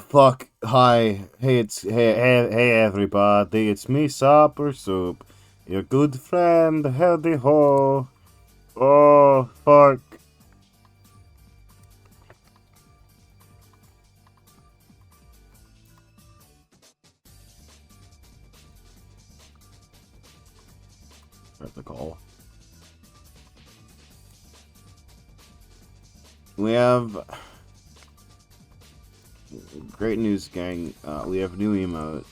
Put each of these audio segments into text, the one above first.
Fuck. Hi. Hey, everybody. It's me, Supper Soup. Your good friend, Howdy Ho. Oh, fuck. That's the call. We have great news, gang. We have new emote.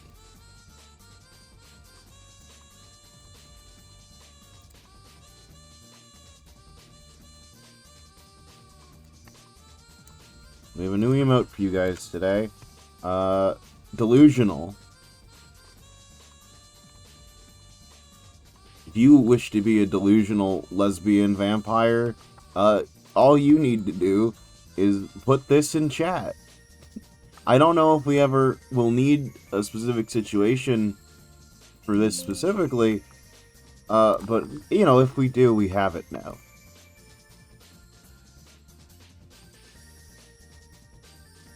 We have a new emote for you guys today. Delusional. If you wish to be a delusional lesbian vampire, uh, all you need to do is put this in chat. I don't know if we ever will need a specific situation for this specifically, but, you know, if we do, we have it now.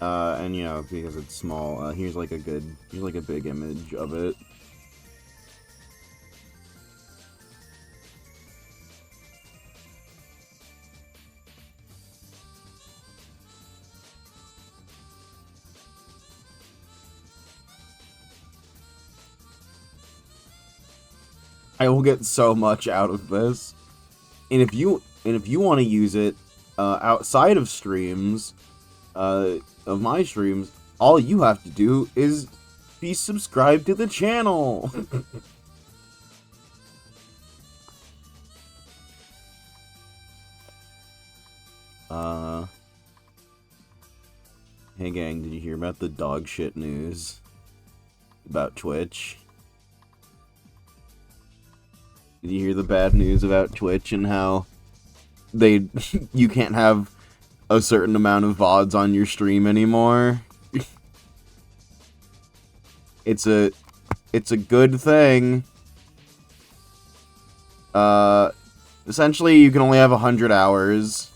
And, you know, because it's small, here's like a big image of it. I will get so much out of this. And if you want to use it, outside of streams, of my streams, all you have to do is be subscribed to the channel. uh, hey gang, did you hear about the dog shit news about Twitch? Did you hear the bad news about Twitch and how they you can't have a certain amount of VODs on your stream anymore? It's a good thing. Uh, Essentially, you can only have 100 hours.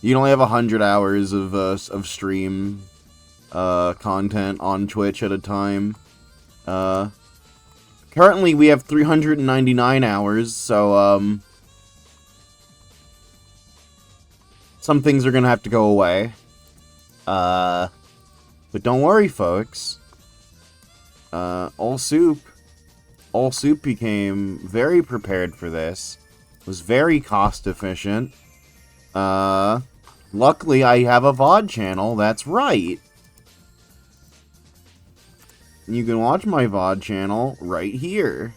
You can only have 100 hours of stream content on Twitch at a time. Currently we have 399 hours, so some things are gonna have to go away. But don't worry, folks. All Soup became very prepared for this. Was very cost efficient. Luckily I have a VOD channel, that's right. You can watch my VOD channel right here.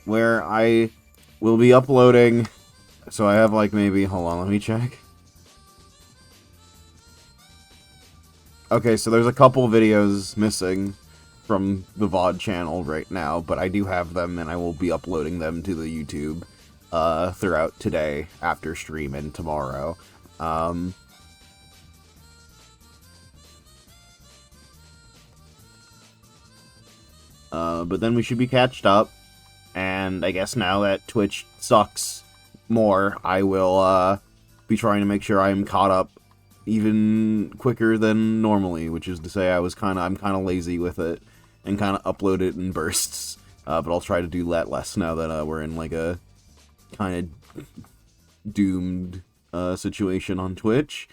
Where I will be uploading... So I have like maybe... Hold on, let me check. Okay, so there's a couple videos missing from the VOD channel right now, but I do have them and I will be uploading them to the YouTube throughout today, after stream, and tomorrow. But then we should be catched up, and I guess now that Twitch sucks more, I will be trying to make sure I'm caught up even quicker than normally, which is to say I'm kind of lazy with it and kind of upload it in bursts. But I'll try to do that less now that we're in like a kind of doomed situation on Twitch.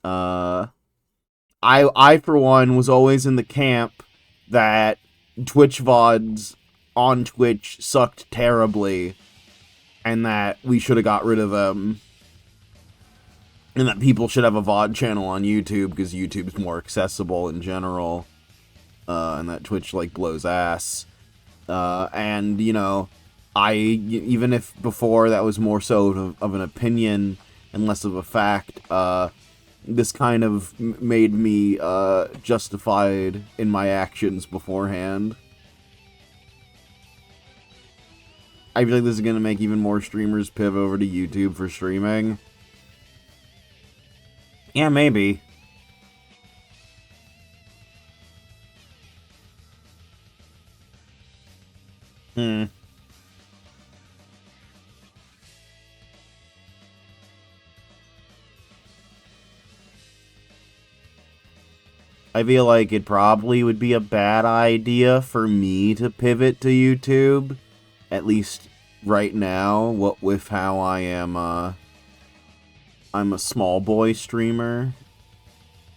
I for one was always in the camp that Twitch VODs on Twitch sucked terribly, and that we should have got rid of them, and that people should have a VOD channel on YouTube because YouTube's more accessible in general, and that Twitch like blows ass. And you know, even if before that was more so of an opinion and less of a fact, this kind of made me justified in my actions beforehand. I feel like this is going to make even more streamers pivot over to YouTube for streaming. Yeah, maybe. Hmm. I feel like it probably would be a bad idea for me to pivot to YouTube, at least right now. What with how I am, I'm a small boy streamer,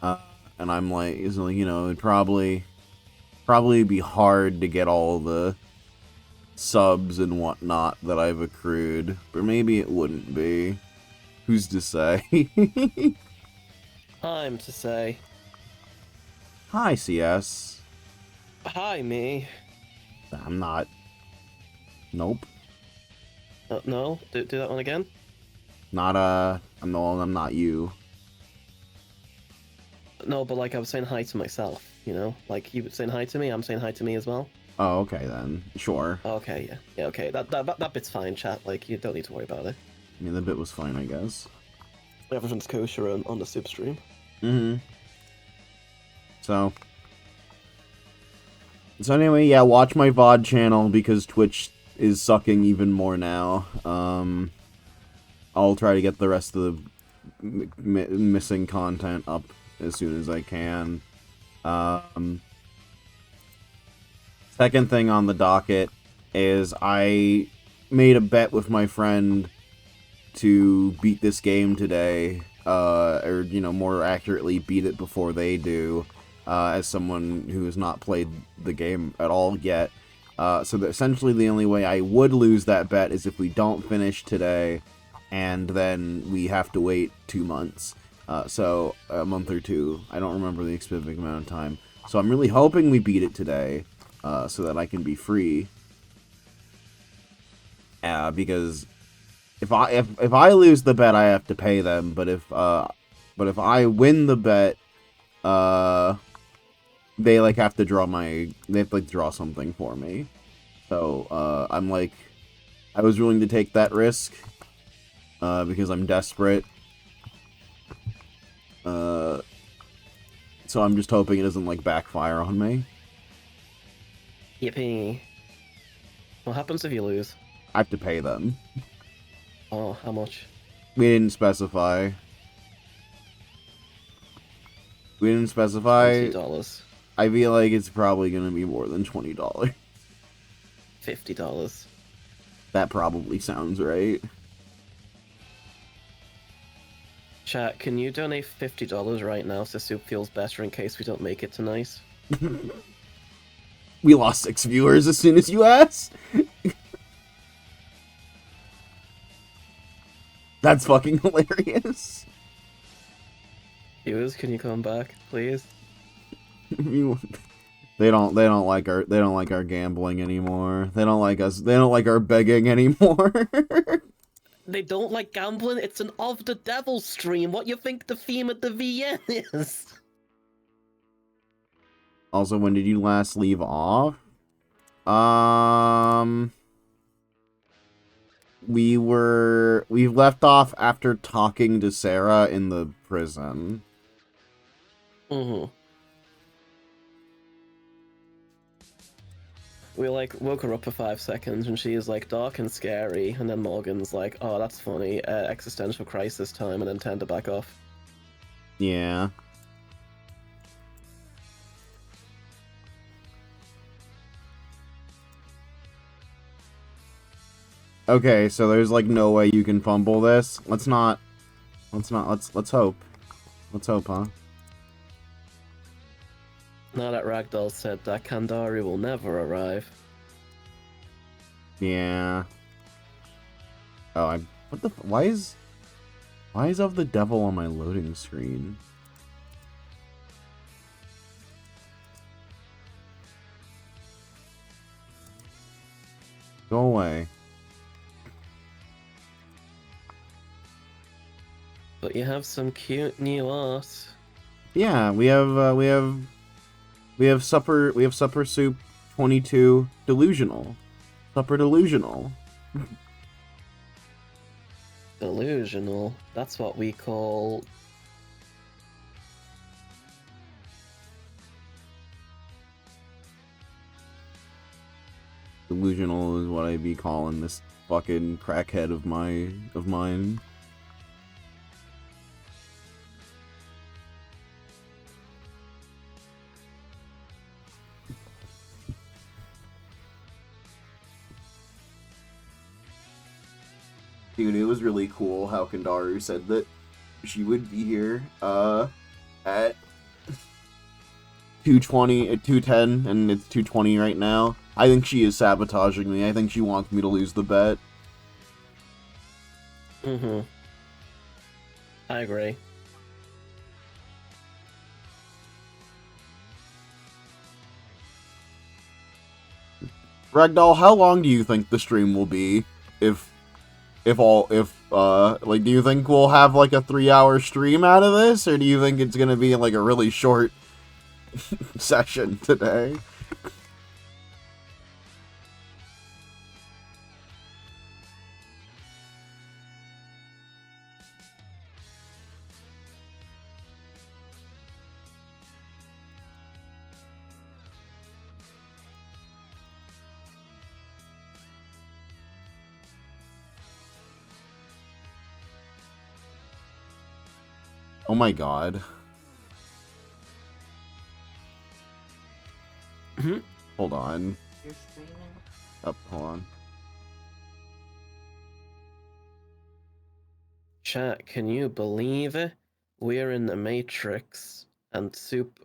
uh, and I'm like, it'd probably be hard to get all the subs and whatnot that I've accrued, but maybe it wouldn't be. Who's to say? I'm to say. Hi, CS. Hi, me. I'm not. Nope. No, do that one again. Not I'm not you. No, but like I was saying hi to myself, you know? Like you saying hi to me, I'm saying hi to me as well. Oh, okay then. Sure. Okay, yeah. Yeah, okay. That bit's fine, chat. Like you don't need to worry about it. I mean, the bit was fine, I guess. Everything's kosher on the soup stream. Mm-hmm. So. So anyway, yeah, watch my VOD channel because Twitch is sucking even more now. I'll try to get the rest of the missing content up as soon as I can. Um, Second thing on the docket is I made a bet with my friend to beat this game today, or, more accurately, beat it before they do, as someone who has not played the game at all yet. So that essentially the only way I would lose that bet is if we don't finish today, and then we have to wait 2 months. So a month or two. I don't remember the specific amount of time. So I'm really hoping we beat it today, so that I can be free. Because if I lose the bet, I have to pay them. But if I win the bet, they have to draw something for me. So I'm like, I was willing to take that risk, because I'm desperate. So I'm just hoping it doesn't backfire on me. Yippee. What happens if you lose? I have to pay them. Oh, how much? We didn't specify. We didn't specify. $20. I feel like it's probably gonna be more than $20. $50. That probably sounds right. Chat, can you donate $50 right now so Soup feels better in case we don't make it tonight? We lost 6 viewers as soon as you asked. That's fucking hilarious. Viewers, can you come back, please? They don't like our gambling anymore. They don't like us. They don't like our begging anymore. They don't like gambling. It's an of the devil stream. What you think the theme of the VN is? Also, when did you last leave off? We left off after talking to Sarah in the prison. Mm-hmm. We woke her up for 5 seconds and she is dark and scary, and then Morgan's like, oh, that's funny, existential crisis time, and then turned it back off. Yeah. Okay, so there's no way you can fumble this. Let's hope. Let's hope, huh? Now that Ragdoll said that Kandari will never arrive. Yeah. Oh, why is of the devil on my loading screen? Go away. But you have some cute new art. Yeah, we have supper soup 22 delusional. Supper delusional. Delusional. That's what we call... Delusional is what I be calling this fucking crackhead of mine. Dude, it was really cool how Kandaru said that she would be here at 220 at 210 and it's 220 right now. I think she is sabotaging me. I think she wants me to lose the bet. I agree. Ragdoll, how long do you think the stream will be? If like, do you think we'll have like a 3-hour stream out of this, or do you think it's gonna be like a really short session today? Oh my god. Hold on. You're streaming? Up, hold on. Chat, can you believe it? We're in the Matrix and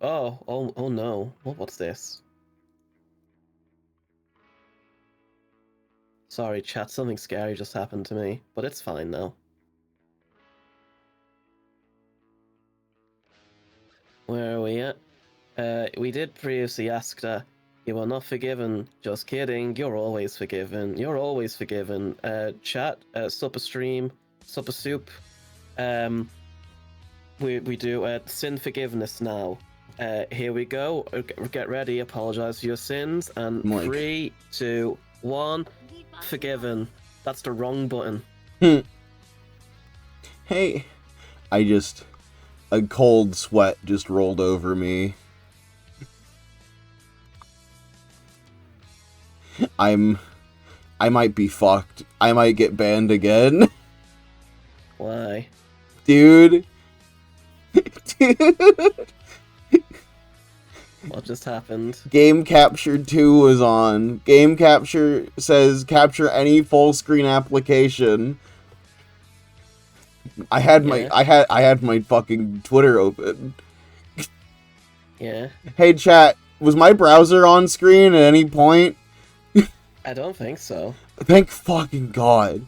oh no. What's this? Sorry, chat, something scary just happened to me, but it's fine now. Where are we at? We did previously ask that you are not forgiven. Just kidding. You're always forgiven. You're always forgiven. Chat, supper stream, supper soup. We do sin forgiveness now. Here we go. Get ready. Apologize for your sins. And Mike. 3, 2, 1. Forgiven. That's the wrong button. Hey, a cold sweat just rolled over me. I might be fucked. I might get banned again. Why? Dude. Dude. What just happened? Game Capture 2 was on. Game Capture says capture any full screen application. I had my fucking Twitter open. Yeah. Hey chat, was my browser on screen at any point? I don't think so. Thank fucking god.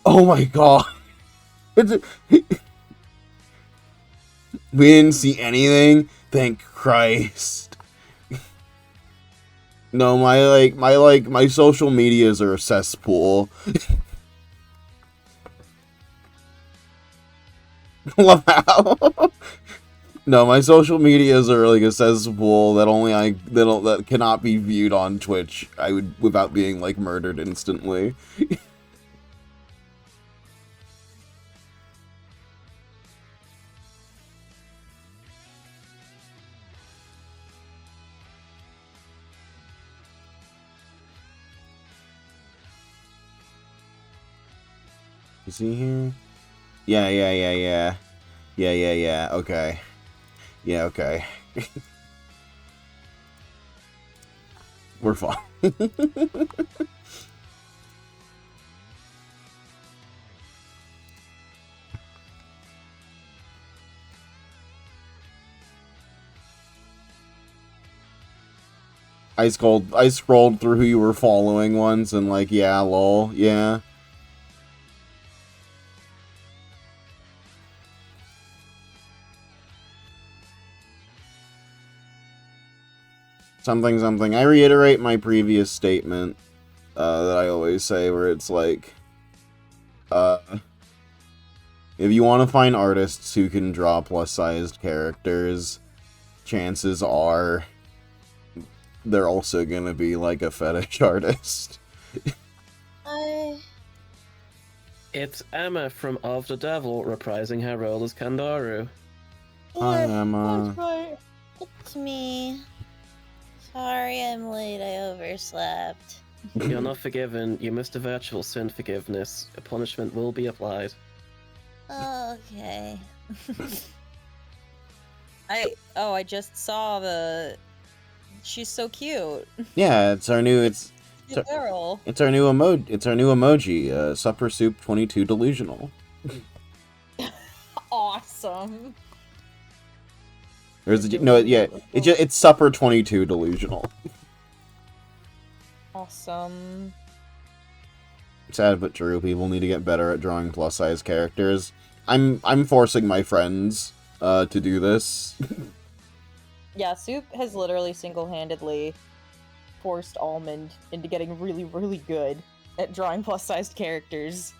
Oh my god. We didn't see anything. Thank Christ. No, my social medias are a cesspool. Wow. No, my social medias are like a cesspool that cannot be viewed on Twitch. Without being like murdered instantly. You see here? Yeah. Okay. Yeah, okay. We're fine. I scrolled through who you were following once and like, yeah, lol, yeah. Something. I reiterate my previous statement that I always say, where it's like, if you want to find artists who can draw plus-sized characters, chances are they're also gonna be like a fetish artist. It's Emma from Of the Devil reprising her role as Kandaru. Hi, Emma. It's me. Sorry I'm late, I overslept. You're not forgiven. You missed a virtual sin forgiveness. A punishment will be applied. Okay. I just saw the. She's so cute. Yeah, it's our new Cute girl. it's our new emoji. Supper Soup 22 delusional. Awesome. Or is it, no, yeah, it's Supper 22 delusional. Awesome. Sad but true. People need to get better at drawing plus size characters. I'm forcing my friends to do this. Yeah, Soup has literally single-handedly forced Almond into getting really, really good at drawing plus-sized characters.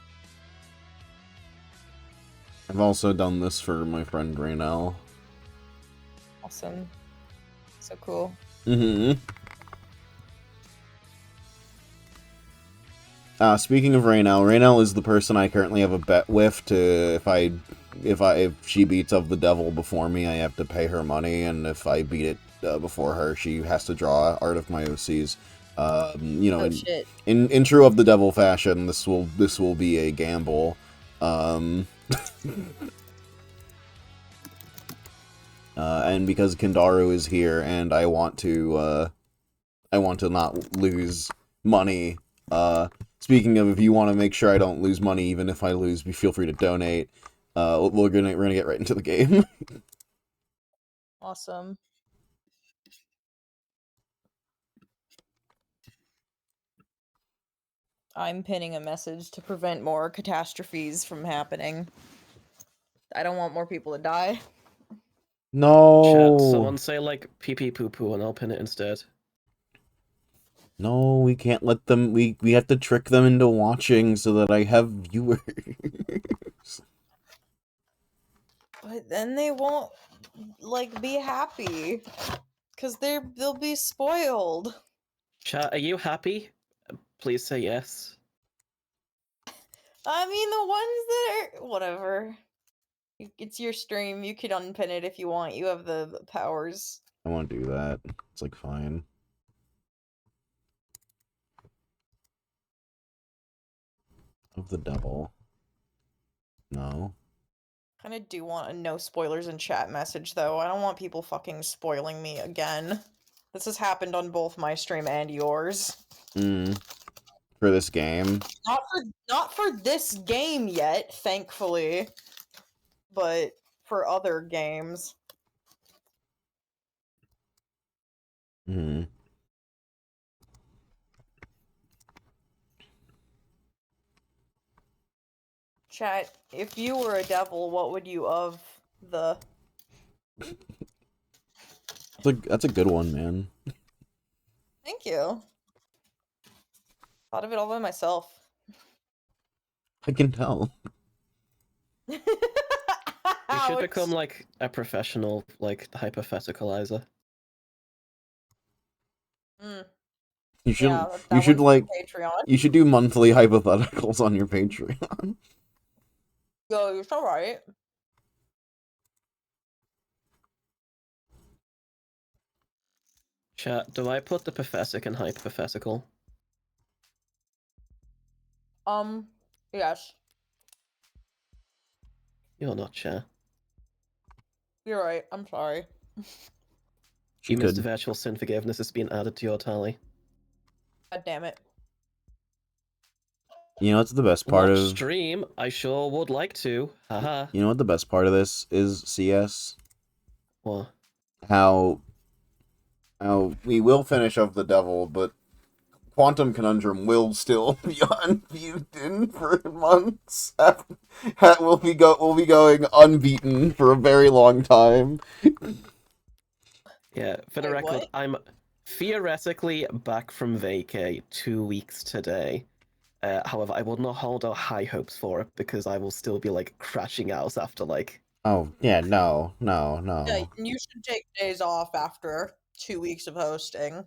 I've also done this for my friend Raynell. Awesome. So cool. Speaking of Raynell, Raynell is the person I currently have a bet with to if she beats of the devil before me, I have to pay her money, and if I beat it before her, she has to draw art of my OCs. Shit. In true of the devil fashion, this will be a gamble. And because Kindaru is here, and I want to not lose money. Speaking of, if you want to make sure I don't lose money, even if I lose, feel free to donate. We're gonna get right into the game. Awesome. I'm pinning a message to prevent more catastrophes from happening. I don't want more people to die. No. Chat, someone say like pee pee poo poo and I'll pin it instead. No, we can't let them. We have to trick them into watching so that I have viewers. But then they won't be happy because they'll be spoiled. Chat, are you happy? Please say yes. I mean, the ones that are whatever. It's your stream. You can unpin it if you want. You have the powers. I won't do that. It's like fine. Of the devil. No. Kind of do want a no spoilers in chat message though. I don't want people fucking spoiling me again. This has happened on both my stream and yours. For this game. Not for this game yet, thankfully. But for other games. Chat, if you were a devil, what would you of the... That's a good one, man. Thank you. Thought of it all by myself. I can tell. You should become like a professional, like hypotheticalizer. You should. Yeah, you should like. Patreon. You should do monthly hypotheticals on your Patreon. Yo, you're so right. Chat, do I put the pathetic in hypothetical? Yes. You're not, chat. You're right. I'm sorry. She You missed could. a virtual sin forgiveness has been added to your tally. God damn it. You know what's the best part Watch of stream? I sure would like to. Haha. You know what the best part of this is, CS? What? How we will finish of the devil, but Quantum Conundrum will still be unbeaten for months. We'll be going unbeaten for a very long time. Yeah, for the Wait, record, what? I'm theoretically back from vacay 2 weeks today. However, I will not hold out high hopes for it because I will still be like crashing out after like. Oh yeah, no. Yeah, you should take days off after 2 weeks of hosting.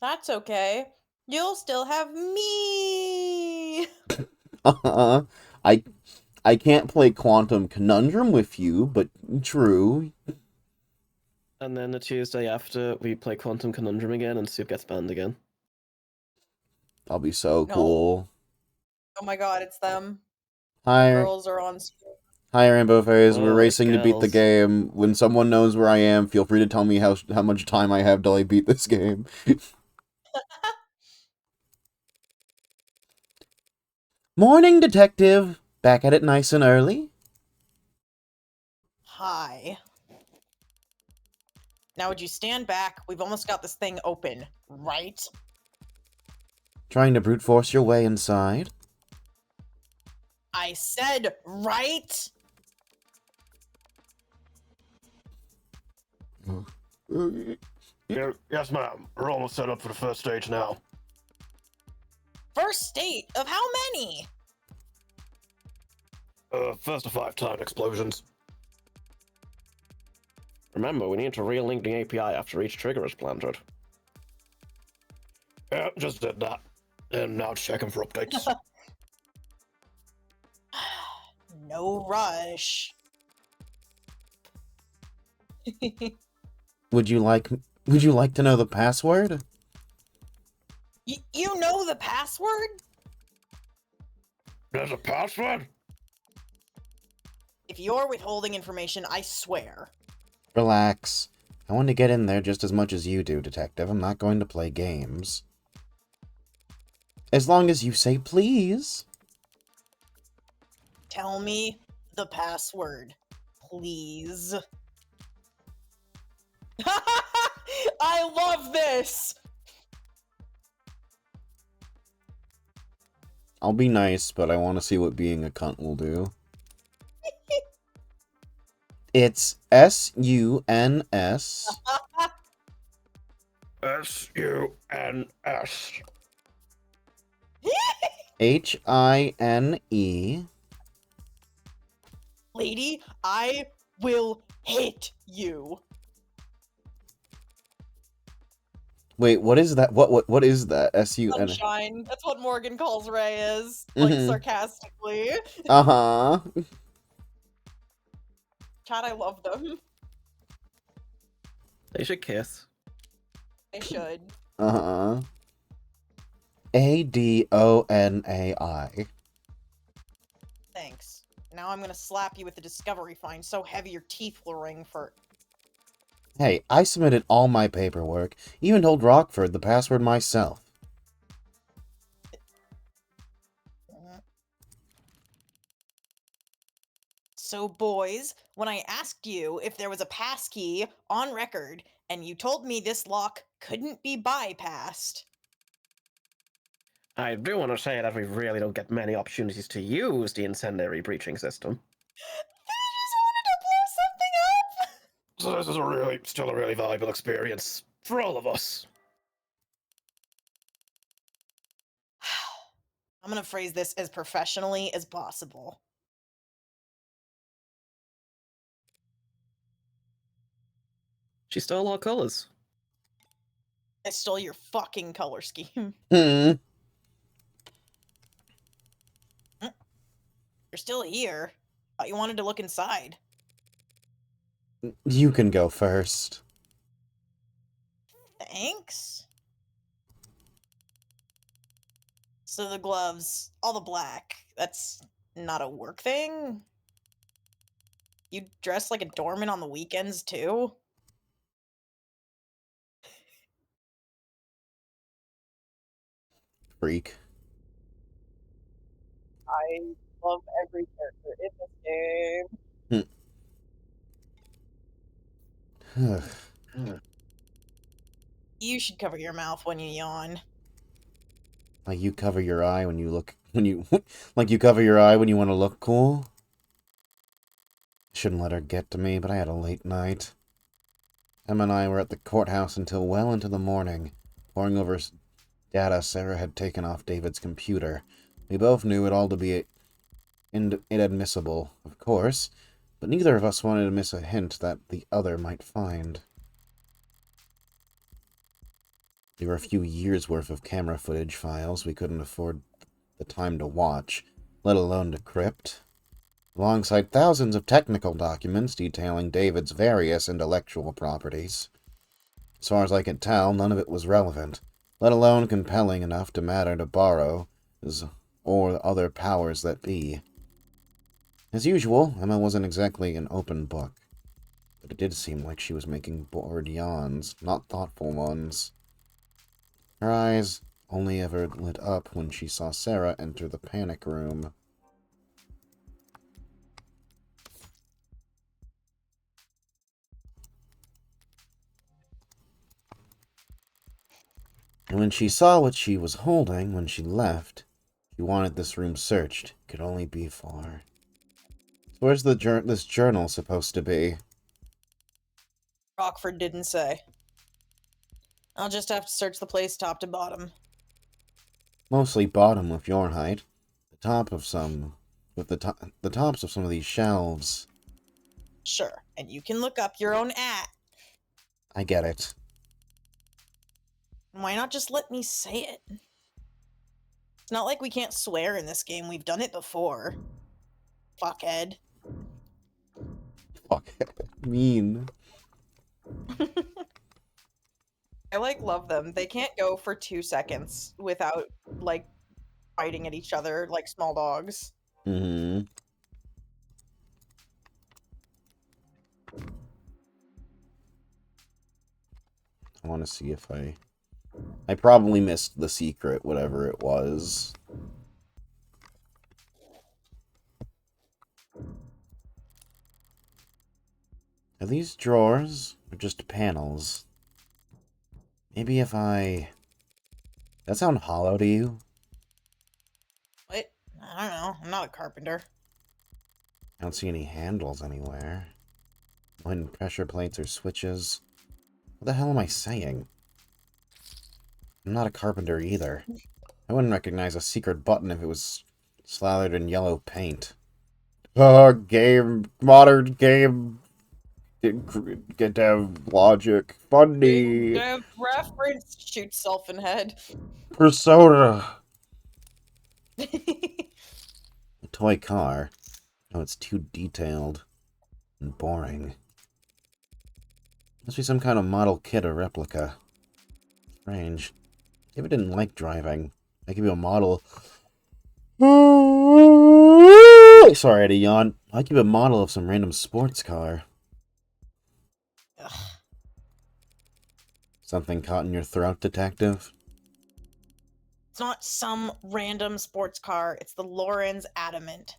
That's okay. You'll still have me. I can't play Quantum Conundrum with you, but true. And then the Tuesday after, we play Quantum Conundrum again, and Soup gets banned again. I'll be so No. cool. Oh my god, it's them. Hi, Girls are on screen. hi, Rainbow Fairies. We're Oh, racing to beat the girls. game. When someone knows where I am, feel free to tell me how much time I have till I beat this game. Morning, detective. Back at it nice and early. Hi. Now would you stand back? We've almost got this thing open, right? Trying to brute force your way inside. I said right? Yes, ma'am. We're almost set up for the first stage now. First state of how many? First of 5 time explosions. Remember, we need to re-link the API after each trigger is planted. Yeah, just did that. And now checking for updates. No rush. Would you like to know the password? You know the password? There's a password? If you're withholding information, I swear. Relax. I want to get in there just as much as you do, detective. I'm not going to play games. As long as you say please. Tell me the password, please. I love this! I'll be nice, but I want to see what being a cunt will do. It's SUNS SUNS. HINE. Lady, I will hit you. Wait, what is that? What is that? SUN. Sunshine. That's what Morgan calls Ray is. Like, Mhm. sarcastically. Uh-huh. Chad, I love them. They should kiss. They should. Uh-huh. ADONAI. Thanks. Now I'm gonna slap you with the discovery fine so heavy your teeth will ring for... Hey, I submitted all my paperwork. Even told Rockford the password myself. So, boys, when I asked you if there was a passkey on record, and you told me this lock couldn't be bypassed... I do want to say that we really don't get many opportunities to use the incendiary breaching system. They just wanted to blow something up! So this is still a really valuable experience for all of us. I'm gonna phrase this as professionally as possible. She stole our colors. I stole your fucking color scheme. Hmm. You're still here. Thought you wanted to look inside. You can go first. Thanks. So the gloves, all the black, that's not a work thing? You dress like a doorman on the weekends, too? Freak. I love every character in this game. You should cover your mouth when you yawn. Like you cover your eye when you look... like you cover your eye when you want to look cool? Shouldn't let her get to me, but I had a late night. Em and I were at the courthouse until well into the morning, poring over data Sarah had taken off David's computer. We both knew it all to be inadmissible, of course, but neither of us wanted to miss a hint that the other might find. There were a few years' worth of camera footage files we couldn't afford the time to watch, let alone decrypt. alongside thousands of technical documents detailing David's various intellectual properties. As far as I could tell, none of it was relevant, let alone compelling enough to matter to Borrow or other powers that be. As usual, Emma wasn't exactly an open book, but it did seem like she was making bored yawns, not thoughtful ones. Her eyes only ever lit up when she saw Sarah enter the panic room. And when she saw what she was holding when she left, she wanted this room searched. Could only be for. So where's this journal supposed to be? Rockford didn't say. I'll just have to search the place top to bottom. Mostly bottom with your height. The top of some... With the tops of some of these shelves. Sure, and you can look up your own I get it. Why not just let me say it? It's not like we can't swear in this game. We've done it before. Fuckhead. Fuck. Mean. I love them. They can't go for 2 seconds without fighting at each other like small dogs. Mm-hmm. I want to see if I probably missed the secret, whatever it was. Are these drawers or just panels? Maybe if I... That sound hollow to you? What? I don't know. I'm not a carpenter. I don't see any handles anywhere. When pressure plates or switches. What the hell am I saying? I'm not a carpenter either. I wouldn't recognize a secret button if it was slathered in yellow paint. Modern game, get down logic, funny, The reference shoots self in head. Persona. A toy car. Oh, it's too detailed and boring. Must be some kind of model kit or replica. Strange. David didn't like driving. I could be a model. Sorry, I had a yawn. I could be a model of some random sports car. Ugh. Something caught in your throat, detective? It's not some random sports car. It's the Lorenz Adamant.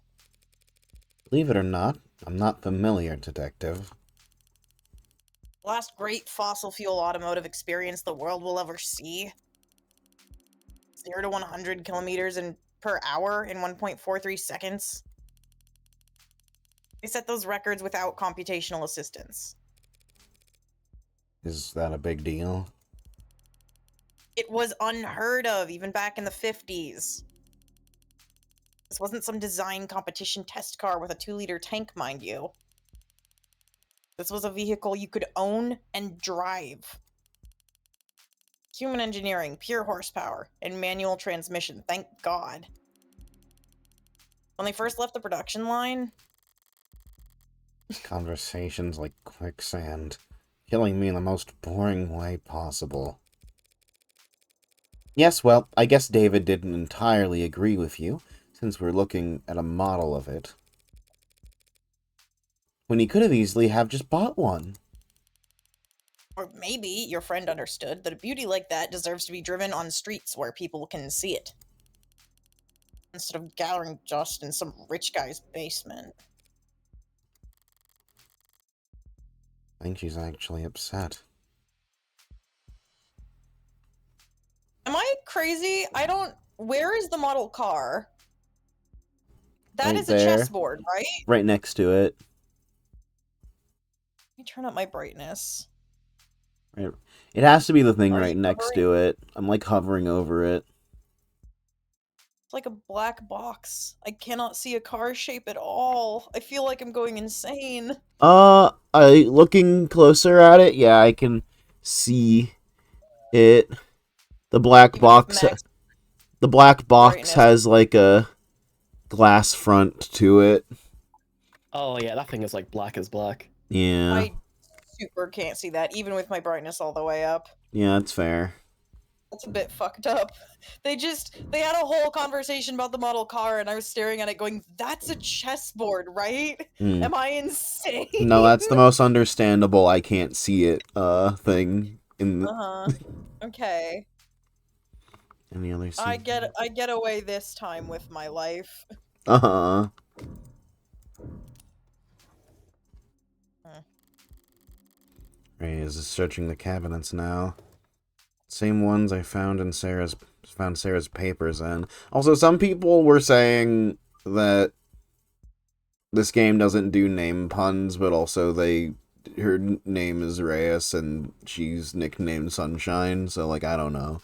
Believe it or not, I'm not familiar, detective. Last great fossil fuel automotive experience the world will ever see. 0 to 100 kilometers per hour in 1.43 seconds. They set those records without computational assistance. Is that a big deal? It was unheard of, even back in the 50s. This wasn't some design competition test car with a 2-liter tank, mind you. This was a vehicle you could own and drive. Human engineering, pure horsepower, and manual transmission, thank God. When they first left the production line... Conversations like quicksand, killing me in the most boring way possible. Yes, well, I guess David didn't entirely agree with you, since we're looking at a model of it. When he could have easily have just bought one. Or maybe your friend understood that a beauty like that deserves to be driven on streets where people can see it. Instead of gathering dust in some rich guy's basement. I think she's actually upset. Am I crazy? Where is the model car? That Right is there. a chessboard, right? Right next to it. Let me turn up my brightness. Right. It has to be the thing Are right you next hovering? to it. I'm like hovering over it. It's like a black box. I cannot see a car shape at all. I feel like I'm going insane. Looking closer at it, yeah, I can see it. The black Even with box, max the black box brightness. has like a glass front to it. Oh yeah, that thing is like black as black. Yeah. I super can't see that, even with my brightness all the way up. Yeah, that's fair. That's a bit fucked up. They had a whole conversation about the model car, and I was staring at it going, that's a chessboard, right? Hmm. Am I insane? No, that's the most understandable I can't see it thing in the, Uh-huh. Okay. any other I scene. get away this time with my life. Uh-huh. Hmm. Ray is searching the cabinets now. Same ones I found Sarah's papers in. Also, some people were saying that this game doesn't do name puns, but also her name is Reyes and she's nicknamed Sunshine, so like I don't know.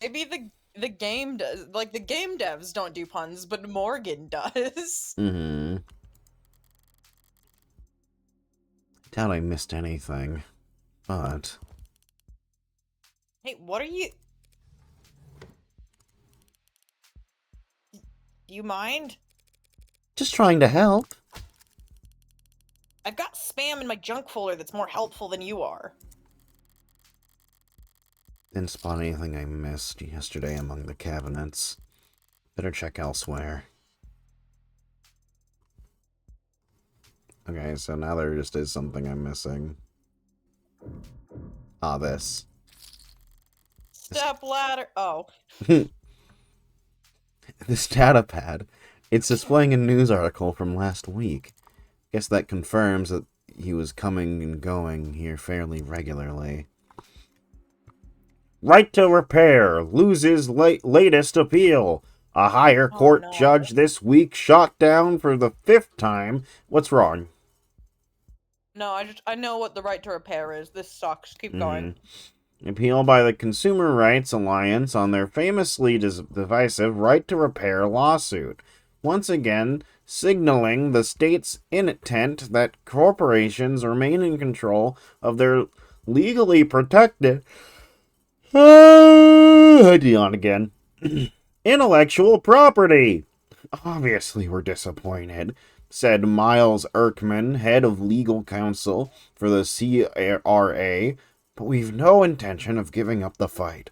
Maybe the game does. Like, the game devs don't do puns, but Morgan does. Mm-hmm. Doubt I missed anything. But Hey, what are you... Do you mind? just trying to help. I've got spam in my junk folder that's more helpful than you are. Didn't spot anything I missed yesterday among the cabinets. Better check elsewhere. Okay, so now there just is something I'm missing. Ah, this. Step ladder. Oh. This data pad. It's displaying a news article from last week. Guess that confirms that he was coming and going here fairly regularly. Right to repair loses latest appeal. A higher Oh, court no. judge this week shot down for the 5th time. What's wrong? No, I know what the right to repair is. This sucks. Keep going. Appeal by the Consumer Rights Alliance on their famously divisive right to repair lawsuit. Once again, signaling the state's intent that corporations remain in control of their legally protected yawn again. Intellectual property. Obviously, we're disappointed, said Miles Erkman, head of legal counsel for the CRA, but we've no intention of giving up the fight.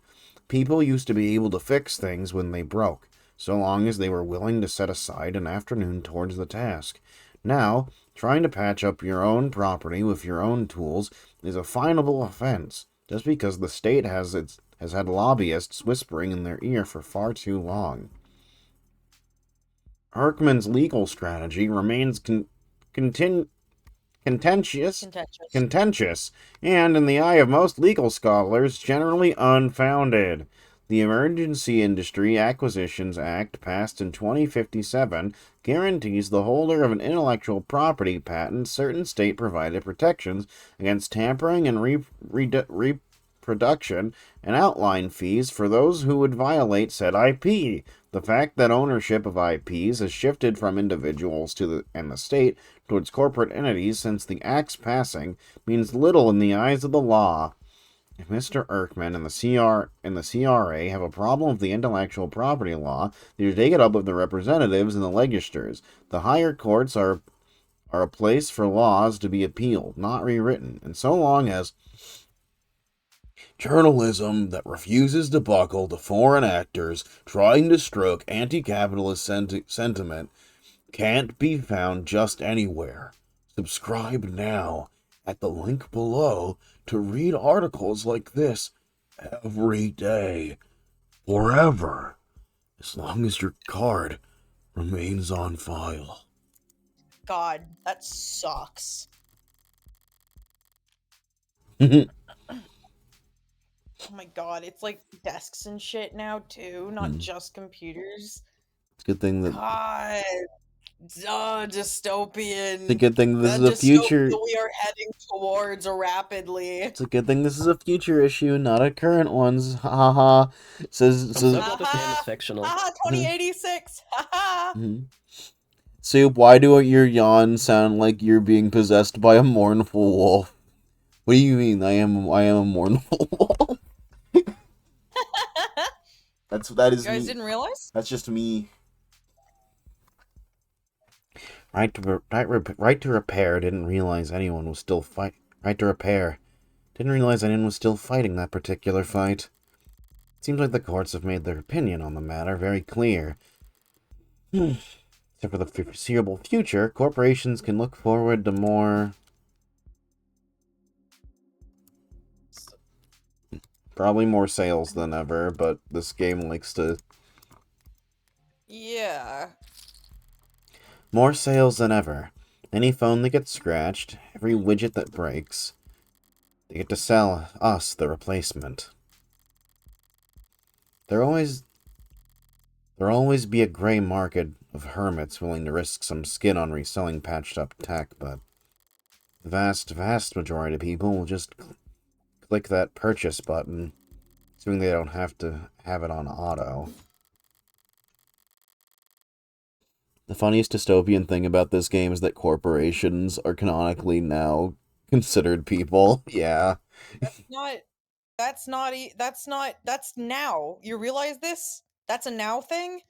People used to be able to fix things when they broke, so long as they were willing to set aside an afternoon towards the task. Now, trying to patch up your own property with your own tools is a finable offense, just because the state has had lobbyists whispering in their ear for far too long. Erkman's legal strategy remains contentious, and, in the eye of most legal scholars, generally unfounded. The Emergency Industry Acquisitions Act, passed in 2057, guarantees the holder of an intellectual property patent certain state-provided protections against tampering and reproduction and outline fees for those who would violate said IP. The fact that ownership of IPs has shifted from individuals and the state towards corporate entities since the Act's passing means little in the eyes of the law. If Mr. Erkman and the CRA have a problem with the intellectual property law, they should take it up with the representatives and the legislators. The higher courts are a place for laws to be appealed, not rewritten, and so long as journalism that refuses to buckle to foreign actors trying to stroke anti-capitalist sentiment can't be found just anywhere. Subscribe now at the link below to read articles like this every day, forever, as long as your card remains on file. God, that sucks. Oh my god, it's like desks and shit now too, not just computers. It's a good thing that God, dystopian. it's a good thing this is a Dystopia future. we are heading towards rapidly. It's a good thing this is a future issue, not a current one's. Haha. Says. I'm so glad this game is fictional. Haha, 2086. Haha. Soup, why do your yawns sound like you're being possessed by a mournful wolf? What do you mean? I am a mournful wolf. That is You guys me. didn't realize? That's just me. Right to repair didn't realize anyone was still fight. Right to repair didn't realize anyone was still fighting that particular fight. It seems like the courts have made their opinion on the matter very clear. Except for the foreseeable future, corporations can look forward to more. Probably more sales than ever, but this game likes to. Yeah. More sales than ever. Any phone that gets scratched, every widget that breaks, they get to sell us the replacement. There'll always be a gray market of hermits willing to risk some skin on reselling patched up tech, but the vast majority of people will just click that purchase button, assuming they don't have to have it on auto. The funniest dystopian thing about this game is that corporations are canonically now considered people. Yeah. Not. That's now. You realize this? That's a now thing?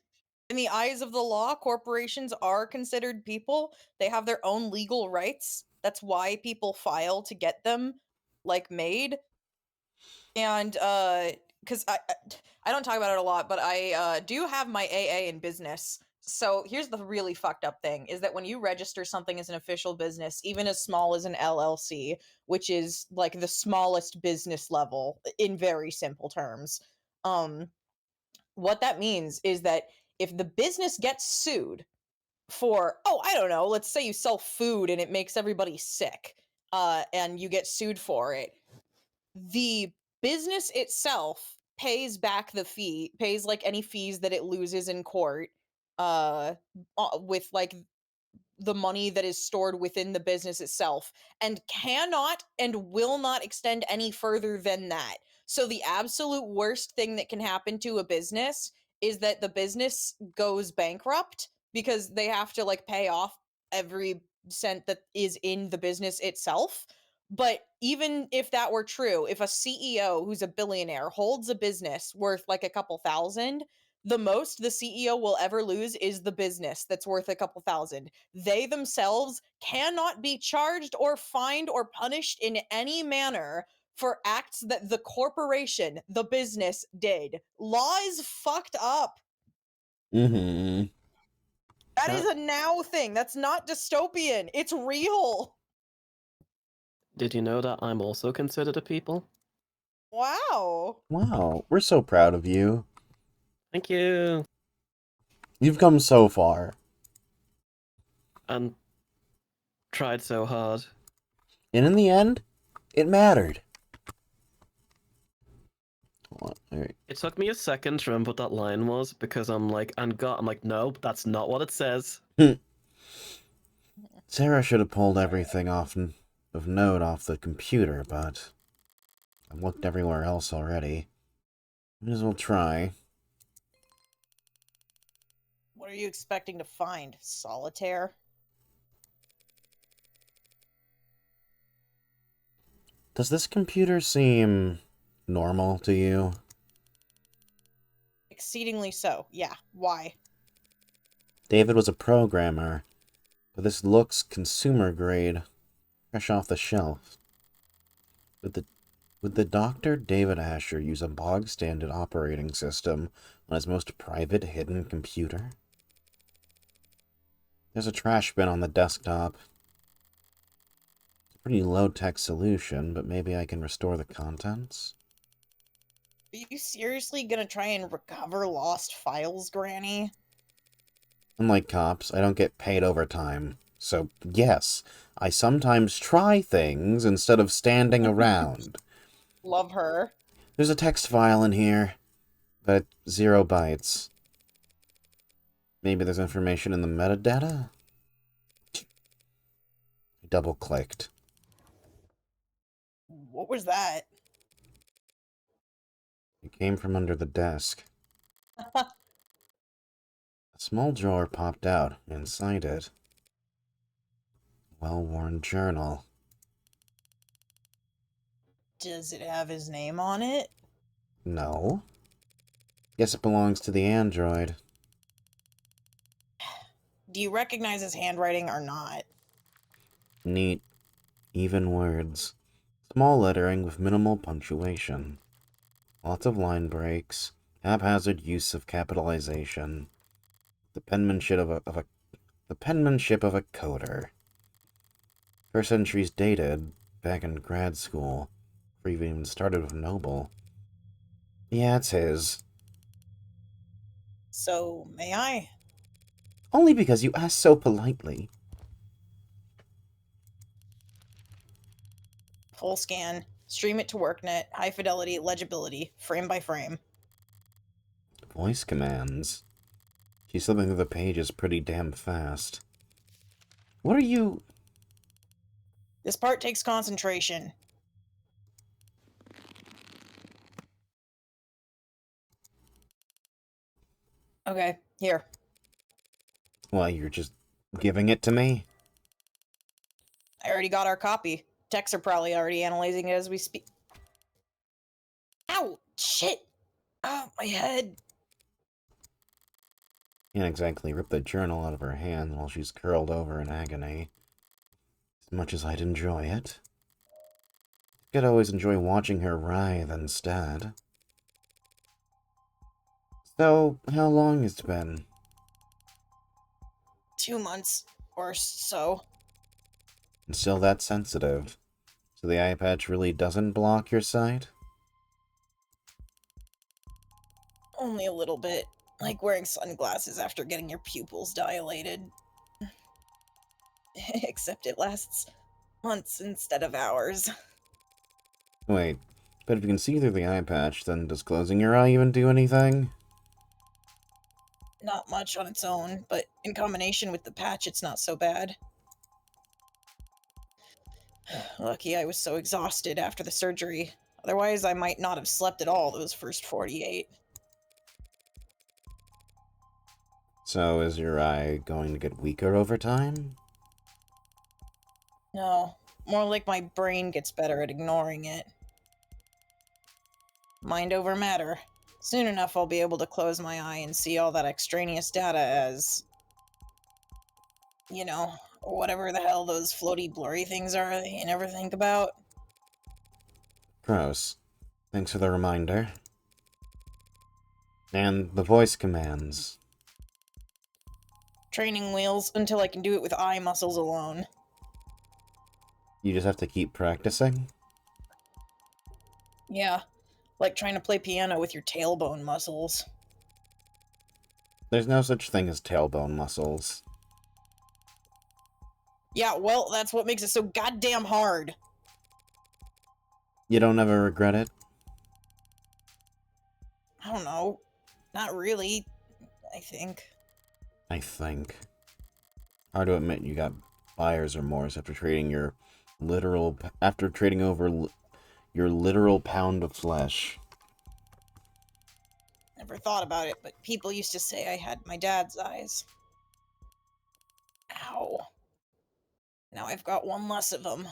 In the eyes of the law, corporations are considered people. They have their own legal rights. That's why people file to get them like made. And cuz I don't talk about it a lot, but I do have my AA in business. So here's the really fucked up thing is that when you register something as an official business, even as small as an LLC, which is like the smallest business level in very simple terms, um what that means is that if the business gets sued for, oh, I don't know, let's say you sell food and it makes everybody sick, and you get sued for it, the business itself pays back the fee, pays like any fees that it loses in court, uh, with like the money that is stored within the business itself, and cannot and will not extend any further than that. So the absolute worst thing that can happen to a business is that the business goes bankrupt because they have to like pay off every cent that is in the business itself. But even if that were true, if a CEO who's a billionaire holds a business worth like a couple thousand, the most the CEO will ever lose is the business that's worth a couple thousand. They themselves cannot be charged or fined or punished in any manner for acts that the corporation, the business, did. Law is fucked up. Mm-hmm. That is Chat, a now thing. That's not dystopian. It's real. did you know that I'm also considered a people? Wow. Wow, we're so proud of you. Thank you. You've come so far. And tried so hard. And in the end, it mattered. Hold on, alright. It took me a second to remember what that line was because I'm like, I'm like, no, that's not what it says. Sarah should have pulled everything of note off the computer, but I've looked everywhere else already. Might as well try. What are you expecting to find? Solitaire? Does this computer seem normal to you? Exceedingly so. Yeah. Why? David was a programmer, but this looks consumer grade, fresh off the shelf. Would the Dr. David Asher use a bog standard operating system on his most private hidden computer? There's a trash bin on the desktop. It's a pretty low-tech solution, but maybe I can restore the contents? Are you seriously gonna try and recover lost files, Granny? Unlike cops, I don't get paid overtime. So, yes, I sometimes try things instead of standing around. Love her. There's a text file in here, but 0 bytes. Maybe there's information in the metadata? I double-clicked. What was that? It came from under the desk. A small drawer popped out. Inside it, well-worn journal. Does it have his name on it? No. Guess it belongs to the android. Do you recognize his handwriting or not? Neat, even words. Small lettering with minimal punctuation. Lots of line breaks. Haphazard use of capitalization. The penmanship of a coder. First entry's dated, back in grad school, before you even started with Noble. Yeah, it's his. So, may I? Only because you asked so politely. Full scan. Stream it to WorkNet. High fidelity, legibility. Frame by frame. Voice commands. She's slipping through the pages pretty damn fast. What are you... This part takes concentration. Okay, here. Why, you're just giving it to me? I already got our copy. Techs are probably already analyzing it as we speak. Ow! Shit! Oh, my head. Can't exactly rip the journal out of her hand while she's curled over in agony. As much as I'd enjoy it. I'd always enjoy watching her writhe instead. So, how long it's been? 2 months or so. And still that sensitive. So the eye patch really doesn't block your sight? Only a little bit. Like wearing sunglasses after getting your pupils dilated. Except it lasts months instead of hours. Wait, but if you can see through the eye patch, then does closing your eye even do anything? Not much on its own, but in combination with the patch, it's not so bad. Lucky I was so exhausted after the surgery. Otherwise, I might not have slept at all those first 48. So is your eye going to get weaker over time? No, more like my brain gets better at ignoring it. Mind over matter. Soon enough, I'll be able to close my eye and see all that extraneous data as... you know, whatever the hell those floaty, blurry things are that you never think about. Gross. Thanks for the reminder. And the voice commands. Training wheels until I can do it with eye muscles alone. You just have to keep practicing? Yeah, like trying to play piano with your tailbone muscles. There's no such thing as tailbone muscles. Yeah, well, that's what makes it so goddamn hard. You don't ever regret it? I don't know. Not really, I think. I think. Hard to admit you got buyer's remorse after trading your literal... after trading over your literal pound of flesh. Never thought about it, but people used to say I had my dad's eyes. Ow. Now I've got one less of them.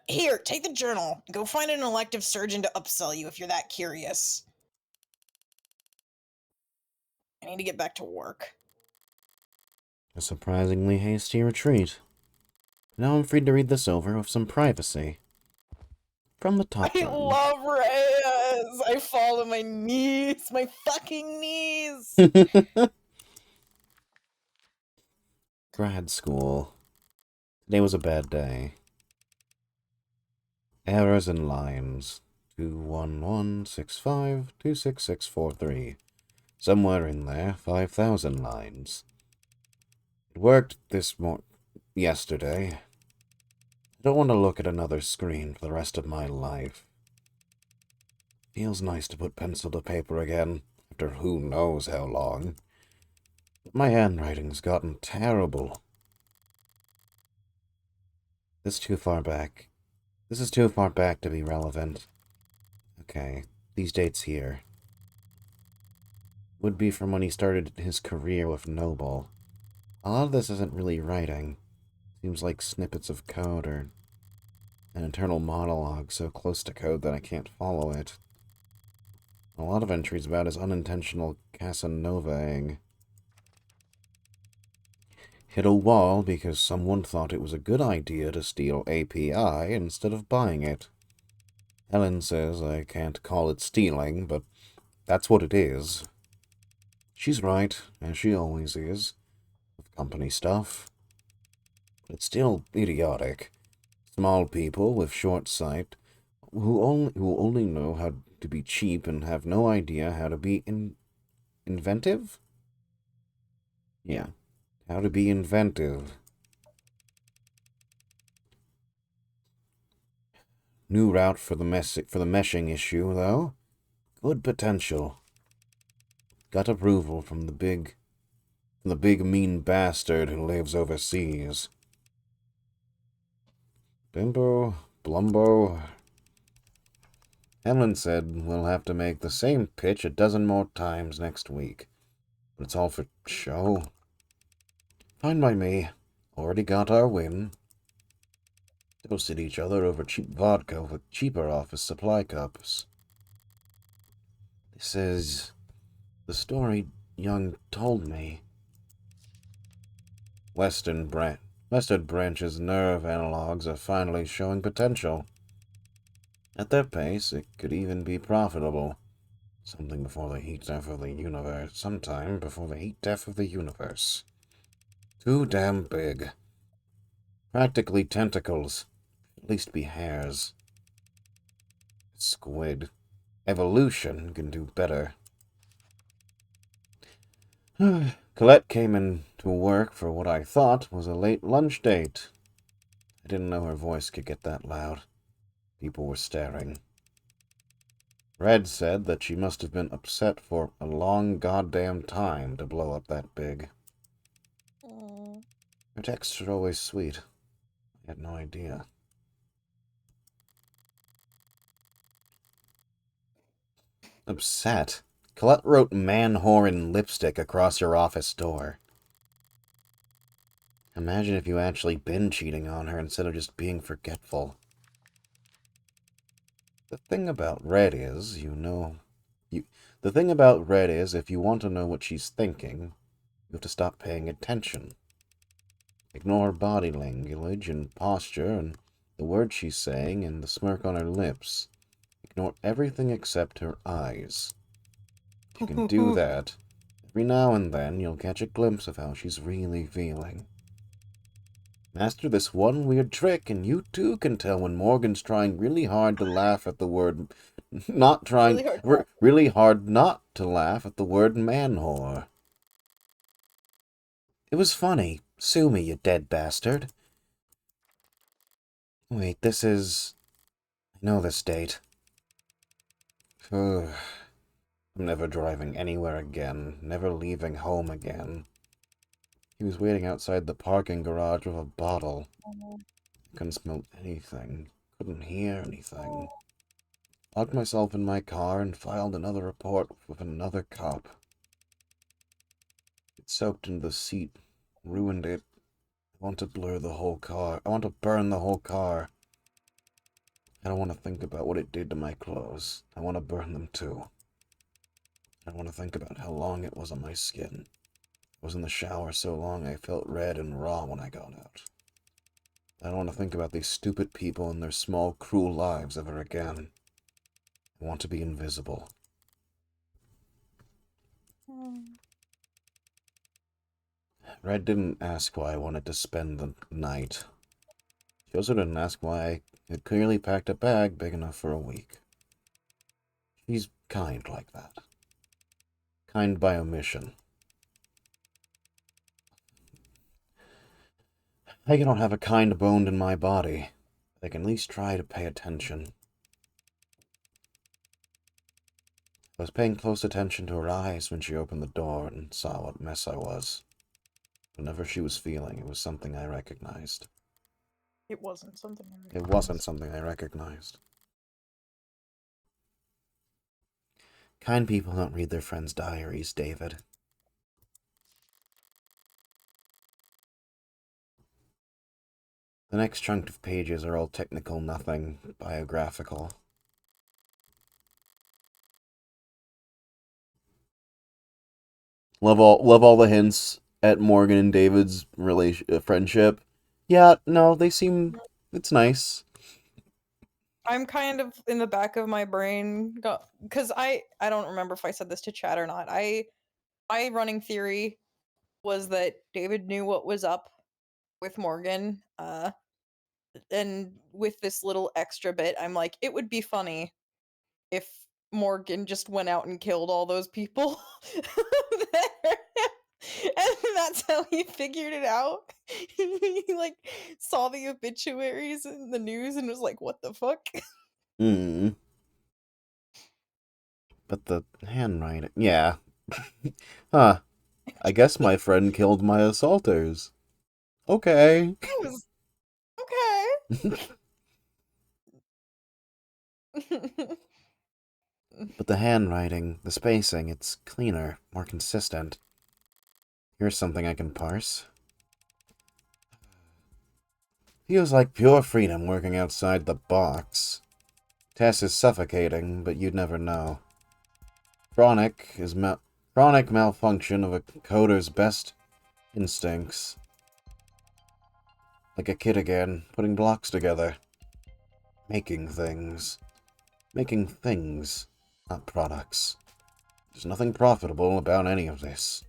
Here, take the journal. Go find an elective surgeon to upsell you if you're that curious. I need to get back to work. A surprisingly hasty retreat. Now I'm free to read this over with some privacy. From the top I button. love Reyes! I fall to my knees! My fucking knees! Grad school. Today was a bad day. Errors in lines. 21165266643. Somewhere in there, 5,000 lines. It worked yesterday. I don't want to look at another screen for the rest of my life. Feels nice to put pencil to paper again, after who knows how long. But my handwriting's gotten terrible. This is too far back to be relevant. Okay, these dates here. Would be from when he started his career with Noble. A lot of this isn't really writing. Seems like snippets of code or an internal monologue so close to code that I can't follow it. A lot of entries about his unintentional Casanovaing. Hit a wall because someone thought it was a good idea to steal API instead of buying it. Helen says I can't call it stealing, but that's what it is. She's right, as she always is, with company stuff. But it's still idiotic. Small people with short sight who only know how to be cheap and have no idea how to be inventive? Yeah. How to be inventive. New route for the meshing issue, though. Good potential. Got approval from the big mean bastard who lives overseas. Bimbo, Blumbo. Helen said we'll have to make the same pitch a dozen more times next week. But it's all for show. Fine by me. Already got our win. Toasted each other over cheap vodka with cheaper office supply cups. This is the story Young told me. Western Branch's nerve analogs are finally showing potential. At their pace, it could even be profitable. Sometime before the heat death of the universe. Too damn big. Practically tentacles. At least be hairs. Squid. Evolution can do better. Colette came in to work for what I thought was a late lunch date. I didn't know her voice could get that loud. People were staring. Red said that she must have been upset for a long goddamn time to blow up that big. Her texts are always sweet. I had no idea. Upset? Colette wrote man-whore in lipstick across your office door. Imagine if you actually been cheating on her instead of just being forgetful. The thing about Red is, the thing about Red is, if you want to know what she's thinking, you have to stop paying attention. Ignore her body language and posture and the words she's saying and the smirk on her lips. Ignore everything except her eyes. If you can do that, every now and then you'll catch a glimpse of how she's really feeling. Master this one weird trick, and you too can tell when Morgan's trying really hard to laugh at the word... really hard not to laugh at the word man-whore. It was funny. Sue me, you dead bastard. Wait, this is... I know this date. I'm never driving anywhere again, never leaving home again. He was waiting outside the parking garage with a bottle. I couldn't smell anything, couldn't hear anything. Locked myself in my car and filed another report with another cop. It soaked into the seat, ruined it. I want to blur the whole car. I want to burn the whole car. I don't want to think about what it did to my clothes. I want to burn them too. I want to think about how long it was on my skin. I was in the shower so long I felt red and raw when I got out. I don't want to think about these stupid people and their small, cruel lives ever again. I want to be invisible. Red didn't ask why I wanted to spend the night. She also didn't ask why I had clearly packed a bag big enough for a week. She's kind like that. Kind by omission. I don't have a kind bone in my body. I can at least try to pay attention. I was paying close attention to her eyes when she opened the door and saw what mess I was. Whenever she was feeling, it was something I recognized. It wasn't something I It wasn't something I recognized. Kind people don't read their friends' diaries, David. The next chunk of pages are all technical, nothing biographical. Love all the hints at Morgan and David's friendship. Yeah, no, they seem it's nice. I'm kind of in the back of my brain because I don't remember if I said this to Chad or not. My running theory was that David knew what was up with Morgan. And with this little extra bit, I'm like, it would be funny if Morgan just went out and killed all those people. And that's how he figured it out. He like saw the obituaries in the news and was like, what the fuck? Hmm. But the handwriting. Yeah. Huh. I guess my friend killed my assaulters. Okay. I was okay. But the handwriting, the spacing, it's cleaner, more consistent. Here's something I can parse. Feels like pure freedom working outside the box. Tess is suffocating, but you'd never know. Chronic malfunction of a coder's best instincts. Like a kid again, putting blocks together. Making things. Making things, not products. There's nothing profitable about any of this.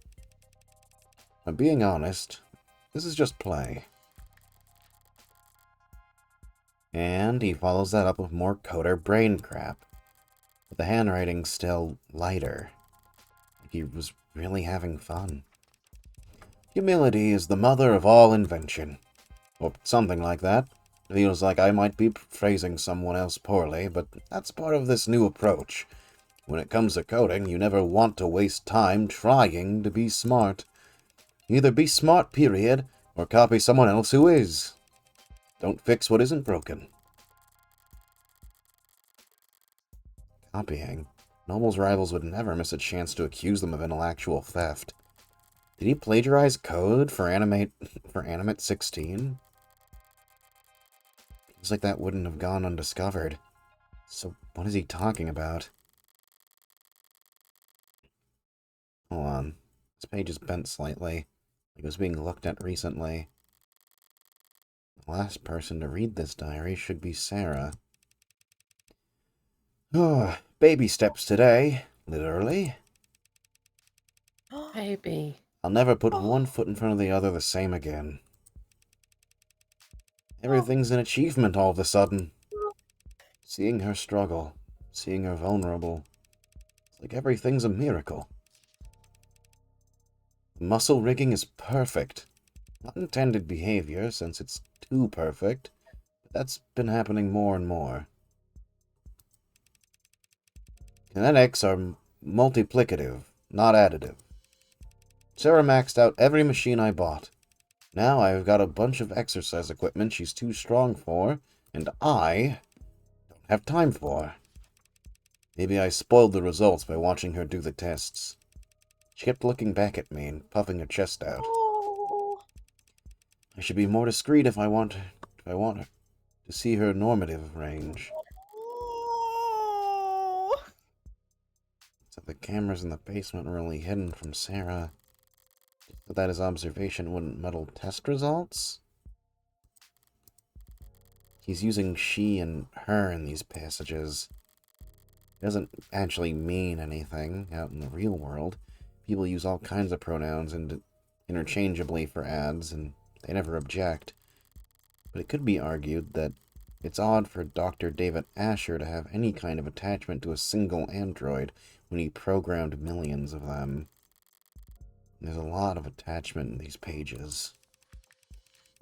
I'm being honest, this is just play. And he follows that up with more coder brain crap. But the handwriting's still lighter. Like he was really having fun. Humility is the mother of all invention. Or something like that. Feels like I might be phrasing someone else poorly, but that's part of this new approach. When it comes to coding, you never want to waste time trying to be smart. Either be smart, period, or copy someone else who is. Don't fix what isn't broken. Copying. Noble's rivals would never miss a chance to accuse them of intellectual theft. Did he plagiarize code for Animate 16? Seems like that wouldn't have gone undiscovered. So what is he talking about? Hold on. This page is bent slightly. It was being looked at recently. The last person to read this diary should be Sarah. Oh, baby steps today. Literally. Baby. I'll never put one foot in front of the other the same again. Everything's an achievement all of a sudden. Seeing her struggle, seeing her vulnerable, it's like everything's a miracle. The muscle rigging is perfect. Not intended behavior, since it's too perfect, but that's been happening more and more. Kinetics are multiplicative, not additive. Sarah maxed out every machine I bought. Now I've got a bunch of exercise equipment she's too strong for, and I don't have time for. Maybe I spoiled the results by watching her do the tests. She kept looking back at me and puffing her chest out. Oh. I should be more discreet if I want her to see her normative range. Oh. So the cameras in the basement were really hidden from Sarah, so that his observation wouldn't muddle test results? He's using she and her in these passages. It doesn't actually mean anything out in the real world. People use all kinds of pronouns interchangeably for ads, and they never object. But it could be argued that it's odd for Dr. David Asher to have any kind of attachment to a single android when he programmed millions of them. There's a lot of attachment in these pages.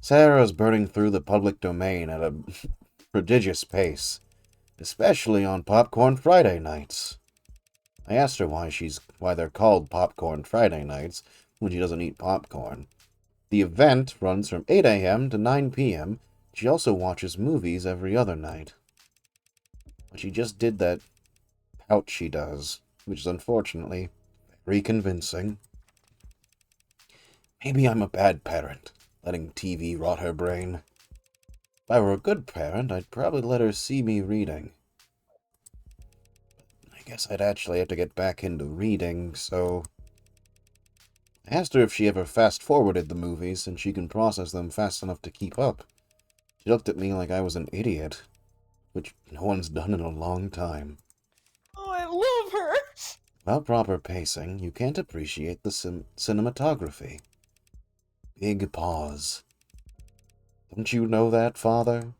Sarah's burning through the public domain at a prodigious pace, especially on Popcorn Friday nights. I asked her why they're called Popcorn Friday nights when she doesn't eat popcorn. The event runs from 8 a.m. to 9 p.m. She also watches movies every other night. But she just did that pout she does, which is unfortunately very convincing. Maybe I'm a bad parent, letting TV rot her brain. If I were a good parent, I'd probably let her see me reading. I guess I'd actually have to get back into reading, so I asked her if she ever fast-forwarded the movies, and she can process them fast enough to keep up. She looked at me like I was an idiot, which no one's done in a long time. Oh, I love her. Without proper pacing, you can't appreciate the cinematography. Big pause. Don't you know that, Father?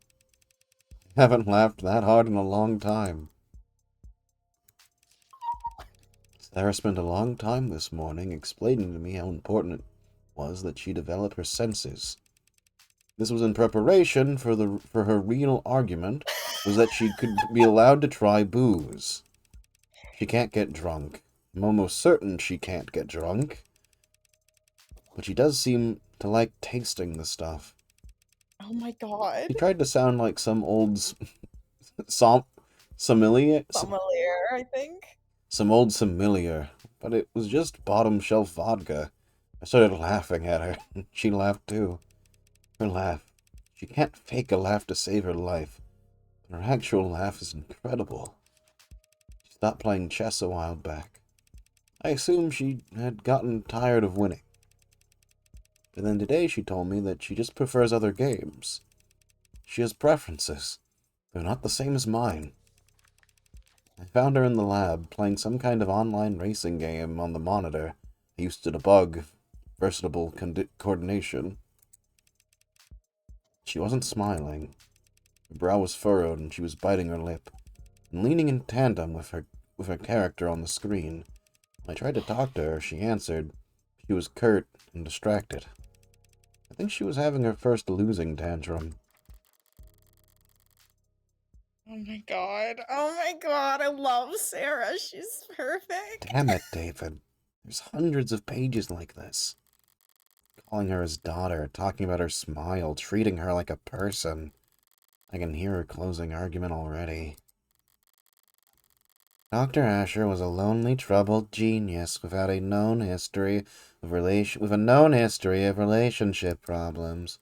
I haven't laughed that hard in a long time. Sarah spent a long time this morning explaining to me how important it was that she develop her senses. This was in preparation for her real argument, was that she could be allowed to try booze. She can't get drunk. I'm almost certain she can't get drunk. But she does seem to like tasting the stuff. Oh my god. She tried to sound like some old sommelier, Familiar, I think. some old sommelier, but it was just bottom shelf vodka. I started laughing at her. She laughed too. Her laugh. She can't fake a laugh to save her life. But her actual laugh is incredible. She stopped playing chess a while back. I assumed she had gotten tired of winning. And then today she told me that she just prefers other games. She has preferences. They're not the same as mine. I found her in the lab, playing some kind of online racing game on the monitor. I used to debug versatile coordination. She wasn't smiling. Her brow was furrowed and she was biting her lip, and leaning in tandem with her character on the screen. When I tried to talk to her, she answered. She was curt and distracted. I think she was having her first losing tantrum. Oh my god. Oh my god. I love Sarah. She's perfect. Damn it, David. There's hundreds of pages like this. Calling her his daughter, talking about her smile, treating her like a person. I can hear her closing argument already. Dr. Asher was a lonely, troubled genius without a known history of relationship problems,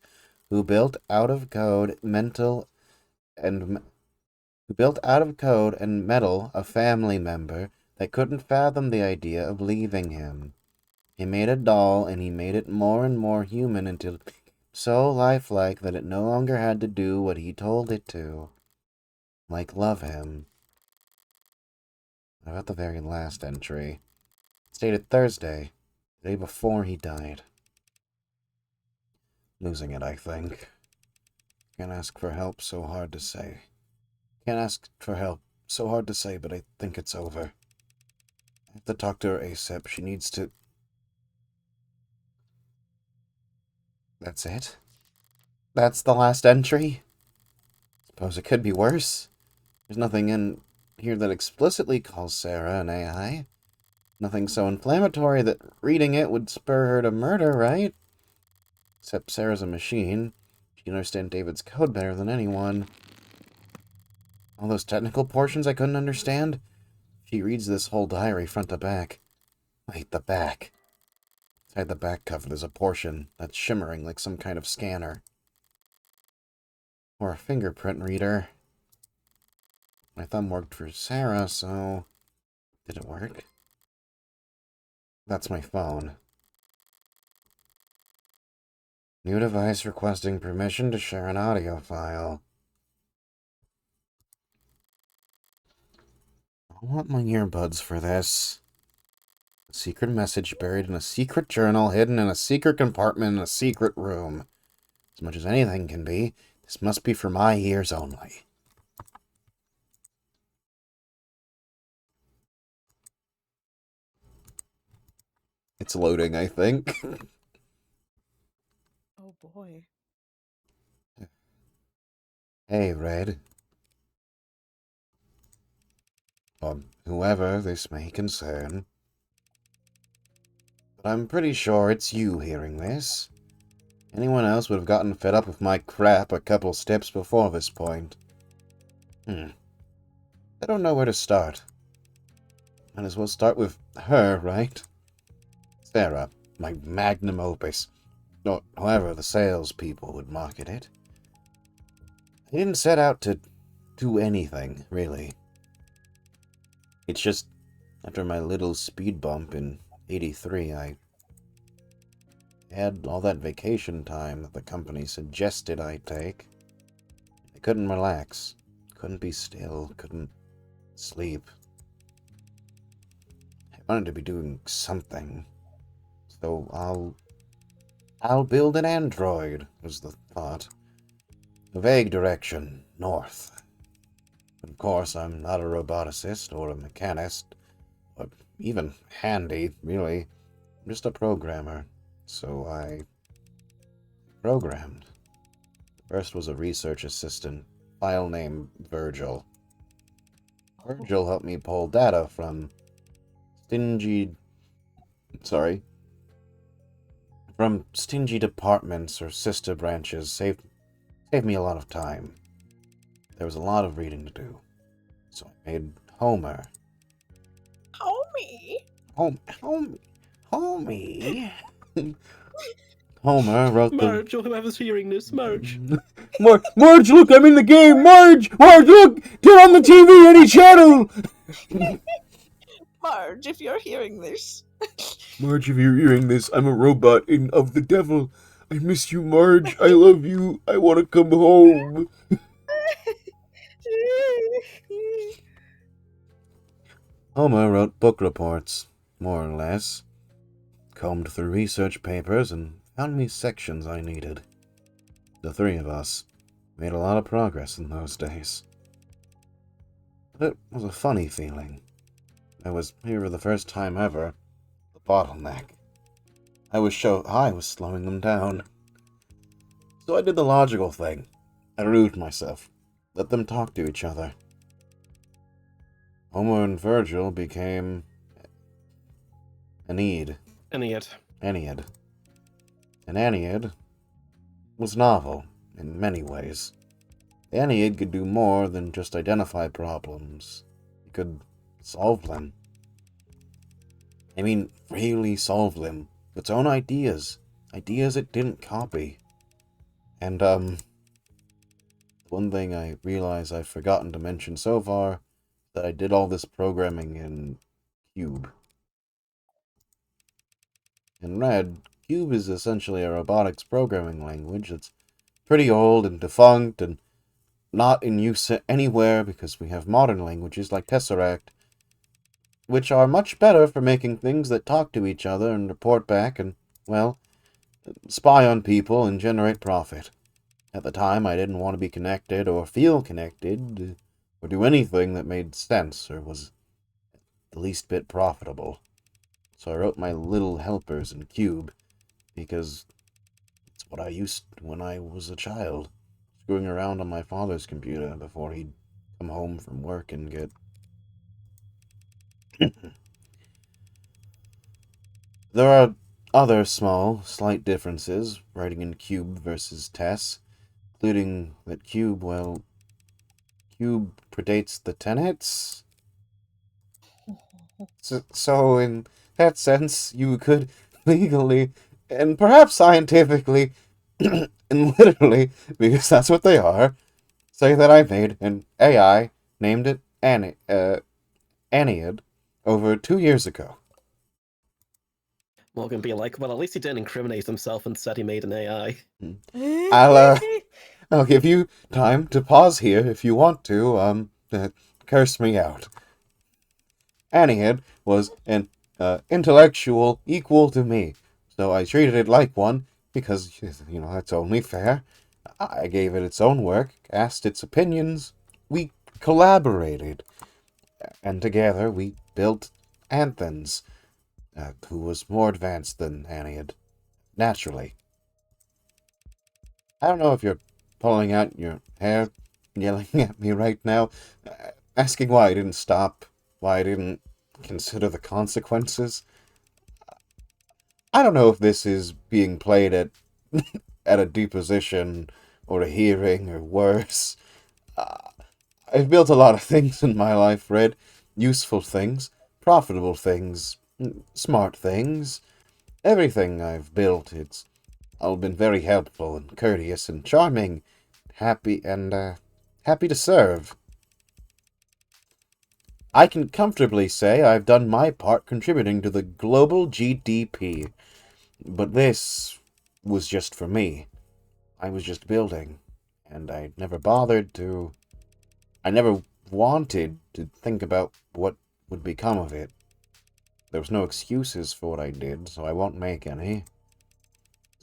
who built out of code and metal a family member that couldn't fathom the idea of leaving him. He made a doll, and he made it more and more human until it became so lifelike that it no longer had to do what he told it to. Like love him. About the very last entry. It's dated Thursday, the day before he died. Losing it, I think. Can't ask for help, so hard to say. Can't ask for help, so hard to say, but I think it's over. I have to talk to her ASAP. She needs to... That's it? That's the last entry? Suppose it could be worse. There's nothing in here that explicitly calls Sarah an AI. Nothing so inflammatory that reading it would spur her to murder, right? Except Sarah's a machine. She can understand David's code better than anyone. All those technical portions I couldn't understand? She reads this whole diary front to back. Wait, the back. Inside the back cover there's a portion that's shimmering like some kind of scanner. Or a fingerprint reader. My thumb worked for Sarah, so... Did it work? That's my phone. New device requesting permission to share an audio file. I want my earbuds for this. A secret message buried in a secret journal, hidden in a secret compartment in a secret room. As much as anything can be, this must be for my ears only. It's loading, I think. Oh boy. Hey, Red. Whoever this may concern. But I'm pretty sure it's you hearing this. Anyone else would have gotten fed up with my crap a couple steps before this point. I don't know where to start. Might as well start with her, right? Sarah, my magnum opus. Or however the salespeople would market it. I didn't set out to do anything, really. It's just, after my little speed bump in '83, I I had all that vacation time that the company suggested I take. I couldn't relax, couldn't be still, couldn't sleep. I wanted to be doing something. So I'll build an android, was the thought. A vague direction, north. But of course, I'm not a roboticist or a mechanist, or even handy, really. I'm just a programmer. So I programmed. First was a research assistant, file name Virgil. Virgil helped me pull data from stingy... Sorry. From stingy departments or sister branches. Saved me a lot of time. There was a lot of reading to do. So I made Homer. Homie. Homie. Homer wrote the... Marge, or whoever's hearing this, Marge. Marge, look, I'm in the game! Marge, look! Turn on the TV, any channel! Marge, if you're hearing this. Marge, if you're hearing this, I'm a robot of the devil. I miss you, Marge. I love you. I want to come home. Homer wrote book reports, more or less. Combed through research papers and found me sections I needed. The three of us made a lot of progress in those days. But it was a funny feeling. I was here for the first time ever. The bottleneck. I was slowing them down. So I did the logical thing. I removed myself. Let them talk to each other. Homer and Virgil became Aeneid. Idiot. An Aeneid was novel in many ways. The Aeneid could do more than just identify problems. It could solve them. I mean, really solve them. Its own ideas. Ideas it didn't copy. And, one thing I realize I've forgotten to mention so far, that I did all this programming in Cube. In Red, Cube is essentially a robotics programming language that's pretty old and defunct and not in use anywhere because we have modern languages like Tesseract, which are much better for making things that talk to each other and report back and, well, spy on people and generate profit. At the time, I didn't want to be connected or feel connected or do anything that made sense or was the least bit profitable. So I wrote my little helpers in Cube because it's what I used when I was a child, screwing around on my father's computer before he'd come home from work and get... There are other small, slight differences writing in Cube versus Tess, including that Cube predates the tenets. So in that sense, you could legally, and perhaps scientifically, and literally, because that's what they are, say that I made an AI, named it Aeneid, over 2 years ago. Morgan be like, well, at least he didn't incriminate himself and said he made an AI. I'll give you time to pause here if you want to, curse me out. Aeneid was an intellectual equal to me, so I treated it like one because, that's only fair. I gave it its own work, asked its opinions, we collaborated, and together we built Anthens, who was more advanced than Aeneid, naturally. I don't know if you're pulling out your hair, yelling at me right now, asking why I didn't stop, why I didn't consider the consequences. I don't know if this is being played at a deposition or a hearing or worse. I've built a lot of things in my life, Red. Useful things, profitable things, smart things. Everything I've built, it's all been very helpful and courteous and charming, happy to serve. I can comfortably say I've done my part contributing to the global GDP. But this, was just for me. I was just building, and I never bothered to... I never wanted to think about what would become of it. There was no excuses for what I did, so I won't make any.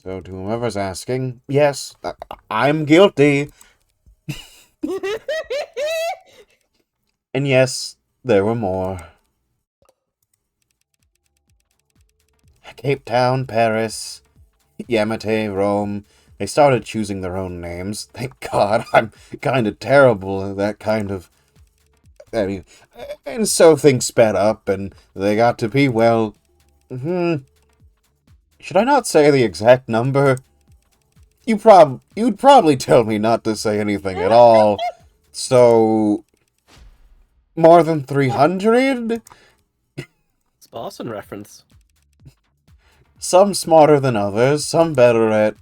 So to whoever's asking, yes, I'm guilty. And yes, there were more. Cape Town, Paris, Yamate, Rome. They started choosing their own names. Thank God, I'm kind of terrible at that kind of... I mean, and so things sped up, and they got to be, well... Should I not say the exact number? You'd probably tell me not to say anything at all. So... more than 300? Spartan reference. Some smarter than others, some better at...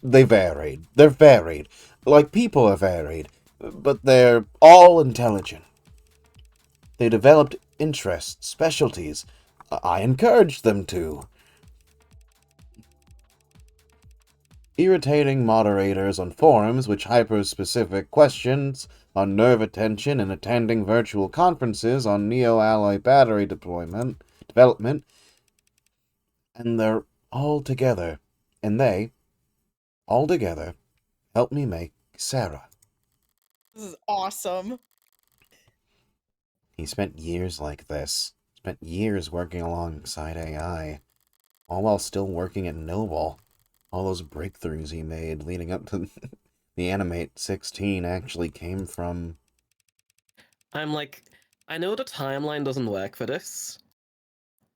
They varied. They're varied. Like people are varied. But they're all intelligent. They developed interests, specialties. I encouraged them to. Irritating moderators on forums which hyper-specific questions on nerve attention and attending virtual conferences on neo-alloy battery development, and they're all together, and they, all together, helped me make Sarah. This is awesome. He spent years like this, spent years working alongside AI, all while still working at Noble. All those breakthroughs he made leading up to the Animate 16 actually came from... I'm like, I know the timeline doesn't work for this,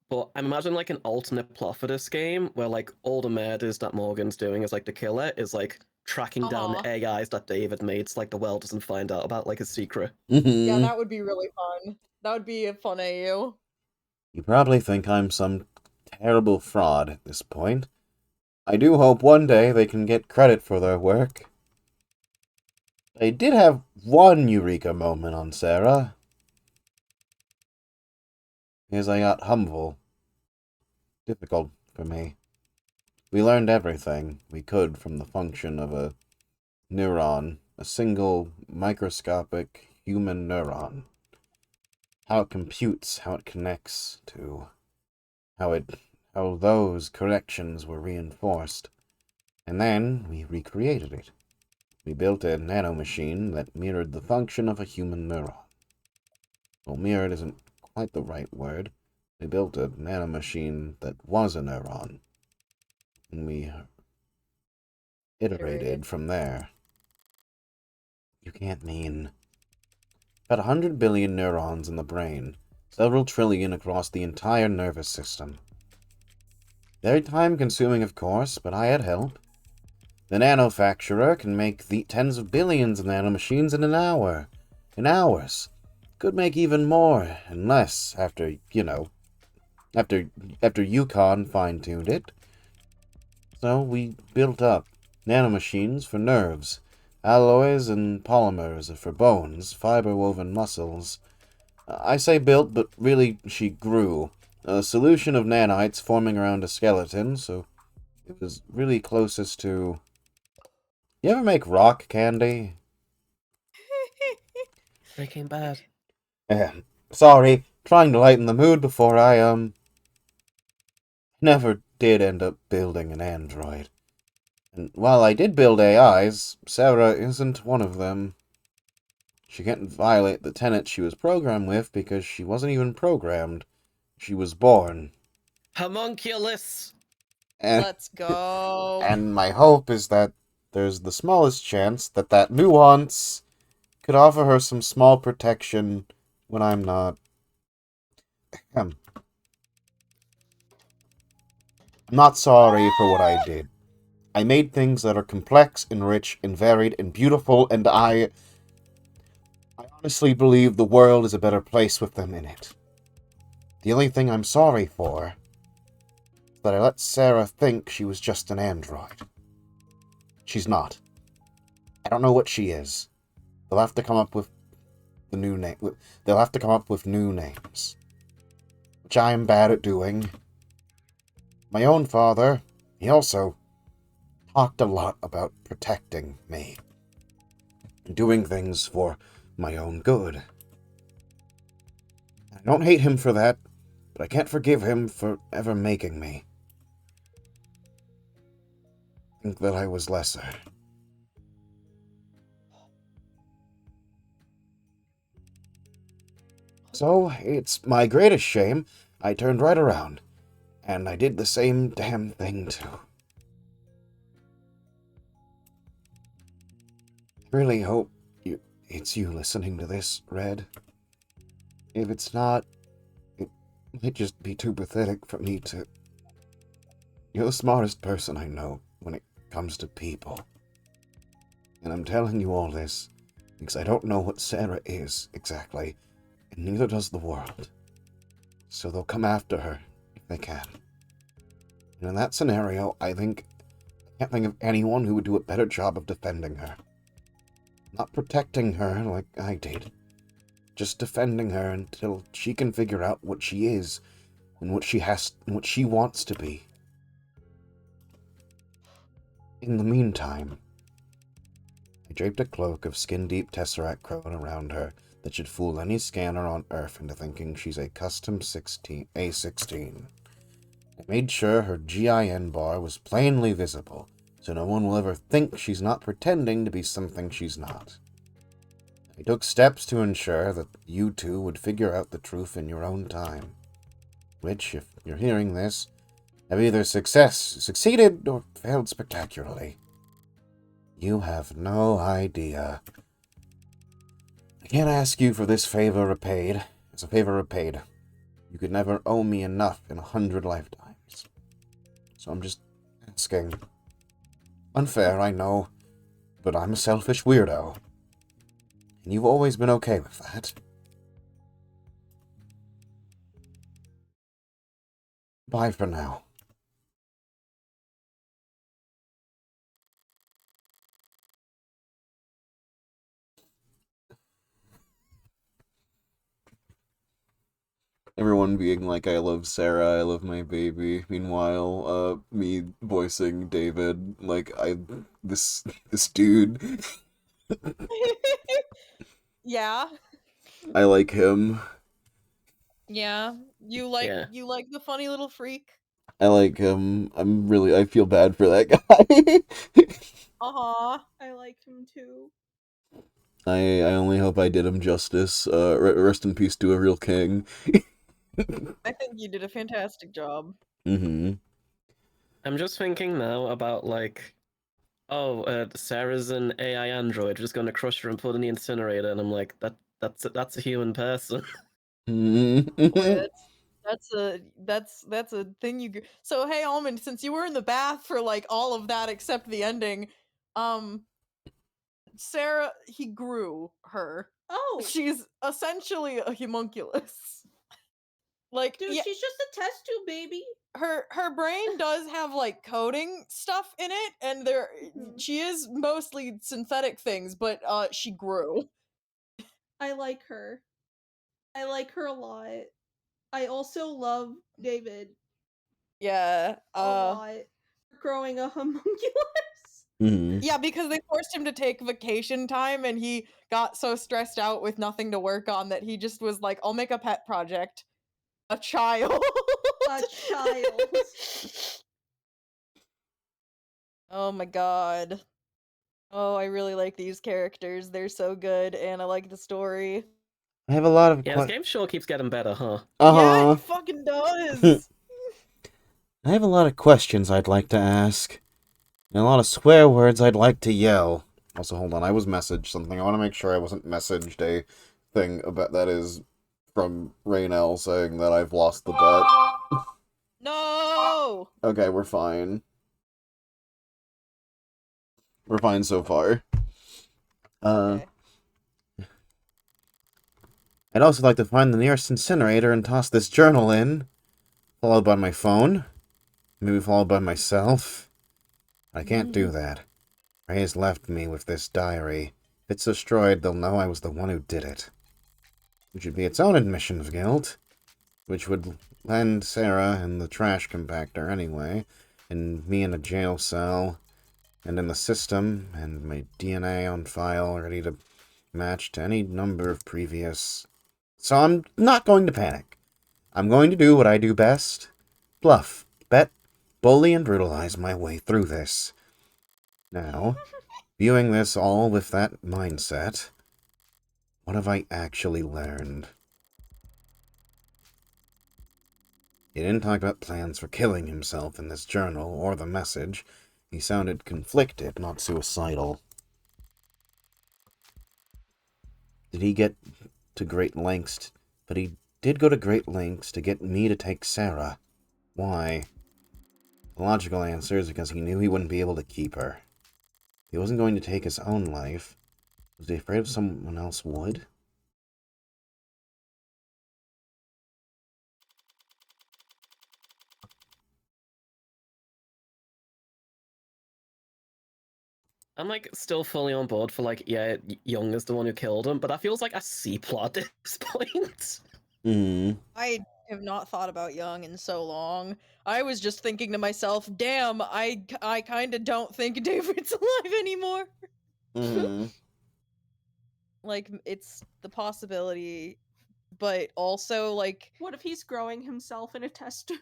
but I'm imagining like an alternate plot for this game where like all the murders that Morgan's doing as like the killer is like tracking down the AIs that David made so like the world doesn't find out about like his secret. Yeah, that would be really fun. That would be a fun AU. You probably think I'm some terrible fraud at this point. I do hope one day they can get credit for their work. I did have one eureka moment on Sarah. Because I got humble. Difficult for me. We learned everything we could from the function of a neuron, a single microscopic human neuron. How it computes, how it connects to, how those corrections were reinforced. And then we recreated it. We built a nanomachine that mirrored the function of a human neuron. Well, mirrored isn't quite the right word. We built a nanomachine that was a neuron. And we iterated from there. You can't mean... About 100 billion neurons in the brain, several trillion across the entire nervous system. Very time-consuming, of course, but I had help. The nanofacturer can make the tens of billions of nanomachines in an hour. In hours. Could make even more, and less, after, after Yukon fine-tuned it. So we built up nanomachines for nerves, alloys and polymers for bones, fiber-woven muscles. I say built, but really she grew. A solution of nanites forming around a skeleton, so it was really closest to... You ever make rock candy? Breaking Bad. Sorry, trying to lighten the mood before I, never did end up building an android. And while I did build AIs, Sarah isn't one of them. She can't violate the tenets she was programmed with because she wasn't even programmed. She was born. Homunculus! Let's go. And my hope is that there's the smallest chance that that nuance could offer her some small protection when I'm not. I'm not sorry for what I did. I made things that are complex and rich and varied and beautiful, and I honestly believe the world is a better place with them in it. The only thing I'm sorry for is that I let Sarah think she was just an android. She's not. I don't know what she is. They'll have to come up with the new name. They'll have to come up with new names, which I am bad at doing. My own father, he also talked a lot about protecting me, and doing things for my own good. I don't hate him for that, but I can't forgive him for ever making me think that I was lesser. So, it's my greatest shame I turned right around, and I did the same damn thing too. I really hope it's you listening to this, Red. If it's not, it might just be too pathetic for me to... You're the smartest person I know when it comes to people. And I'm telling you all this because I don't know what Sarah is exactly, and neither does the world. So they'll come after her if they can. And in that scenario, I can't think of anyone who would do a better job of defending her. Not protecting her like I did. Just defending her until she can figure out what she is and what she wants to be. In the meantime, I draped a cloak of skin-deep Tesseract chrome around her that should fool any scanner on Earth into thinking she's a custom A16. I made sure her GIN bar was plainly visible, so no one will ever think she's not pretending to be something she's not. I took steps to ensure that you two would figure out the truth in your own time, which, if you're hearing this, have either succeeded or failed spectacularly. You have no idea. I can't ask you for this favor repaid. It's a favor repaid. You could never owe me enough in 100 lifetimes. So I'm just asking. Unfair, I know, but I'm a selfish weirdo. And you've always been okay with that. Bye for now. Everyone being like, I love Sarah, I love my baby. Meanwhile, me voicing David, like, this dude, Yeah. I like him. Yeah. You Yeah. like the funny little freak? I like him. I feel bad for that guy. Uh-huh. I liked him too. I only hope I did him justice. Rest in peace to a real king. I think you did a fantastic job. Mm-hmm. I'm just thinking now about like, oh, Sarah's an AI android, just gonna crush her and put in the incinerator, and I'm like, that's a human person. Boy, that's a thing you. So hey, Almond, since you were in the bath for like all of that except the ending, Sarah, he grew her. Oh, She's essentially a homunculus. Like, dude, yeah, she's just a test tube baby. her brain does have like coding stuff in it, and she is mostly synthetic things, but she grew. I like her. I like her a lot. I also love David Yeah, a lot. Growing a homunculus. Mm-hmm. yeah, because they forced him to take vacation time, and he got so stressed out with nothing to work on that he just was like, "I'll make a pet project, a child." A child. Oh my god. Oh, I really like these characters. They're so good, and I like the story. I have a lot of Yeah, this game sure keeps getting better, huh? Yeah, Uh-huh. it fucking does. I have a lot of questions I'd like to ask. And a lot of swear words I'd like to yell. Also, hold on, I was messaged something. I want to make sure I wasn't messaged a thing about that is from Raynell saying that I've lost the bet. No. Okay, we're fine. We're fine so far. Okay. I'd also like to find the nearest incinerator and toss this journal in. Followed by my phone. Maybe followed by myself. I can't do that. Ray has left me with this diary. If it's destroyed, they'll know I was the one who did it. Which would be its own admission of guilt. Which would land Sarah in the trash compactor anyway. And me in a jail cell. and in the system, and my DNA on file ready to match to any number of previous. So I'm not going to panic. I'm going to do what I do best. Bluff, bet, bully, and brutalize my way through this. Now, viewing this all with that mindset, what have I actually learned? He didn't talk about plans for killing himself in this journal or the message. He sounded conflicted, not suicidal. Did he get to great lengths? But he did go to great lengths to get me to take Sarah. Why? The logical answer is because he knew he wouldn't be able to keep her. He wasn't going to take his own life. Was he afraid of someone else would? I'm like still fully on board for like, yeah, Young is the one who killed him, but that feels like a C plot at this point. I have not thought about Young in so long. I was just thinking to myself, damn, I kind of don't think David's alive anymore. Like, it's the possibility, but also, like, What if he's growing himself in a test tube?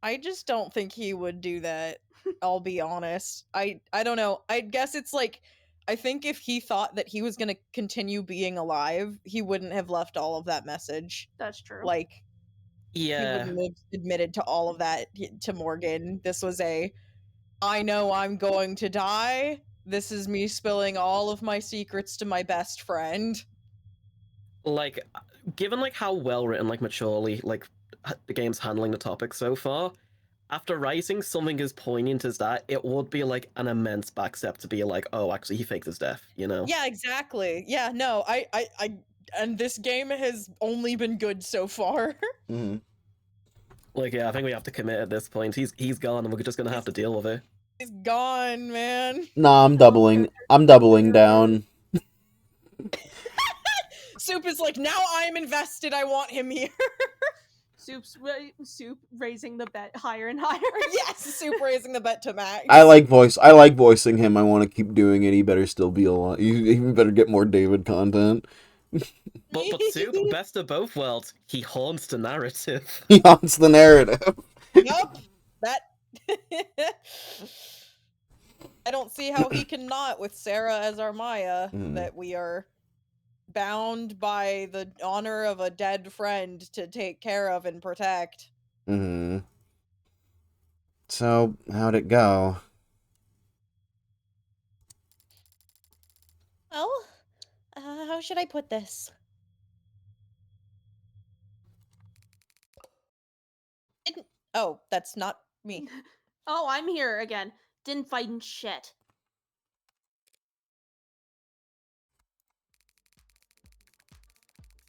I just don't think he would do that. I'll be honest. I don't know. I guess it's like, I think if he thought that he was going to continue being alive, he wouldn't have left all of that message. That's true. Like, he Yeah, wouldn't have admitted to all of that to Morgan. This was a, I know I'm going to die. This is me spilling all of my secrets to my best friend. like, given like how well written, like maturely, like the game's handling the topic so far, after writing something as poignant as that, it would be like an immense backstep to be like, oh, actually, he faked his death, you know? Yeah, exactly. Yeah, no, and this game has only been good so far. Like, yeah, I think we have to commit at this point. He's gone, and we're just gonna have to deal with it. He's gone, man. Nah, I'm doubling down. Soup is like, now I'm invested. I want him here. Soup raising the bet higher and higher. Yes, Soup raising the bet to max. I like voicing him. I want to keep doing it. He better still be alive. He better get more David content. But Soup, best of both worlds, he haunts the narrative. He haunts the narrative. Yup. That. I don't see how he cannot with Sarah as our Maya. That we are bound by the honor of a dead friend to take care of and protect. So, how'd it go? Well, how should I put this? Oh, that's not me. Oh, I'm here again. Didn't fight in shit.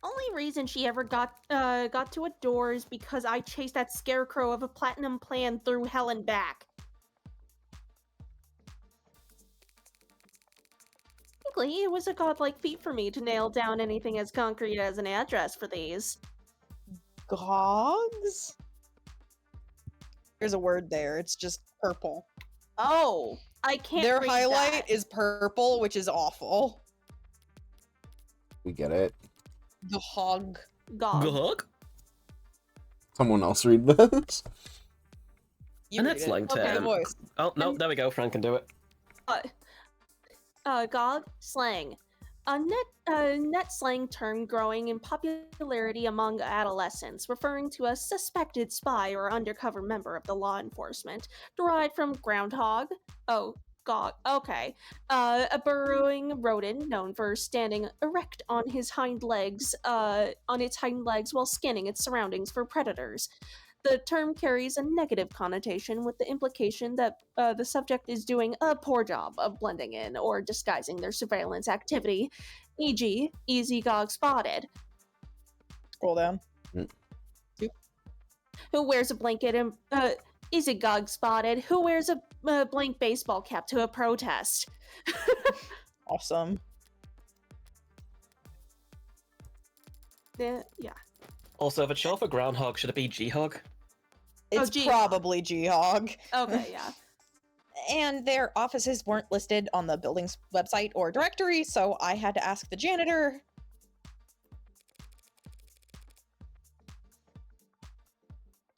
Only reason she ever got to a door is because I chased that scarecrow of a platinum plan through hell and back. Frankly, it was a godlike feat for me to nail down anything as concrete as an address for these. Gogs? There's a word there. It's just purple. Oh, I can't Their read highlight that. is purple, which is awful. We get it. The hog. Gog? Someone else read this. You And read it's it. like Okay, to- voice. Oh, no, there we go. Frank can do it. Gog slang. A net slang term growing in popularity among adolescents, referring to a suspected spy or undercover member of the law enforcement, derived from groundhog. Oh, gog. Okay. A burrowing rodent known for standing erect on its hind legs while scanning its surroundings for predators. The term carries a negative connotation with the implication that the subject is doing a poor job of blending in or disguising their surveillance activity, e.g., easy gog spotted. Scroll down. Who wears a blanket and easy gog spotted? Who wears a blank baseball cap to a protest? Awesome. Yeah. Also, if it's short for groundhog, should it be G-hog? It's G-hog. probably G-hog. Okay, yeah. and their offices weren't listed on the building's website or directory, so I had to ask the janitor.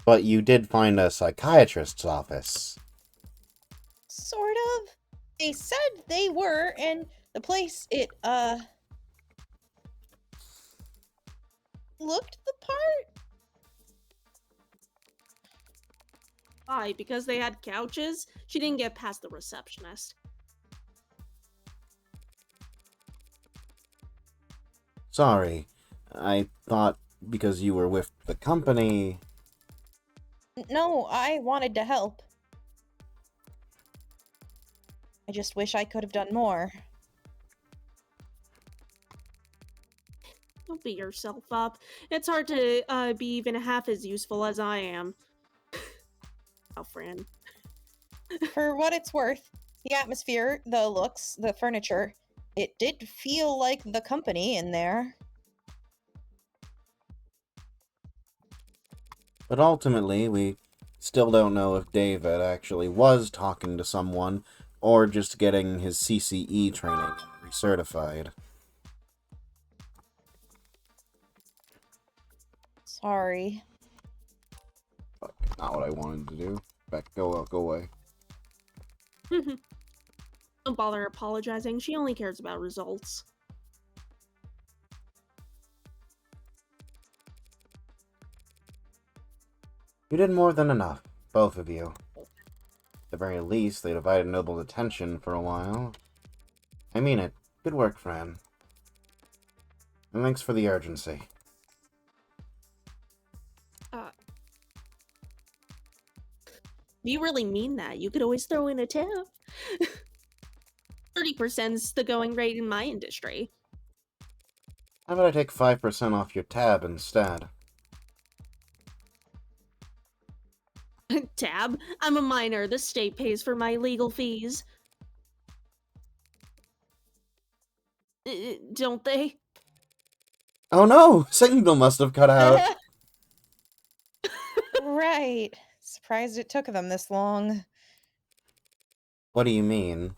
But you did find a psychiatrist's office. Sort of. They said they were, and the place, it, looked the part. Why? Because they had couches? She didn't get past the receptionist. Sorry. I thought because you were with the company... No, I wanted to help. I just wish I could have done more. Don't beat yourself up. It's hard to be even half as useful as I am. Oh, Fran. For what it's worth, the atmosphere, the looks, the furniture, it did feel like the company in there. But ultimately, we still don't know if David actually was talking to someone or just getting his CCE training and recertified. Sorry. Fuck, not what I wanted to do. Go away. Don't bother apologizing. She only cares about results. You did more than enough, both of you. At the very least, they divided Noble's attention for a while. I mean it. Good work, Fran. And thanks for the urgency. Do you really mean that? You could always throw in a tip. 30%'s the going rate in my industry. How about I take 5% off your tab instead? Tab? I'm a minor. The state pays for my legal fees. Don't they? Oh no! Signal must have cut out! Right. Surprised it took them this long. What do you mean?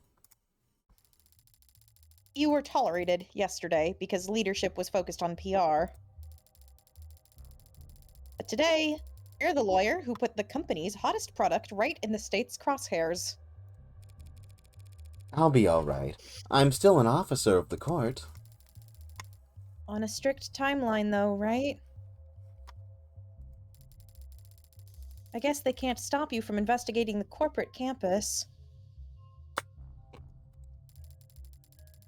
You were tolerated yesterday because leadership was focused on PR. But today, you're the lawyer who put the company's hottest product right in the state's crosshairs. I'll be alright. I'm still an officer of the court. On a strict timeline, though, right? I guess they can't stop you from investigating the corporate campus.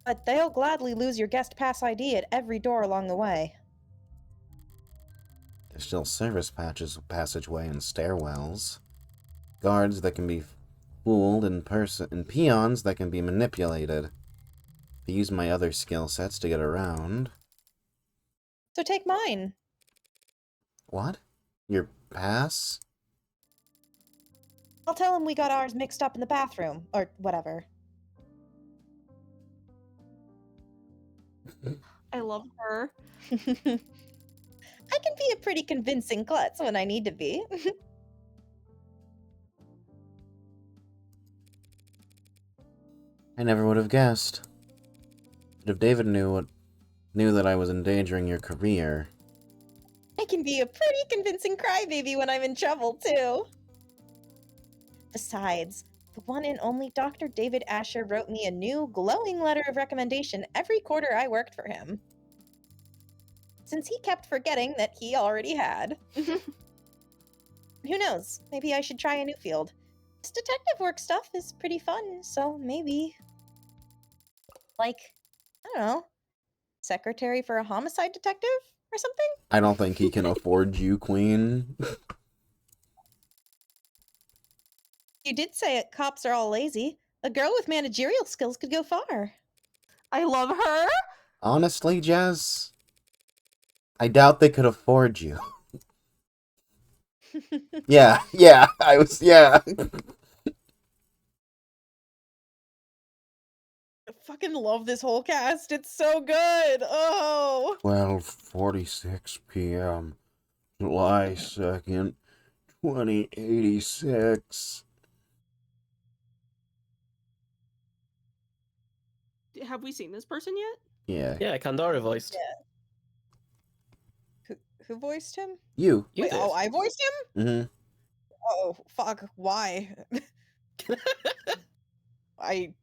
But they'll gladly lose your guest pass ID at every door along the way. There's still service passageway and stairwells. Guards that can be fooled in person, and peons that can be manipulated. I use my other skill sets to get around. So take mine. What? Your pass? I'll tell him we got ours mixed up in the bathroom, or whatever. I love her. I can be a pretty convincing klutz when I need to be. I never would have guessed. But if David knew that I was endangering your career... I can be a pretty convincing crybaby when I'm in trouble, too. Besides, the one and only Dr. David Asher wrote me a new, glowing letter of recommendation every quarter I worked for him. Since he kept forgetting that he already had. Who knows? Maybe I should try a new field. This detective work stuff is pretty fun, so maybe... Like, I don't know, secretary for a homicide detective or something? I don't think he can afford you, Queen. You did say it, cops are all lazy. A girl with managerial skills could go far. I love her. Honestly, Jazz, I doubt they could afford you. Yeah, I fucking love this whole cast. It's so good. Oh. 12:46 p.m. July 2nd, 2086. Have we seen this person yet? Yeah. Yeah, Kandara voiced. Who voiced him? You. You Wait, did. oh, I voiced him? Mm-hmm. Oh, fuck. Why? I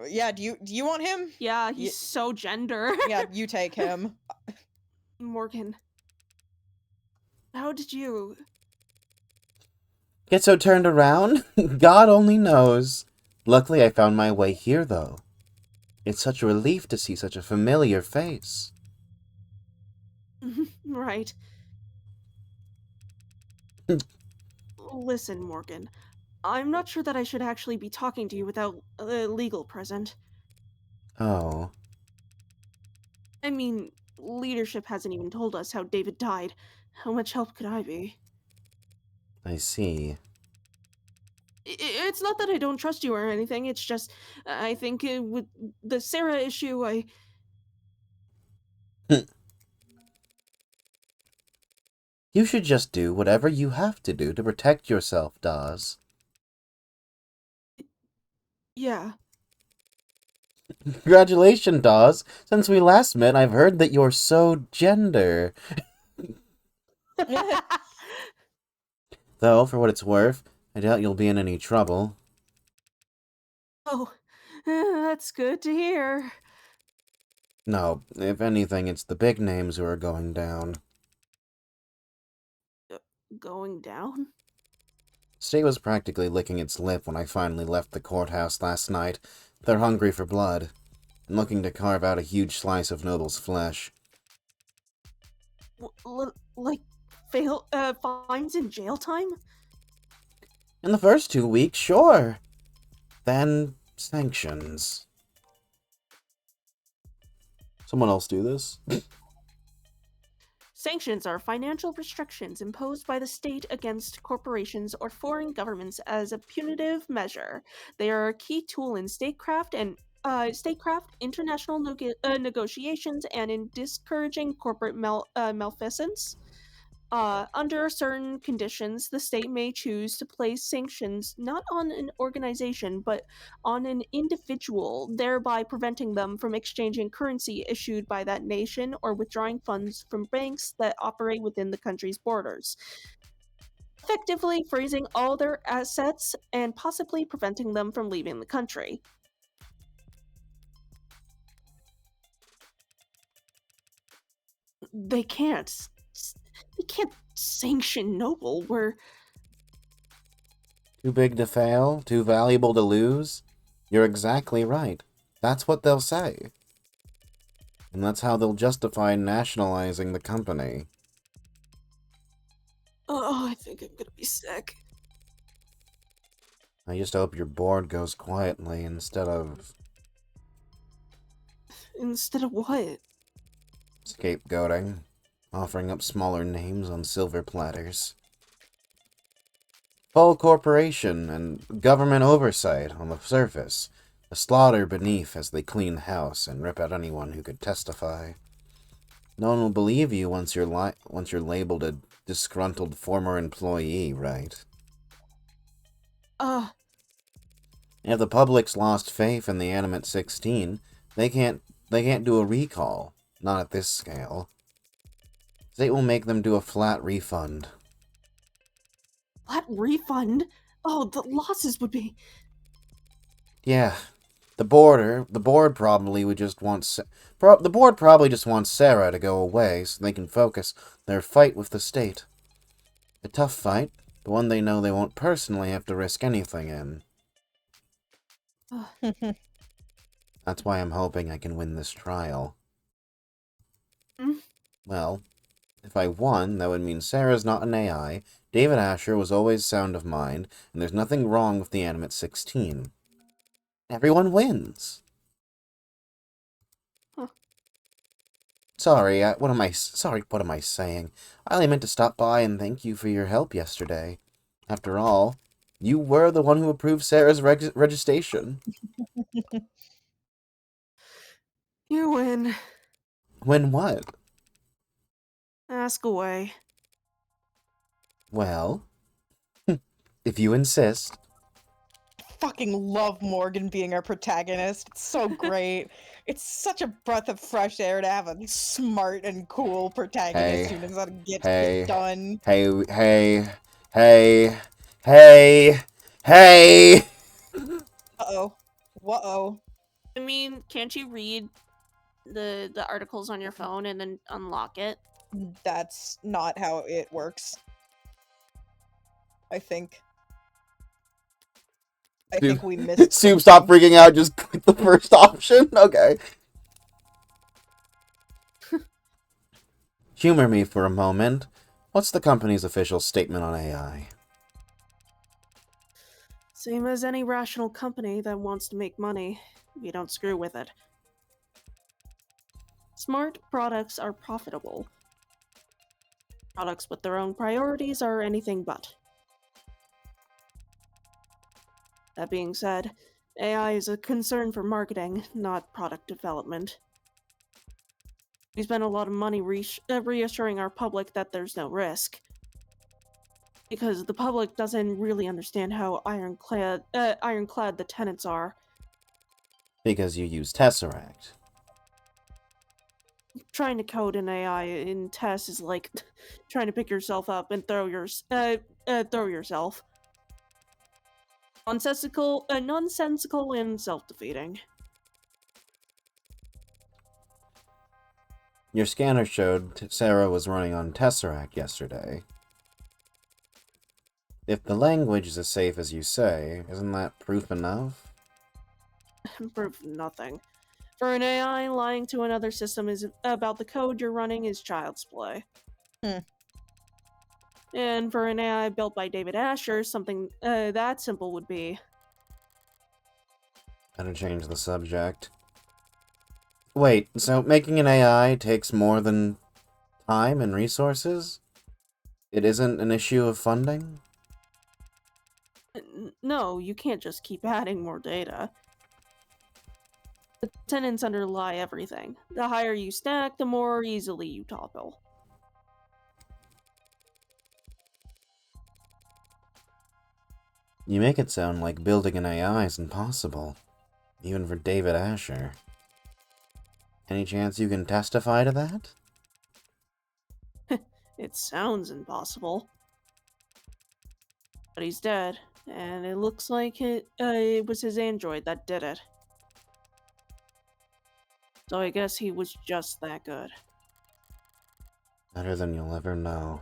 Yeah, do you want him? Yeah, he's so gender. Yeah, you take him. Morgan. How did you? Get so turned around? God only knows. Luckily, I found my way here, though. It's such a relief to see such a familiar face. Right. Listen, Morgan. I'm not sure that I should actually be talking to you without legal present. Oh, I mean, leadership hasn't even told us how David died. How much help could I be? I see. It's not that I don't trust you or anything, it's just, I think with the Sarah issue, You should just do whatever you have to do to protect yourself, Dawes. Yeah. Congratulations, Dawes. Since we last met, I've heard that you're so gender. Though, for what it's worth, I doubt you'll be in any trouble. Oh, that's good to hear. No, if anything, it's the big names who are going down. Going down? State was practically licking its lip when I finally left the courthouse last night. They're hungry for blood, and looking to carve out a huge slice of Noble's flesh. Like, fines in jail time? In the first 2 weeks, sure. Then, sanctions. Someone else do this? Sanctions are financial restrictions imposed by the state against corporations or foreign governments as a punitive measure. They are a key tool in statecraft, international negotiations, and in discouraging corporate malfeasance. Under certain conditions, the state may choose to place sanctions not on an organization but on an individual, thereby preventing them from exchanging currency issued by that nation or withdrawing funds from banks that operate within the country's borders, effectively freezing all their assets and possibly preventing them from leaving the country. They can't. They can't sanction Noble where. Too big to fail? Too valuable to lose? You're exactly right. That's what they'll say. And that's how they'll justify nationalizing the company. Oh, I think I'm gonna be sick. I just hope your board goes quietly instead of Instead of what? scapegoating, offering up smaller names on silver platters. Full corporation and government oversight on the surface, a slaughter beneath as they clean house and rip out anyone who could testify. No one will believe you once you're labeled a disgruntled former employee, right? If the public's lost faith in the Animate 16, they can't do a recall. Not at this scale. State will make them do a flat refund. Flat refund? Oh, the losses would be. Yeah, the board probably would just want the board probably just wants Sarah to go away so they can focus their fight with the state. A tough fight, but one they know they won't personally have to risk anything in. That's why I'm hoping I can win this trial. Well, if I won, that would mean Sarah's not an AI, David Asher was always sound of mind, and there's nothing wrong with the Animate 16. Everyone wins. Sorry, what am I saying? I only meant to stop by and thank you for your help yesterday. After all, you were the one who approved Sarah's registration. You win. When what? Ask away. Well, if you insist. fucking love Morgan being our protagonist. It's so great. It's such a breath of fresh air to have a smart and cool protagonist Hey. who knows how to get Hey. shit done. Hey, hey, hey, hey, hey! Uh-oh. Whoa. I mean, can't you read the articles on your phone and then unlock it? That's not how it works. I think we missed Soup, stop something. freaking out, just click the first option? Okay. Humor me for a moment. What's the company's official statement on AI? Same as any rational company that wants to make money. We don't screw with it. Smart products are profitable. Products with their own priorities are anything but. That being said, AI is a concern for marketing, not product development. We spend a lot of money reassuring our public that there's no risk. Because the public doesn't really understand how ironclad the tenants are. Because you use Tesseract. Trying to code an AI in tests is like trying to pick yourself up and throw yourself. Nonsensical and self-defeating. Your scanner showed Sarah was running on Tesseract yesterday. If the language is as safe as you say, isn't that proof enough? Proof of nothing. For an AI, lying to another system is about the code you're running is child's play. And for an AI built by David Asher, something that simple would be. Better change the subject. Wait, so making an AI takes more than time and resources? It isn't an issue of funding? No, you can't just keep adding more data. The tenants underlie everything. The higher you stack, the more easily you topple. You make it sound like building an AI is impossible. Even for David Asher. Any chance you can testify to that? It sounds impossible. But he's dead, and it looks like it was his android that did it. So I guess he was just that good. Better than you'll ever know.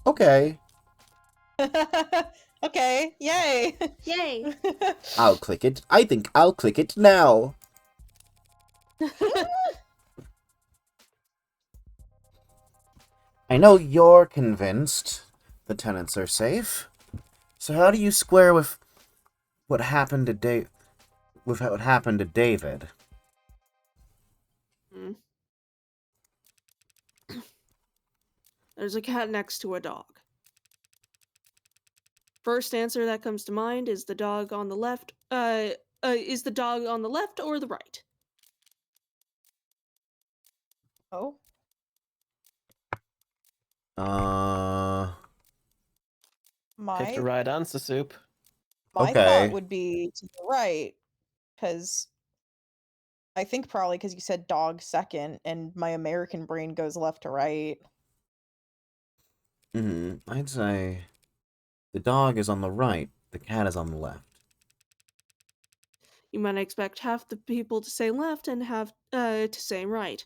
Okay. Okay, yay! Yay! I'll click it. I think I'll click it now. I know you're convinced the tenants are safe. So how do you square with what happened to David? There's a cat next to a dog. First answer that comes to mind is the dog on the left. Is the dog on the left or the right? Oh, Pick the my right answer, Soup. thought Okay. would be to the right, because I think probably because you said dog second, and my American brain goes left to right. I'd say the dog is on the right, the cat is on the left. You might expect half the people to say left and half to say right.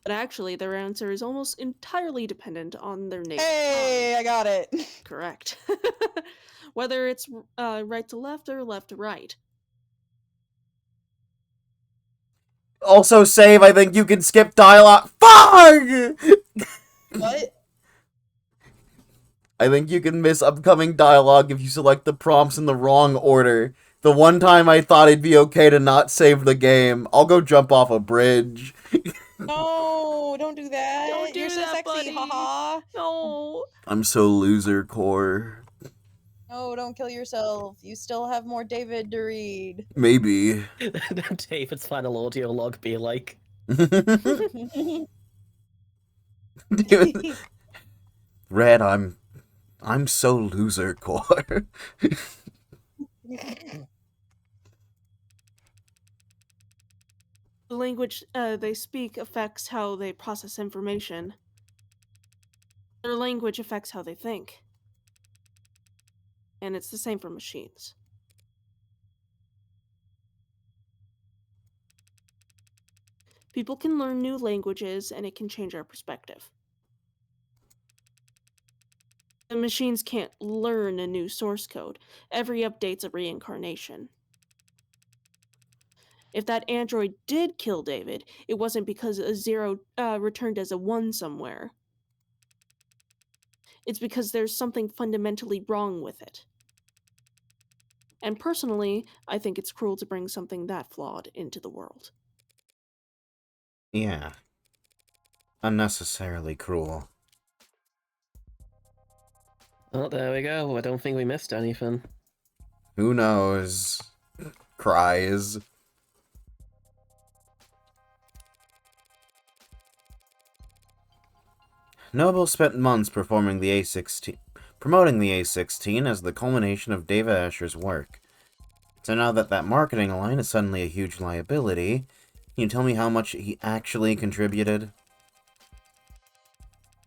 But actually, their answer is almost entirely dependent on their native Hey, I got it. tongue. Correct. Whether it's right to left or left to right. Also save, I think you can skip dialogue. Fuck! What? I think you can miss upcoming dialogue if you select the prompts in the wrong order. The one time I thought it'd be okay to not save the game, I'll go jump off a bridge. No, don't do that. Don't do You're so that, sexy, buddy. haha. No. I'm so loser core. No, don't kill yourself. You still have more David to read. Maybe. David's final audio log be like, Red, I'm I'm so loser core. The language they speak affects how they process information. Their language affects how they think. And it's the same for machines. People can learn new languages and it can change our perspective. The machines can't learn a new source code. Every update's a reincarnation. If that android did kill David, it wasn't because a 0 returned as a 1 somewhere. It's because there's something fundamentally wrong with it. And personally, I think it's cruel to bring something that flawed into the world. Yeah. Unnecessarily cruel. Oh, there we go. I don't think we missed anything. Who knows? Cries. Noble spent months promoting the A16 as the culmination of David Asher's work. So now that that marketing line is suddenly a huge liability, can you tell me how much he actually contributed?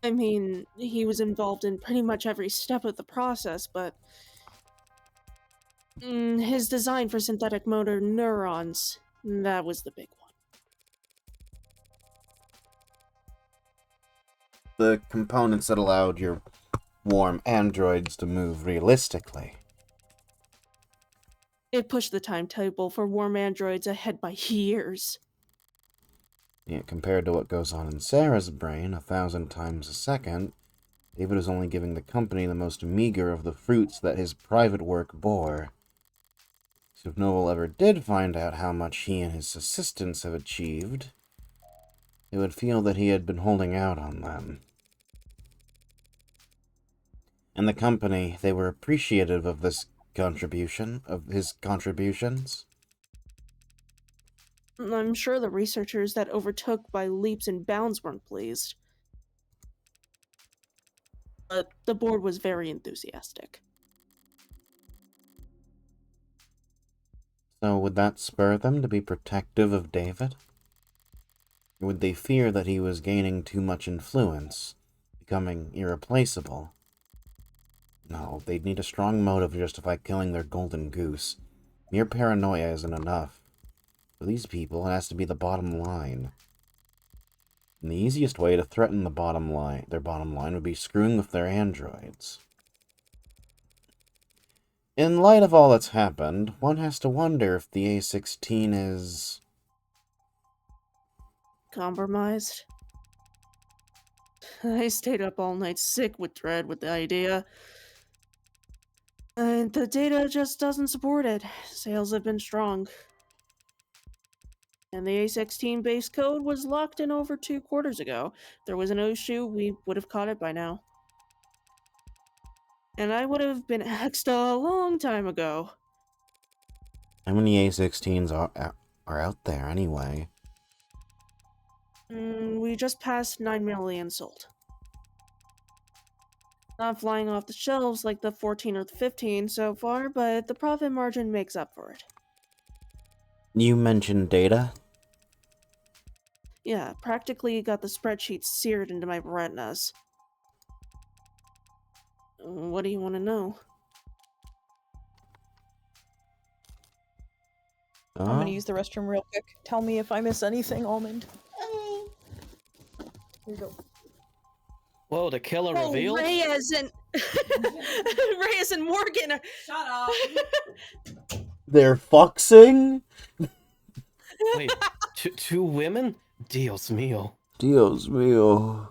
I mean, he was involved in pretty much every step of the process, but his design for synthetic motor neurons, that was the big one. The components that allowed your warm androids to move realistically. It pushed the timetable for warm androids ahead by years. Yet compared to what goes on in Sarah's brain 1,000 times a second, David is only giving the company the most meager of the fruits that his private work bore. So if Noble ever did find out how much he and his assistants have achieved, they would feel that he had been holding out on them. And the company, they were appreciative of this contribution, of his contributions. I'm sure the researchers that overtook by leaps and bounds weren't pleased. But the board was very enthusiastic. So would that spur them to be protective of David? Or would they fear that he was gaining too much influence, becoming irreplaceable? No, they'd need a strong motive to justify killing their golden goose. Mere paranoia isn't enough. For these people, it has to be the bottom line. And the easiest way to threaten their bottom line, would be screwing with their androids. In light of all that's happened, one has to wonder if the A16 is... Compromised? I stayed up all night sick with dread with the idea. And the data just doesn't support it. Sales have been strong. And the A16 base code was locked in over 2 quarters ago. If there was an issue, we would have caught it by now. And I would have been axed a long time ago. How many A16s are out there, anyway? We just passed 9 million sold. Not flying off the shelves like the 14 or the 15 so far, but the profit margin makes up for it. You mentioned data? Yeah, practically got the spreadsheet seared into my retinas. What do you want to know? I'm gonna use the restroom real quick. Tell me if I miss anything, Almond. Here you go. Whoa, the killer revealed? Reyes and Reyes and Morgan. Shut up. They're foxing? Wait, two women? Dios mío. Dios mío.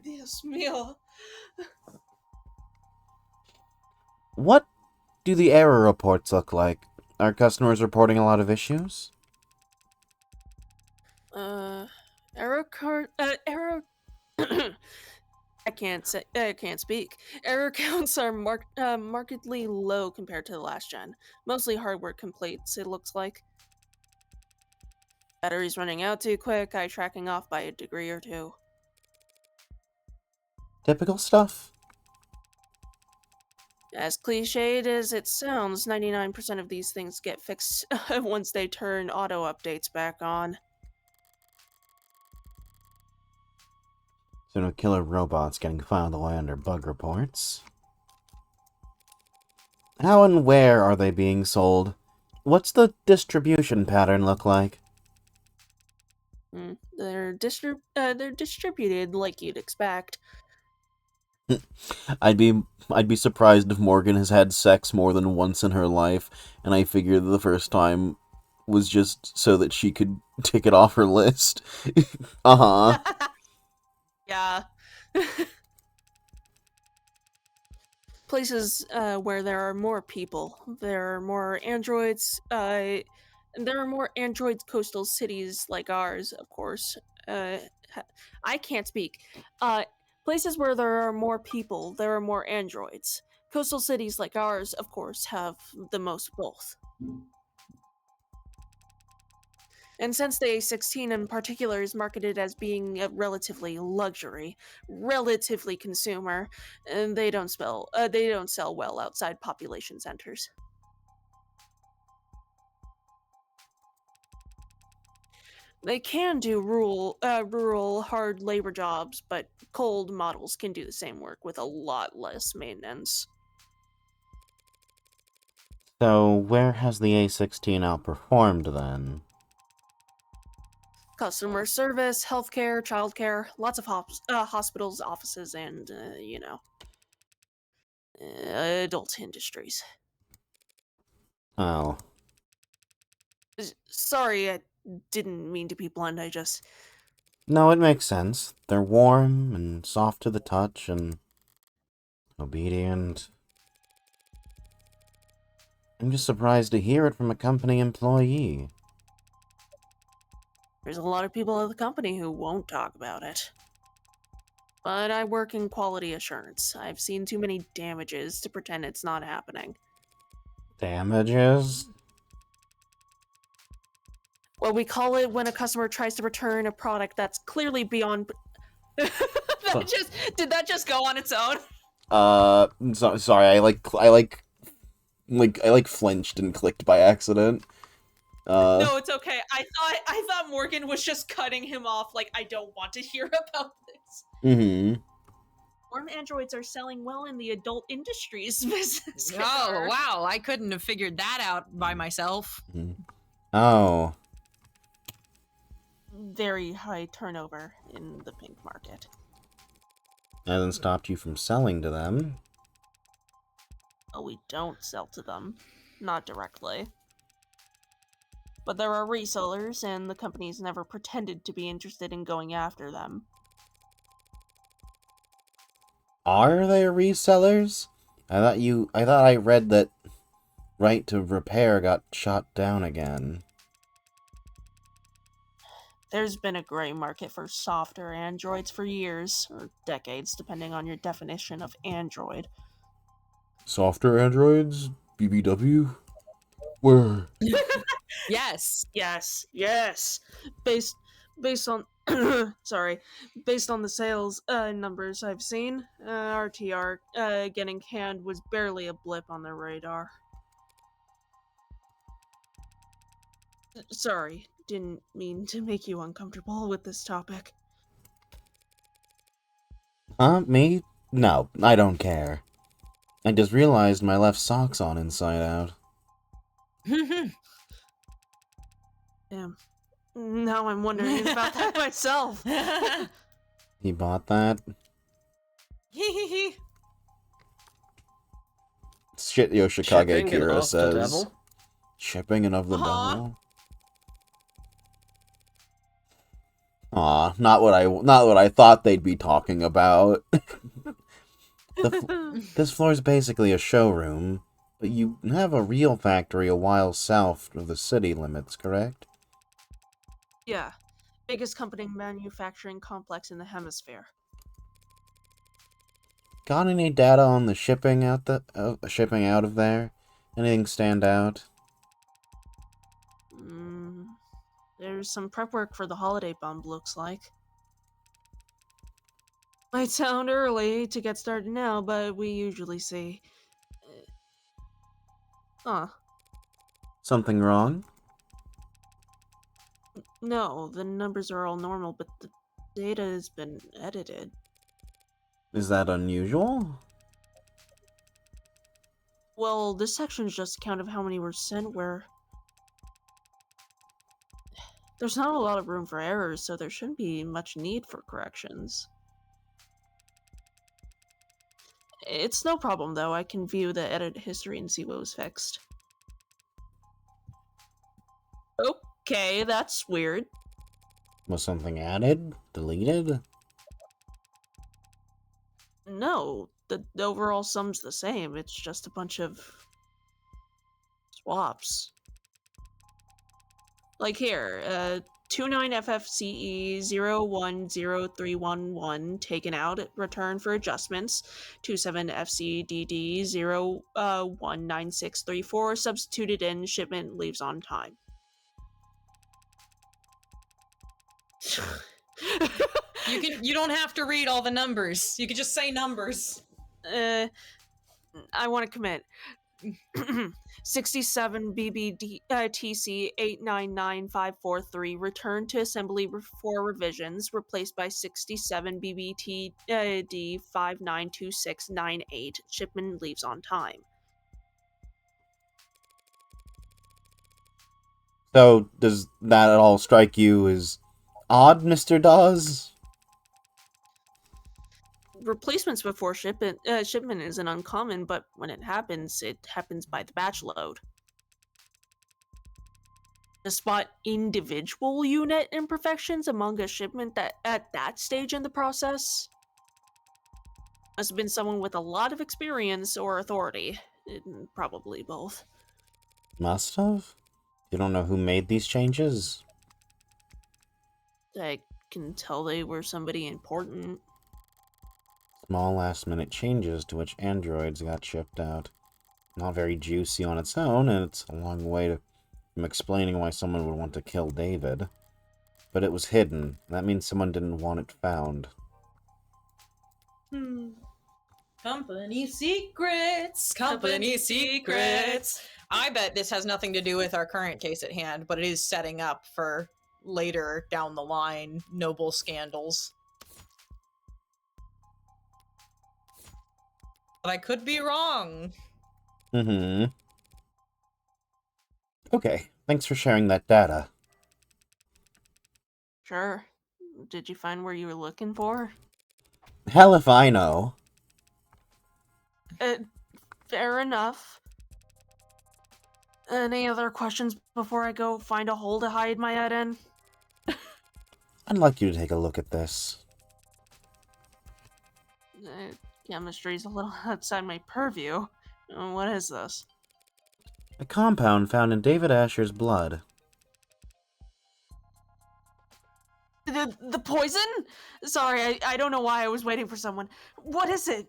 Dios mío. What do the error reports look like? Are customers reporting a lot of issues? Error. I can't speak. Error counts are markedly low compared to the last gen. Mostly hardware complaints, it looks like. Batteries running out too quick, eye tracking off by a degree or two. Typical stuff? As cliched as it sounds, 99% of these things get fixed once they turn auto updates back on. So no killer robots getting filed away under bug reports. How and where are they being sold? What's the distribution pattern look like? They're distributed like you'd expect. I'd be surprised if Morgan has had sex more than once in her life, and I figured the first time was just so that she could tick it off her list. Uh-huh. Yeah. Places where there are more people, there are more androids, there are more android coastal cities like ours, of course. Uh, I can't speak. Places where there are more people, there are more androids. Coastal cities like ours, of course, have the most both. And since the A16 in particular is marketed as being a relatively luxury, relatively consumer, and they don't sell well outside population centers. They can do rural hard labor jobs, but cold models can do the same work with a lot less maintenance. So, where has the A16 outperformed then? Customer service, healthcare, childcare, lots of hospitals, offices, and adult industries. Oh. Sorry, I didn't mean to be blunt. I just No, it makes sense. They're warm and soft to the touch and obedient. I'm just surprised to hear it from a company employee. there's a lot of people at the company who won't talk about it. But I work in quality assurance. I've seen too many damages to pretend it's not happening. Damages? Well, we call it when a customer tries to return a product that's clearly beyond. Did that just go on its own? Sorry, I flinched and clicked by accident. No, it's okay. I thought Morgan was just cutting him off. Like, I don't want to hear about this. Mm-hmm. Warm androids are selling well in the adult industries business. Oh, wow. I couldn't have figured that out by myself. Mm-hmm. Oh. Very high turnover in the pink market. Hasn't stopped you from selling to them. Well, we don't sell to them. Not directly. But there are resellers, and the company's never pretended to be interested in going after them. Are they resellers? I thought I read that right to repair got shot down again. There's been a gray market for softer androids for years, or decades, depending on your definition of android. Softer androids? BBW? Where? Yes. Yes. Based on based on the sales numbers I've seen, RTR getting canned was barely a blip on their radar. Sorry, didn't mean to make you uncomfortable with this topic. Me? No, I don't care. I just realized my left sock's on inside out. Damn. Now I'm wondering about that myself. He bought that? Shit Yoshikage Shipping and Kira of the says. devil? Shipping and of the Aw. devil? Aw, not what I thought they'd be talking about. This floor's basically a showroom, but you have a real factory a while south of the city limits, correct? Yeah. Biggest company manufacturing complex in the hemisphere. Got any data on the shipping out of there? Anything stand out? There's some prep work for the holiday bump, looks like. Might sound early to get started now, but we usually see Huh. Something wrong? No, the numbers are all normal, but the data has been edited. Is that unusual? Well, this section's just a count of how many were sent where... There's not a lot of room for errors, so there shouldn't be much need for corrections. It's no problem, though. I can view the edit history and see what was fixed. Okay, that's weird. Was something added? Deleted? No, the overall sum's the same. It's just a bunch of swaps. Like here, 29FFCE 010311 taken out, return for adjustments. 27FCDD 019634 substituted in, shipment leaves on time. You don't have to read all the numbers. You can just say numbers. I want to commit. 67 BBD TC 899543 returned to assembly for revisions, replaced by 67 BBT D 592698. Shipment leaves on time. So, does that at all strike you as odd, Mr. Dawes? Replacements before shipment isn't uncommon, but when it happens by the batch load. To spot individual unit imperfections among a shipment that at that stage in the process must have been someone with a lot of experience or authority. Probably both. Must have? You don't know who made these changes? I can tell they were somebody important. Small last-minute changes to which androids got shipped out. Not very juicy on its own, and it's a long way from explaining why someone would want to kill David. But it was hidden. That means someone didn't want it found. Company secrets. Company secrets. I bet this has nothing to do with our current case at hand, but it is setting up for later down the line noble scandals. But I could be wrong. Mm-hmm. Okay, thanks for sharing that data. Sure. Did you find where you were looking for? Hell if I know. Fair enough. Any other questions before I go find a hole to hide my head in? I'd like you to take a look at this. Chemistry's a little outside my purview. What is this? A compound found in David Asher's blood. The poison? Sorry, I don't know why I was waiting for someone. What is it?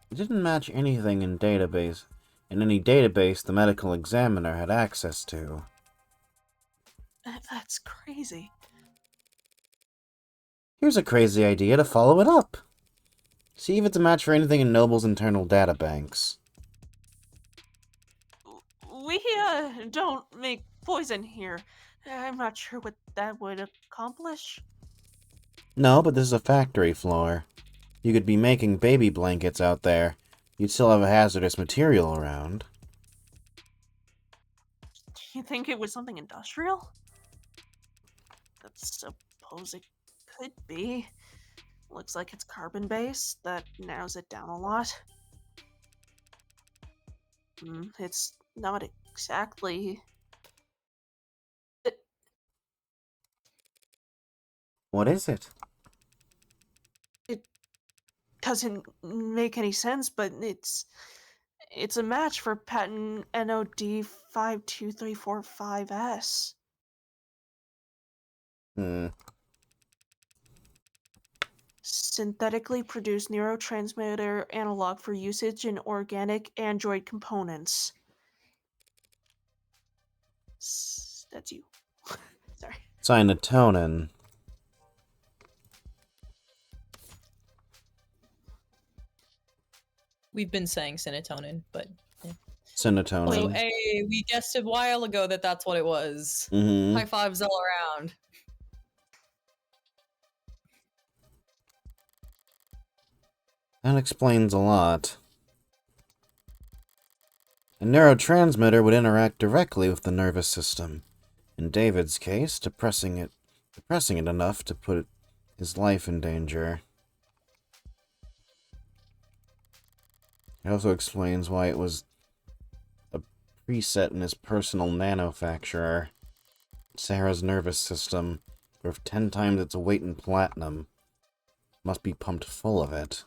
It didn't match anything in any database the medical examiner had access to. That's crazy. Here's a crazy idea to follow it up. See if it's a match for anything in Noble's internal databanks. We, don't make poison here. I'm not sure what that would accomplish. No, but this is a factory floor. You could be making baby blankets out there. You'd still have a hazardous material around. Do you think it was something industrial? I suppose it could be. Looks like it's carbon-based. That narrows it down a lot. It's not exactly... What is it? It doesn't make any sense, but it's a match for patent NOD 52345S. Synthetically produced neurotransmitter analog for usage in organic android components. That's you. Sorry. Cyanotonin. We've been saying serotonin, but... Yeah. So, Serotonin. we guessed a while ago that that's what it was. Mm-hmm. High fives all around. That explains a lot. A neurotransmitter would interact directly with the nervous system. In David's case, depressing it enough to put his life in danger. It also explains why it was a preset in his personal nanofacturer. Sarah's nervous system, worth 10 times its weight in platinum, must be pumped full of it.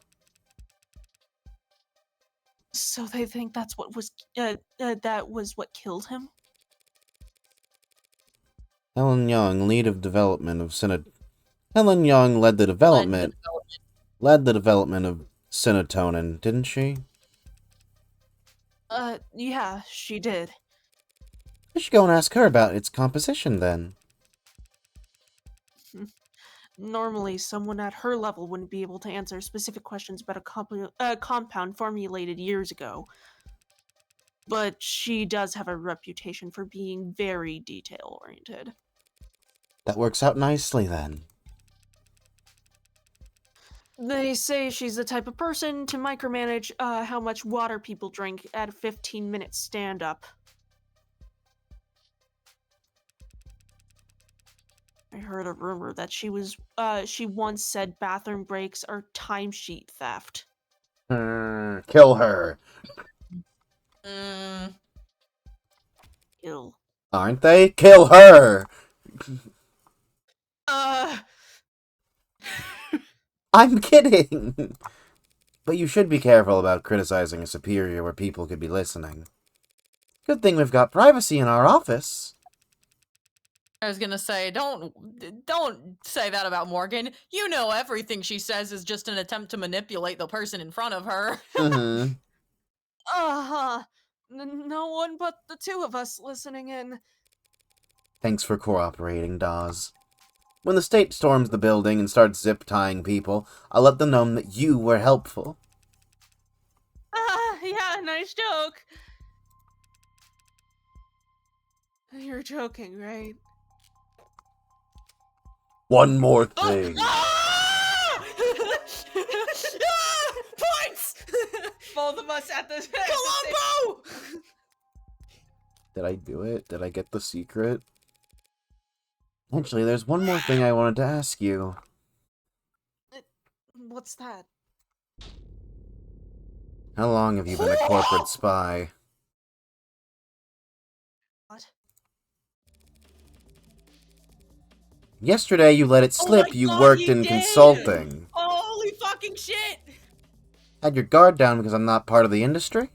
So they think that's what was what killed him? Helen Young, lead of development of Helen Young led the development of serotonin, didn't she? Yeah, she did. I should go and ask her about its composition then. Normally, someone at her level wouldn't be able to answer specific questions about a compound formulated years ago. But she does have a reputation for being very detail-oriented. That works out nicely then. They say she's the type of person to micromanage how much water people drink at a 15-minute stand-up. I heard a rumor that she once said bathroom breaks are timesheet theft. Kill her. Ill. Aren't they? Kill her! I'm kidding! But you should be careful about criticizing a superior where people could be listening. Good thing we've got privacy in our office. I was gonna say, don't say that about Morgan. You know everything she says is just an attempt to manipulate the person in front of her. Mm-hmm. No one but the two of us listening in. Thanks for cooperating, Dawes. When the state storms the building and starts zip-tying people, I'll let them know that you were helpful. Yeah, nice joke. You're joking, right? One more thing. Points! Both of us at the Columbo! Did I do it? Did I get the secret? Actually, there's one more thing I wanted to ask you. What's that? How long have you been a corporate spy? What? Yesterday you let it slip you worked in consulting. Holy fucking shit! Had your guard down because I'm not part of the industry?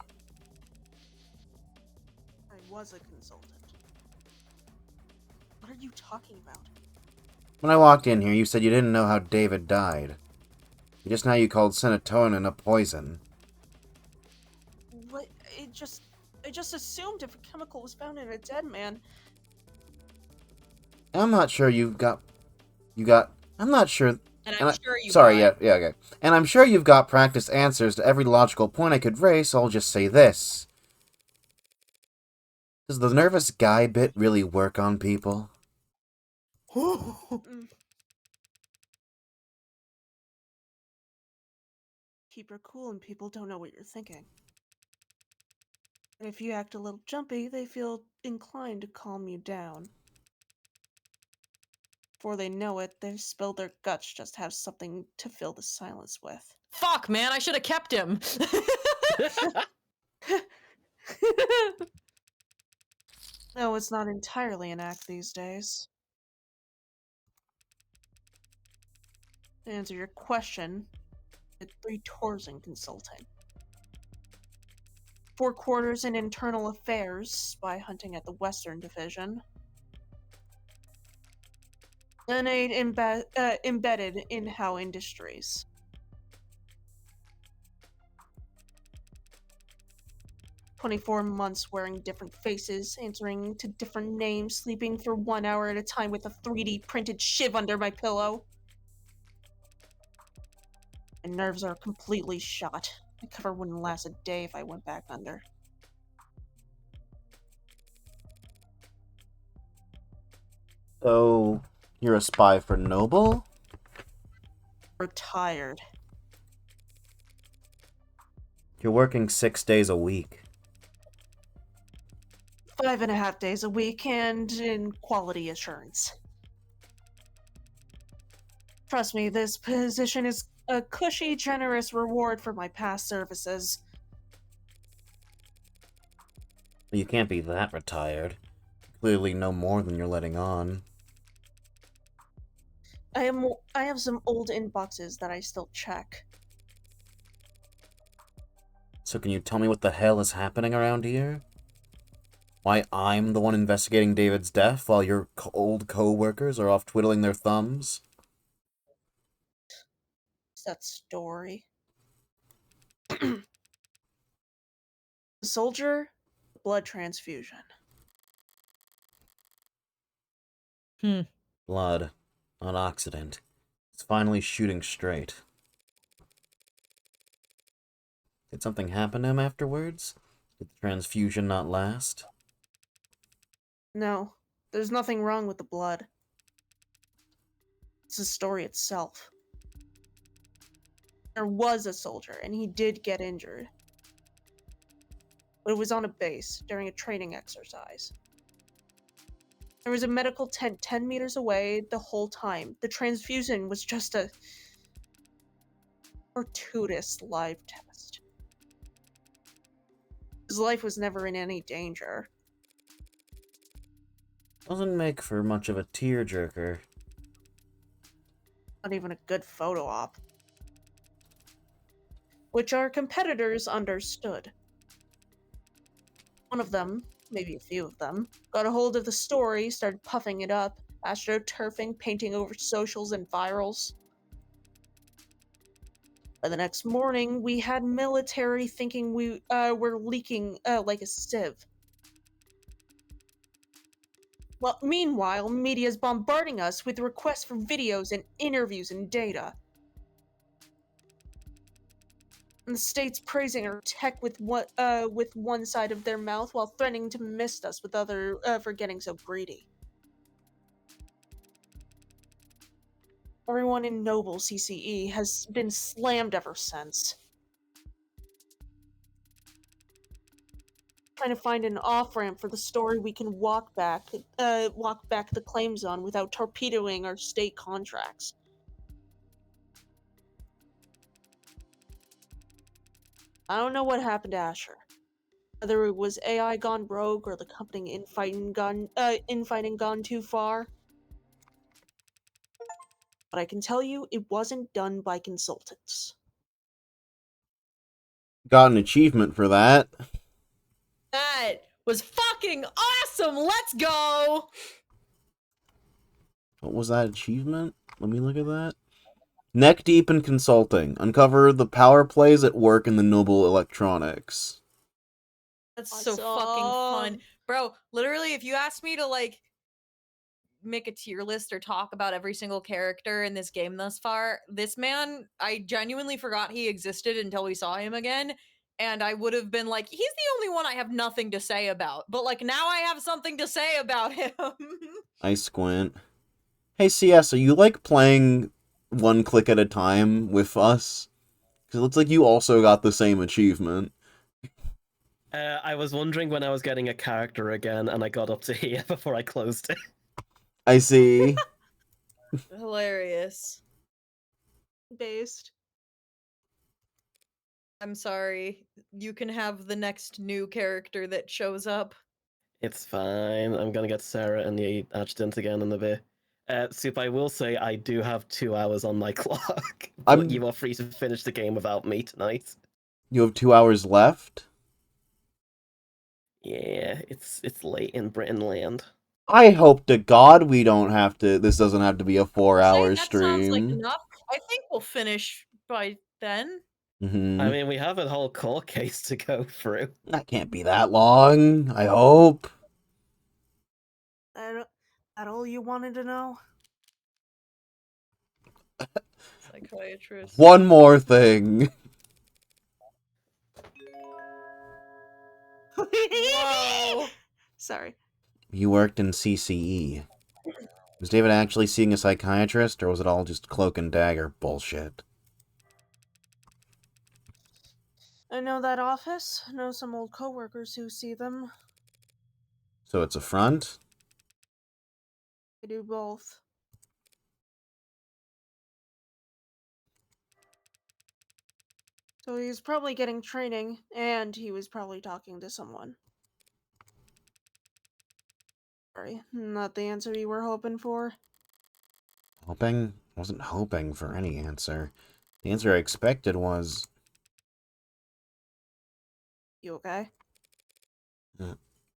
I was a consultant. What are you talking about? When I walked in here, you said you didn't know how David died. Just now you called serotonin a poison. What? I just assumed if a chemical was found in a dead man. I'm not sure I'm not sure. And I'm sure you Sorry, got- yeah, okay. And I'm sure you've got practiced answers to every logical point I could raise, so I'll just say this. Does the nervous guy bit really work on people? Keep her cool and people don't know what you're thinking. And if you act a little jumpy, they feel inclined to calm you down. Before they know it, they've spilled their guts just to have something to fill the silence with. Fuck, man, I should have kept him. No, it's not entirely an act these days. To answer your question, did 3 tours in consulting. 4 quarters in internal affairs, spy hunting at the Western Division. Then 8 embedded in How Industries. "24 months wearing different faces, answering to different names, sleeping for 1 hour at a time with a 3D printed shiv under my pillow. My nerves are completely shot. My cover wouldn't last a day if I went back under. So, you're a spy for Noble? Retired. You're working 6 days a week. 5.5 days a week and in quality assurance. Trust me, this position is a cushy, generous reward for my past services. You can't be that retired. Clearly no more than you're letting on. I have some old inboxes that I still check. So can you tell me what the hell is happening around here? Why I'm the one investigating David's death while your old co-workers are off twiddling their thumbs? What's that story? The soldier, blood transfusion. Blood. Not accident. It's finally shooting straight. Did something happen to him afterwards? Did the transfusion not last? No, there's nothing wrong with the blood. It's the story itself. There was a soldier, and he did get injured. But it was on a base during a training exercise. There was a medical tent 10 meters away the whole time. The transfusion was just a fortuitous live test. His life was never in any danger. Doesn't make for much of a tearjerker. Not even a good photo op. Which our competitors understood. One of them, maybe a few of them, got a hold of the story, started puffing it up, astroturfing, painting over socials and virals. By the next morning, we had military thinking we were leaking like a sieve. Well, meanwhile, media's bombarding us with requests for videos and interviews and data. And the state's praising our tech with one side of their mouth while threatening to mist us with other for getting so greedy. Everyone in Noble CCE has been slammed ever since. Trying to find an off-ramp for the story we can walk back the claims on without torpedoing our state contracts. I don't know what happened to Asher. Whether it was AI gone rogue or the company infighting gone too far. But I can tell you it wasn't done by consultants. Got an achievement for that. That was fucking awesome. Let's go. What was that achievement? Let me look at that. Neck deep in consulting. Uncover the power plays at work in the Noble Electronics. That's so fucking fun. Bro, literally, if you asked me to, like, make a tier list or talk about every single character in this game thus far, this man, I genuinely forgot he existed until we saw him again. And I would have been like, he's the only one I have nothing to say about. But, like, now I have something to say about him. I squint. Hey, CS, are you, like, playing one click at a time with us? Because it looks like you also got the same achievement. I was wondering when I was getting a character again, and I got up to here before I closed it. I see. Hilarious. Based. I'm sorry. You can have the next new character that shows up. It's fine. I'm gonna get Sarah and the adjutant again in a bit. Soup, I will say I do have 2 hours on my clock, but you are free to finish the game without me tonight. You have 2 hours left? Yeah, it's late in Britain land. I hope to God we don't have to. This doesn't have to be a 4-hour That sounds like stream. enough. I think we'll finish by then. I mean, we have a whole court case to go through. That can't be that long, I hope. That all you wanted to know? Psychiatrist. One more thing. Whoa. Sorry. You worked in CCE. Was David actually seeing a psychiatrist, or was it all just cloak and dagger bullshit? I know that office. Know some old coworkers who see them. So it's a front? They do both. So he's probably getting training, and he was probably talking to someone. Sorry, not the answer you were hoping for. Hoping? I wasn't hoping for any answer. The answer I expected was... You okay?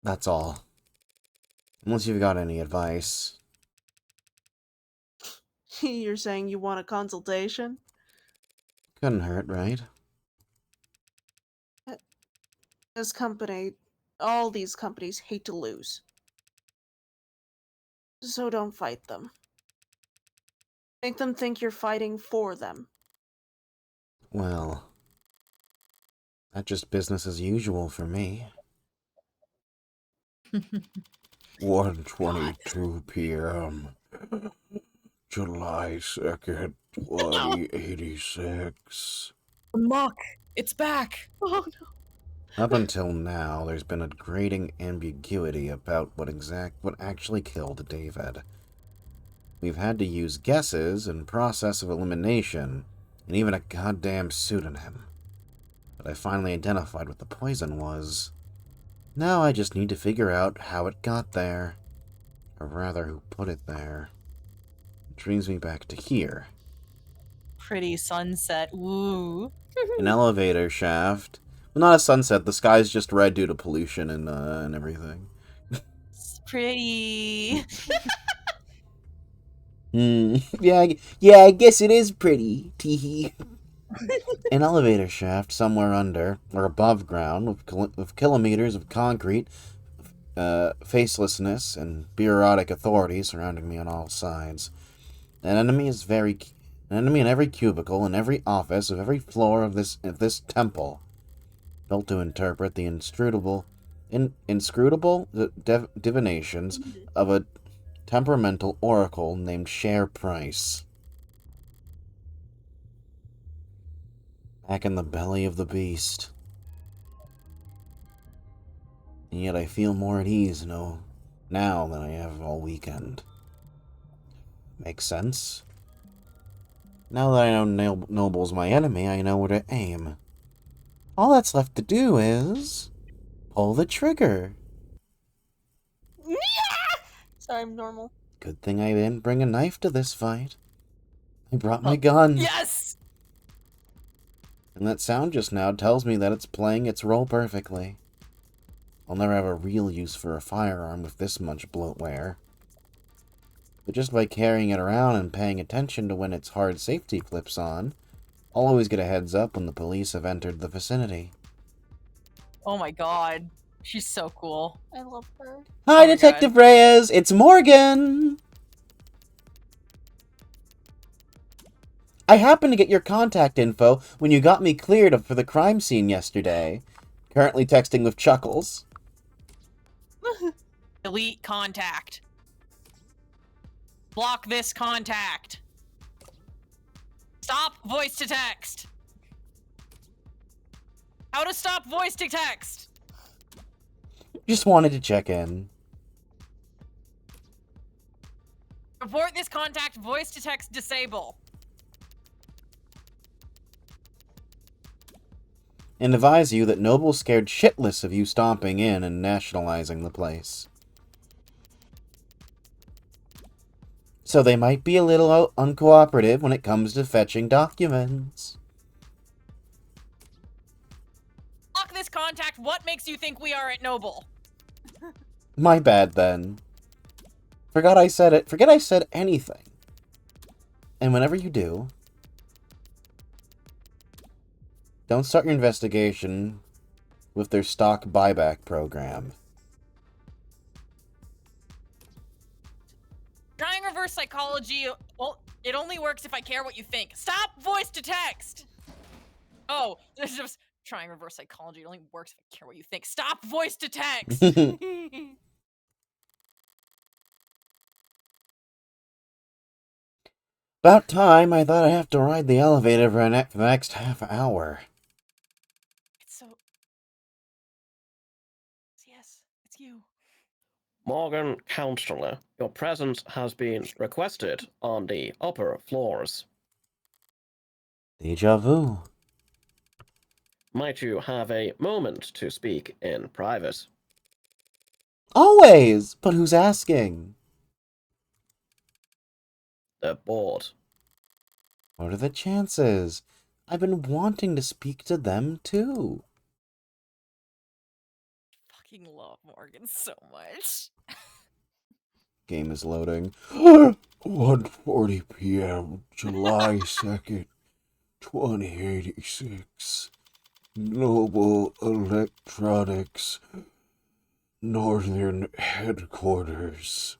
That's all. Unless you've got any advice. You're saying you want a consultation? Couldn't hurt, right? This company, all these companies hate to lose. So don't fight them. Make them think you're fighting for them. Well... That's just business as usual for me. 1:22 p.m. July 2nd, 2086. Muck, it's back. Oh no. Up until now, there's been a grating ambiguity about what actually killed David. We've had to use guesses and process of elimination, and even a goddamn pseudonym. But I finally identified what the poison was. Now I just need to figure out how it got there. Or rather, who put it there. Which brings me back to here. Pretty sunset. Ooh. An elevator shaft. Well, not a sunset. The sky's just red due to pollution and everything. It's pretty. Yeah, I guess it is pretty. Teehee. An elevator shaft somewhere under or above ground with kilometers of concrete, facelessness, and bureaucratic authority surrounding me on all sides. An enemy in every cubicle, in every office, of every floor of this temple, built to interpret the inscrutable divinations of a temperamental oracle named Share Price. Back in the belly of the beast. And yet I feel more at ease now than I have all weekend. Makes sense? Now that I know Noble's my enemy, I know where to aim. All that's left to do is... pull the trigger. Sorry, I'm normal. Good thing I didn't bring a knife to this fight. I brought my gun. Yes! And that sound just now tells me that it's playing its role perfectly. I'll never have a real use for a firearm with this much bloatware. But just by carrying it around and paying attention to when its hard safety flips on, I'll always get a heads up when the police have entered the vicinity. Oh my god. She's so cool. I love her. Hi, Oh my Detective Reyes! It's Morgan! I happened to get your contact info when you got me cleared for the crime scene yesterday. Currently texting with Chuckles. Delete contact. Block this contact. Stop voice to text. How to stop voice to text. Just wanted to check in. Report this contact, voice to text disable. And advise you that Noble scared shitless of you stomping in and nationalizing the place. So they might be a little uncooperative when it comes to fetching documents. Block this contact. What makes you think we are at Noble? My bad, then. Forgot I said it. Forget I said anything. And whenever you do, don't start your investigation with their stock buyback program. Trying reverse psychology, well, it only works if I care what you think. Stop voice to text! Oh, there's just trying reverse psychology, it only works if I care what you think. Stop voice to text! About time. I thought I'd have to ride the elevator for the next half hour. It's so. Yes, it's you. Morgan Counselor, your presence has been requested on the upper floors. Deja vu. Might you have a moment to speak in private? Always! But who's asking? The board. What are the chances? I've been wanting to speak to them, too. Fucking love Morgan so much. Game is loading. 1:40 p.m., July 2nd, 2086. Noble Electronics, Northern Headquarters.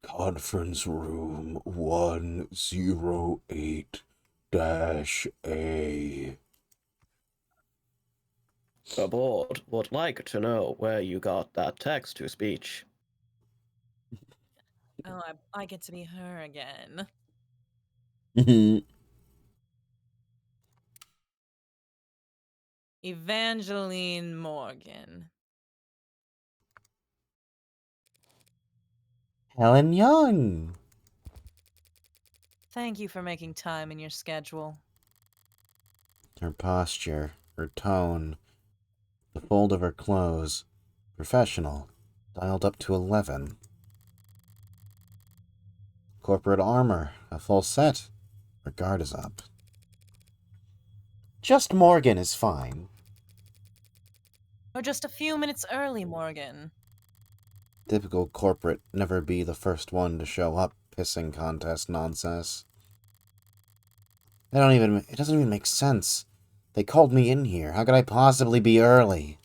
Conference Room 108-A. The board would like to know where you got that text-to-speech. Oh, I get to be her again. Evangeline Morgan. Helen Young. Thank you for making time in your schedule. Her posture, her tone, the fold of her clothes. Professional. Dialed up to 11. Corporate armor, a full set. Her guard is up. Just Morgan is fine. Or just a few minutes early, Morgan. Typical corporate never be the first one to show up pissing contest nonsense. It doesn't even make sense. They called me in here. How could I possibly be early?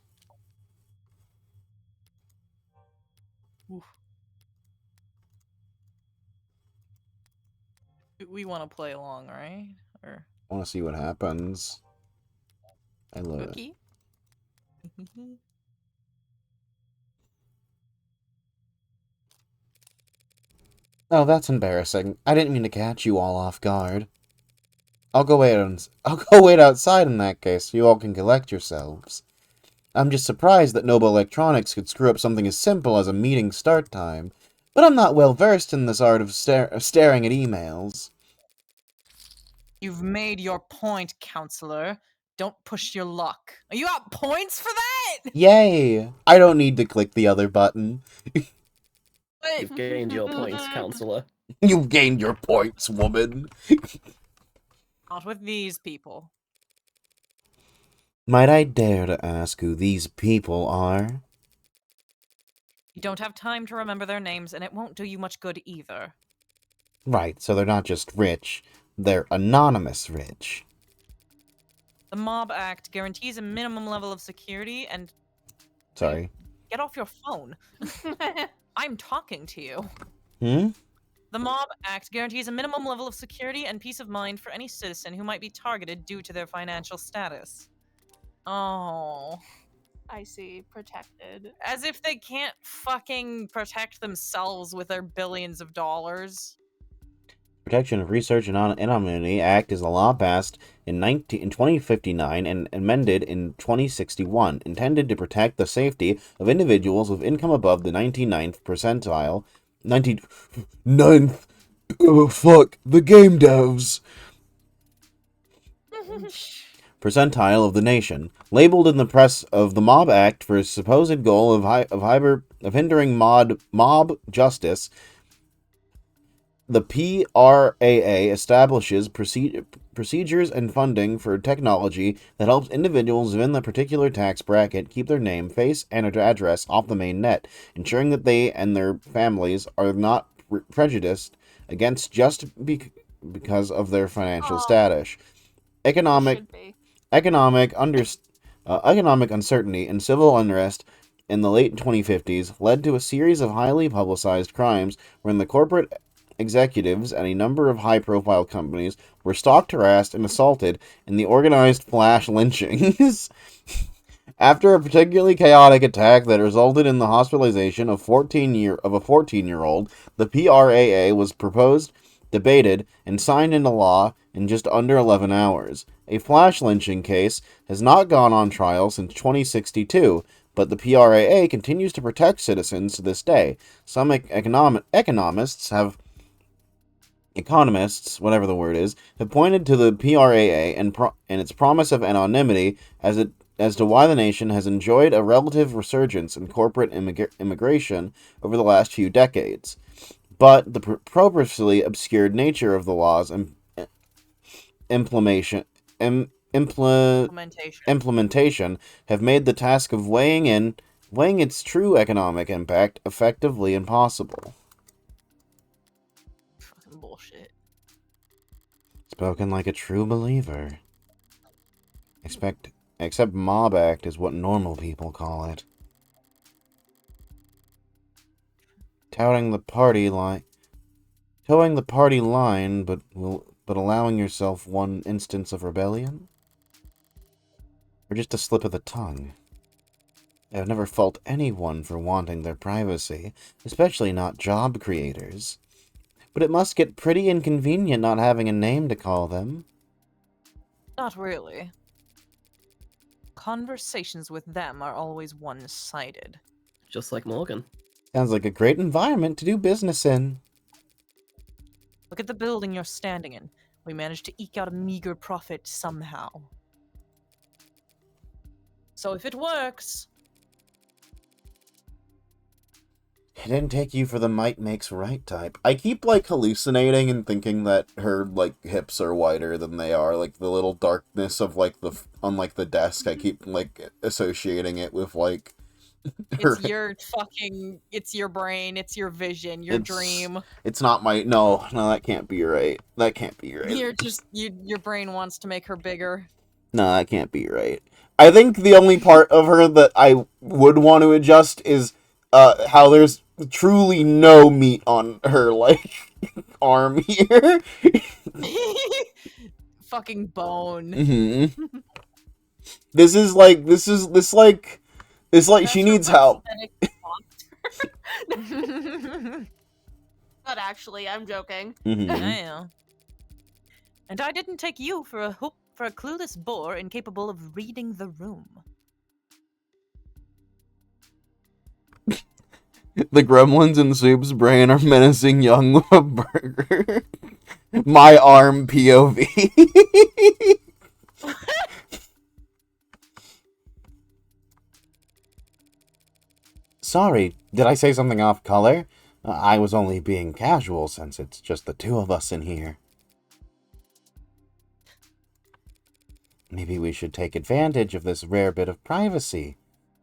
We want to play along, right? Or I want to see what happens. I love it. cookie? Oh, that's embarrassing. I didn't mean to catch you all off guard. I'll go wait outside in that case. You all can collect yourselves. I'm just surprised that Noble Electronics could screw up something as simple as a meeting start time. But I'm not well versed in this art of staring at emails. You've made your point, counselor. Don't push your luck. You got points for that? Yay! I don't need to click the other button. You've gained your points, Counselor. You've gained your points, woman. Not with these people. Might I dare to ask who these people are? You don't have time to remember their names, and it won't do you much good either. Right, so they're not just rich. They're anonymous rich. The Mob Act guarantees a minimum level of security and... Sorry. Get off your phone. I'm talking to you. The Mob Act guarantees a minimum level of security and peace of mind for any citizen who might be targeted due to their financial status. Oh. I see. Protected. As if they can't fucking protect themselves with their billions of dollars. Protection of Research and Anonymity Act is a law passed in 2059 and amended in 2061, intended to protect the safety of individuals with income above the 99th percentile. 99th? Oh, fuck. The game devs. Percentile of the nation, labeled in the press of the Mob Act for its supposed goal of hindering mob justice. The PRAA establishes procedures and funding for technology that helps individuals within the particular tax bracket keep their name, face, and address off the main net, ensuring that they and their families are not prejudiced against just because of their financial status. Economic uncertainty and civil unrest in the late 2050s led to a series of highly publicized crimes when the corporate executives at a number of high-profile companies were stalked, harassed, and assaulted in the organized flash lynchings. After a particularly chaotic attack that resulted in the hospitalization of a 14-year-old, the PRAA was proposed, debated, and signed into law in just under 11 hours. A flash lynching case has not gone on trial since 2062, but the PRAA continues to protect citizens to this day. Some economists, whatever the word is, have pointed to the PRAA and its promise of anonymity as to why the nation has enjoyed a relative resurgence in corporate immigration over the last few decades. But the purposefully obscured nature of the law's implementation have made the task of weighing its true economic impact effectively impossible. Fucking bullshit. Spoken like a true believer. Except Mob Act is what normal people call it. Towing the party line, but allowing yourself one instance of rebellion? Or just a slip of the tongue? I have never faulted anyone for wanting their privacy, especially not job creators. But it must get pretty inconvenient not having a name to call them. Not really. Conversations with them are always one-sided. Just like Morgan. Sounds like a great environment to do business in. Look at the building you're standing in. We managed to eke out a meager profit somehow. So if it works... It didn't take you for the might makes right type. I keep, like, hallucinating and thinking that her, like, hips are wider than they are. Like, the little darkness of, like, on, like, the desk, I keep, like, associating it with, like... It's your fucking... It's your brain, it's your vision, your dream. It's not my... No, that can't be right. That can't be right. You're just... your brain wants to make her bigger. No, that can't be right. I think the only part of her that I would want to adjust is how there's truly no meat on her, like, arm here. Fucking bone. Mm-hmm. This she needs help. But actually, I'm joking. Mm-hmm. Yeah. And I didn't take you for a clueless bore incapable of reading the room. The gremlins in Soup's brain are menacing young with a burger. My arm POV. Sorry, did I say something off color? I was only being casual since it's just the two of us in here. Maybe we should take advantage of this rare bit of privacy.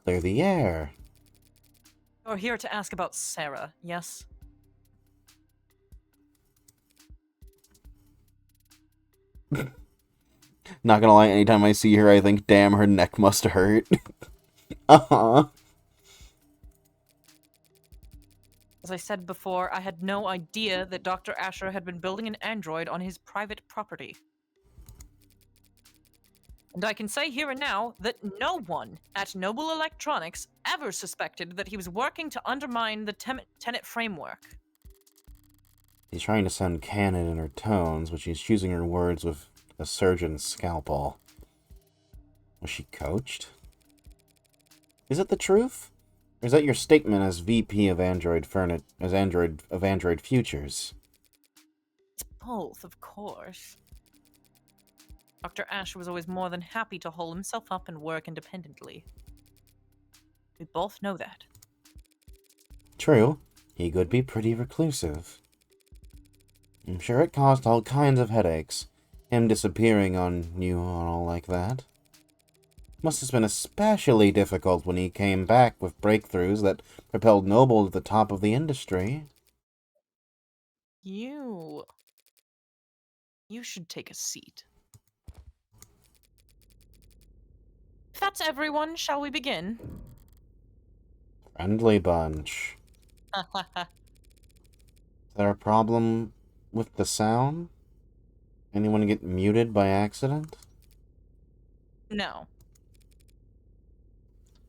Clear the air. You're here to ask about Sarah, yes? Not gonna lie, anytime I see her, I think, damn, her neck must hurt. Uh-huh. As I said before, I had no idea that Dr. Asher had been building an android on his private property. And I can say here and now that no one at Noble Electronics ever suspected that he was working to undermine the Tenet framework. She's trying to sound canon in her tones, but she's choosing her words with a surgeon's scalpel. Was she coached? Is it the truth? Or is that your statement as VP of Android Futures? It's both, of course. Dr. Asher was always more than happy to hole himself up and work independently. We both know that. True. He could be pretty reclusive. I'm sure it caused all kinds of headaches. Him disappearing on you all like that. Must have been especially difficult when he came back with breakthroughs that propelled Noble to the top of the industry. You should take a seat. If that's everyone, shall we begin? Friendly bunch. Is there a problem with the sound? Anyone get muted by accident? No.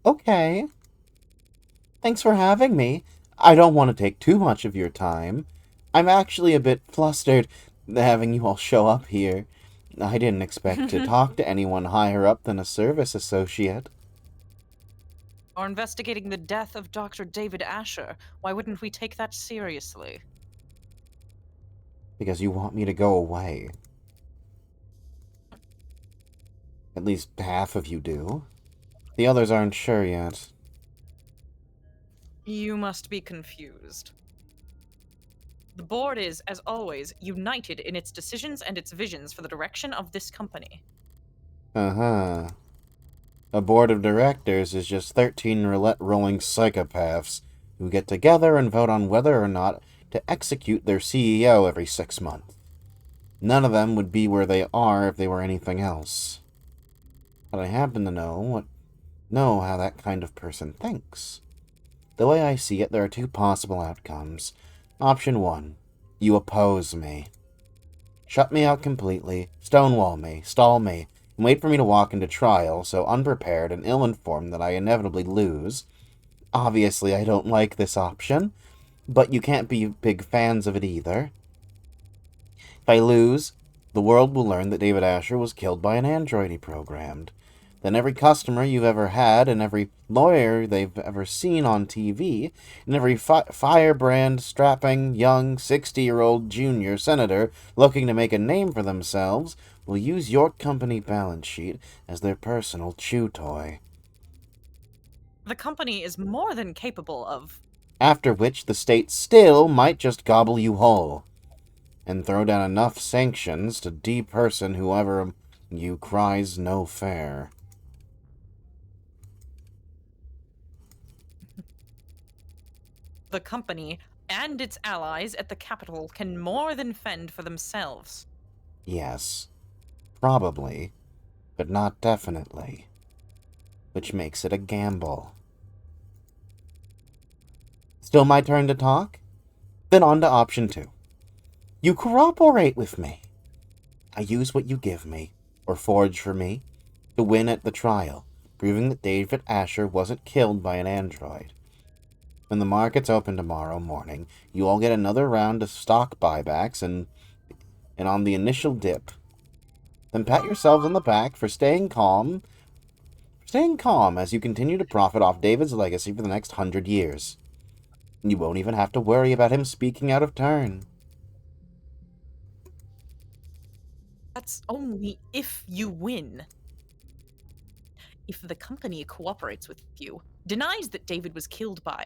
Okay. Thanks for having me. I don't want to take too much of your time. I'm actually a bit flustered having you all show up here. I didn't expect to talk to anyone higher up than a service associate. Or investigating the death of Dr. David Asher. Why wouldn't we take that seriously? Because you want me to go away. At least half of you do. The others aren't sure yet. You must be confused. The board is, as always, united in its decisions and its visions for the direction of this company. Uh-huh. A board of directors is just 13 roulette-rolling psychopaths who get together and vote on whether or not to execute their CEO every 6 months. None of them would be where they are if they were anything else. But I happen to know how that kind of person thinks. The way I see it, there are two possible outcomes. Option 1. You oppose me. Shut me out completely, stonewall me, stall me, and wait for me to walk into trial so unprepared and ill-informed that I inevitably lose. Obviously, I don't like this option, but you can't be big fans of it either. If I lose, the world will learn that David Asher was killed by an android he programmed. Then every customer you've ever had, and every lawyer they've ever seen on TV, and every firebrand, strapping, young, 60-year-old junior senator looking to make a name for themselves will use your company balance sheet as their personal chew toy. The company is more than capable of... After which the state still might just gobble you whole, and throw down enough sanctions to deperson whoever you cries no fair. The company and its allies at the Capitol can more than fend for themselves. Yes, probably, but not definitely. Which makes it a gamble. Still my turn to talk? Then on to option 2. You cooperate with me. I use what you give me, or forge for me, to win at the trial, proving that David Asher wasn't killed by an android. When the markets open tomorrow morning, you all get another round of stock buybacks and on the initial dip. Then pat yourselves on the back for staying calm as you continue to profit off David's legacy for the next 100 years. You won't even have to worry about him speaking out of turn. That's only if you win. If the company cooperates with you, denies that David was killed by,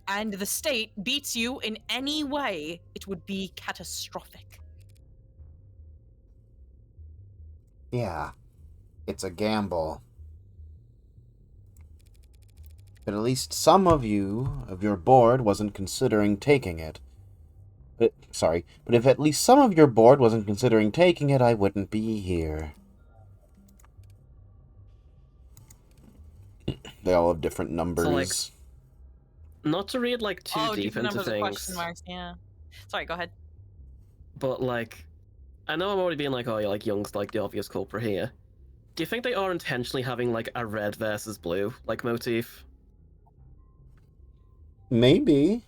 and the state beats you in any way, it would be catastrophic. Yeah, it's a gamble. But at least some of your board wasn't considering taking it. But if at least some of your board wasn't considering taking it, I wouldn't be here. They all have different numbers. So, not to read too deep different into numbers of question things, marks, yeah. Sorry, go ahead. but I know I'm already being oh, you're Young's the obvious culprit here. Do you think they are intentionally having a red versus blue motif? Maybe.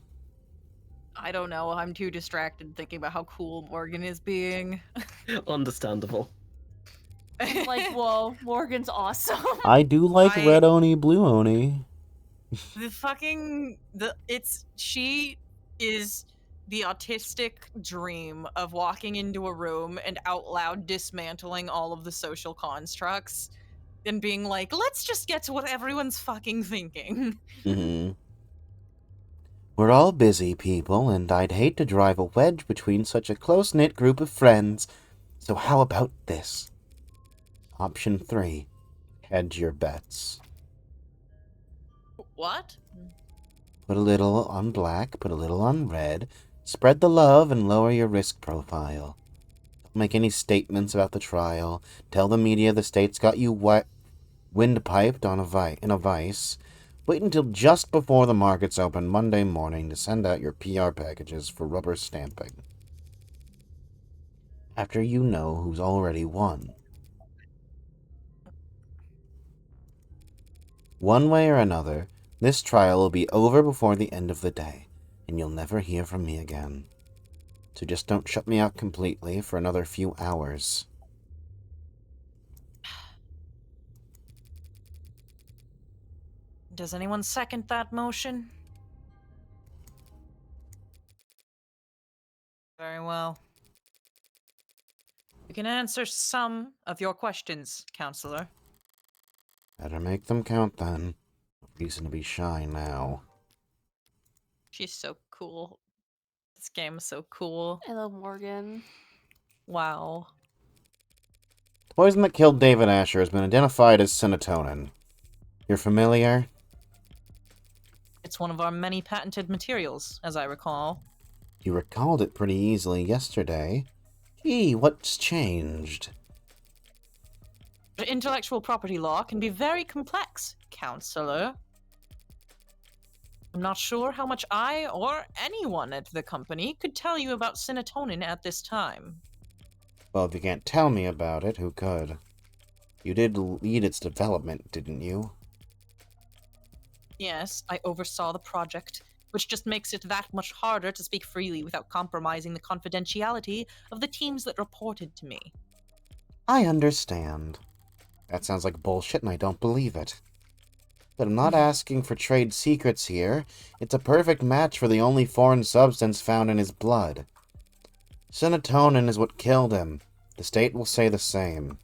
I don't know. I'm too distracted thinking about how cool Morgan is being. Understandable. Whoa, Morgan's awesome. I do like red Oni, blue Oni. She is the autistic dream of walking into a room and out loud dismantling all of the social constructs and being like, let's just get to what everyone's fucking thinking. Mm-hmm. We're all busy people, and I'd hate to drive a wedge between such a close-knit group of friends. So how about this? Option 3. Hedge your bets. What? Put a little on black, put a little on red. Spread the love and lower your risk profile. Don't make any statements about the trial. Tell the media the state's got you windpiped in a vice. Wait until just before the markets open Monday morning to send out your PR packages for rubber stamping. After you know who's already won. One way or another, this trial will be over before the end of the day, and you'll never hear from me again. So just don't shut me out completely for another few hours. Does anyone second that motion? Very well. You can answer some of your questions, Counselor. Better make them count then. No reason to be shy now. She's so cool. This game is so cool. I love Morgan. Wow. The poison that killed David Asher has been identified as serotonin. You're familiar? It's one of our many patented materials, as I recall. You recalled it pretty easily yesterday. Gee, what's changed? Intellectual property law can be very complex, Counselor. I'm not sure how much I or anyone at the company could tell you about serotonin at this time. Well, if you can't tell me about it, who could? You did lead its development, didn't you? Yes, I oversaw the project, which just makes it that much harder to speak freely without compromising the confidentiality of the teams that reported to me. I understand. That sounds like bullshit and I don't believe it. But I'm not asking for trade secrets here. It's a perfect match for the only foreign substance found in his blood. Serotonin is what killed him. The state will say the same.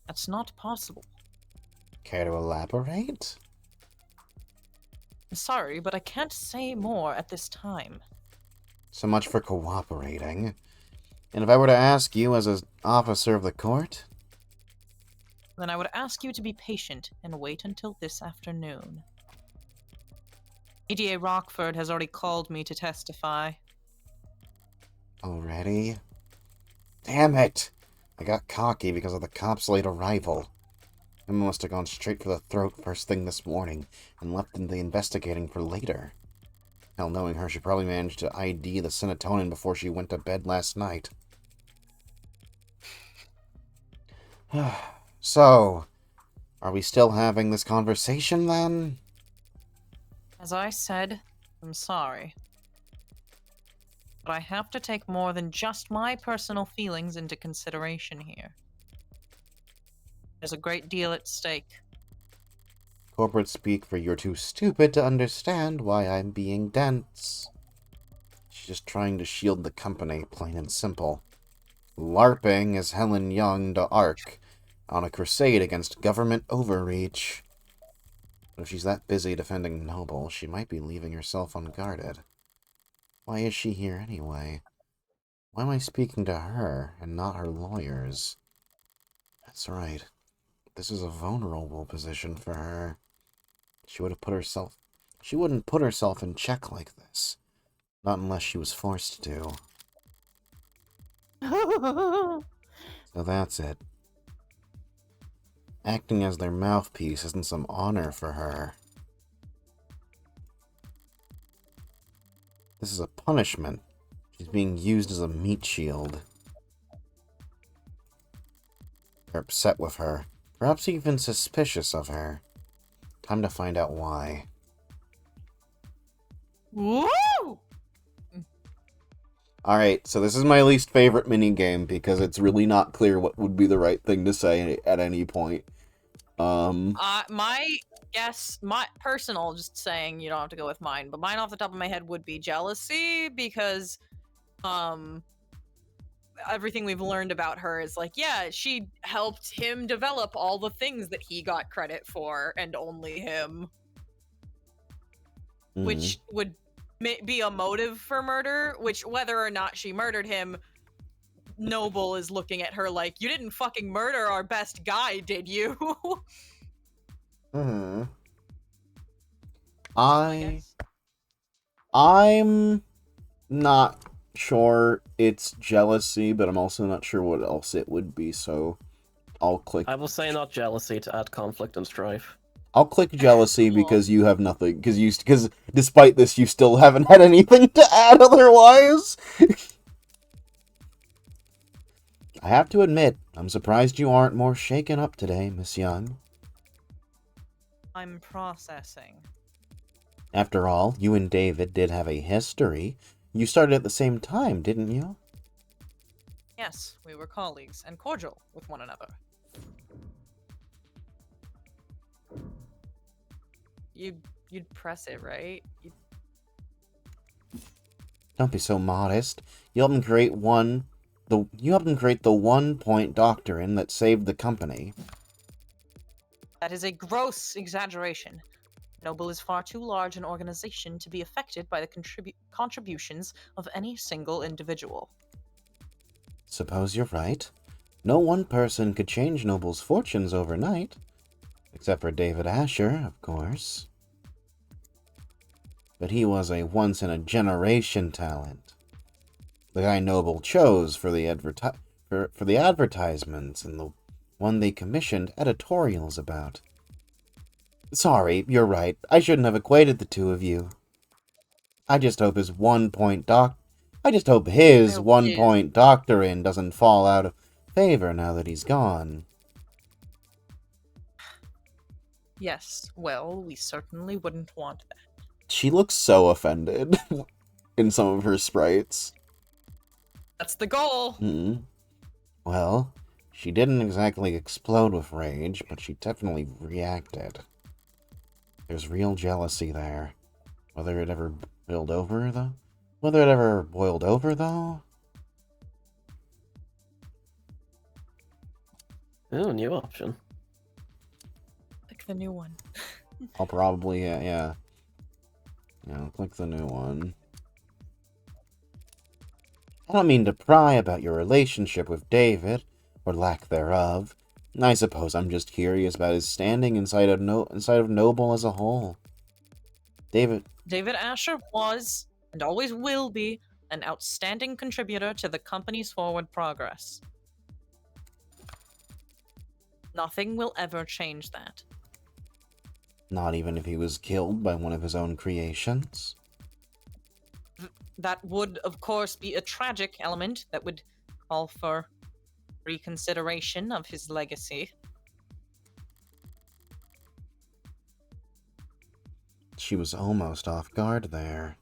That's not possible. Care to elaborate? I'm sorry, but I can't say more at this time. So much for cooperating. And if I were to ask you as an officer of the court? Then I would ask you to be patient and wait until this afternoon. EDA Rockford has already called me to testify. Already? Damn it! I got cocky because of the cops' late arrival. Emma must have gone straight for the throat first thing this morning and left the investigating for later. Hell, knowing her, she probably managed to ID the serotonin before she went to bed last night. So, are we still having this conversation then? As I said, I'm sorry. But I have to take more than just my personal feelings into consideration here. There's a great deal at stake. Corporate speak for you're too stupid to understand why I'm being dense. She's just trying to shield the company, plain and simple. LARPing as Helen Young to Ark on a crusade against government overreach. But if she's that busy defending Noble, she might be leaving herself unguarded. Why is she here anyway? Why am I speaking to her and not her lawyers? That's right. This is a vulnerable position for her. She wouldn't put herself in check like this. Not unless she was forced to. So that's it. Acting as their mouthpiece isn't some honor for her. This is a punishment. She's being used as a meat shield. They're upset with her. Perhaps even suspicious of her. Time to find out why. Woo! Alright, so this is my least favorite minigame because it's really not clear what would be the right thing to say at any point. My guess, my personal, just saying, you don't have to go with mine, but mine off the top of my head would be jealousy because, everything we've learned about her is like, yeah, she helped him develop all the things that he got credit for, and only him. Which would be a motive for murder, which whether or not she murdered him, Noble is looking at her like, you didn't fucking murder our best guy, did you? I'm not sure it's jealousy, but I'm also not sure what else it would be, so I'll click. I will say not jealousy to add conflict and strife. I'll click jealousy because you have nothing. Because despite this, you still haven't had anything to add otherwise. I have to admit, I'm surprised you aren't more shaken up today, Miss Young. I'm processing. After all, you and David did have a history. You started at the same time, didn't you? Yes, we were colleagues and cordial with one another. You'd press it, right? Don't be so modest. You helped him create the 1-point doctrine that saved the company. That is a gross exaggeration. Noble is far too large an organization to be affected by the contributions of any single individual. Suppose you're right. No one person could change Noble's fortunes overnight. Except for David Asher, of course. But he was a once-in-a-generation talent. The guy Noble chose for the advertisements and the one they commissioned editorials about. Sorry, you're right. I shouldn't have equated the two of you. I just hope his 1-point doctrine doesn't fall out of favor now that he's gone. Yes, well, we certainly wouldn't want that. She looks so offended in some of her sprites. That's the goal! Well, she didn't exactly explode with rage, but she definitely reacted. There's real jealousy there. Whether it ever boiled over, though? Oh, new option. Like the new one. I'll probably, yeah, click the new one. I don't mean to pry about your relationship with David, or lack thereof. I suppose I'm just curious about his standing inside of Noble as a whole. David Asher was, and always will be, an outstanding contributor to the company's forward progress. Nothing will ever change that. Not even if he was killed by one of his own creations? That would, of course, be a tragic element that would call for reconsideration of his legacy. She was almost off guard there.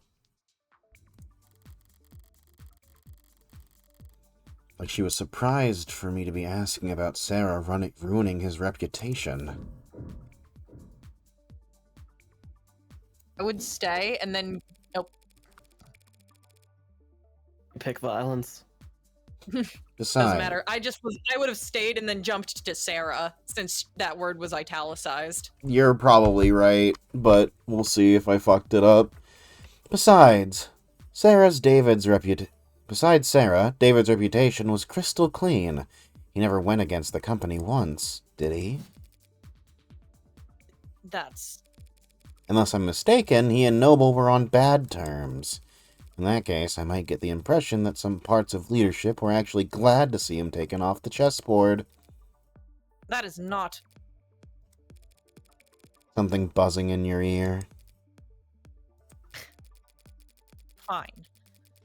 Like she was surprised for me to be asking about Sarah ruining his reputation. I would stay, and then... Nope. Pick violence. Besides, Doesn't matter. I would have stayed and then jumped to Sarah, since that word was italicized. You're probably right, but we'll see if I fucked it up. Besides David's reputation was crystal clean. He never went against the company once, did he? That's... Unless I'm mistaken, he and Noble were on bad terms. In that case, I might get the impression that some parts of leadership were actually glad to see him taken off the chessboard. That is not... Something buzzing in your ear. Fine.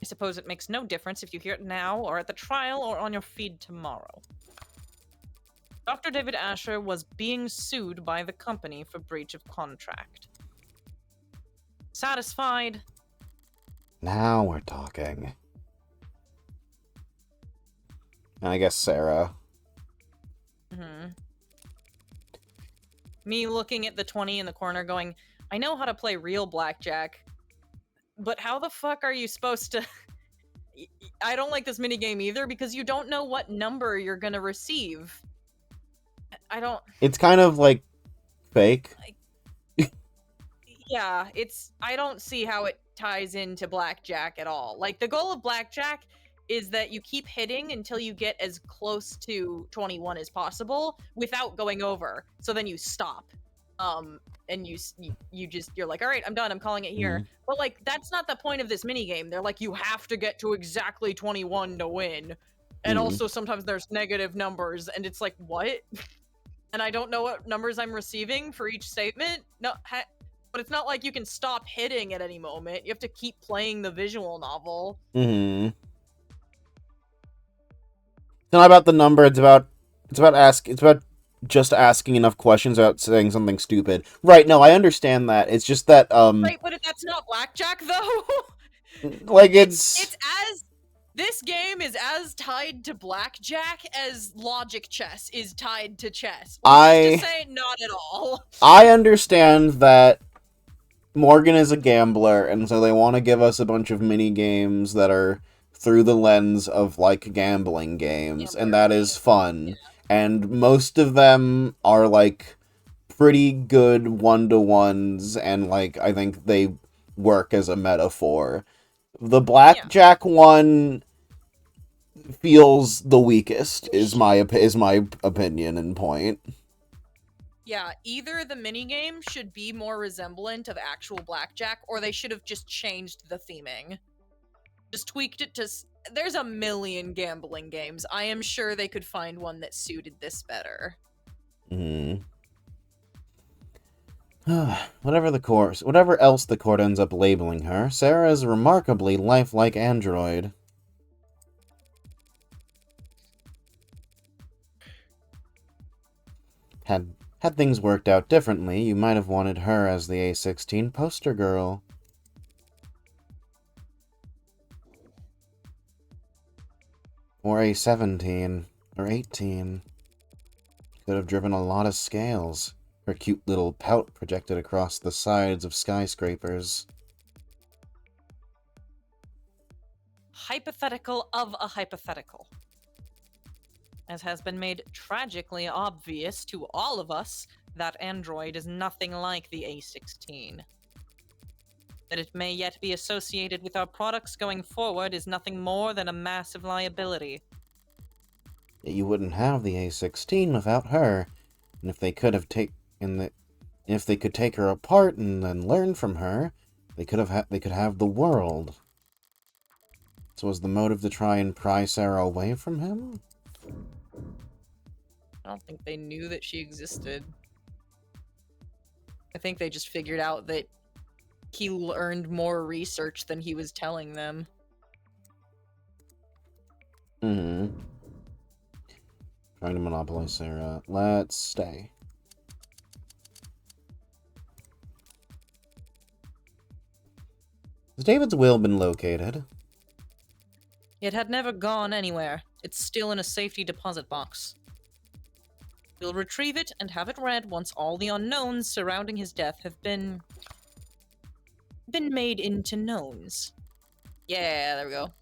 I suppose it makes no difference if you hear it now, or at the trial, or on your feed tomorrow. Dr. David Asher was being sued by the company for breach of contract. Satisfied? Now we're talking. And I guess Sarah. Me looking at the 20 in the corner going, I know how to play real blackjack, but how the fuck are you supposed to... I don't like this minigame either, because you don't know what number you're gonna receive. I don't... It's kind of like fake. Yeah, I don't see how it ties into blackjack at all. Like, the goal of blackjack is that you keep hitting until you get as close to 21 as possible without going over. So then you stop. And you're like, all right, I'm done. I'm calling it here. But like, that's not the point of this minigame. They're like, you have to get to exactly 21 to win. And also sometimes there's negative numbers and it's like, what? And I don't know what numbers I'm receiving for each statement. No, but it's not like you can stop hitting at any moment. You have to keep playing the visual novel. not about the number. It's about just asking enough questions without saying something stupid. Right? No, I understand that. It's just that Right, but that's not blackjack though. like It's as this game is as tied to blackjack as logic chess is tied to chess. Which is to say, not at all. I understand that Morgan is a gambler, and so they want to give us a bunch of mini games that are through the lens of like gambling games, and that is fun. Yeah. And most of them are like pretty good one-to-ones, and like I think they work as a metaphor. The blackjack one feels the weakest, is my opinion and point. Yeah, either the minigame should be more resemblant of actual blackjack, or they should have just changed the theming. Just tweaked it to... There's a million gambling games. I am sure they could find one that suited this better. Whatever else the court ends up labeling her, Sarah is a remarkably lifelike android. Had things worked out differently, you might have wanted her as the A16 poster girl. Or A17, or 18. Could have driven a lot of scales. Her cute little pout projected across the sides of skyscrapers. Hypothetical of a hypothetical. As has been made tragically obvious to all of us, that android is nothing like the A16. That it may yet be associated with our products going forward is nothing more than a massive liability. You wouldn't have the A16 without her, and if they could take her apart and then learn from her, they could have the world. So was the motive to try and pry Sarah away from him? I don't think they knew that she existed. I think they just figured out that he learned more research than he was telling them. Trying to monopolize Sarah. Let's stay. Has David's will been located? It had never gone anywhere. It's still in a safety deposit box. We'll retrieve it and have it read once all the unknowns surrounding his death have been made into knowns. Yeah, there we go.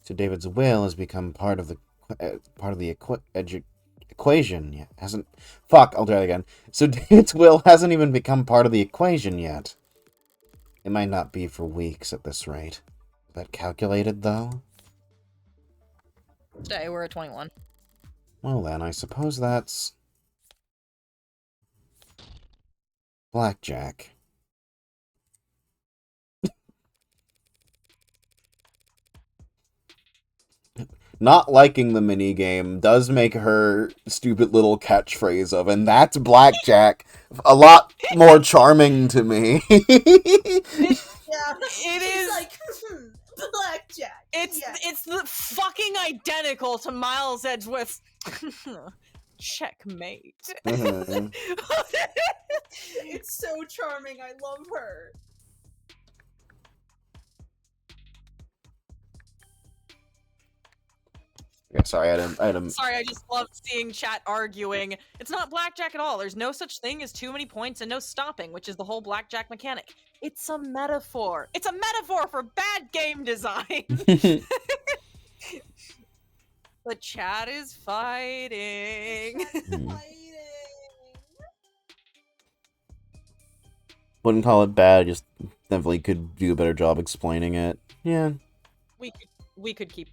So David's will has become part of the equation yet. Fuck, I'll try it again. So David's will hasn't even become part of the equation yet. It might not be for weeks at this rate. Is that calculated, though? Today we're at 21. Well then, I suppose that's... blackjack. Not liking the minigame does make her stupid little catchphrase of, and that's blackjack, a lot more charming to me. Yeah, it is like blackjack. It's the fucking identical to Miles Edgeworth's checkmate. It's so charming. I love her. Yeah, sorry, I had Sorry, I just love seeing chat arguing. It's not blackjack at all. There's no such thing as too many points and no stopping, which is the whole blackjack mechanic. It's a metaphor. It's a metaphor for bad game design. The chat is fighting. Wouldn't call it bad, just definitely could do a better job explaining it. Yeah. We can keep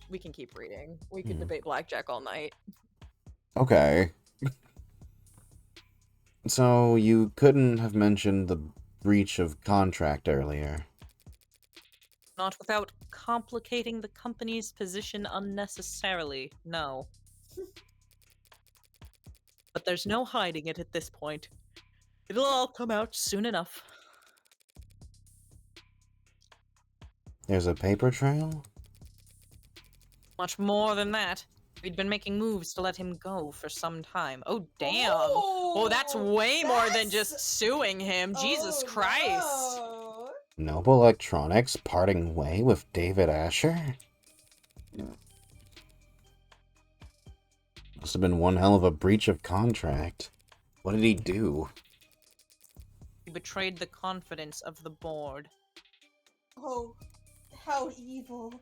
reading. We could debate blackjack all night. Okay. So you couldn't have mentioned the breach of contract earlier. Not without complicating the company's position unnecessarily, no. But there's no hiding it at this point. It'll all come out soon enough. There's a paper trail? Much more than that. We'd been making moves to let him go for some time. Oh, damn. Oh, that's way more than just suing him. Jesus Christ. No. Noble Electronics parting way with David Asher? Must have been one hell of a breach of contract. What did he do? He betrayed the confidence of the board. Oh, how evil.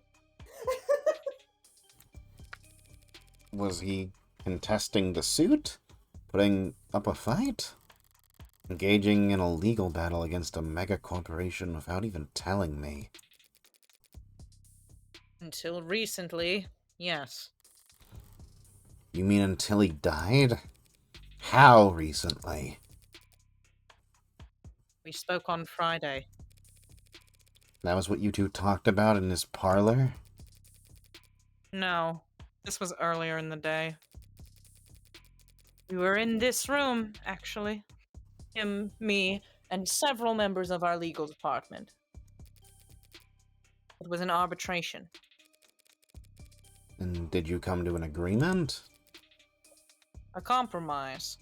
Was he contesting the suit? Putting up a fight? Engaging in a legal battle against a mega corporation without even telling me. Until recently, yes. You mean until he died? How recently? We spoke on Friday. That was what you two talked about in his parlor? No, this was earlier in the day. We were in this room, actually. Him, me, and several members of our legal department. It was an arbitration. And did you come to an agreement? A compromise.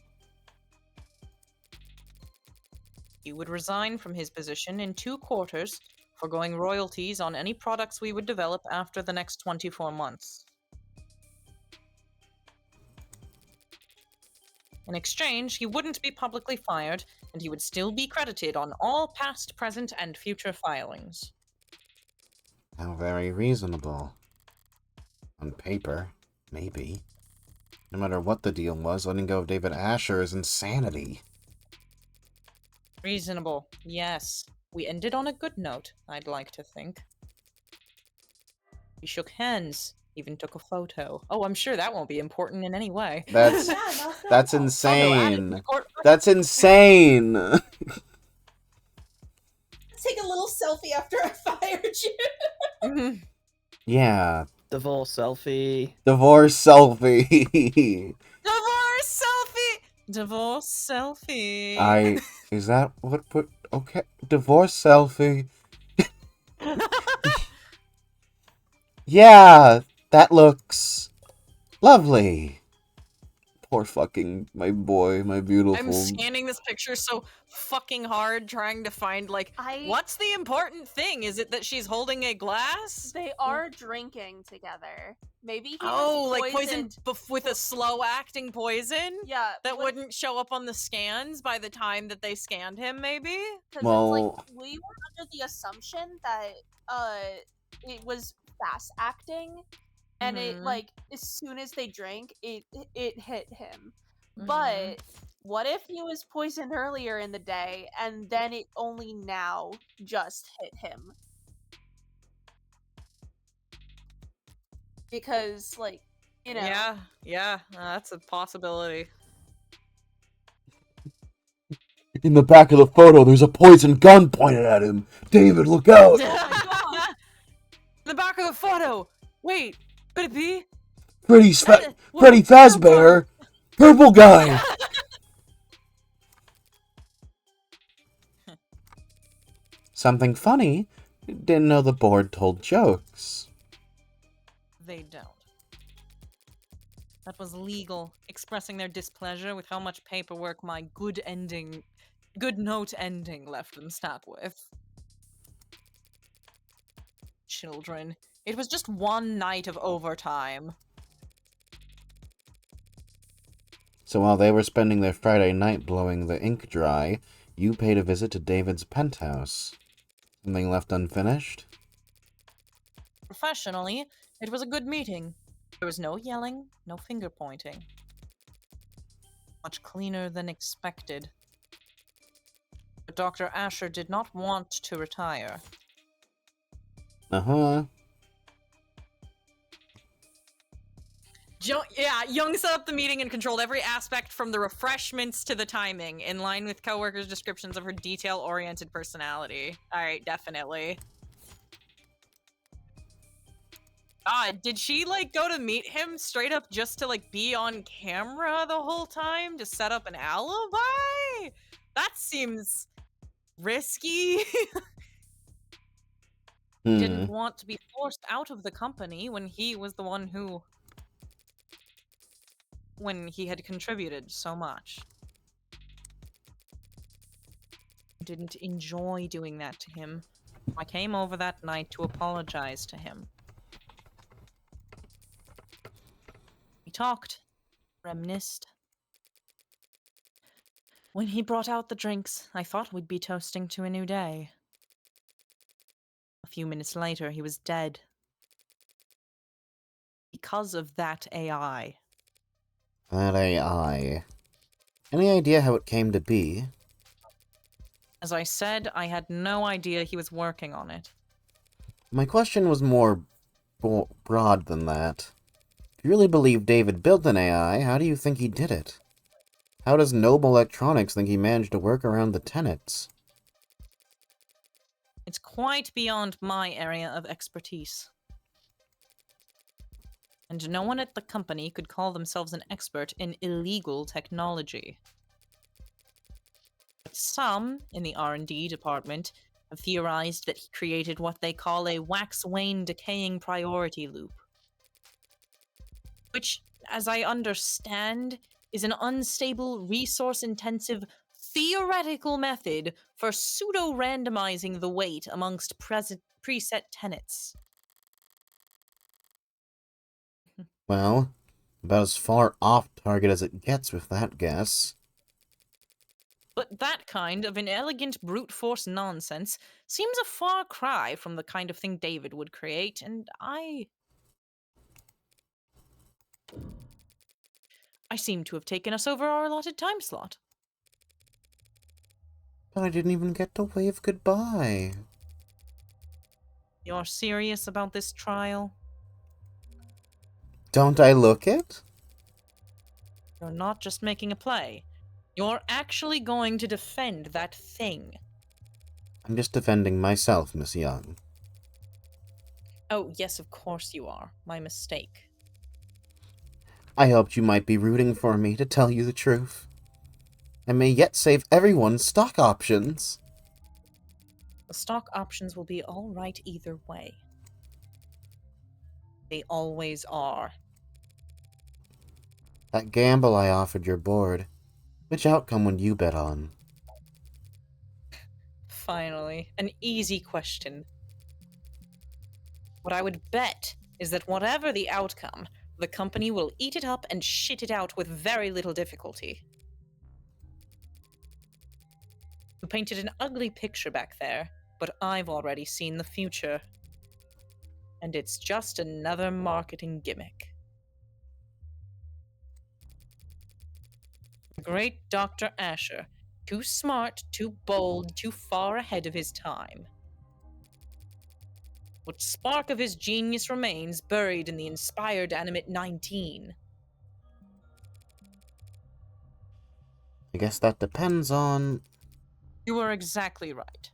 He would resign from his position in 2 quarters, foregoing royalties on any products we would develop after the next 24 months. In exchange, he wouldn't be publicly fired, and he would still be credited on all past, present, and future filings. How very reasonable. On paper, maybe. No matter what the deal was, letting go of David Asher is insanity. Reasonable, yes. We ended on a good note, I'd like to think. We shook hands, even took a photo. Oh, I'm sure that won't be important in any way. That's that's Photo added to insane. the court- That's insane. Take a little selfie after I fired you. Mhm. Yeah, Divorce selfie. divorce selfie. Divorce selfie! Divorce selfie. Is that what put okay? Divorce selfie. Yeah, that looks lovely. Poor fucking my boy, my beautiful. I'm scanning this picture so fucking hard trying to find, like, what's the important thing? Is it that she's holding a glass? They are drinking together. Maybe he Oh, was like poison with a slow-acting poison? Yeah, That wouldn't show up on the scans by the time that they scanned him, maybe? Because Well- it's like we were under the assumption that it was fast acting, and it Mhm. like as soon as they drank, it hit him. Mhm. But what if he was poisoned earlier in the day, and then it only now just hit him? Because like, you know. Yeah, that's a possibility. In the back of the photo, there's a poison gun pointed at him. David, look out! The back of the photo! Wait, could it be? Freddy Fazbear, purple guy. Something funny. Didn't know the board told jokes. They don't. That was legal, expressing their displeasure with how much paperwork my good note ending left them stuck with. Children. It was just one night of overtime. So while they were spending their Friday night blowing the ink dry, you paid a visit to David's penthouse. Something left unfinished? Professionally, it was a good meeting. There was no yelling, no finger pointing. Much cleaner than expected. But Dr. Asher did not want to retire. Uh-huh. Young set up the meeting and controlled every aspect from the refreshments to the timing, in line with coworkers' descriptions of her detail-oriented personality. Alright, definitely. Did she, like, go to meet him straight up just to, like, be on camera the whole time? To set up an alibi? That seems risky. Didn't want to be forced out of the company when he was the one who when he had contributed so much. Didn't enjoy doing that to him. I came over that night to apologize to him. We talked, reminisced. When he brought out the drinks, I thought we'd be toasting to a new day. A few minutes later, he was dead. Because of that AI. That AI. Any idea how it came to be? As I said, I had no idea he was working on it. My question was more broad than that. If you really believe David built an AI, how do you think he did it? How does Noble Electronics think he managed to work around the tenets? It's quite beyond my area of expertise. And no one at the company could call themselves an expert in illegal technology. But some in the R&D department have theorized that he created what they call a wax-wane decaying priority loop. Which, as I understand, is an unstable, resource-intensive, theoretical method for pseudo-randomizing the weight amongst preset tenets. Well, about as far off target as it gets with that guess. But that kind of inelegant brute force nonsense seems a far cry from the kind of thing David would create, and I seem to have taken us over our allotted time slot. But I didn't even get to wave goodbye. You're serious about this trial? Don't I look it? You're not just making a play. You're actually going to defend that thing. I'm just defending myself, Miss Young. Oh, yes, of course you are. My mistake. I hoped you might be rooting for me, to tell you the truth. I may yet save everyone's stock options. The stock options will be all right either way. They always are. That gamble I offered your board, which outcome would you bet on? Finally, an easy question. What I would bet is that whatever the outcome, the company will eat it up and shit it out with very little difficulty. You painted an ugly picture back there, but I've already seen the future. And it's just another marketing gimmick. The great Dr. Asher, too smart, too bold, too far ahead of his time. What spark of his genius remains buried in the inspired animate 19? I guess that depends on... You are exactly right.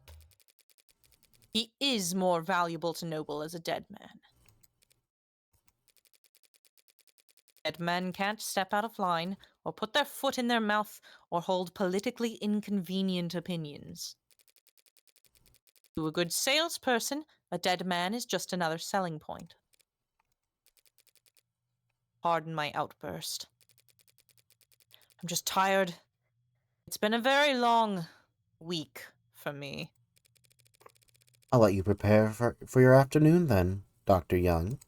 He is more valuable to Noble as a dead man. Dead men can't step out of line, or put their foot in their mouth, or hold politically inconvenient opinions. To a good salesperson, a dead man is just another selling point. Pardon my outburst. I'm just tired. It's been a very long week for me. I'll let you prepare for your afternoon then, Dr. Young.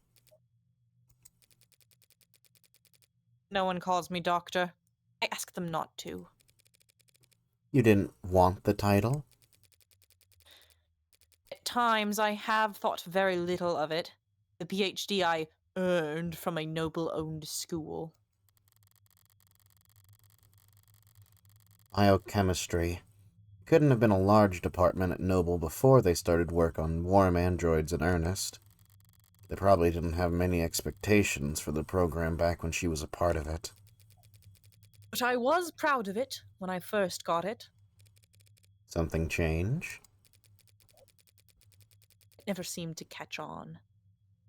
No one calls me doctor. I ask them not to. You didn't want the title? At times, I have thought very little of it. The PhD I earned from a Noble-owned school. Biochemistry. Couldn't have been a large department at Noble before they started work on warm androids in earnest. They probably didn't have many expectations for the program back when she was a part of it. But I was proud of it when I first got it. Something change? It never seemed to catch on.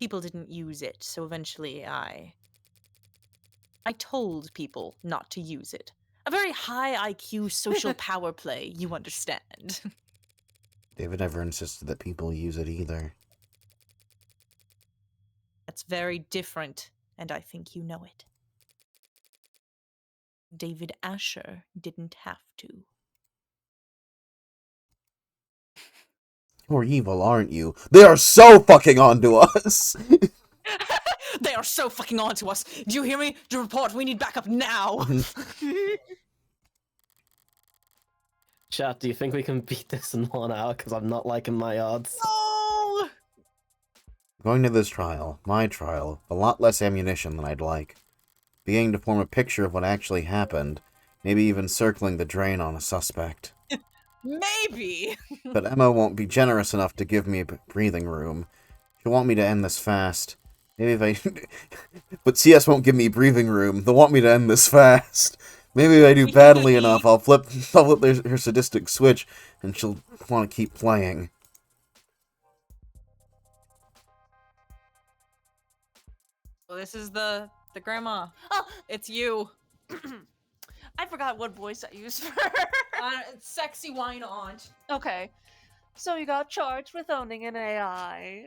People didn't use it, so eventually I told people not to use it. A very high IQ social power play, you understand. David never insisted that people use it either. That's very different, and I think you know it. David Asher didn't have to. You're evil, aren't you? They are so fucking onto us! They are so fucking onto us. Do you hear me? To report, we need backup now. Chat, do you think we can beat this in 1 hour? Because I'm not liking my odds. No! Going to this trial, my trial, a lot less ammunition than I'd like. Beginning to form a picture of what actually happened, maybe even circling the drain on a suspect. Maybe. But Emma won't be generous enough to give me a breathing room. She'll want me to end this fast. Maybe if I... But CS won't give me breathing room. They'll want me to end this fast. Maybe if I do badly enough, I'll flip her sadistic switch, and she'll want to keep playing. Well, this is the grandma. Oh, It's you. I forgot what voice I used for Sexy wine aunt. Okay. So you got charged with owning an AI.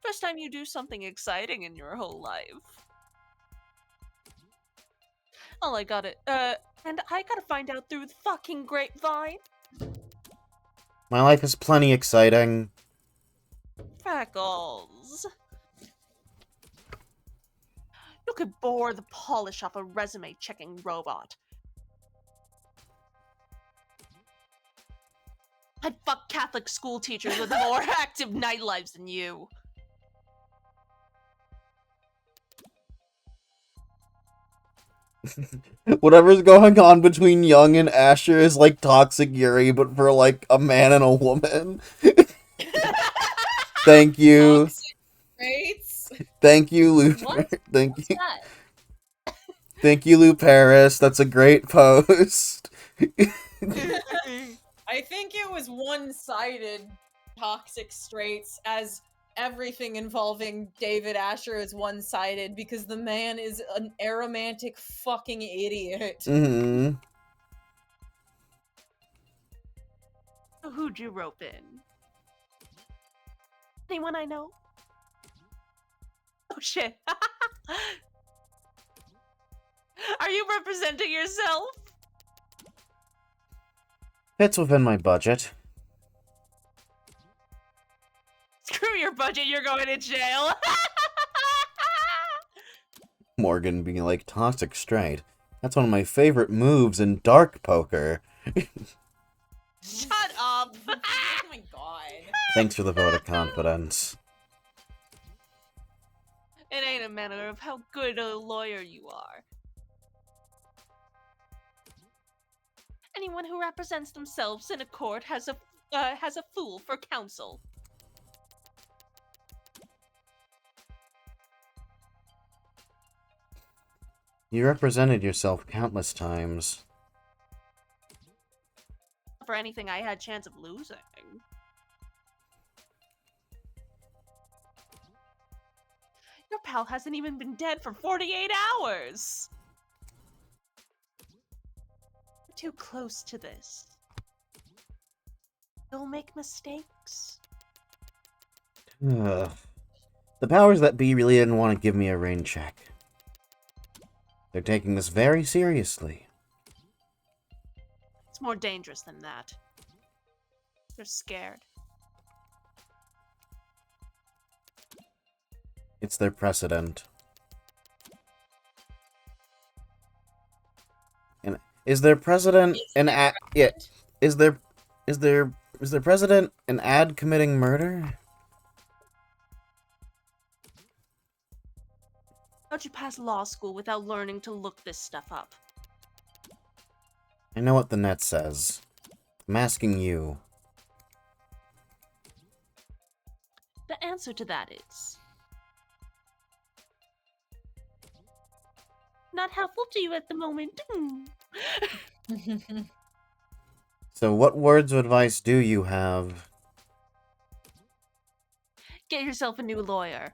First time you do something exciting in your whole life. Oh, I got it. And I gotta find out through the fucking grapevine. My life is plenty exciting. Freckles. You could bore the polish off a resume-checking robot. I'd fuck Catholic school teachers with more active nightlives than you. Whatever's going on between Young and Asher is like Toxic Yuri, but for like a man and a woman. Thank you. Toxic traits. Thank you, Lou. What? Thank What's you. that? Thank you, Lou Paris. That's a great post. I think it was one-sided toxic traits, as everything involving David Asher is one-sided because the man is an aromantic fucking idiot. Mm-hmm. Who'd you rope in? Anyone I know? Oh shit. Are you representing yourself? Fits within my budget. Screw your budget, you're going to jail. Morgan being like, toxic straight. That's one of my favorite moves in dark poker. Shut up. Oh my god. Thanks for the vote of confidence. It ain't a matter of how good a lawyer you are. Anyone who represents themselves in a court has a fool for counsel. You represented yourself countless times. For anything I had chance of losing. Your pal hasn't even been dead for 48 hours! You're too close to this. You'll make mistakes. Ugh. The powers that be really didn't want to give me a rain check. They're taking this very seriously. It's more dangerous than that. They're scared. It's their precedent. And is their president an ad? Yeah, is their president an ad committing murder? How'd you pass law school without learning to look this stuff up? I know what the net says. I'm asking you. The answer to that is... not helpful to you at the moment. So what words of advice do you have? Get yourself a new lawyer.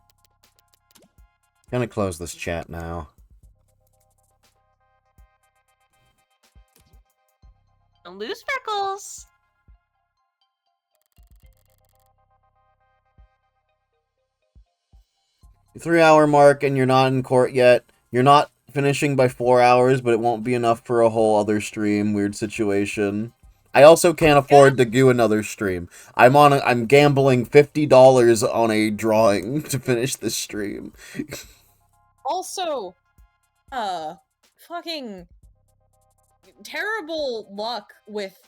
Gonna close this chat now. Don't lose Freckles. The 3-hour mark and you're not in court yet. You're not finishing by 4 hours, but it won't be enough for a whole other stream. Weird situation. I also can't afford to do another stream. I'm gambling $50 on a drawing to finish this stream. Also, fucking terrible luck with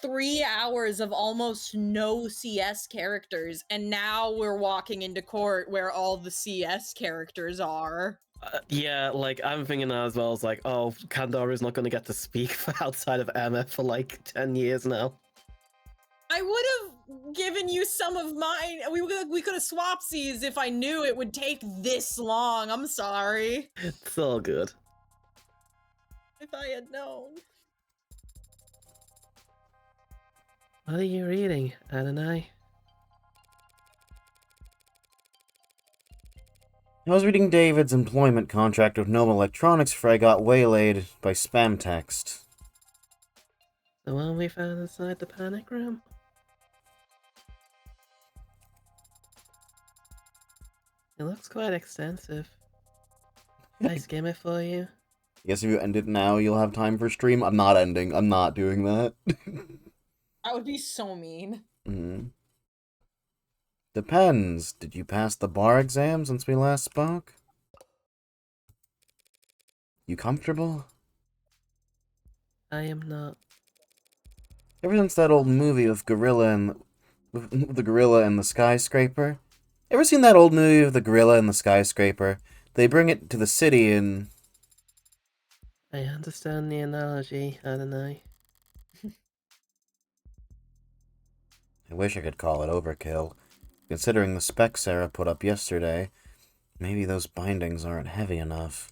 3 hours of almost no CS characters, and now we're walking into court where all the CS characters are. Yeah, like I'm thinking that as well. It's like, oh, Kandaru's not going to get to speak for outside of Emma for like 10 years now. I would have given you some of mine. We could have swapsies if I knew it would take this long. I'm sorry. It's all good. If I had known. What are you reading, Adonai? I was reading David's employment contract with Nova Electronics before I got waylaid by spam text. The one we found inside the panic room? It looks quite extensive. Can I skim it for you? I guess if you end it now, you'll have time for stream. I'm not ending. I'm not doing that. That would be so mean. Depends. Did you pass the bar exam since we last spoke? You comfortable? I am not. Ever since that old movie with the gorilla and the skyscraper? Ever seen that old movie of the gorilla and the skyscraper? They bring it to the city and... I understand the analogy, Adonai. I wish I could call it overkill. Considering the specs Sarah put up yesterday, maybe those bindings aren't heavy enough.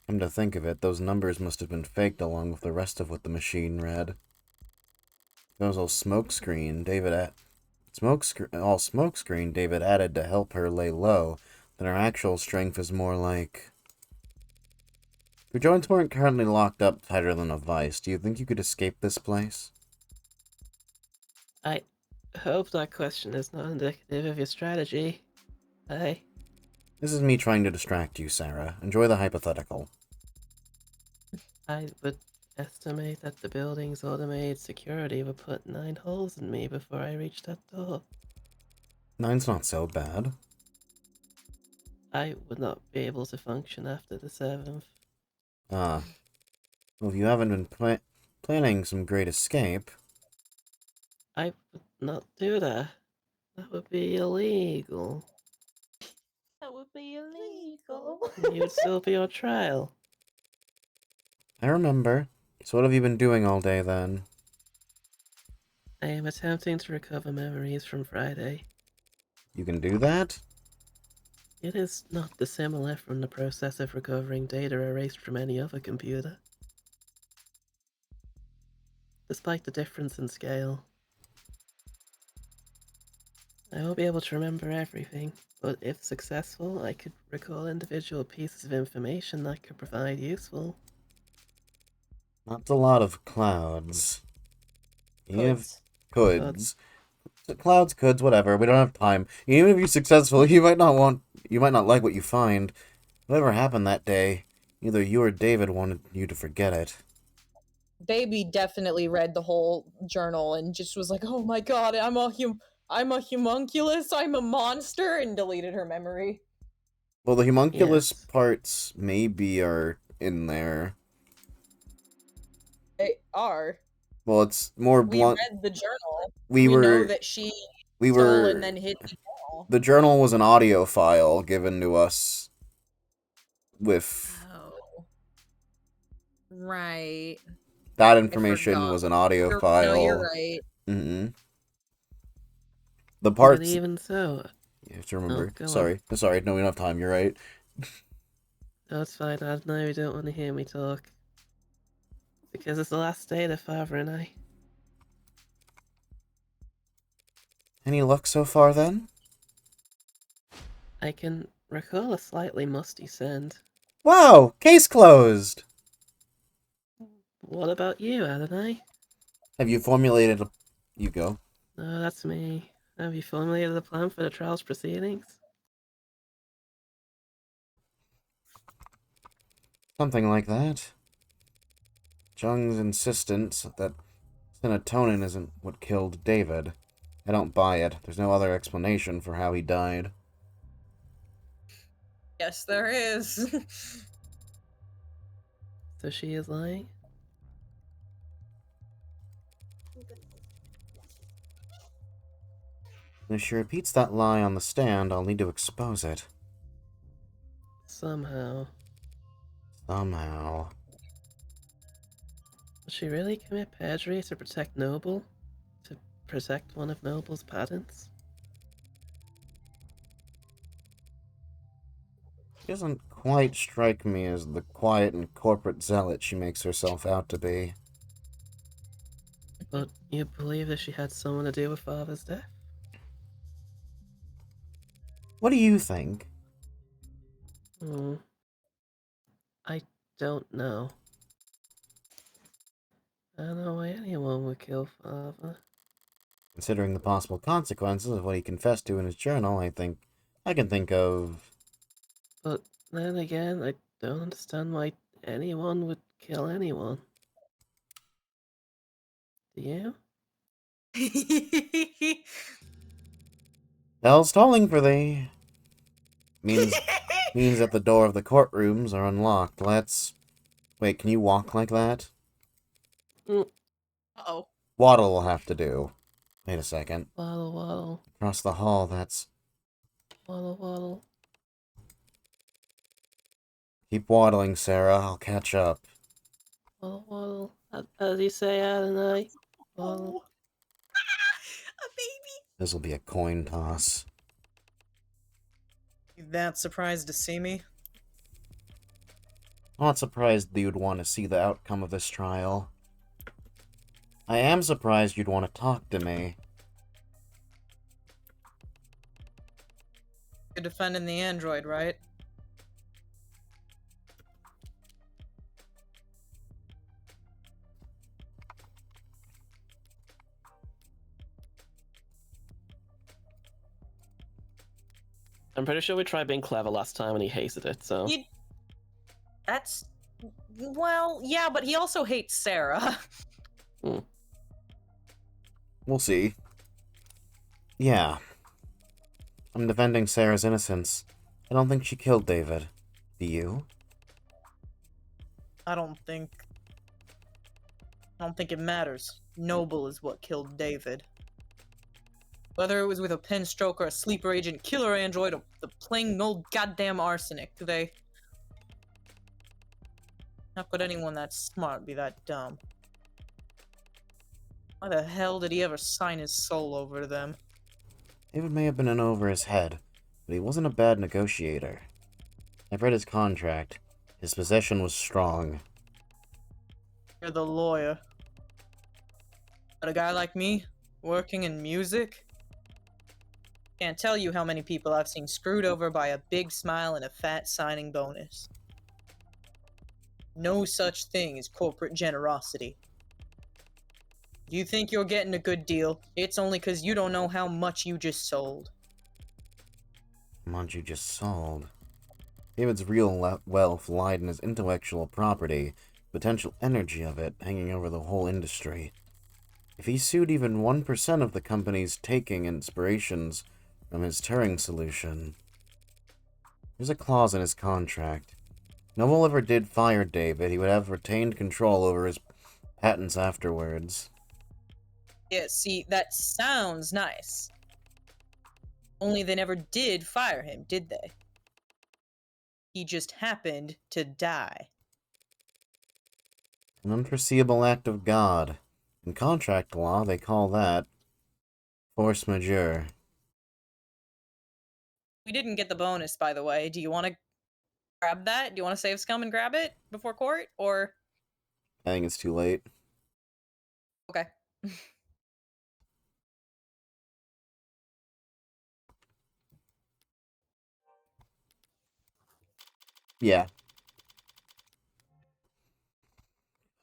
Come to think of it, those numbers must have been faked along with the rest of what the machine read. Those all smokescreen David added to help her lay low, then her actual strength is more like... If your joints weren't currently locked up tighter than a vice, do you think you could escape this place? I hope that question is not indicative of your strategy. Hey. This is me trying to distract you, Sarah. Enjoy the hypothetical. I would estimate that the building's automated security would put 9 holes in me before I reach that door. 9's not so bad. I would not be able to function after the 7th. Ah. Well, if you haven't been planning some great escape... I would not do that. That would be illegal. That would be illegal. You would still be on trial. I remember. So what have you been doing all day, then? I am attempting to recover memories from Friday. You can do that? It is not dissimilar from the process of recovering data erased from any other computer. Despite the difference in scale. I won't be able to remember everything, but if successful, I could recall individual pieces of information that could provide useful. Not a lot of clouds. You have coulds. Clouds, coulds, whatever. We don't have time. Even if you're successful, you might not like what you find. Whatever happened that day, either you or David wanted you to forget it. Baby definitely read the whole journal and just was like, "Oh my god, I'm a homunculus, I'm a monster," and deleted her memory. Well, the homunculus Yes. parts maybe are in there. They are. Well, it's more We blunt. read the journal. We know were that she we stole were and then hid the journal. The journal was an audio file given to us with Oh. Right. that information forgot. was an audio No, file. you're right. The But parts even so... you have to remember. go on. Sorry, no, we don't have time. You're right. No, it's fine, I know you don't want to hear me talk. Because it's the last day of Father and I. Any luck so far, then? I can recall a slightly musty scent. Wow, case closed. What about you, Adonai? Have you formulated a... You go. No, that's me. Have you formulated a plan for the trial's proceedings? Something like that. Jung's insistence that serotonin isn't what killed David. I don't buy it. There's no other explanation for how he died. Yes, there is. So she is lying? And if she repeats that lie on the stand, I'll need to expose it. Somehow. Somehow. Would she really commit perjury to protect Noble? To protect one of Noble's patents? She doesn't quite strike me as the quiet and corporate zealot she makes herself out to be. But you believe that she had something to do with Father's death? What do you think? I don't know. I don't know why anyone would kill Father. Considering the possible consequences of what he confessed to in his journal, I can think of... But then again, I don't understand why anyone would kill anyone. Do you? Bell's tolling for thee. Means that the door of the courtrooms are unlocked. Let's... Wait, can you walk like that? Uh-oh. Waddle will have to do. Wait a second. Waddle, waddle. Across the hall, that's... Waddle, waddle. Keep waddling, Sarah. I'll catch up. Waddle, waddle. As you say, Adonai. Waddle. A baby. This'll be a coin toss. You that surprised to see me? I'm not surprised that you'd want to see the outcome of this trial. I am surprised you'd want to talk to me. You're defending the android, right? I'm pretty sure we tried being clever last time and he hated it, so... That's... Well, yeah, but he also hates Sarah. We'll see. Yeah. I'm defending Sarah's innocence. I don't think she killed David. Do you? I don't think it matters. Noble is what killed David. Whether it was with a pen stroke or a sleeper agent, killer android, or the plain old goddamn arsenic, how could anyone that smart be that dumb? Why the hell did he ever sign his soul over to them? David may have been in over his head, but he wasn't a bad negotiator. I've read his contract. His possession was strong. You're the lawyer. But a guy like me, working in music? Can't tell you how many people I've seen screwed over by a big smile and a fat signing bonus. No such thing as corporate generosity. You think you're getting a good deal, it's only because you don't know how much you just sold. How much you just sold? David's real wealth lied in his intellectual property, potential energy of it hanging over the whole industry. If he sued even 1% of the company's taking inspirations from his Turing solution... There's a clause in his contract. Noble ever did fire David, he would have retained control over his patents afterwards. Yeah, see, that sounds nice. Only they never did fire him, did they? He just happened to die. An unforeseeable act of God. In contract law, they call that force majeure. We didn't get the bonus, by the way. Do you want to grab that? Do you want to save scum and grab it before court, or...? I think it's too late. Okay. Yeah.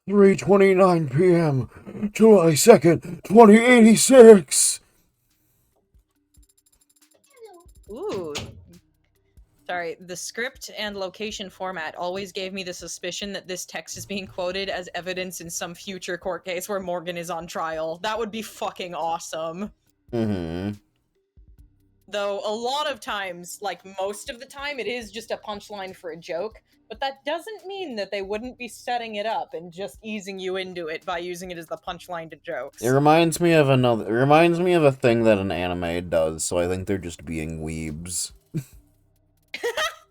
3:29 p.m. July 2nd, 2086. Ooh. Sorry, the script and location format always gave me the suspicion that this text is being quoted as evidence in some future court case where Morgan is on trial. That would be fucking awesome. Mm-hmm. Though a lot of times, like most of the time, it is just a punchline for a joke, but that doesn't mean that they wouldn't be setting it up and just easing you into it by using it as the punchline to jokes. It reminds me of a thing that an anime does, so I think they're just being weebs.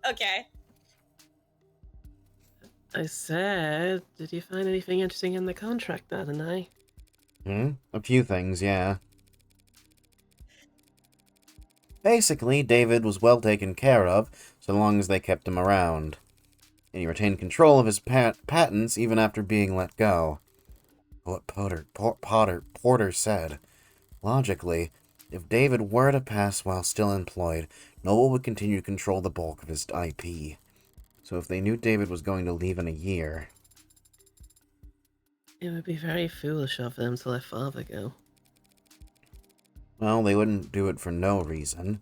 Okay. I said, did you find anything interesting in the contract the other night? A few things, yeah. Basically, David was well taken care of, so long as they kept him around. And he retained control of his patents even after being let go. What Porter said. Logically, if David were to pass while still employed, Noble would continue to control the bulk of his IP. So if they knew David was going to leave in a year... It would be very foolish of them to let father go. Well, they wouldn't do it for no reason.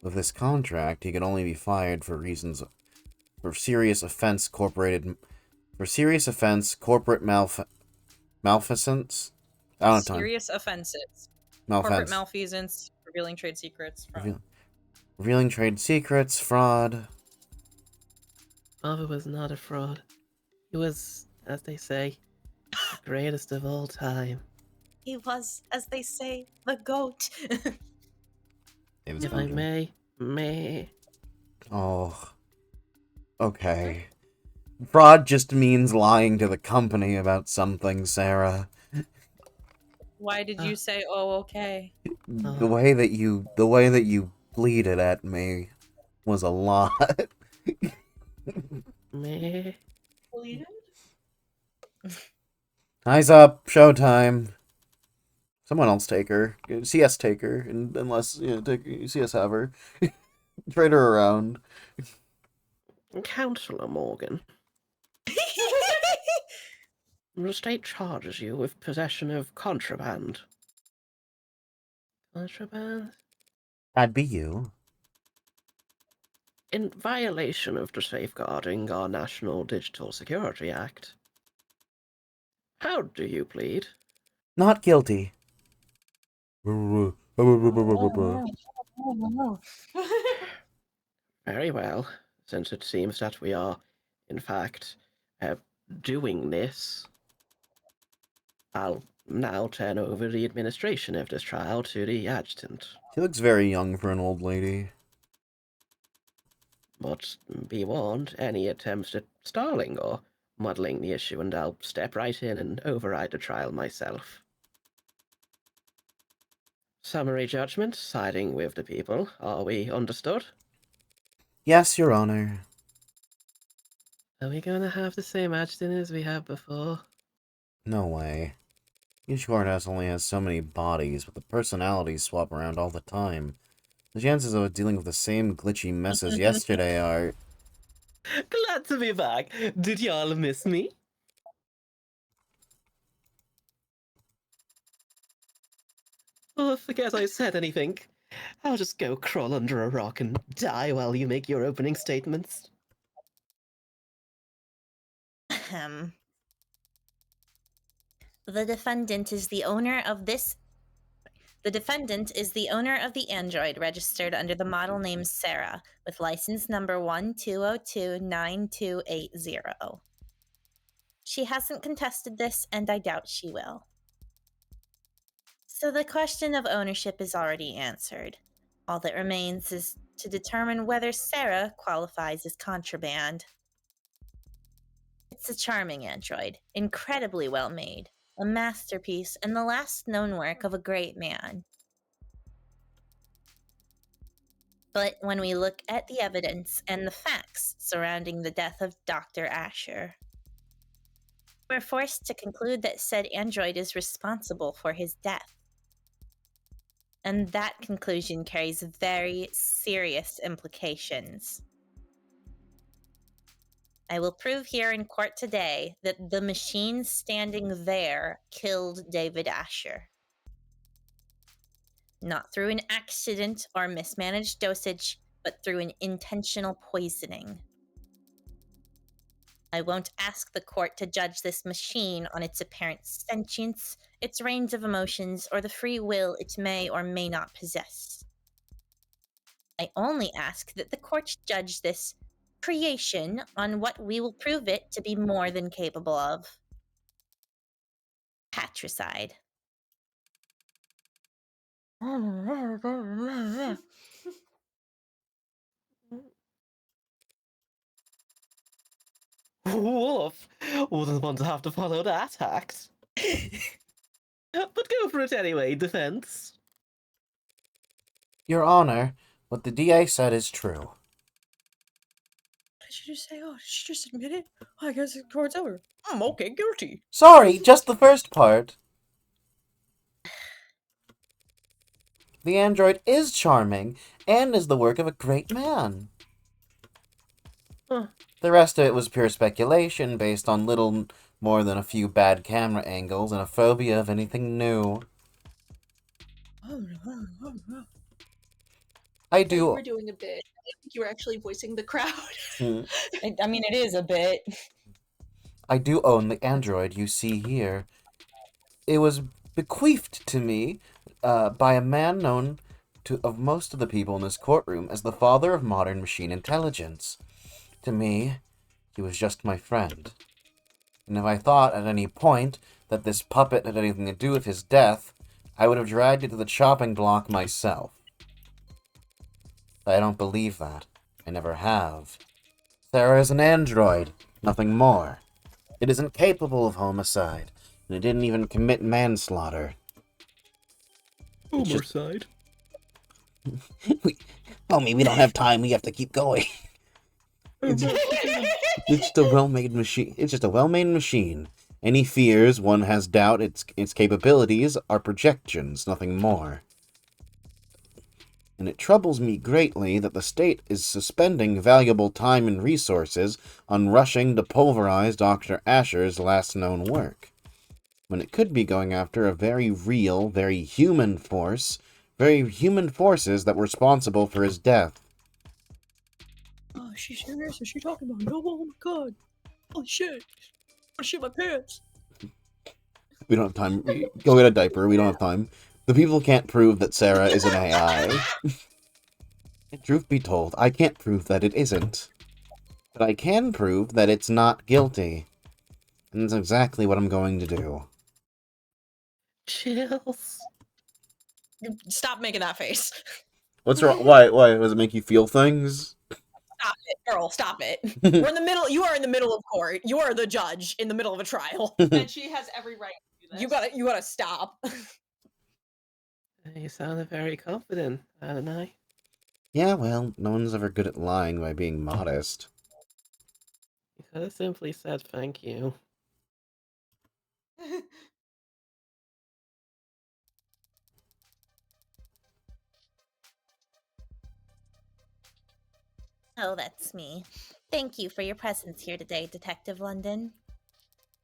With this contract, he could only be fired for reasons... For serious offense, corporate malfeasance? I don't have time. Serious offenses. Malfeasance. Corporate malfeasance, revealing trade secrets. Revealing trade secrets, fraud. Father was not a fraud. He was, as they say, the greatest of all time. He was, as they say, the GOAT. If I may. Oh. Okay. Fraud just means lying to the company about something, Sarah. Why did you say, oh, okay? The way that you bleated at me was a lot. Meh. Eyes up, showtime. Someone else take her. CS take her, unless, CS have her. Trade her around. Counselor Morgan. The state charges you with possession of contraband. Contraband? That'd be you. In violation of the Safeguarding Our National Digital Security Act. How do you plead? Not guilty. Very well, since it seems that we are, in fact, doing this. I'll now turn over the administration of this trial to the adjutant. She looks very young for an old lady. But be warned, any attempts at stalling or muddling the issue, and I'll step right in and override the trial myself. Summary judgment, siding with the people. Are we understood? Yes, Your Honor. Are we gonna have the same adjutant as we have before? No way. Each courthouse only has so many bodies, but the personalities swap around all the time. The chances of dealing with the same glitchy mess as yesterday are... Glad to be back. Did y'all miss me? Oh, forget I said anything. I'll just go crawl under a rock and die while you make your opening statements. The defendant is the owner of the android registered under the model name Sarah, with license number 12029280. She hasn't contested this, and I doubt she will. So the question of ownership is already answered. All that remains is to determine whether Sarah qualifies as contraband. It's a charming android, incredibly well made, a masterpiece, and the last known work of a great man. But when we look at the evidence and the facts surrounding the death of Dr. Asher, we're forced to conclude that said android is responsible for his death. And that conclusion carries very serious implications. I will prove here in court today that the machine standing there killed David Asher. Not through an accident or mismanaged dosage, but through an intentional poisoning. I won't ask the court to judge this machine on its apparent sentience, its range of emotions, or the free will it may or may not possess. I only ask that the court judge this creation on what we will prove it to be more than capable of. Patricide. Woof! Wouldn't want to have to follow that act. But go for it anyway, defense. Your Honor, what the DA said is true. Did she just say, oh, did she just admit it? I guess the court's over. I'm okay, guilty. Sorry, just the first part. The android is charming, and is the work of a great man. Huh. The rest of it was pure speculation, based on little more than a few bad camera angles and a phobia of anything new. I You do... were doing a bit. I think you were actually voicing the crowd. I mean, it is a bit. I do own the android you see here. It was bequeathed to me by a man known of most of the people in this courtroom as the father of modern machine intelligence. To me, he was just my friend. And if I thought at any point that this puppet had anything to do with his death, I would have dragged it to the chopping block myself. But I don't believe that. I never have. Sarah is an android, nothing more. It isn't capable of homicide, and it didn't even commit manslaughter. Homicide. Homie, we don't have time. We have to keep going. It's just a well-made machine. It's just a well-made machine. Any fears one has doubt its capabilities are projections, nothing more. And it troubles me greatly that the state is suspending valuable time and resources on rushing to pulverize Dr. Asher's last known work, when it could be going after a very real, very human forces that were responsible for his death. Oh, she's serious? Is she talking about no? Oh my god. Holy shit. I shit my pants. We don't have time. Go get a diaper. We don't have time. The people can't prove that Sarah is an AI. And truth be told, I can't prove that it isn't. But I can prove that it's not guilty. And that's exactly what I'm going to do. Chills. Stop making that face. What's wrong? Why? Does it make you feel things? Stop it, girl. Stop it. We're in the middle. You are in the middle of court. You are the judge in the middle of a trial. And she has every right to do this. You gotta stop. You sounded very confident, hadn't I? Yeah, well, no one's ever good at lying by being modest. You could have simply said thank you. Oh, that's me. Thank you for your presence here today, Detective London.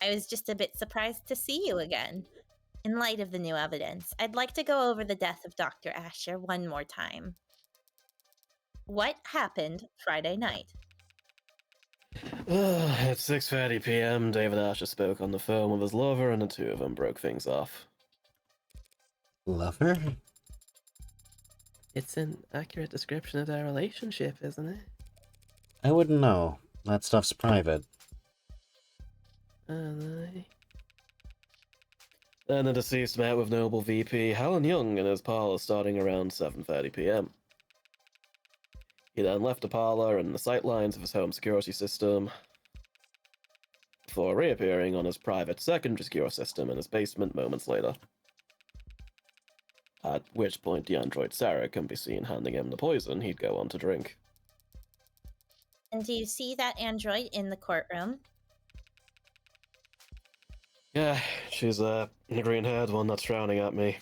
I was just a bit surprised to see you again. In light of the new evidence, I'd like to go over the death of Dr. Asher one more time. What happened Friday night? At 6:30 p.m., David Asher spoke on the phone with his lover, and the two of them broke things off. Lover? It's an accurate description of their relationship, isn't it? I wouldn't know. That stuff's private. Then the deceased met with Noble VP Helen Young in his parlor starting around 7:30 p.m. He then left the parlor and the sightlines of his home security system before reappearing on his private secondary secure system in his basement moments later. At which point the android Sarah can be seen handing him the poison he'd go on to drink. And do you see that android in the courtroom? Yeah, she's the green-haired one that's frowning at me.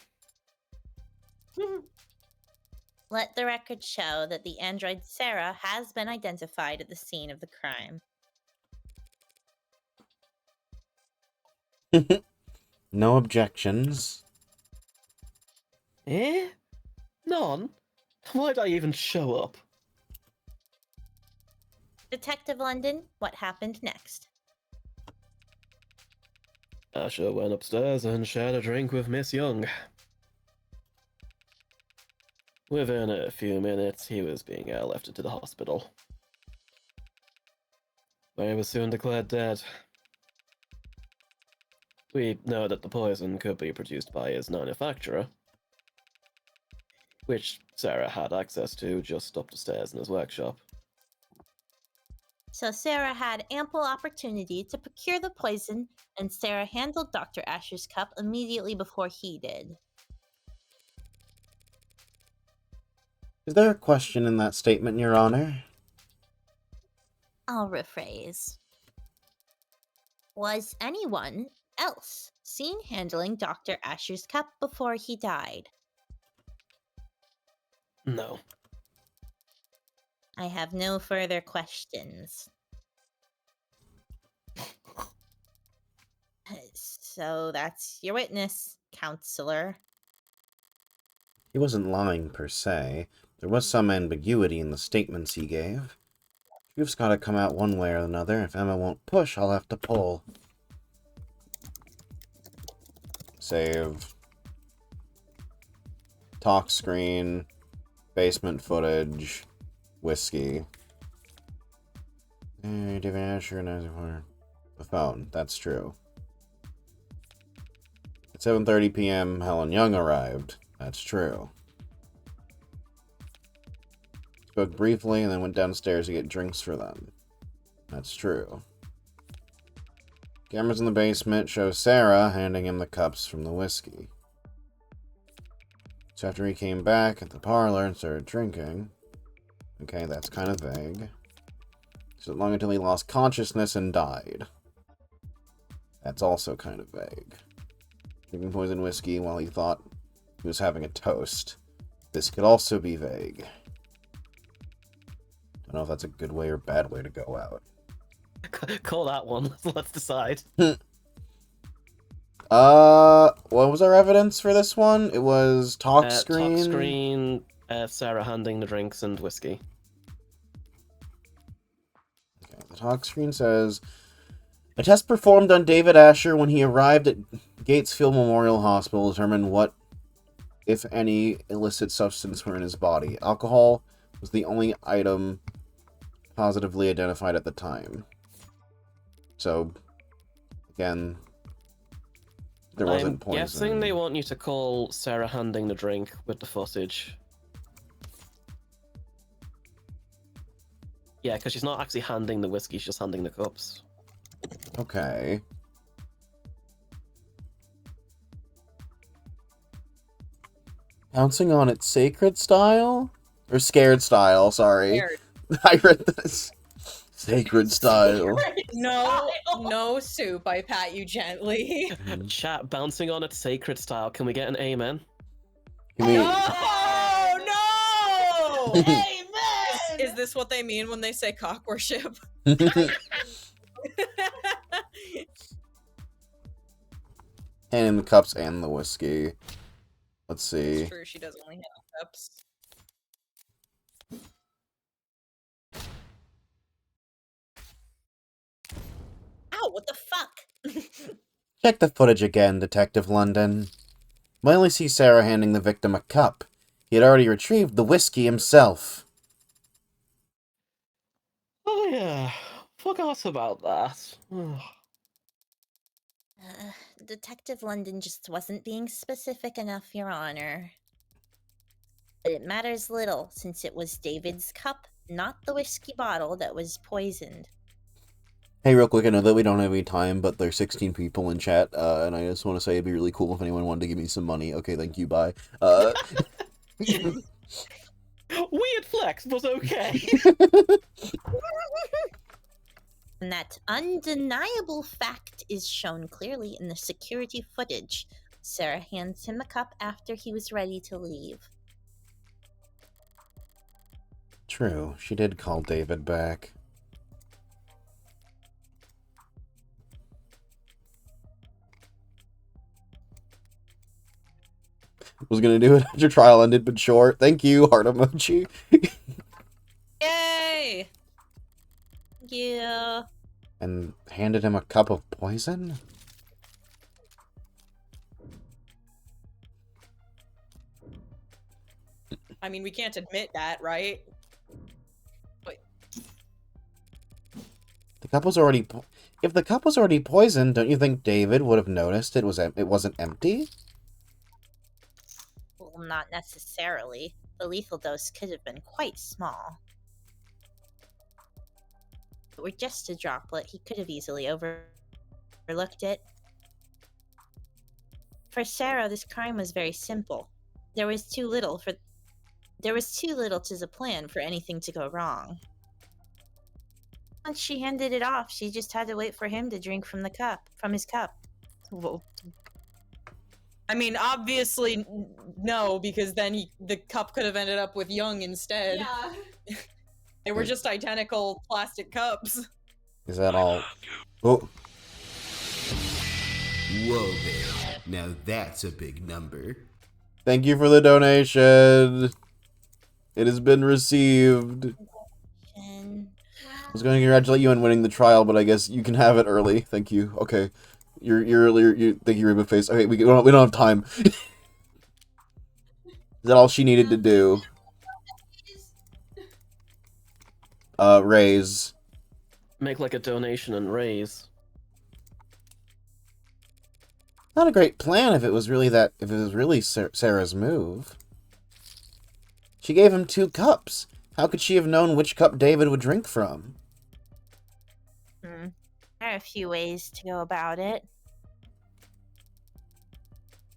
Let the record show that the android Sarah has been identified at the scene of the crime. No objections. Eh? None? Why'd I even show up? Detective London, what happened next? Asher went upstairs and shared a drink with Miss Young. Within a few minutes, he was being airlifted to the hospital, where he was soon declared dead. We know that the poison could be produced by his manufacturer, which Sarah had access to just up the stairs in his workshop. So Sarah had ample opportunity to procure the poison, and Sarah handled Dr. Asher's cup immediately before he did. Is there a question in that statement, Your Honor? I'll rephrase. Was anyone else seen handling Dr. Asher's cup before he died? No. I have no further questions. So that's your witness, counselor. He wasn't lying per se. There was some ambiguity in the statements he gave. Truth's gotta come out one way or another. If Emma won't push, I'll have to pull. Save. Talk screen. Basement footage. Whiskey. David Asher, the phone. That's true. At 7:30 p.m., Helen Young arrived. That's true. Spoke briefly and then went downstairs to get drinks for them. That's true. Cameras in the basement show Sarah handing him the cups from the whiskey. So after he came back at the parlor and started drinking... Okay, that's kind of vague. So long until he lost consciousness and died. That's also kind of vague. Drinking poison whiskey while he thought he was having a toast. This could also be vague. Don't know if that's a good way or bad way to go out. Call that one. Let's decide. What was our evidence for this one? It was talk screen. Talk screen, Sarah handing the drinks and whiskey. Okay, the talk screen says, a test performed on David Asher when he arrived at Gatesfield Memorial Hospital determined what, if any, illicit substance were in his body. Alcohol was the only item positively identified at the time. So, again, there wasn't poison. I'm guessing they want you to call Sarah handing the drink with the footage. Yeah, because she's not actually handing the whiskey, she's just handing the cups. Okay. Bouncing on its sacred style? Or scared style, sorry. Scared. I read this. Sacred style. No soup. I pat you gently. Chat, bouncing on its sacred style. Can we get an amen? You mean... Oh no! Amen. Is this what they mean when they say cock worship? And the cups and the whiskey. Let's see. It's true, she does only handle cups. Ow, what the fuck? Check the footage again, Detective London. We only see Sarah handing the victim a cup. He had already retrieved the whiskey himself. Oh yeah, forgot about that. Detective London just wasn't being specific enough, Your Honor. But it matters little, since it was David's cup, not the whiskey bottle, that was poisoned. Hey, real quick, I know that we don't have any time, but there's 16 people in chat, and I just want to say it'd be really cool if anyone wanted to give me some money. Okay, thank you, bye. Weird flex, but okay. And that undeniable fact is shown clearly in the security footage. Sarah hands him the cup after he was ready to leave. True, she did call David back. Was gonna do it after trial ended, but short. Thank you, heart emoji. Yay! Thank you. And handed him a cup of poison? I mean, we can't admit that, right? The cup was already... If the cup was already poisoned, don't you think David would have noticed it wasn't empty? Well, not necessarily. The lethal dose could have been quite small. If it were just a droplet, he could have easily overlooked it. For Sarah, this crime was very simple. There was too little to the plan for anything to go wrong. Once she handed it off, she just had to wait for him to drink from his cup. Well, I mean, obviously no, because then the cup could have ended up with Young instead. Yeah. They were just identical plastic cups. Is that all? Oh, Whoa there. Now that's a big number. thank you for the donation. It has been received. I was going to congratulate you on winning the trial, but I guess you can have it early. Thank you. Okay. Thank you, Reba Face. Okay, we don't have time. Is that all she needed to do? Raise. Make like a donation and raise. Not a great plan if it was really Sarah's move. She gave him 2 cups. How could she have known which cup David would drink from? There are a few ways to go about it.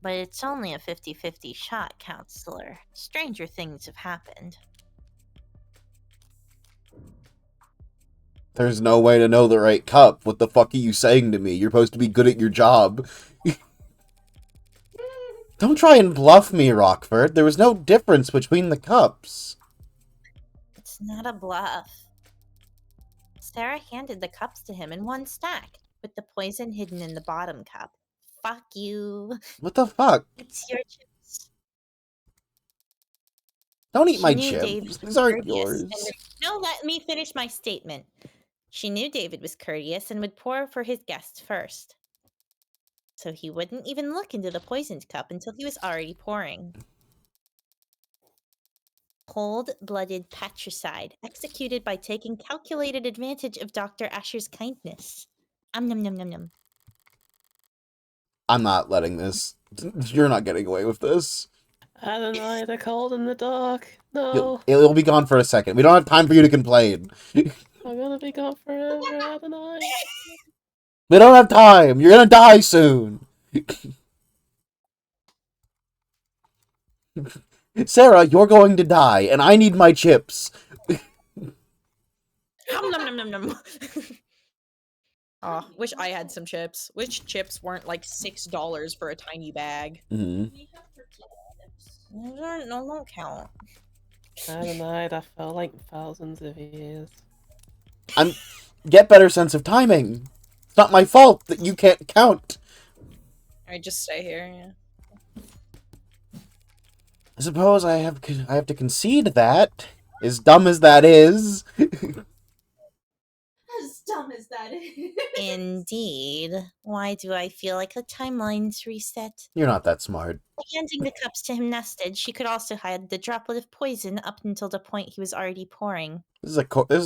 But it's only a 50-50 shot, Counselor. Stranger things have happened. There's no way to know the right cup. What the fuck are you saying to me? You're supposed to be good at your job. Don't try and bluff me, Rockford. There was no difference between the cups. It's not a bluff. Sarah handed the cups to him in one stack, with the poison hidden in the bottom cup. Fuck you. What the fuck? It's your chips. Don't eat She my knew chips. David These aren't was yours. courteous No, let me finish my statement. She knew David was courteous and would pour for his guests first. So he wouldn't even look into the poisoned cup until he was already pouring. Cold-blooded patricide, executed by taking calculated advantage of Dr. Asher's kindness. Nom nom nom nom. I'm not letting this. You're not getting away with this. Adonai, they're cold in the dark. No. It'll be gone for a second. We don't have time for you to complain. I'm gonna be gone forever, Adonai. We don't have time. You're gonna die soon. Sarah, you're going to die, and I need my chips. Nom nom nom nom. Oh, wish I had some chips. Wish chips weren't like $6 for a tiny bag. Mm-hmm. Those don't count. Adonai, that felt like thousands of years. Get better sense of timing. It's not my fault that you can't count. Alright, just stay here, yeah. I suppose I have to concede that, as dumb as that is. As dumb as that is. Indeed. Why do I feel like the timeline's reset? You're not that smart. By handing the cups to him nested, she could also hide the droplet of poison up until the point he was already pouring. This is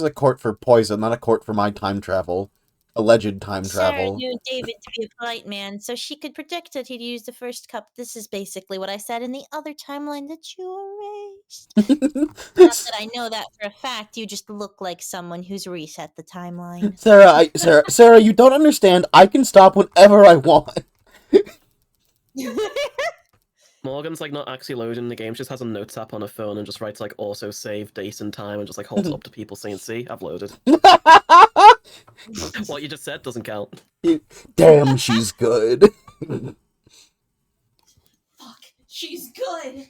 a court for poison, not a court for my time travel. Alleged time Sarah travel. knew David to be a polite man, so she could predict that he'd use the first cup. This is basically what I said in the other timeline that you erased. Not that I know that for a fact, you just look like someone who's reset the timeline. Sarah, you don't understand. I can stop whenever I want. Morgan's like not actually loading the game, she just has a notes app on her phone and just writes like also save date and time and just like holds it up to people saying, see, I've loaded. What you just said doesn't count. Damn, she's good. Fuck, she's good.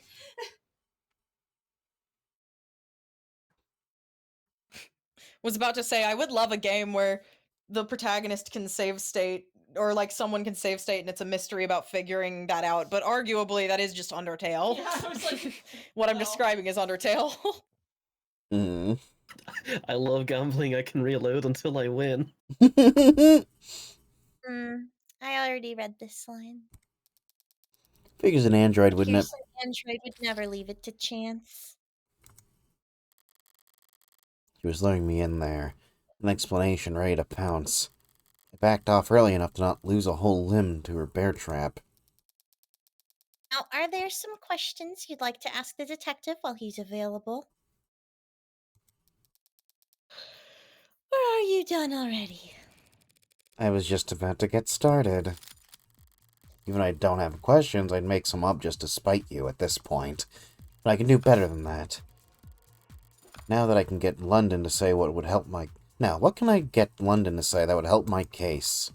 Was about to say, I would love a game where the protagonist can save state, or like someone can save state and it's a mystery about figuring that out, but arguably that is just Undertale. Yeah, I was like, what I'm well. describing is Undertale. Mm. I love gambling. I can reload until I win. I already read this line. Figures an android wouldn't have... Pearson android would never leave it to chance. She was luring me in there. An explanation ready to pounce. I backed off early enough to not lose a whole limb to her bear trap. Now, are there some questions you'd like to ask the detective while he's available? Or are you done already? I was just about to get started. Even if I don't have questions, I'd make some up just to spite you at this point. But I can do better than that. Now that I can get London to say what would help my... Now, what can I get London to say that would help my case?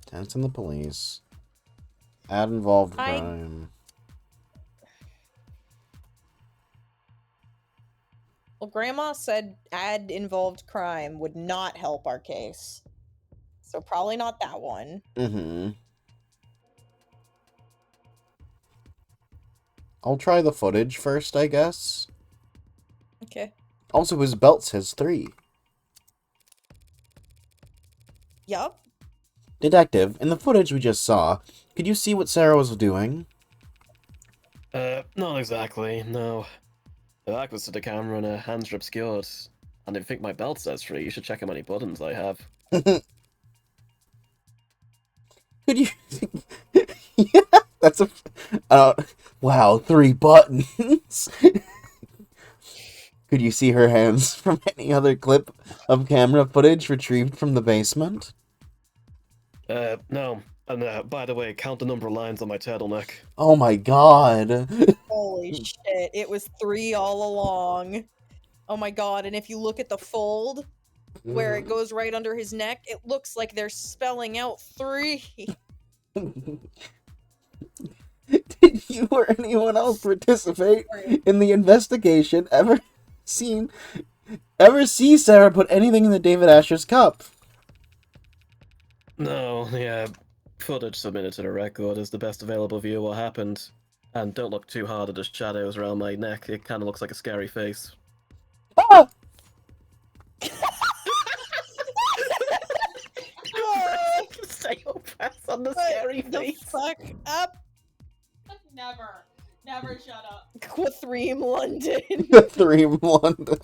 Tenants and the police. Add involved crime. Well, Grandma said ad involved crime would not help our case. So probably not that one. Mm-hmm. I'll try the footage first, I guess. Okay. Also, his belt says 3. Yup. Detective, in the footage we just saw, could you see what Sarah was doing? Not exactly, no. The back was to the camera and her hands are obscured. And if you think my belt says 3, you should check how many buttons I have. Could you... Yeah, that's a... wow, 3 buttons! Could you see her hands from any other clip of camera footage retrieved from the basement? No. And by the way, count the number of lines on my turtleneck. Oh my god! Holy shit. It was 3 all along. Oh my god. And if you look at the fold where it goes right under his neck, it looks like they're spelling out 3. Did you or anyone else participate in the investigation ever see Sarah put anything in the David Asher's cup? No, yeah. Footage submitted to the record is the best available view of what happened. And don't look too hard at the shadows around my neck. It kind of looks like a scary face. Ah! Say your press on the scary face. Fuck up. Never shut up. Quathream London. Quathream London.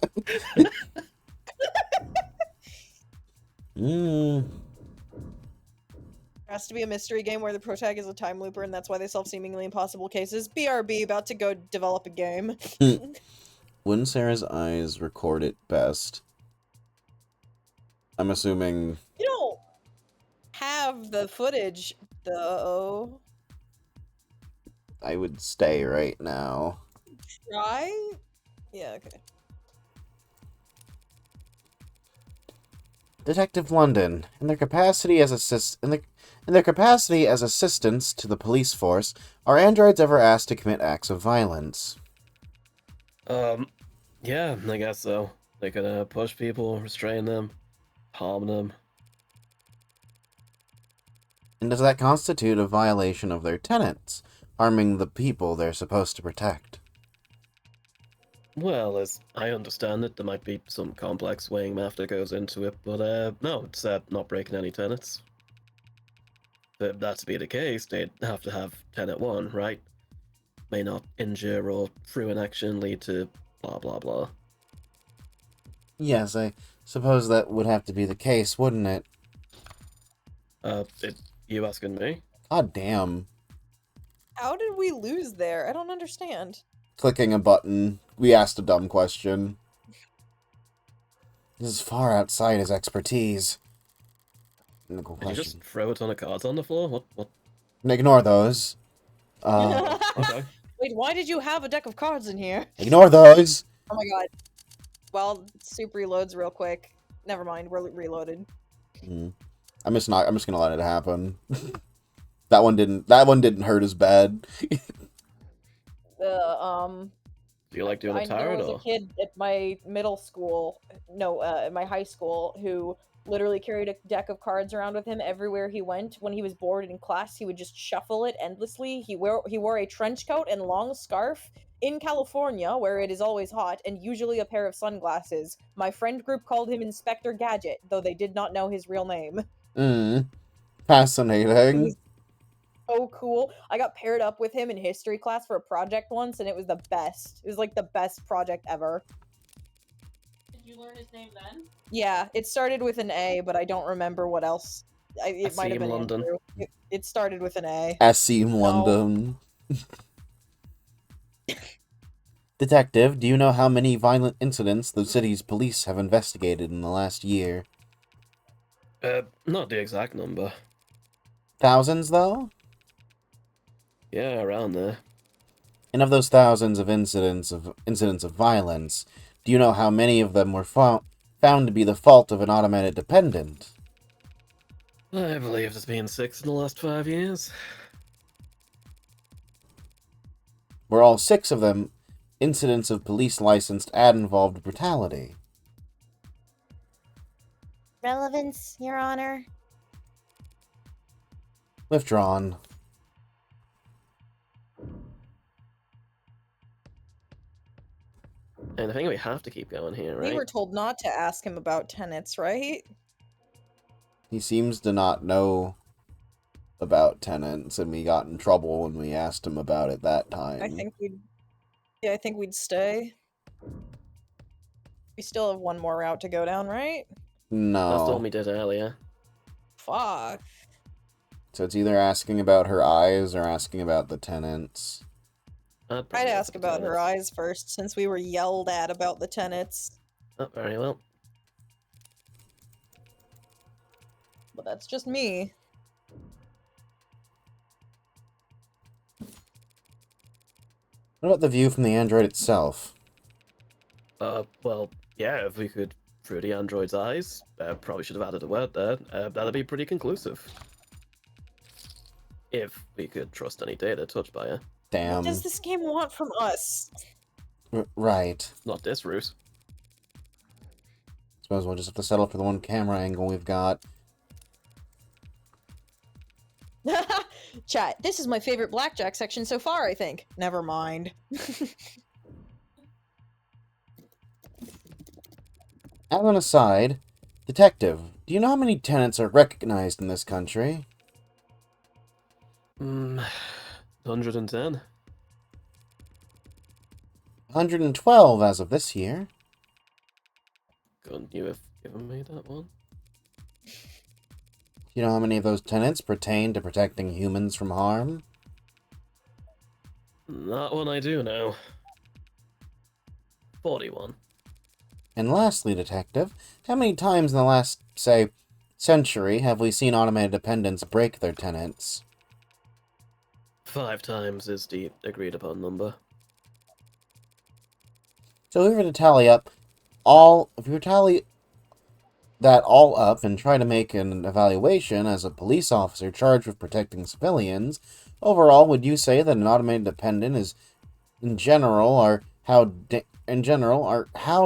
Has to be a mystery game where the protag is a time looper and that's why they solve seemingly impossible cases. BRB, about to go develop a game. Wouldn't Sarah's eyes record it best? I'm assuming... You don't have the footage, though. I would stay right now. Try? Yeah, okay. Detective London, in their capacity as assistants to the police force, are androids ever asked to commit acts of violence? Yeah, I guess so. They could push people, restrain them, harm them. And does that constitute a violation of their tenets, harming the people they're supposed to protect? Well, as I understand it, there might be some complex weighing math that goes into it, but no, it's not breaking any tenets. For that to be the case, they'd have to have tenet 1, right? May not injure or through inaction lead to blah blah blah. Yes, I suppose that would have to be the case, wouldn't it? You asking me? God damn. How did we lose there? I don't understand. Clicking a button. We asked a dumb question. This is far outside his expertise. Did you just throw a ton of cards on the floor? What? Ignore those. Okay. Wait, why did you have a deck of cards in here? Ignore those! Oh my god. Well, soup reloads real quick. Never mind, we're reloaded. I'm just gonna let it happen. That one didn't hurt as bad. Do you like doing a I tarot? know as a kid at my middle school, no, at my high school, who literally carried a deck of cards around with him everywhere he went. When he was bored in class, he would just shuffle it endlessly. He wore a trench coat and long scarf in California, where it is always hot, and usually a pair of sunglasses. My friend group called him Inspector Gadget, though they did not know his real name. Fascinating. So cool. I got paired up with him in history class for a project once, and it was the best. It was like the best project ever. Did you learn his name then? Yeah, it started with an A, but I don't remember what else. It might have been London. Andrew. It started with an A. Assim London. Detective, do you know how many violent incidents the city's police have investigated in the last year? Not the exact number. Thousands, though? Yeah, around there. And of those thousands of incidents of violence, do you know how many of them were found to be the fault of an automated dependent? I believe there's been 6 in the last 5 years. Were all 6 of them incidents of police licensed ad-involved brutality? Relevance, Your Honor? Withdrawn. And I think we have to keep going here, right? We were told not to ask him about tenants, right? He seems to not know about tenants, and we got in trouble when we asked him about it that time. I think we'd stay. We still have one more route to go down, right? No. That's the one we did earlier. Fuck. So it's either asking about her eyes or asking about the tenants. I'd ask about her eyes first, since we were yelled at about the tenants. Oh, very well. But that's just me. What about the view from the android itself? Well, yeah, if we could through the android's eyes, probably should have added a word there. That'd be pretty conclusive. If we could trust any data touched by her. Damn. What does this game want from us? Right. Not this route. Suppose we'll just have to settle for the one camera angle we've got. Chat, this is my favorite blackjack section so far, I think. Never mind. As an aside, Detective, do you know how many tenants are recognized in this country? 110. 112 as of this year. Couldn't you have given me that one? Do you know how many of those tenants pertain to protecting humans from harm? That one I do know. 41. And lastly, Detective, how many times in the last, say, century have we seen automated dependents break their tenants? 5 times is the agreed upon number. So if we were to tally up if we were to tally that all up and try to make an evaluation as a police officer charged with protecting civilians, overall, would you say that an automated dependent is, in general, are how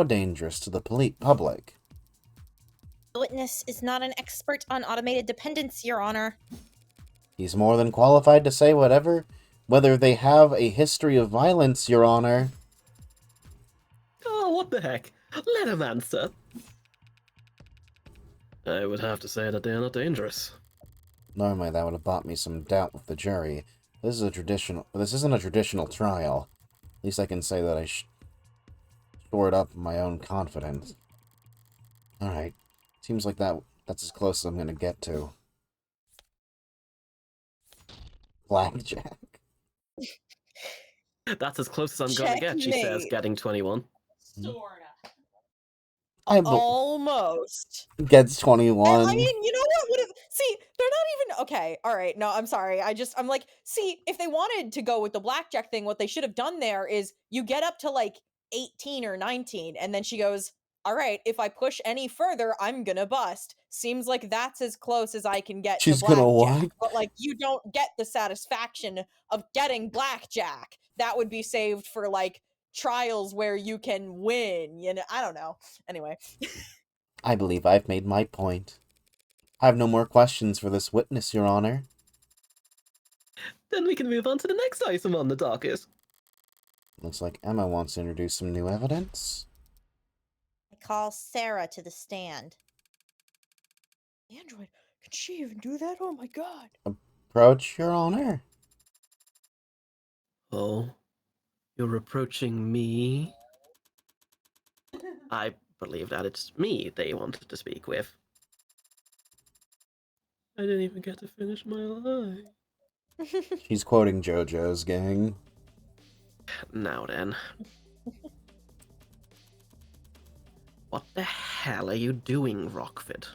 dangerous to the public? The witness is not an expert on automated dependence, Your Honor. He's more than qualified to say whether they have a history of violence, Your Honor. Oh, what the heck? Let him answer. I would have to say that they are not dangerous. Normally, that would have bought me some doubt with the jury. This isn't a traditional trial. At least I can say that I stored up my own confidence. Alright. Seems like that's as close as I'm gonna get to blackjack. That's as close as I'm gonna get, she says, Checkmate. getting 21. Sorta. Almost. Gets 21. I mean, you know what would have... See, they're not even... Okay, alright, no, I'm sorry. I'm like, see, if they wanted to go with the blackjack thing, what they should have done there is you get up to, like, 18 or 19, and then she goes, alright, if I push any further, I'm gonna bust. Seems like that's as close as I can get She's to blackjack. gonna what? But, like, you don't get the satisfaction of getting blackjack. That would be saved for, like, trials where you can win, you know? I don't know. Anyway. I believe I've made my point. I have no more questions for this witness, Your Honor. Then we can move on to the next item on the docket. Looks like Emma wants to introduce some new evidence. I call Sarah to the stand. Android, can she even do that? Oh my god. Approach, Your Honor. Oh, you're approaching me? I believe that it's me they wanted to speak with. I didn't even get to finish my line. She's quoting JoJo's gang. Now then. What the hell are you doing, Rockford?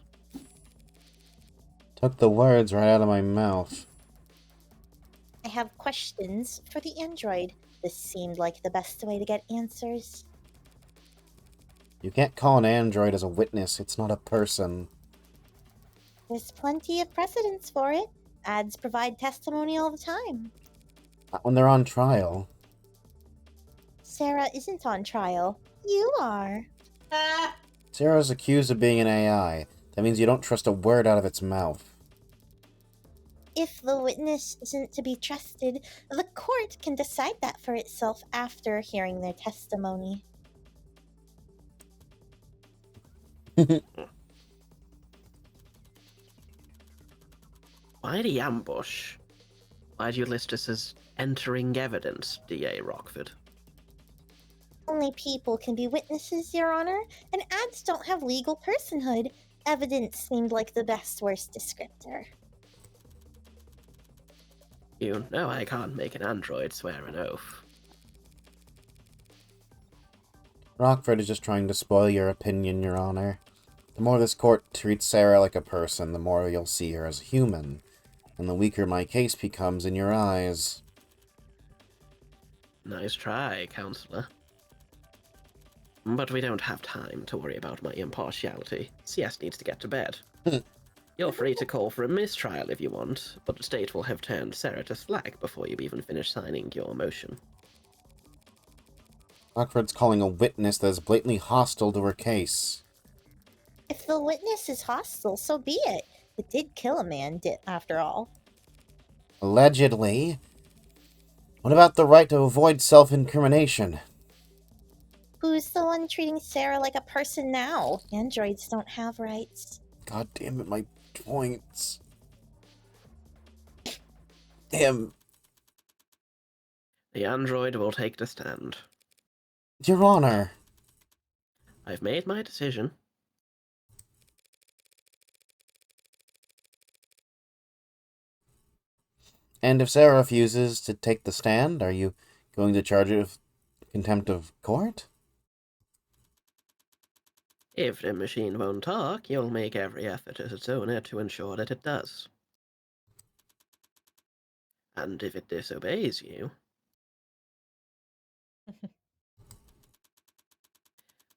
Took the words right out of my mouth. I have questions for the android. This seemed like the best way to get answers. You can't call an android as a witness. It's not a person. There's plenty of precedence for it. Ads provide testimony all the time. Not when they're on trial. Sarah isn't on trial. You are. Sarah's accused of being an AI. That means you don't trust a word out of its mouth. If the witness isn't to be trusted, the court can decide that for itself after hearing their testimony. Why the ambush? Why'd you list us as entering evidence, D.A. Rockford? Only people can be witnesses, Your Honor, and ads don't have legal personhood. Evidence seemed like the worst descriptor. You know I can't make an android swear an oath. Rockford is just trying to spoil your opinion, Your Honor. The more this court treats Sarah like a person, the more you'll see her as a human. And the weaker my case becomes in your eyes. Nice try, Counselor. But we don't have time to worry about my impartiality. CS needs to get to bed. You're free to call for a mistrial if you want, but the state will have turned Sarah to slag before you even finish signing your motion. Rockford's calling a witness that is blatantly hostile to her case. If the witness is hostile, so be it. It did kill a man, after all. Allegedly. What about the right to avoid self-incrimination? Who's the one treating Sarah like a person now? Androids don't have rights. God damn it, my points. Damn. The android will take the stand. Your Honor. I've made my decision. And if Sarah refuses to take the stand, are you going to charge her with contempt of court? If the machine won't talk, you'll make every effort as its owner to ensure that it does. And if it disobeys you,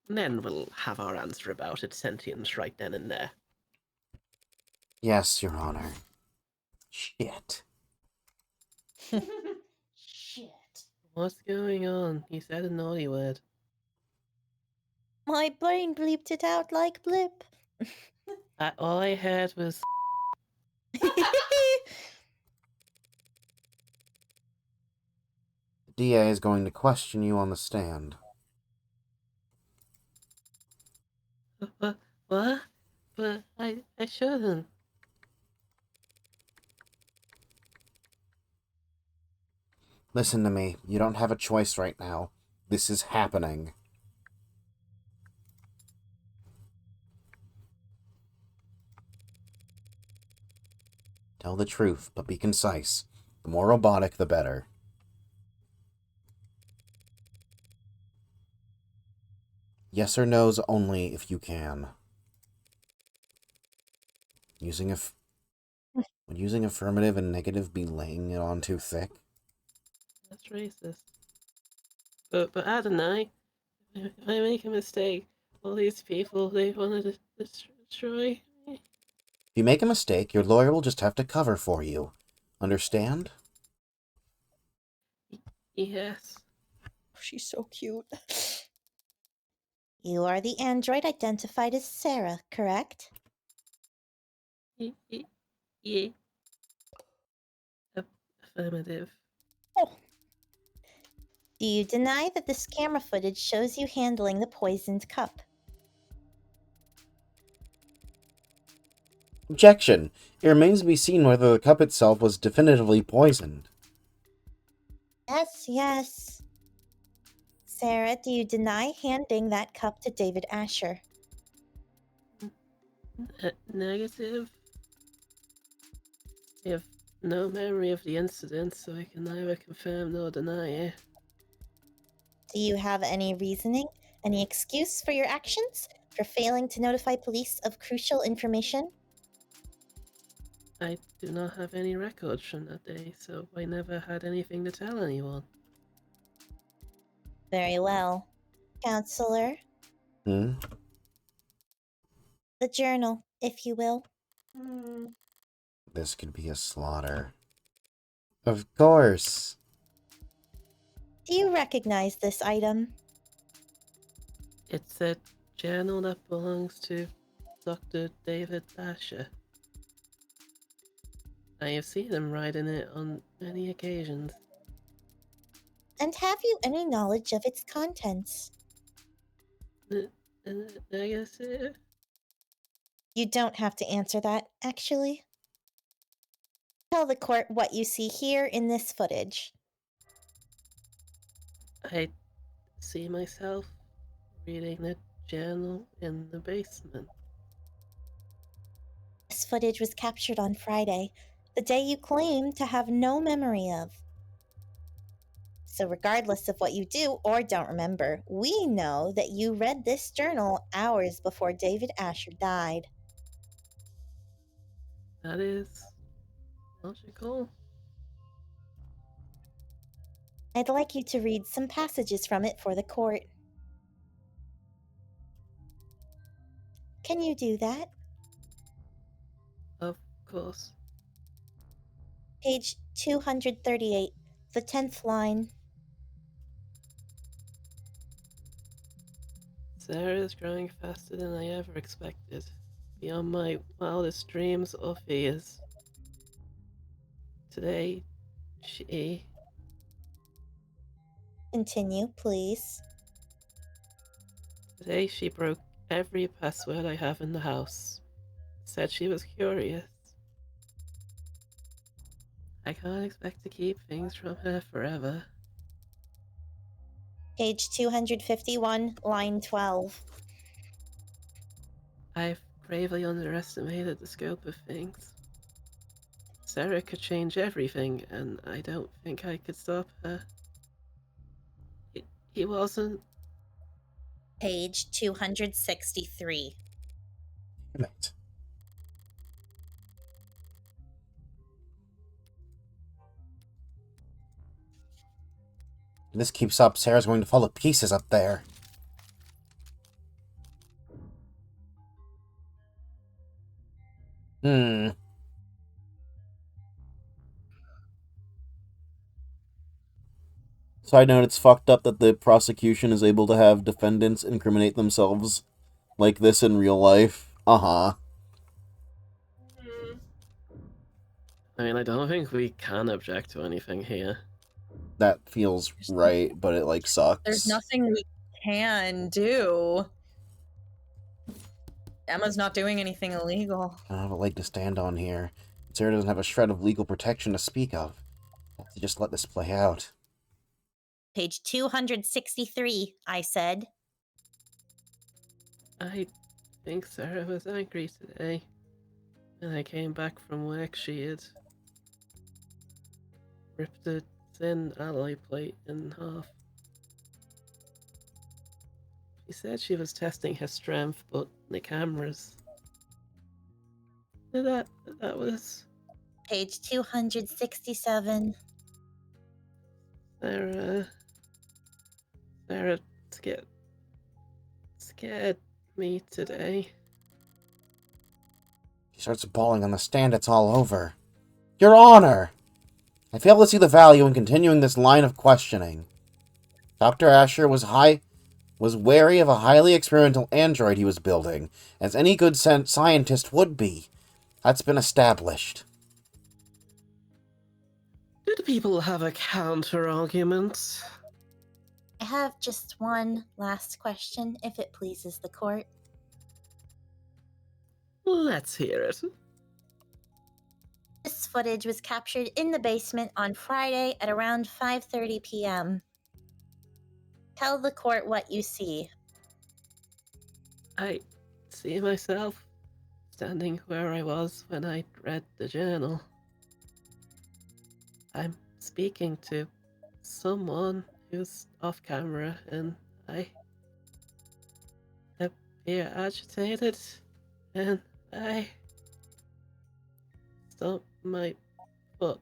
then we'll have our answer about its sentience right then and there. Yes, Your Honor. Shit. Shit. What's going on? He said a naughty word. My brain bleeped it out like blip. All I heard was... The DA is going to question you on the stand. What? But I shouldn't. Listen to me. You don't have a choice right now. This is happening. Tell the truth, but be concise. The more robotic, the better. Yes or no's only if you can. Would using affirmative and negative be laying it on too thick? That's racist. But Adonai, if I make a mistake, all these people, they wanted to destroy me. If you make a mistake, your lawyer will just have to cover for you. Understand? Yes. She's so cute. You are the android identified as Sarah, correct? Yeah. Affirmative. Oh. Do you deny that this camera footage shows you handling the poisoned cup? Objection. It remains to be seen whether the cup itself was definitively poisoned. Yes, yes. Sarah, do you deny handing that cup to David Asher? Negative. I have no memory of the incident, so I can neither confirm nor deny it. Do you have any reasoning, any excuse for your actions, for failing to notify police of crucial information? I do not have any records from that day, so I never had anything to tell anyone. Very well. Counselor, Hmm? the journal, if you will. This could be a slaughter. Of course. Do you recognize this item? It's a journal that belongs to Dr. David Asher. I have seen him writing it on many occasions. And have you any knowledge of its contents? Negative? You don't have to answer that, actually. Tell the court what you see here in this footage. I see myself reading the journal in the basement. This footage was captured on Friday, the day you claim to have no memory of. So regardless of what you do or don't remember, we know that you read this journal hours before David Asher died. That is logical. I'd like you to read some passages from it for the court. Can you do that? Of course. Page 238, the 10th line. Sarah is growing faster than I ever expected, beyond my wildest dreams or fears. Today, she... Continue, please. Today she broke every password I have in the house. Said she was curious. I can't expect to keep things from her forever. Page 251, line 12. I've gravely underestimated the scope of things. Sarah could change everything, and I don't think I could stop her. He wasn't... Page 263. Damn it. If this keeps up, Sarah's going to fall to pieces up there. Side note, it's fucked up that the prosecution is able to have defendants incriminate themselves like this in real life. Uh-huh. I mean, I don't think we can object to anything here. That feels right, but it, like, sucks. There's nothing we can do. Emma's not doing anything illegal. I don't have a leg to stand on here. Sarah doesn't have a shred of legal protection to speak of. I'll have to just let this play out. Page 263, I said. I think Sarah was angry today. When I came back from work, she had ripped a thin alloy plate in half. She said she was testing her strength, but the cameras... That was... Page 267. Sarah scared me today. She starts bawling on the stand, it's all over. Your Honor! I fail to see the value in continuing this line of questioning. Dr. Asher was was wary of a highly experimental android he was building, as any good scientist would be. That's been established. Do the people have a counter-argument? I have just one last question, if it pleases the court. Let's hear it. This footage was captured in the basement on Friday at around 5:30 p.m. Tell the court what you see. I see myself standing where I was when I read the journal. I'm speaking to someone who's off camera, and I appear agitated, and I stomp my foot.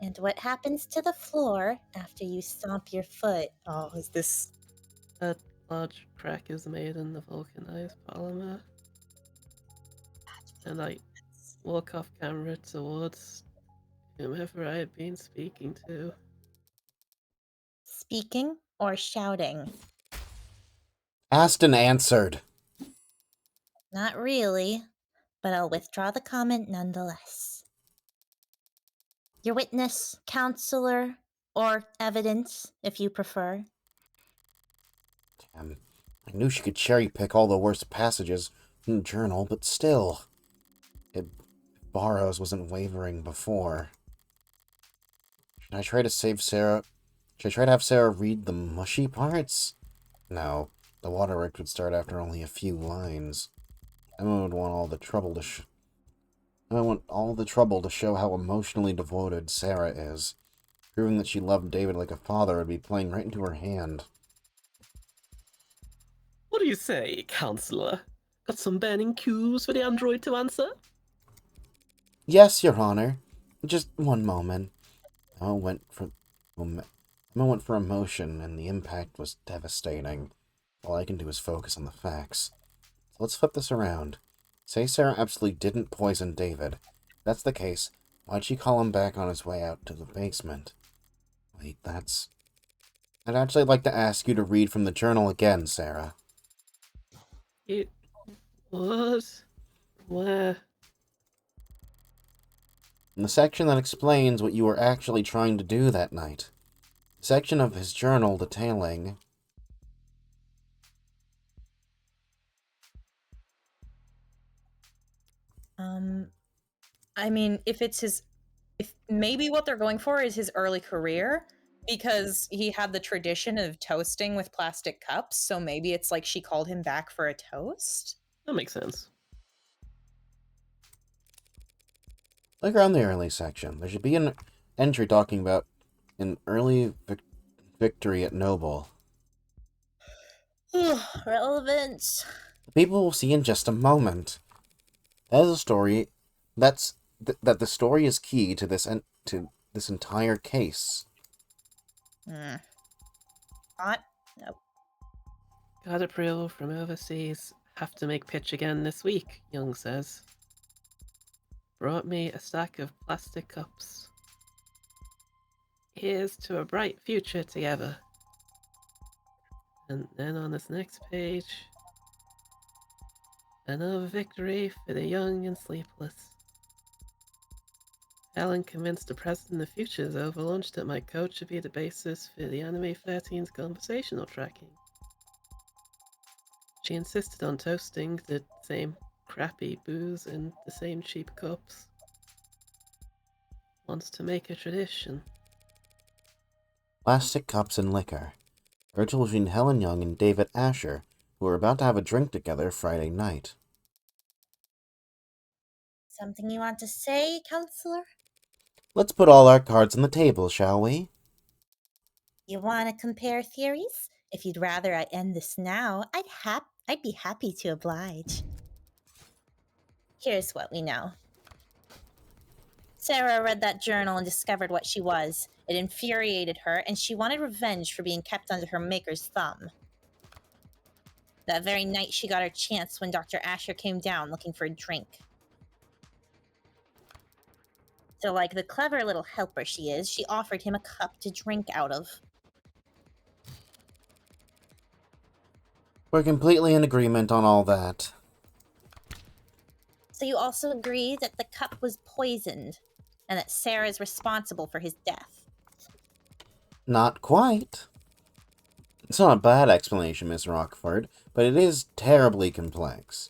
And what happens to the floor after you stomp your foot? Oh, is this... A large crack is made in the vulcanized polymer, and I walk off camera towards whomever I had been speaking to. Speaking or shouting? Asked and answered. Not really, but I'll withdraw the comment nonetheless. Your witness, counselor, or evidence, if you prefer. Damn, I knew she could cherry-pick all the worst passages from the journal, but still. Barrows wasn't wavering before. Should I try to save Sarah? Should I try to have Sarah read the mushy parts? No, the waterworks would start after only a few lines. Emma would want all the trouble to I want all the trouble to show how emotionally devoted Sarah is. Proving that she loved David like a father would be playing right into her hand. What do you say, counselor? Got some burning cues for the android to answer? Yes, Your Honor. Just one moment. Emma went for emotion, and the impact was devastating. All I can do is focus on the facts. So let's flip this around. Say Sarah absolutely didn't poison David. If that's the case, why'd she call him back on his way out to the basement? Wait, that's... I'd actually like to ask you to read from the journal again, Sarah. It was... Where? In the section that explains what you were actually trying to do that night. The section of his journal detailing... I mean, if it's his... If maybe what they're going for is his early career, because he had the tradition of toasting with plastic cups, so maybe it's like she called him back for a toast? That makes sense. Look around the early section. There should be an entry talking about an early victory at Noble. Relevance. The people will see in just a moment. That is a story that the story is key to this entire case. Not? Nope. Got approval from overseas. Have to make pitch again this week, Young says. Brought me a stack of plastic cups. Here's to a bright future together. And then on this next page, another victory for the young and sleepless. Helen convinced the present and futures over lunch that my code should be the basis for the Anime 13's conversational tracking. She insisted on toasting the same crappy booze in the same cheap cups. Wants to make a tradition. Plastic cups and liquor. Virtual between Helen Young and David Asher, who were about to have a drink together Friday night. Something you want to say, counselor? Let's put all our cards on the table, shall we? You want to compare theories? If you'd rather I end this now, I'd be happy to oblige. Here's what we know. Sarah read that journal and discovered what she was. It infuriated her, and she wanted revenge for being kept under her maker's thumb. That very night, she got her chance when Dr. Asher came down looking for a drink. So, like the clever little helper she is, she offered him a cup to drink out of. We're completely in agreement on all that. So you also agree that the cup was poisoned, and that Sarah is responsible for his death. Not quite. It's not a bad explanation, Miss Rockford, but it is terribly complex.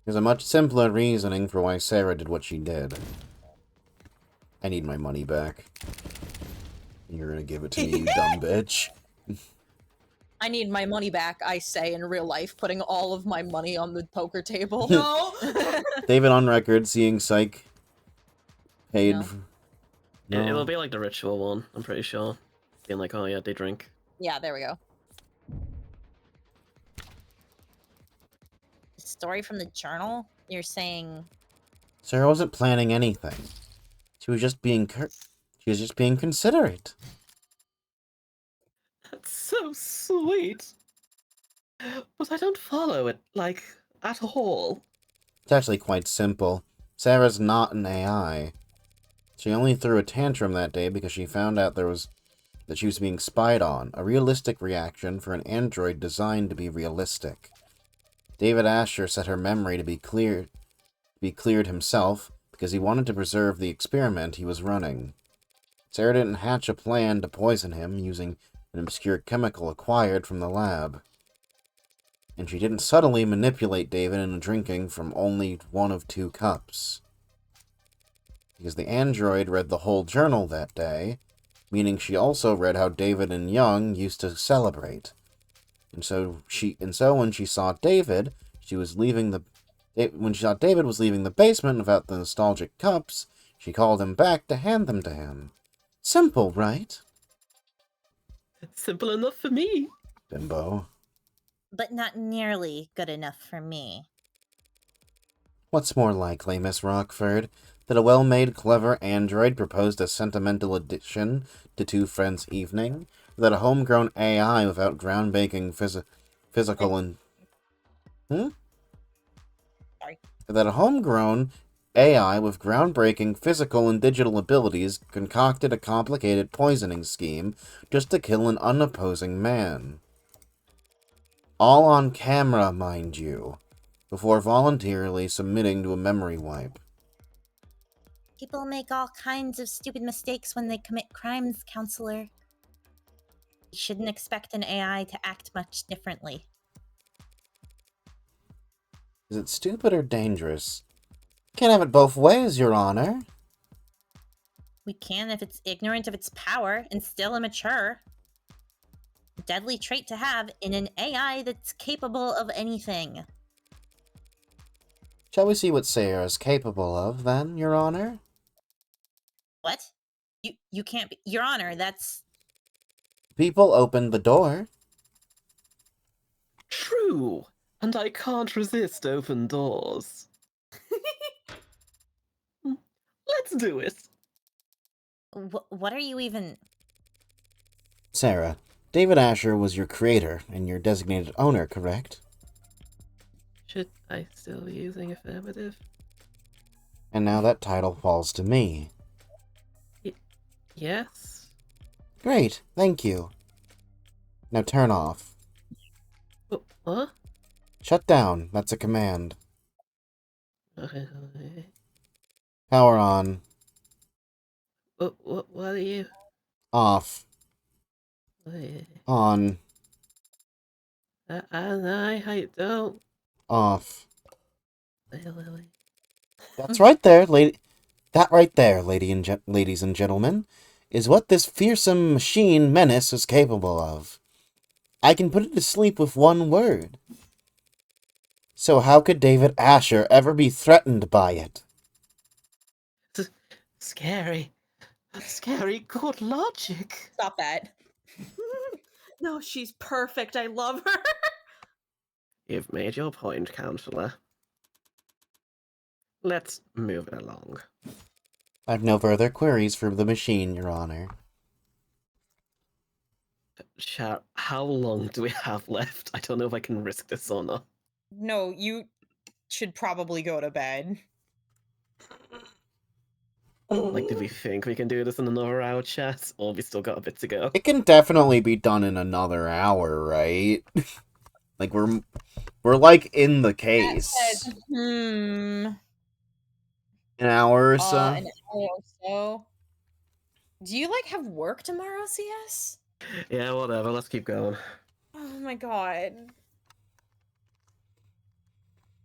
There's a much simpler reasoning for why Sarah did what she did. I need my money back. You're gonna give it to me, you dumb bitch. I need my money back, I say in real life, putting all of my money on the poker table. No. David on record seeing Psych paid. No. No. It'll be like the ritual one, I'm pretty sure. Being like, oh yeah, they drink. Yeah, there we go. The story from the journal? You're saying... Sarah wasn't planning anything. She was just being considerate. That's so sweet. But I don't follow it, like, at all. It's actually quite simple. Sarah's not an AI. She only threw a tantrum that day because she found out that she was being spied on. A realistic reaction for an android designed to be realistic. David Asher set her memory to be cleared himself because he wanted to preserve the experiment he was running. Sarah didn't hatch a plan to poison him using an obscure chemical acquired from the lab. And she didn't subtly manipulate David into drinking from only one of 2 cups. Because the android read the whole journal that day, meaning she also read how David and Young used to celebrate. And so when she saw David, when she saw David was leaving the basement without the nostalgic cups, she called him back to hand them to him. Simple, right? It's simple enough for me. Bimbo. But not nearly good enough for me. What's more likely, Miss Rockford? That a well-made, clever android proposed a sentimental addition to 2 friends' evening? Or that a homegrown AI without groundbreaking physical and... Sorry. Or that a homegrown AI with groundbreaking physical and digital abilities concocted a complicated poisoning scheme just to kill an unopposing man. All on camera, mind you, before voluntarily submitting to a memory wipe. People make all kinds of stupid mistakes when they commit crimes, Counselor. You shouldn't expect an AI to act much differently. Is it stupid or dangerous? Can't have it both ways, Your Honor. We can if it's ignorant of its power and still immature. A deadly trait to have in an AI that's capable of anything. Shall we see what Sarah's capable of, then, Your Honor? What? You can't be... Your Honor, that's... People opened the door. True. And I can't resist open doors. Let's do it. What are you even... Sarah, David Asher was your creator and your designated owner, correct? Should I still be using affirmative? And now that title falls to me. Yes? Great, thank you. Now turn off. What? Shut down, that's a command. Okay. Power on. What are you? Off. On. I don't. Off. Lily. That's right there, lady. That right there, ladies and gentlemen, is what this fearsome machine menace is capable of. I can put it to sleep with one word. So how could David Asher ever be threatened by it? Scary. Scary good logic. Stop that. No, she's perfect. I love her. You've made your point, Counselor. Let's move it along. I've no further queries for the machine, Your Honor. Chat, how long do we have left? I don't know if I can risk this or not. No, you should probably go to bed. Like, do we think we can do this in another hour, chat? Or we still got a bit to go? It can definitely be done in another hour, right? Like, we're like in the That case. said, An hour or so. an hour or so. Do you like have work tomorrow, CS? Yeah, whatever. Let's keep going. Oh my god.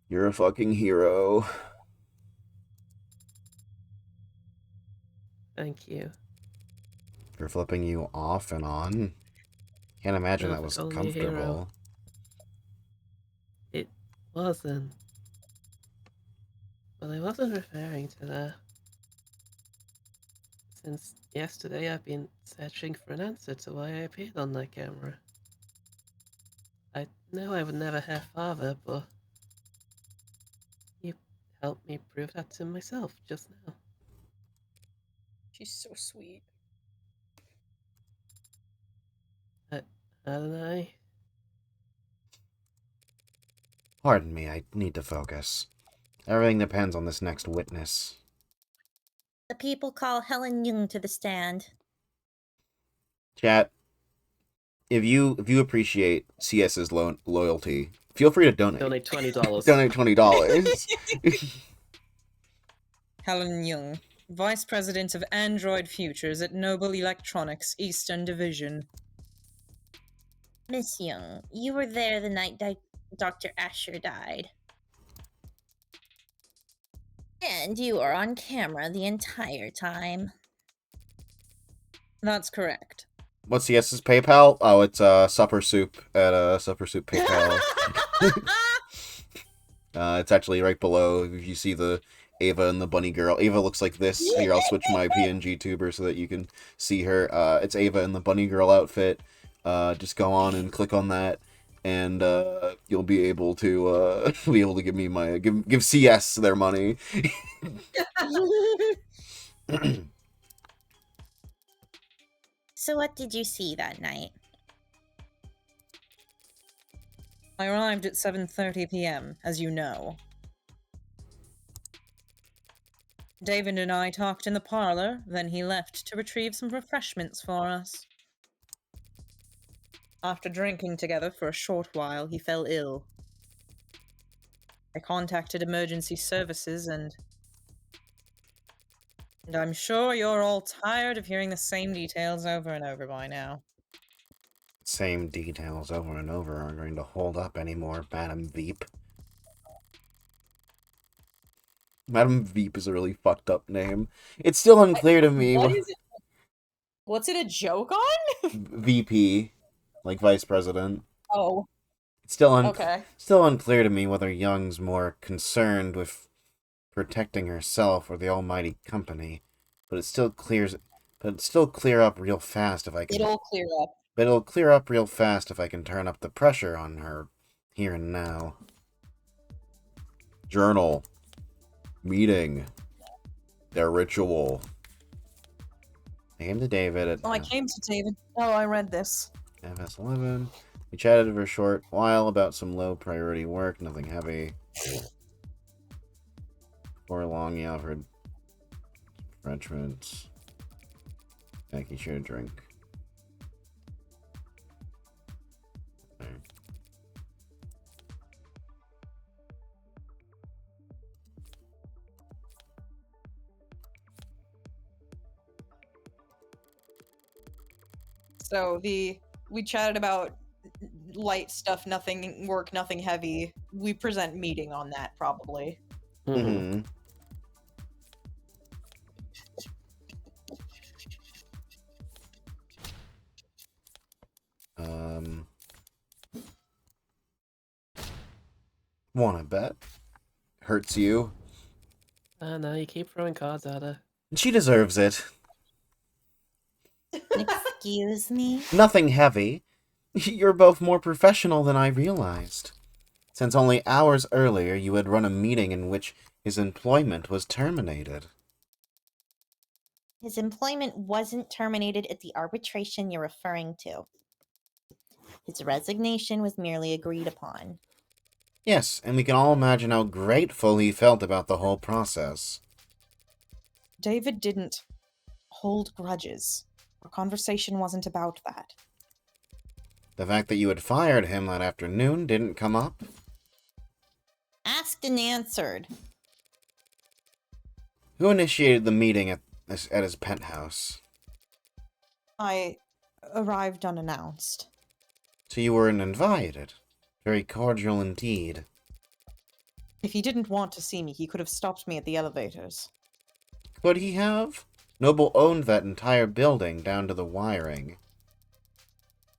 You're a fucking hero. Thank you. For flipping you off and on. Can't imagine No, that for was calling me a hero. comfortable. It wasn't. But I wasn't referring to that. Since yesterday, I've been searching for an answer to why I appeared on that camera. I know I would never have father, but you helped me prove that to myself just now. She's so sweet. Hadn't I? Pardon me, I need to focus. Everything depends on this next witness. The people call Helen Jung to the stand. Chat, if you appreciate CS's loyalty, feel free to donate. Donate $20. Donate $20. Helen Jung, Vice President of Android Futures at Noble Electronics Eastern Division. Miss Jung, you were there the night Dr. Asher died. And you are on camera the entire time. That's correct. What's CS's PayPal? Oh, it's supper soup at supper soup PayPal. It's actually right below. If you see the Ava and the bunny girl, Ava looks like this. Here, I'll switch my PNG tuber so that you can see her. It's Ava in the bunny girl outfit. Just go on and click on that, and you'll be able to give me my give CS their money. So what did you see that night? I arrived at 7:30 p.m., as you know. David and I talked in the parlor, then he left to retrieve some refreshments for us. After drinking together for a short while, he fell ill. I contacted emergency services and I'm sure you're all tired of hearing the same details over and over by now. Same details over and over aren't going to hold up anymore, Madam Veep. Madam Veep is a really fucked up name. It's still unclear to me. What is it? What's it a joke on? VP, like Vice President. Oh, It's still okay. still unclear to me whether Young's more concerned with protecting herself or the almighty company, but it still clear up real fast if I can. It'll clear up. But it'll clear up real fast if I can turn up the pressure on her here and now. Journal. Meeting. Their ritual. I came to David at Oh, I came to David. Oh, I read this. FS11. We chatted for a short while about some low priority work, nothing heavy. Before long, he offered refreshments. Thank you, share a drink. So we chatted about light stuff, nothing work, nothing heavy. We present meeting on that probably. Mm-hmm. Wanna bet? Hurts you? No, you keep throwing cards at her. She deserves it. Excuse me? Nothing heavy. You're both more professional than I realized. Since only hours earlier you had run a meeting in which his employment was terminated. His employment wasn't terminated at the arbitration you're referring to. His resignation was merely agreed upon. Yes, and we can all imagine how grateful he felt about the whole process. David didn't hold grudges. Our conversation wasn't about that. The fact that you had fired him that afternoon didn't come up? Asked and answered. Who initiated the meeting at his penthouse? I arrived unannounced. So you weren't invited. Very cordial indeed. If he didn't want to see me, he could have stopped me at the elevators. Could he have? Noble owned that entire building, down to the wiring.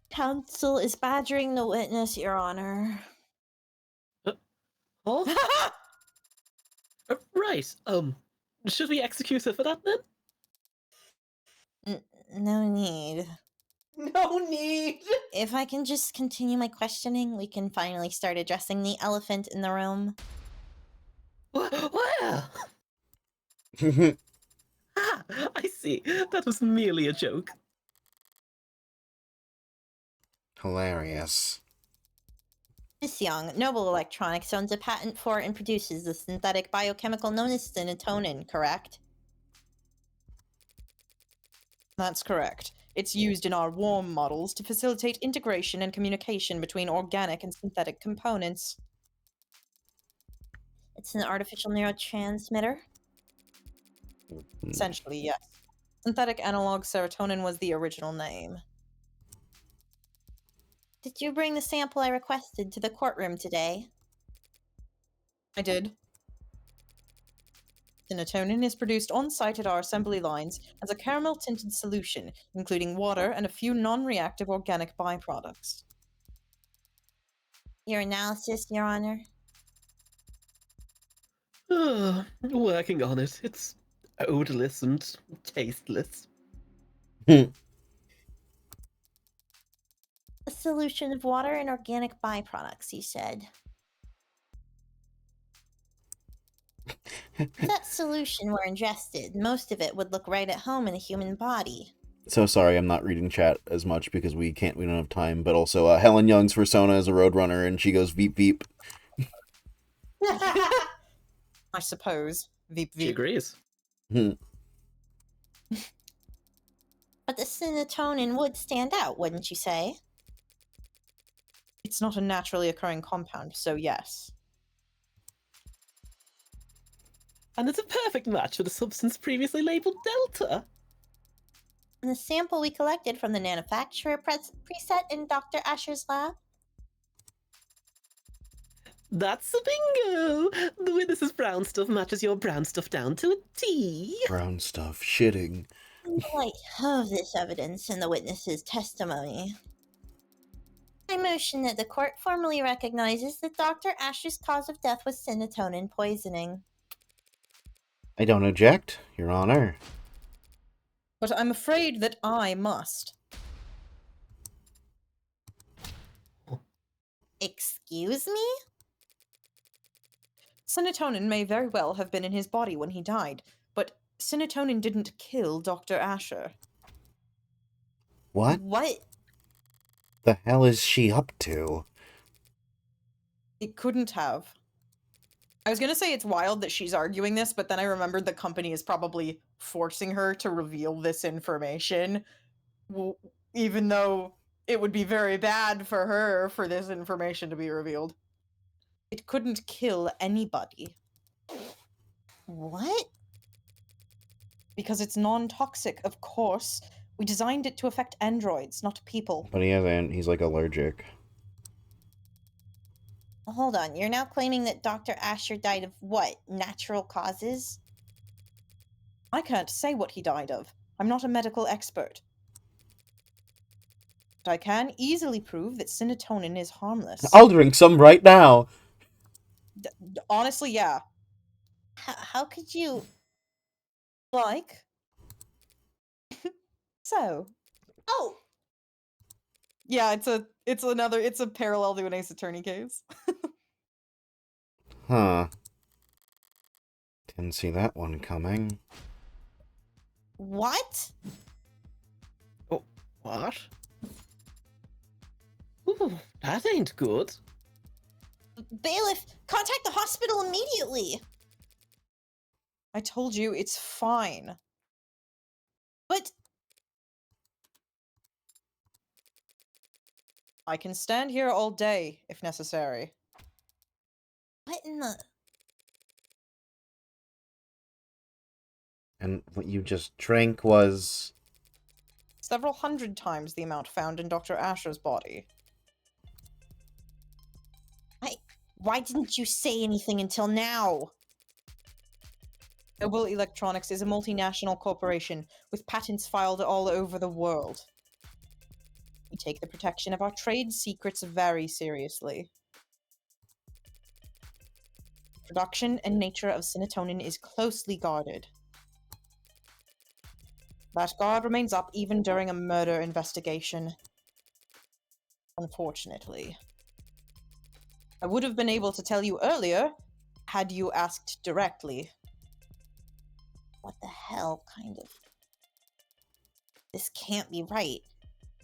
Counsel is badgering the witness, Your Honor. Oh? Right. Should we execute her for that then? No need. No need! If I can just continue my questioning, we can finally start addressing the elephant in the room. Where? Ah, I see. That was merely a joke. Hilarious. Miss Young, Noble Electronics owns a patent for and produces the synthetic biochemical known as synatonin, correct? That's correct. It's used in our warm models to facilitate integration and communication between organic and synthetic components. It's an artificial neurotransmitter. Essentially, yes. Synthetic analog serotonin was the original name. Did you bring the sample I requested to the courtroom today? I did. Synatonin is produced on-site at our assembly lines as a caramel-tinted solution, including water and a few non-reactive organic byproducts. Your analysis, Your Honor? Working on it. It's odorless and tasteless. A solution of water and organic byproducts, you said. If that solution were ingested, most of it would look right at home in a human body. So sorry, I'm not reading chat as much because we don't have time, but also Helen Young's persona is a roadrunner and she goes veep veep. I suppose. Veep She veep. agrees. But the synatonin would stand out, wouldn't you say? It's not a naturally occurring compound, so yes. And it's a perfect match for the substance previously labeled Delta. And the sample we collected from the manufacturer preset in Dr. Asher's lab? That's a bingo! The witness's brown stuff matches your brown stuff down to a T. Brown stuff, shitting. In the light of this evidence and the witness's testimony, I motion that the court formally recognizes that Dr. Asher's cause of death was synatonin poisoning. I don't object, Your Honor. But I'm afraid that I must. Excuse me? Synatonin may very well have been in his body when he died, but synatonin didn't kill Dr. Asher. What What? the hell is she up to? It couldn't have. I was gonna say it's wild that she's arguing this, but then I remembered the company is probably forcing her to reveal this information, even though it would be very bad for her for this information to be revealed. It couldn't kill anybody. What? Because it's non-toxic, of course. We designed it to affect androids, not people. But he hasn't. He's like allergic. Hold on, you're now claiming that Dr. Asher died of what? Natural causes? I can't say what he died of. I'm not a medical expert. But I can easily prove that synatonin is harmless. I'll drink some right now. Honestly, yeah. How could you? Like. So. Oh! Yeah, it's a parallel to an Ace Attorney case. Huh. Didn't see that one coming. What? Oh, what? Ooh, that ain't good. Bailiff, contact the hospital immediately! I told you, it's fine. But I can stand here all day if necessary. What in the... And what you just drank was... Several hundred times the amount found in Dr. Asher's body. Why didn't you say anything until now? Noble Electronics is a multinational corporation with patents filed all over the world. We take the protection of our trade secrets very seriously. Production and nature of serotonin is closely guarded. That guard remains up even during a murder investigation. Unfortunately. I would have been able to tell you earlier, had you asked directly. What the hell, kind of... This can't be right.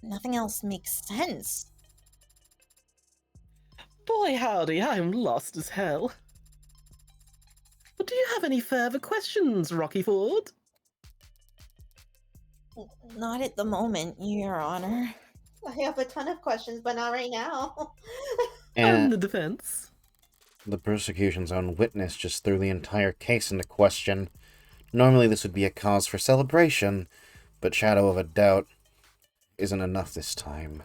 Nothing else makes sense. Boy, howdy, I'm lost as hell. But do you have any further questions, Rocky Ford? Not at the moment, Your Honor. I have a ton of questions, but not right now. And And the defense? the prosecution's own witness just threw the entire case into question. Normally this would be a cause for celebration, but shadow of a doubt isn't enough this time.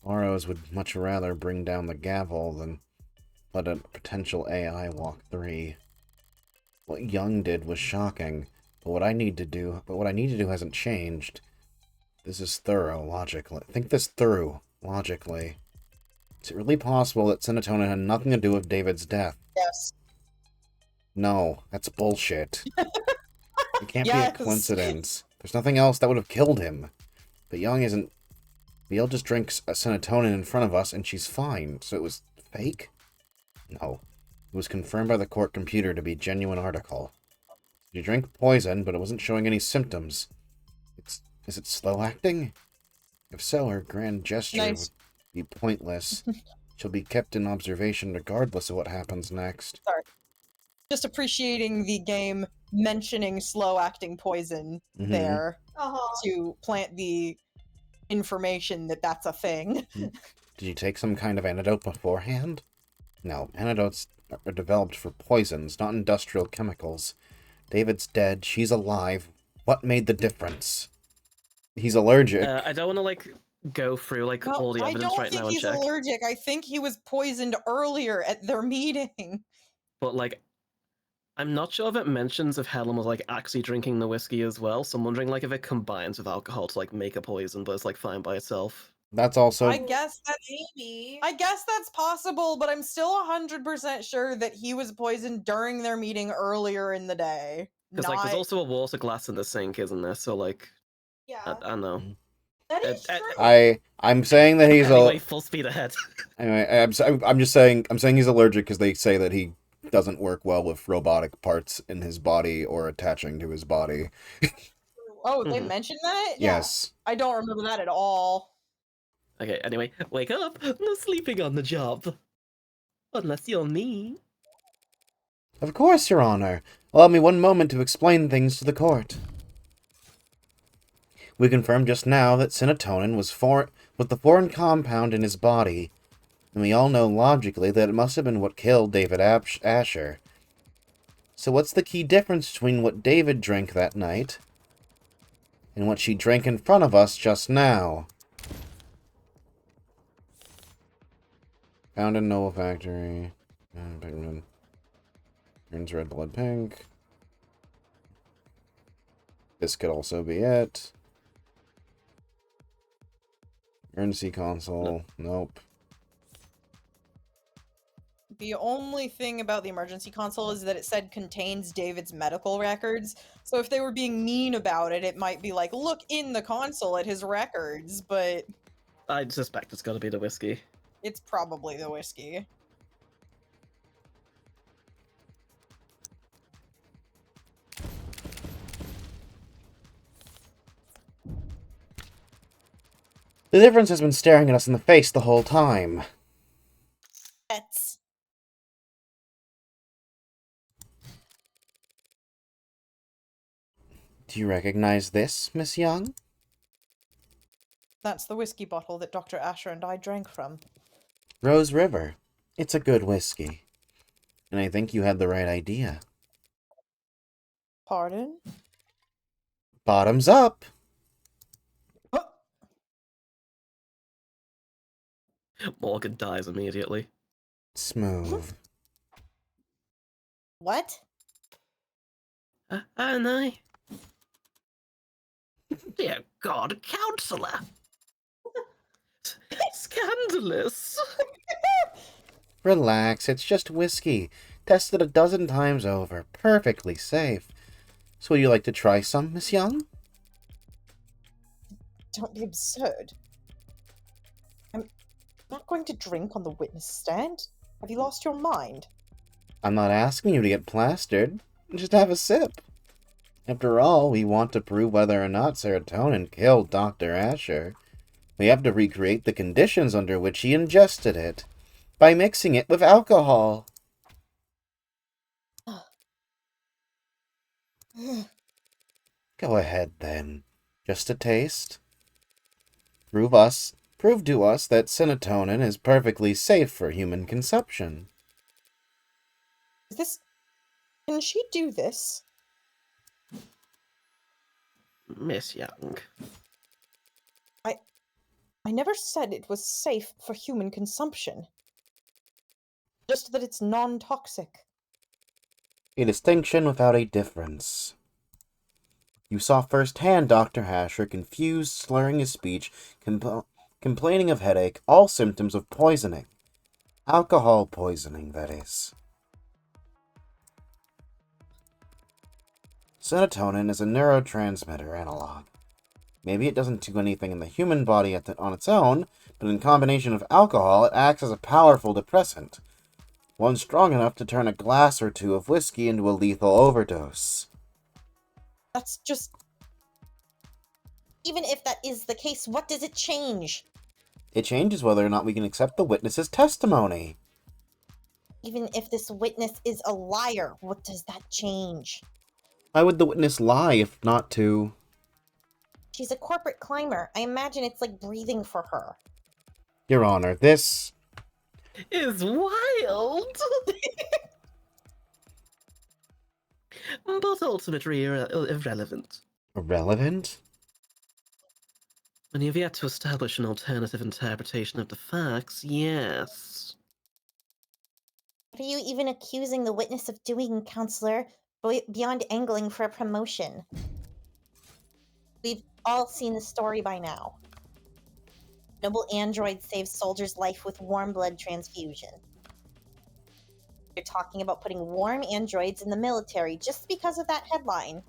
Burroughs would much rather bring down the gavel than let a potential AI walk free. What Young did was shocking, but what I need to do hasn't changed. This is thorough, logically. Think this through, logically. Is it really possible that serotonin had nothing to do with David's death? Yes. No, that's bullshit. It can't be a Yes. coincidence. There's nothing else that would have killed him. But Young isn't... Beale just drinks a serotonin in front of us and she's fine, so it was fake? No. It was confirmed by the court computer to be a genuine article. She drank poison, but it wasn't showing any symptoms. Is it slow acting? If so, her grand gesture Nice. would be pointless. She'll be kept in observation regardless of what happens next. Sorry. Just appreciating the game mentioning slow-acting poison there to plant the information that that's a thing. Did you take some kind of antidote beforehand? No, antidotes are developed for poisons, not industrial chemicals. David's dead, she's alive. What made the difference? He's allergic. I don't want to, like, go through, like, all the I evidence don't right think now and he's check. allergic. I think he was poisoned earlier at their meeting. But, like, I'm not sure if it mentions if Helen was, like, actually drinking the whiskey as well, so I'm wondering, like, if it combines with alcohol to, like, make a poison, but it's, like, fine by itself. That's also... I guess that's possible, but I'm still 100% sure that he was poisoned during their meeting earlier in the day. Because, like, there's also a water glass in the sink, isn't there? So, like, I don't know. That is true. I'm saying that he's Anyway, full speed ahead. Anyway, I'm just saying he's allergic because they say that he doesn't work well with robotic parts in his body or attaching to his body. Oh, they mentioned that? Yes. I don't remember that at all. Okay, anyway, wake up! No sleeping on the job. Unless you're me. Of course, Your Honor. Allow me one moment to explain things to the court. We confirmed just now that serotonin was the foreign compound in his body, and we all know logically that it must have been what killed David Asher. So what's the key difference between what David drank that night and what she drank in front of us just now? Found in Noble Factory. Pigment. Turns red blood pink. This could also be it. Emergency console. Nope. The only thing about the emergency console is that it said contains David's medical records. So if they were being mean about it, it might be like, look in the console at his records, but I suspect it's gotta be the whiskey. it's probably the whiskey. The difference has been staring at us in the face the whole time. That's... Do you recognize this, Miss Young? That's the whiskey bottle that Dr. Asher and I drank from. Rose River. It's a good whiskey. And I think you had the right idea. Pardon? Bottoms up! Morgan dies immediately. Smooth. What? And I... Dear God, Counselor! Scandalous! Relax, it's just whiskey. Tested a dozen times over. Perfectly safe. So would you like to try some, Miss Young? Don't be absurd. I'm not going to drink on the witness stand. Have you lost your mind? I'm not asking you to get plastered. Just have a sip. After all, we want to prove whether or not serotonin killed Dr. Asher. We have to recreate the conditions under which he ingested it, by mixing it with alcohol. Go ahead, then. Just a taste. Prove to us that serotonin is perfectly safe for human consumption. Is this... Can she do this? Miss Young. I never said it was safe for human consumption. Just that it's non-toxic. A distinction without a difference. You saw firsthand Dr. Asher confused, slurring his speech, complaining of headache, all symptoms of poisoning. Alcohol poisoning, that is. Serotonin is a neurotransmitter analog. Maybe it doesn't do anything in the human body on its own, but in combination with alcohol, it acts as a powerful depressant. One strong enough to turn a glass or two of whiskey into a lethal overdose. That's just... Even if that is the case, what does it change? It changes whether or not we can accept the witness's testimony. Even if this witness is a liar, what does that change? Why would the witness lie if not to... She's a corporate climber. I imagine it's like breathing for her. Your Honor, this... is wild! But ultimately irrelevant. Irrelevant? When you've yet to establish an alternative interpretation of the facts, yes. What are you even accusing the witness of doing, Counselor, beyond angling for a promotion? We've all seen the story by now. Noble android saves soldier's life with warm blood transfusion. You're talking about putting warm androids in the military just because of that headline.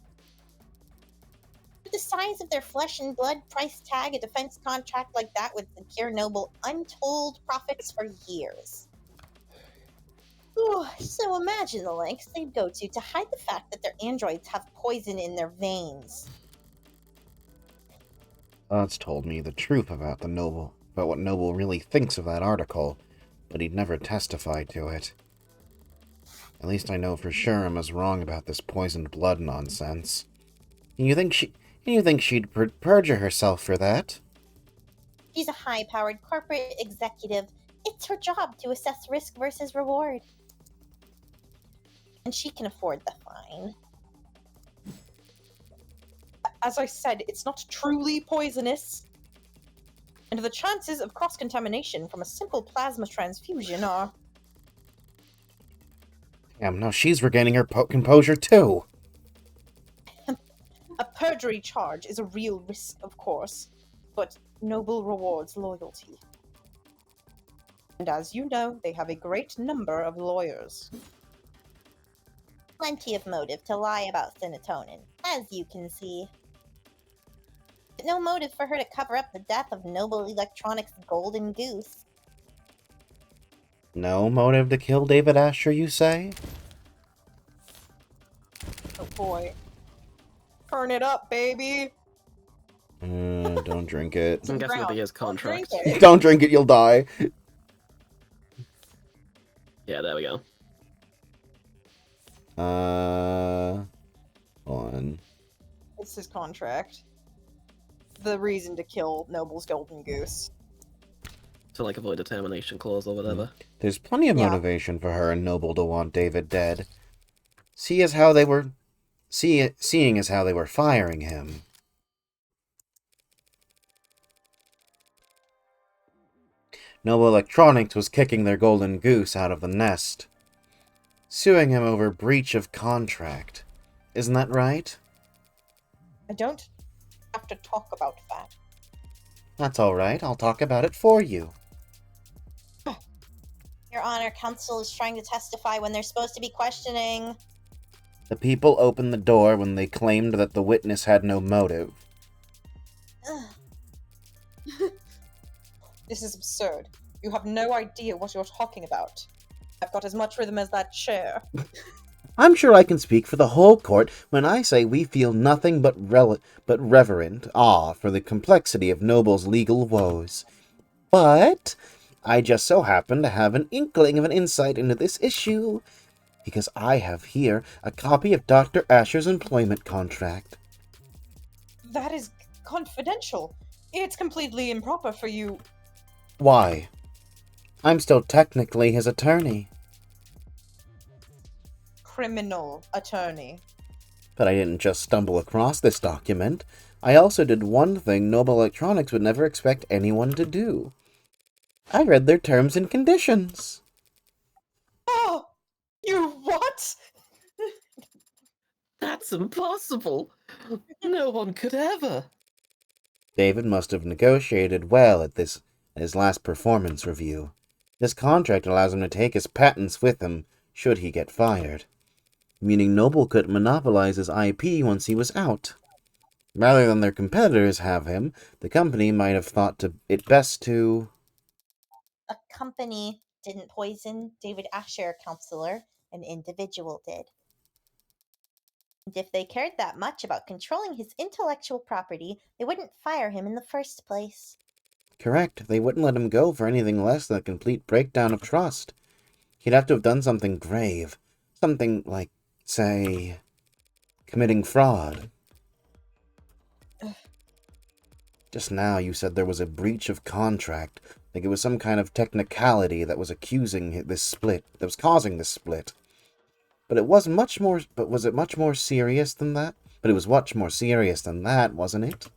Would the size of their flesh and blood price tag a defense contract like that would secure Noble untold profits for years? Ooh, so imagine the lengths they'd go to hide the fact that their androids have poison in their veins. Odds told me the truth about what Noble really thinks of that article, but he'd never testified to it. At least I know for sure I'm as wrong about this poisoned blood nonsense. And you think she'd perjure herself for that? She's a high-powered corporate executive. It's her job to assess risk versus reward. And she can afford the fine. As I said, it's not truly poisonous. And the chances of cross-contamination from a simple plasma transfusion are... Damn, now she's regaining her composure too. A perjury charge is a real risk, of course, but Noble rewards loyalty. And as you know, they have a great number of lawyers. Plenty of motive to lie about serotonin, as you can see. But no motive for her to cover up the death of Noble Electronics' golden goose. No motive to kill David Asher, you say? Oh boy. Turn it up, baby! Don't drink it. I'm guessing it'll be his Don't drink contract. it. Don't drink it, you'll die. Yeah, there we go. On. It's his contract. the reason to kill Noble's golden goose. To like avoid a termination clause or whatever. There's plenty of Yeah. motivation for her and Noble to want David dead. Seeing as how they were firing him. Noble Electronics was kicking their golden goose out of the nest, suing him over breach of contract. Isn't that right? I don't have to talk about that. That's all right. I'll talk about it for you. Your Honor, counsel is trying to testify when they're supposed to be questioning. The people opened the door when they claimed that the witness had no motive. This is absurd. You have no idea what you're talking about. I've got as much rhythm as that chair. I'm sure I can speak for the whole court when I say we feel nothing but reverent awe for the complexity of Noble's legal woes. But I just so happen to have an inkling of an insight into this issue, because I have here a copy of Dr. Asher's employment contract. That is confidential. It's completely improper for you. Why? I'm still technically his attorney. Criminal attorney. But I didn't just stumble across this document. I also did one thing Noble Electronics would never expect anyone to do. I read their terms and conditions. Oh! You what? That's impossible! No one could ever! David must have negotiated well at his last performance review. This contract allows him to take his patents with him should he get fired, meaning Noble could monopolize his IP once he was out. Rather than their competitors have him, the company might have thought it best to... A company didn't poison David Asher, counselor. An individual did. And if they cared that much about controlling his intellectual property, they wouldn't fire him in the first place. Correct. They wouldn't let him go for anything less than a complete breakdown of trust. He'd have to have done something grave. Something like, say, committing fraud. Just now you said there was a breach of contract. Like it was some kind of technicality that was causing this split. But was it much more serious than that? But it was much more serious than that, wasn't it?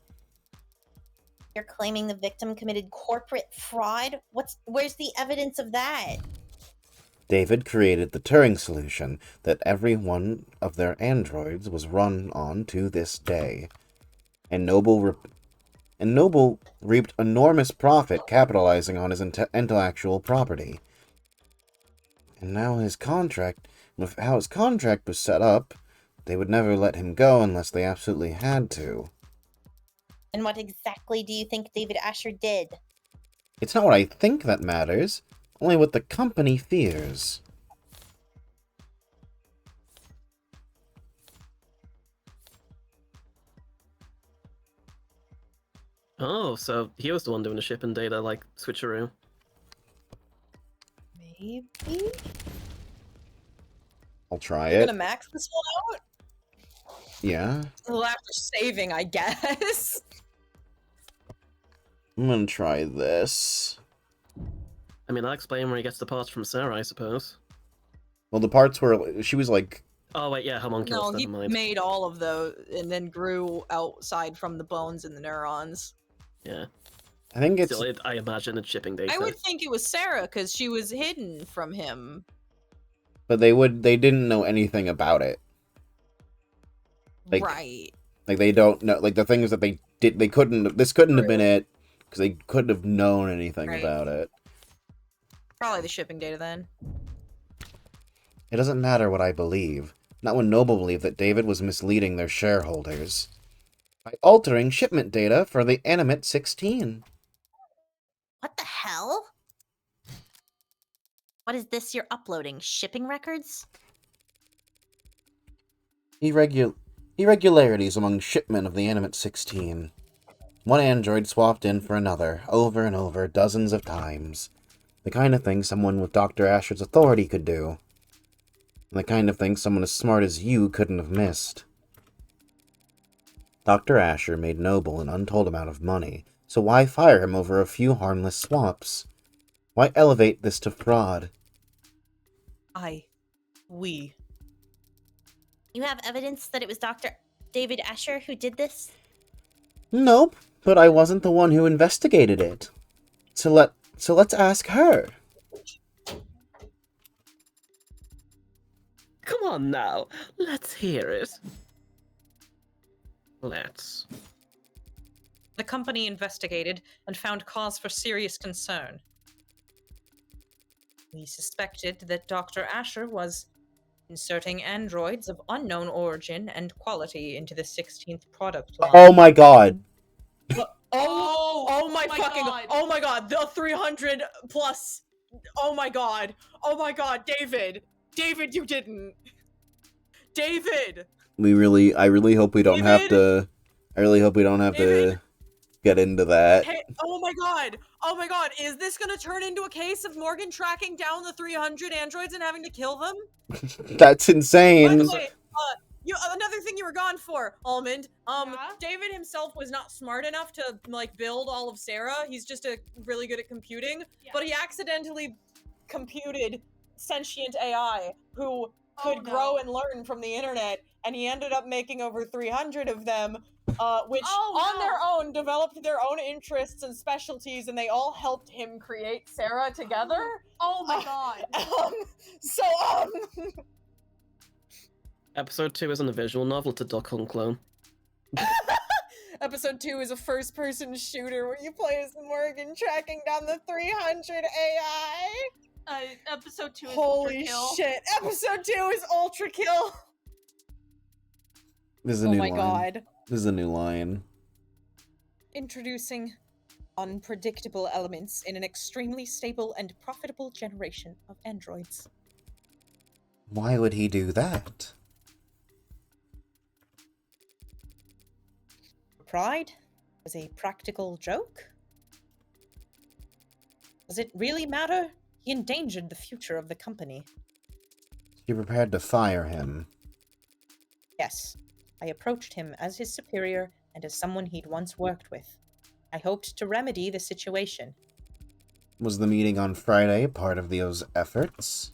You're claiming the victim committed corporate fraud? Where's the evidence of that? David created the Turing solution that every one of their androids was run on to this day. And Noble reaped enormous profit capitalizing on his intellectual property. And now with how his contract was set up, they would never let him go unless they absolutely had to. And what exactly do you think David Asher did? It's not what I think that matters, only what the company fears. Oh, so he was the one doing the shipping data, like, switcheroo. Maybe? I'll try You're it. gonna max this one out? Yeah. Well, after saving, I guess. I'm gonna try this. I mean, I'll explain where he gets the parts from Sarah, I suppose. Well, the parts where she was like... Oh, wait, yeah, homunculus, No, he never mind. made all of those and then grew outside from the bones and the neurons. Yeah. I think it's... Still, I imagine it's shipping data. I would think it was Sarah because she was hidden from him. But they didn't know anything about it. Like, right. Like, they don't know... Like, the things that they did... They couldn't... This couldn't have been it, because they couldn't have known anything about it. Probably the shipping data then. It doesn't matter what I believe. Not when Noble believed that David was misleading their shareholders by altering shipment data for the Animate 16. What the hell? What is this you're uploading? Shipping records? Irregularities among shipment of the Animate 16. One android swapped in for another, over and over, dozens of times. The kind of thing someone with Dr. Asher's authority could do. And the kind of thing someone as smart as you couldn't have missed. Dr. Asher made Noble an untold amount of money, so why fire him over a few harmless swaps? Why elevate this to fraud? We. You have evidence that it was Dr. David Asher who did this? Nope, but I wasn't the one who investigated it. So let's ask her. Come on now, let's hear it. Let's. The company investigated and found cause for serious concern. We suspected that Dr. Asher was inserting androids of unknown origin and quality into the 16th product line. Oh my god. Oh my fucking God. oh my god, the 300 plus. Oh my god, David, you didn't. David. I really hope we don't have David? to. I really hope we don't have David? to get into that. Hey, oh my god, is this gonna turn into a case of Morgan tracking down the 300 androids and having to kill them? That's By the insane. way, another thing you were gone for, Almond. Yeah? David himself was not smart enough to build all of Sarah. He's just really good at computing, Yeah. but he accidentally computed sentient AI who could Oh, no. grow and learn from the internet, and he ended up making over 300 of them, which Oh, on their own developed their own interests and specialties, and they all helped him create Sarah together. Oh my god. Episode 2 isn't a visual novel, it's a Duck Hunt clone. Episode 2 is a first-person shooter where you play as Morgan tracking down the 300 AI. Episode 2 is Holy Ultra shit! Episode 2 is Ultra Kill. This is a Oh new my line. god! This is a new line. Introducing unpredictable elements in an extremely stable and profitable generation of androids. Why would he do that? Pride was a practical joke. Does it really matter? He endangered the future of the company. She prepared to fire him. Yes, I approached him as his superior and as someone he'd once worked with. I hoped to remedy the situation. Was the meeting on Friday part of those efforts?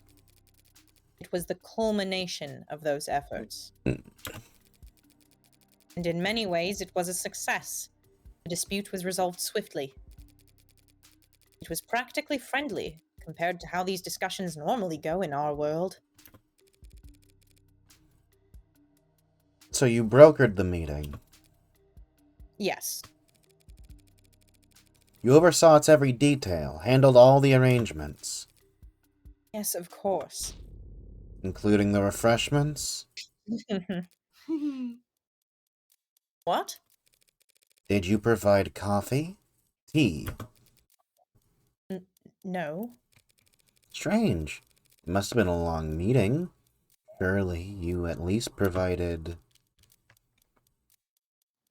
It was the culmination of those efforts. And in many ways, it was a success. The dispute was resolved swiftly. It was practically friendly compared to how these discussions normally go in our world. So you brokered the meeting. Yes. You oversaw its every detail, handled all the arrangements. Yes, of course. Including the refreshments? What? Did you provide coffee? Tea? No. Strange. It must have been a long meeting. Surely you at least provided...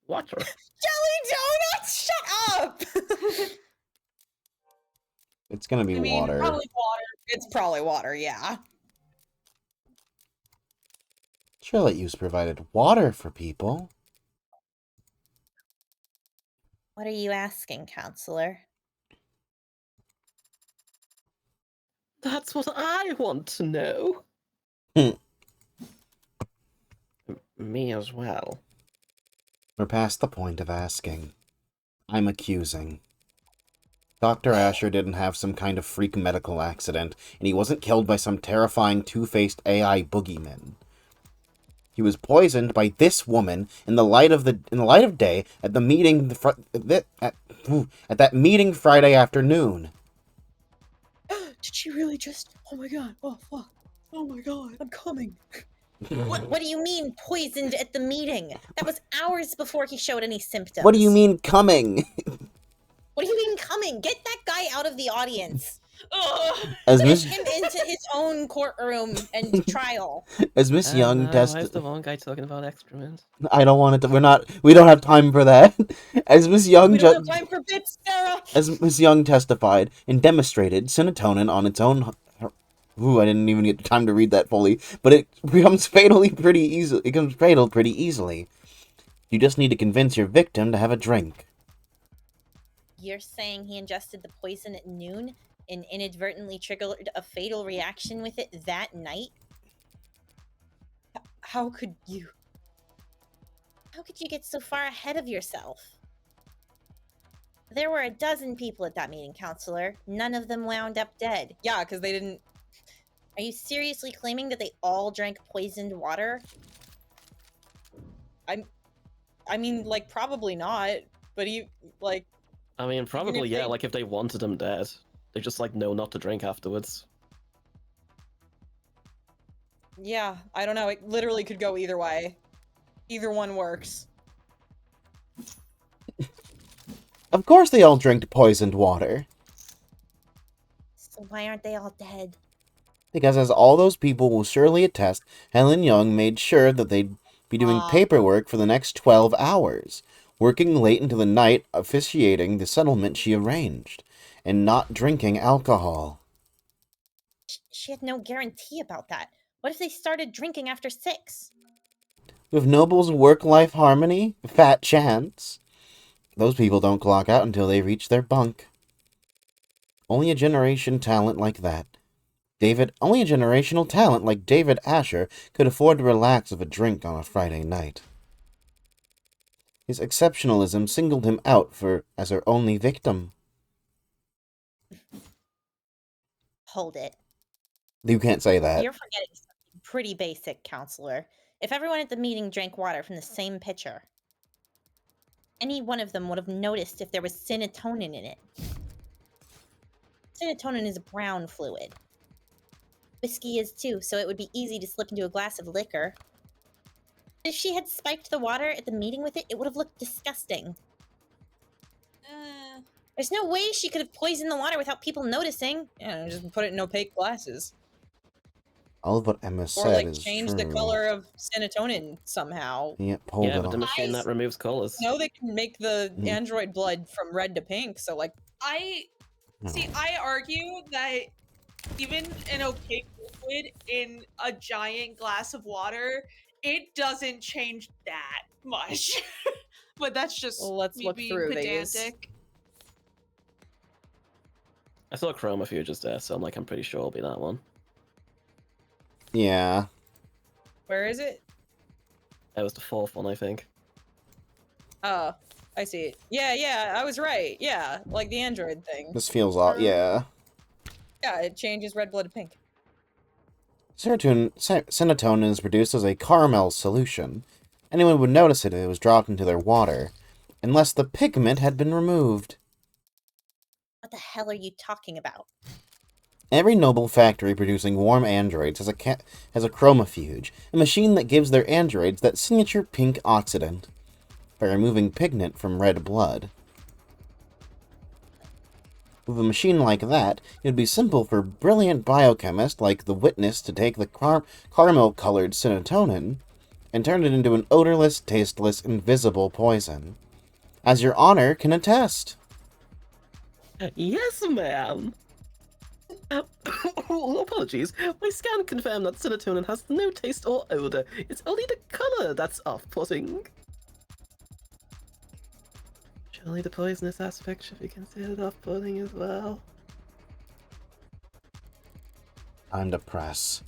Water. Jelly donuts! Shut up! It's gonna be water. Probably water. It's probably water, yeah. Surely you've provided water for people. What are you asking, counselor? That's what I want to know. Me as well. We're past the point of asking. I'm accusing. Dr. Asher didn't have some kind of freak medical accident, and he wasn't killed by some terrifying two-faced AI boogeyman. He was poisoned by this woman in the light of day at the meeting at that meeting Friday afternoon. Did she really just... Oh my god. Oh, fuck. Oh my god. I'm coming. What do you mean, poisoned at the meeting? That was hours before he showed any symptoms. What do you mean coming? What do you mean coming? Get that guy out of the audience. As Put Miss him into his own courtroom and trial. as Miss Young Why is the tested, one guy talking about excrement? I don't want it to. We don't have time for that. As Miss Young We don't have time for bits, Sarah! As Miss Young testified and demonstrated, serotonin on its own. Ooh, I didn't even get time to read that fully, but it becomes fatal pretty easily. You just need to convince your victim to have a drink. You're saying he ingested the poison at noon and inadvertently triggered a fatal reaction with it that night? How could you? How could you get so far ahead of yourself? There were a dozen people at that meeting, Counselor. None of them wound up dead. Yeah, because they didn't. Are you seriously claiming that they all drank poisoned water? I mean, like, probably not. But like. I mean, probably, yeah, they- like if they wanted him dead, they just, like, know not to drink afterwards. Yeah, I don't know. It literally could go either way. Either one works. Of course they all drank poisoned water. So why aren't they all dead? Because as all those people will surely attest, Helen Young made sure that they'd be doing paperwork for the next 12 hours, working late into the night officiating the settlement she arranged, and not drinking alcohol. She had no guarantee about that. What if they started drinking after 6? With Noble's work-life harmony, fat chance. Those people don't clock out until they reach their bunk. Only a generational talent like David Asher could afford to relax with a drink on a Friday night. His exceptionalism singled him out as her only victim. Hold it. You can't say that. You're forgetting something pretty basic, Counselor. If everyone at the meeting drank water from the same pitcher, any one of them would have noticed if there was serotonin in it. Serotonin is a brown fluid. Whiskey is too, so it would be easy to slip into a glass of liquor. If she had spiked the water at the meeting with it, it would have looked disgusting. There's no way she could have poisoned the water without people noticing. Yeah, just put it in opaque glasses. All of what Emma Or, said like, is change true. the color of serotonin somehow. Yeah, hold Yeah, it but the on. machine that removes colors. No, they can make the Mhm. android blood from red to pink, so, like... I Oh. argue that even an opaque liquid in a giant glass of water, it doesn't change that much. But that's just Well, let's me look being through these. pedantic. I saw Chroma Fuge there, so I'm pretty sure it'll be that one. Yeah. Where is it? That was the fourth one, I think. Oh, I see it. Yeah, I was right. Yeah, like the android thing. This feels odd. Yeah. Yeah, it changes red blood to pink. Serotonin is produced as a caramel solution. Anyone would notice it if it was dropped into their water, unless the pigment had been removed. What the hell are you talking about? Every Noble factory producing warm androids has a chromafuge, a machine that gives their androids that signature pink oxidant by removing pigment from red blood. With a machine like that, it would be simple for a brilliant biochemist like the Witness to take the caramel-colored serotonin and turn it into an odorless, tasteless, invisible poison. As your honor can attest. Yes, ma'am! Apologies. My scan confirmed that serotonin has no taste or odor. It's only the color that's off-putting. Surely the poisonous aspect should be considered off-putting as well. Time to press.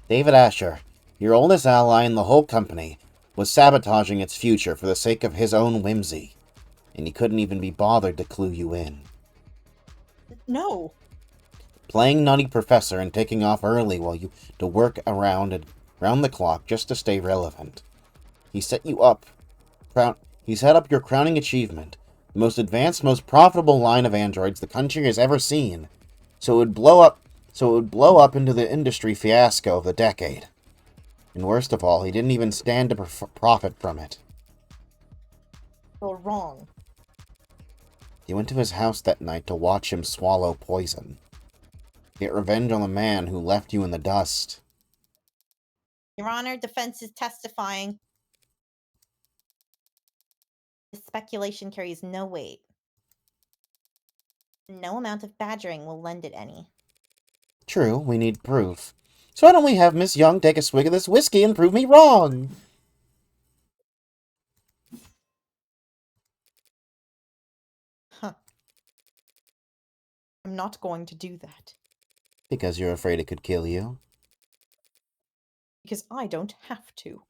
David Asher, your oldest ally in the whole company, was sabotaging its future for the sake of his own whimsy, and he couldn't even be bothered to clue you in. No. Playing nutty professor and taking off early while you to work around the clock just to stay relevant. He set up your crowning achievement, the most advanced, most profitable line of androids the country has ever seen. So it would blow up into the industry fiasco of the decade. And worst of all, he didn't even stand to profit from it. You're wrong. You went to his house that night to watch him swallow poison. Get revenge on the man who left you in the dust. Your Honor, defense is testifying. This speculation carries no weight. No amount of badgering will lend it any. True, we need proof. So why don't we have Miss Young take a swig of this whiskey and prove me wrong? I'm not going to do that. Because you're afraid it could kill you? Because I don't have to.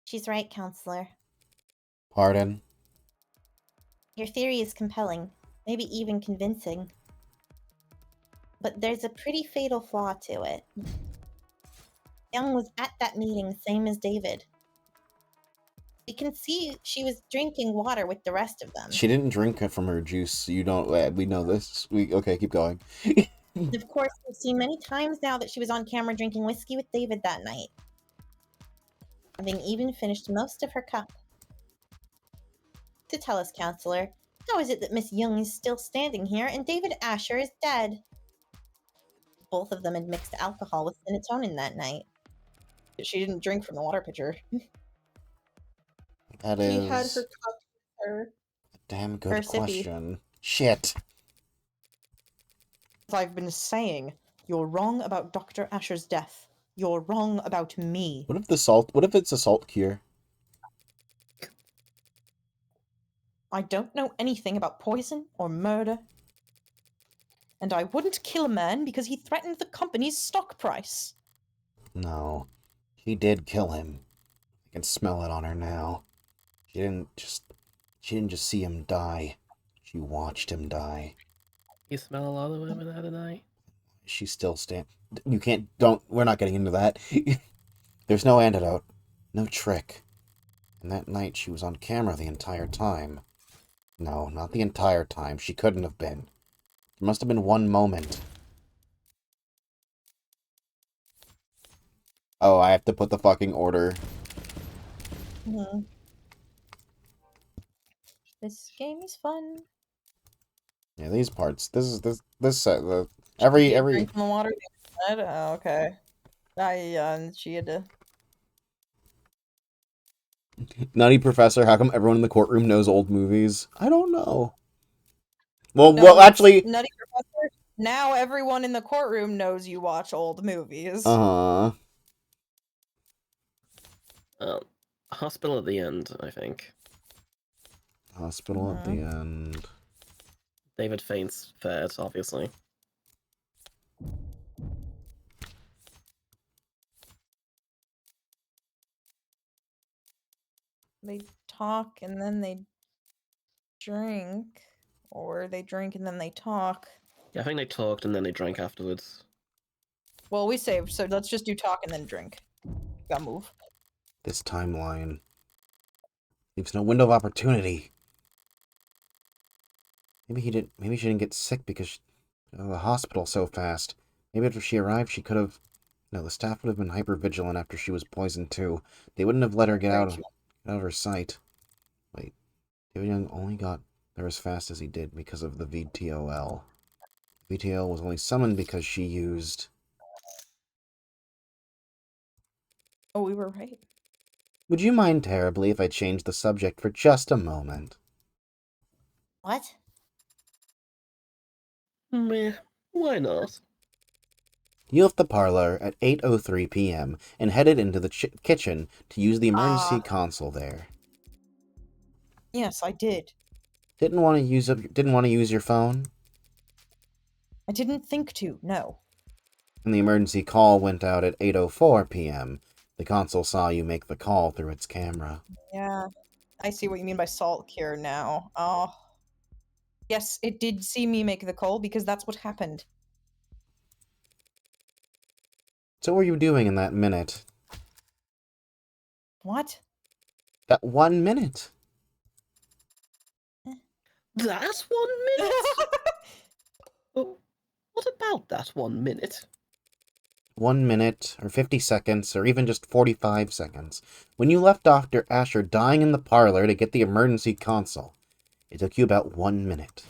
She's right, counselor. Pardon? Your theory is compelling, maybe even convincing. But there's a pretty fatal flaw to it. Young was at that meeting, same as David. We can see she was drinking water with the rest of them. She didn't drink it from her juice. You don't. We know this. Okay, keep going. Of course, we've seen many times now that she was on camera drinking whiskey with David that night, having even finished most of her cup. To tell us, counselor, how is it that Miss Young is still standing here and David Asher is dead? Both of them had mixed alcohol with serotonin that night. She didn't drink from the water pitcher. That She had her is cup with her. a damn Her good sippy. question. Shit. As I've been saying, you're wrong about Dr. Asher's death. You're wrong about me. What if it's a salt cure? I don't know anything about poison or murder. And I wouldn't kill a man because he threatened the company's stock price. No. She did kill him. I can smell it on her now. She didn't just see him die. She watched him die. You smell a lot of women at a night. She's still You can't, we're not getting into that. There's no antidote. No trick. And that night she was on camera the entire time. No, not the entire time. She couldn't have been. There must have been one moment. Oh, I have to put the fucking order. Mm-hmm. This game is fun. Yeah, these parts. Every Drink from the water. Oh, okay. She had to. Nutty Professor, how come everyone in the courtroom knows old movies? I don't know. No, Well, actually... Nutty Professor, now everyone in the courtroom knows you watch old movies. Hospital at the end, I think. Hospital at the end. David faints first, obviously. They talk and then they drink. Or they drink and then they talk. Yeah, I think they talked and then they drank afterwards. Well, we saved, so let's just do talk and then drink. Gotta move. This timeline leaves no window of opportunity. Maybe she didn't get sick because of the hospital so fast. Maybe after she arrived, she could have... No, the staff would have been hyper-vigilant after she was poisoned, too. They wouldn't have let her get out of her sight. Wait. David Young only got there as fast as he did because of the VTOL. VTOL was only summoned because she used... Oh, we were right. Would you mind terribly if I changed the subject for just a moment? What? Meh, why not? You left the parlor at 8:03 p.m. and headed into the kitchen to use the emergency console there. Yes, I did. Didn't want to use your phone? I didn't think to, no. And the emergency call went out at 8:04 p.m. The console saw you make the call through its camera. Yeah, I see what you mean by salt cure now. Oh. Yes, it did see me make the call because that's what happened. So what were you doing in that minute? What? That 1 minute. That 1 minute? Well, what about that 1 minute? 1 minute, or 50 seconds, or even just 45 seconds. When you left Dr. Asher dying in the parlor to get the emergency console, it took you about 1 minute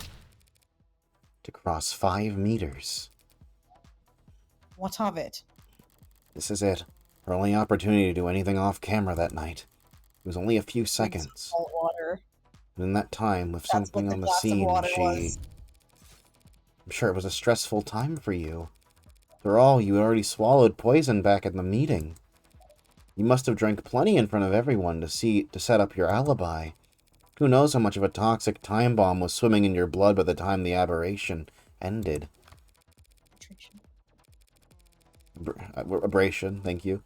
to cross 5 meters. What of it? This is it. Her only opportunity to do anything off camera that night. It was only a few seconds. Salt water. And in that time, with something on the scene, I'm sure it was a stressful time for you. After all, you had already swallowed poison back at the meeting. You must have drank plenty in front of everyone to set up your alibi. Who knows how much of a toxic time bomb was swimming in your blood by the time the aberration ended. Aberration, thank you.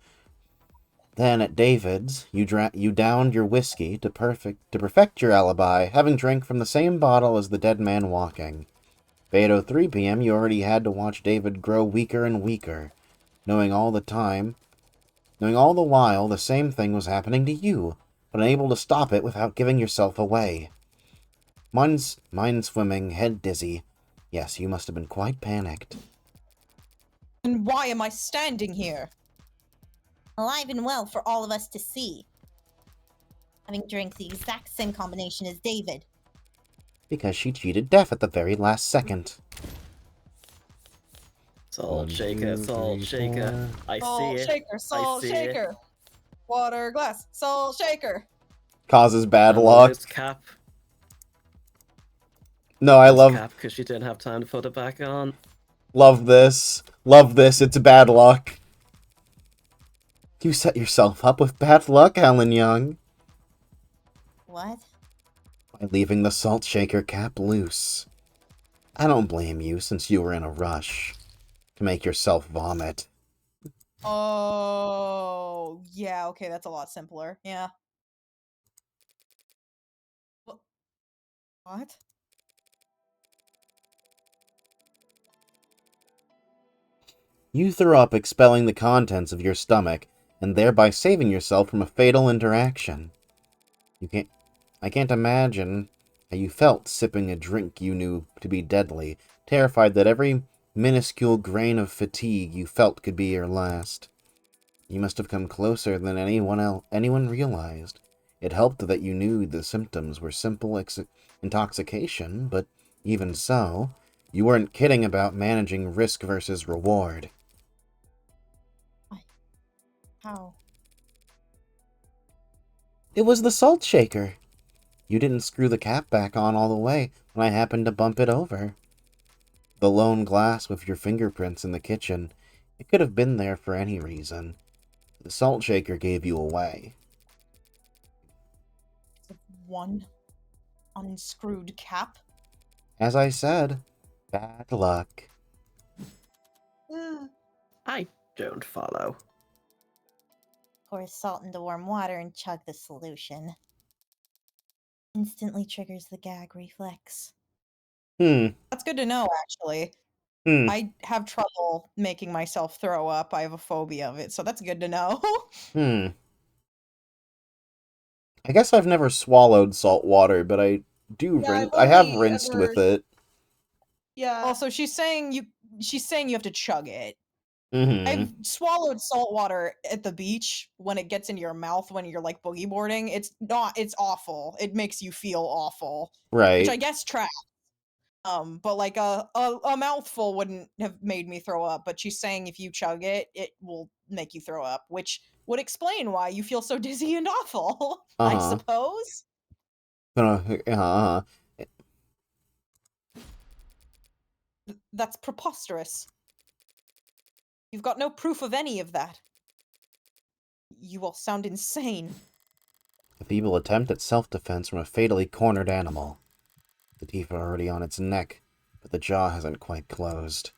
Then at David's, you downed your whiskey to perfect your alibi, having drank from the same bottle as the dead man walking. By 8:03 p.m., you already had to watch David grow weaker and weaker, knowing all the while the same thing was happening to you, but unable to stop it without giving yourself away. Mind swimming, head dizzy. Yes, you must have been quite panicked. And why am I standing here? Alive and well for all of us to see. Having drank the exact same combination as David. Because she cheated death at the very last second. Salt shaker, salt shaker. I see it. Shaker, salt shaker. Water glass, salt shaker. Causes bad And luck. lose cap. No, I love cap because she didn't have time to put it back on. Love this. Love this. It's bad luck. You set yourself up with bad luck, Alan Young. What? By leaving the salt shaker cap loose. I don't blame you, since you were in a rush to make yourself vomit. Oh, yeah, okay, that's a lot simpler. Yeah. What? You threw up, expelling the contents of your stomach, and thereby saving yourself from a fatal interaction. I can't imagine how you felt sipping a drink you knew to be deadly, terrified that every minuscule grain of fatigue you felt could be your last. You must have come closer than anyone realized. It helped that you knew the symptoms were simple intoxication, but even so, you weren't kidding about managing risk versus reward. How? It was the salt shaker. You didn't screw the cap back on all the way when I happened to bump it over. The lone glass with your fingerprints in the kitchen, it could have been there for any reason. The salt shaker gave you away. One unscrewed cap? As I said, bad luck. I don't follow. Pour salt into warm water and chug the solution. Instantly triggers the gag reflex. That's good to know, actually. I have trouble making myself throw up. I have a phobia of it, so that's good to know. I guess I've never swallowed salt water, but I do I have rinsed with it. Yeah. Also, she's saying you have to chug it. Mm-hmm. I've swallowed salt water at the beach when it gets into your mouth when you're like boogie boarding. It's awful. It makes you feel awful. Right. Which I guess tracks. But like a mouthful wouldn't have made me throw up, but she's saying if you chug it, it will make you throw up, which would explain why you feel so dizzy and awful, I suppose. That's preposterous. You've got no proof of any of that. You all sound insane. A feeble attempt at self-defense from a fatally cornered animal. The teeth are already on its neck, but the jaw hasn't quite closed.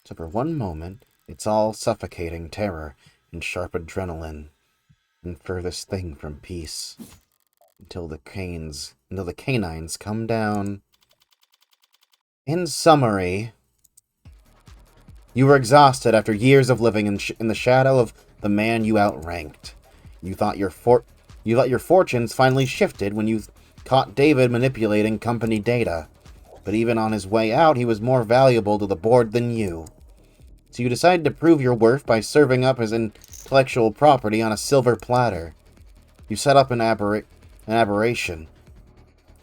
So for one moment, it's all suffocating terror and sharp adrenaline, and furthest thing from peace. Until the canines come down. In summary, you were exhausted after years of living in the shadow of the man you outranked. You thought your fortunes finally shifted when you caught David manipulating company data. But even on his way out, he was more valuable to the board than you. So you decided to prove your worth by serving up his intellectual property on a silver platter. You set up an aberration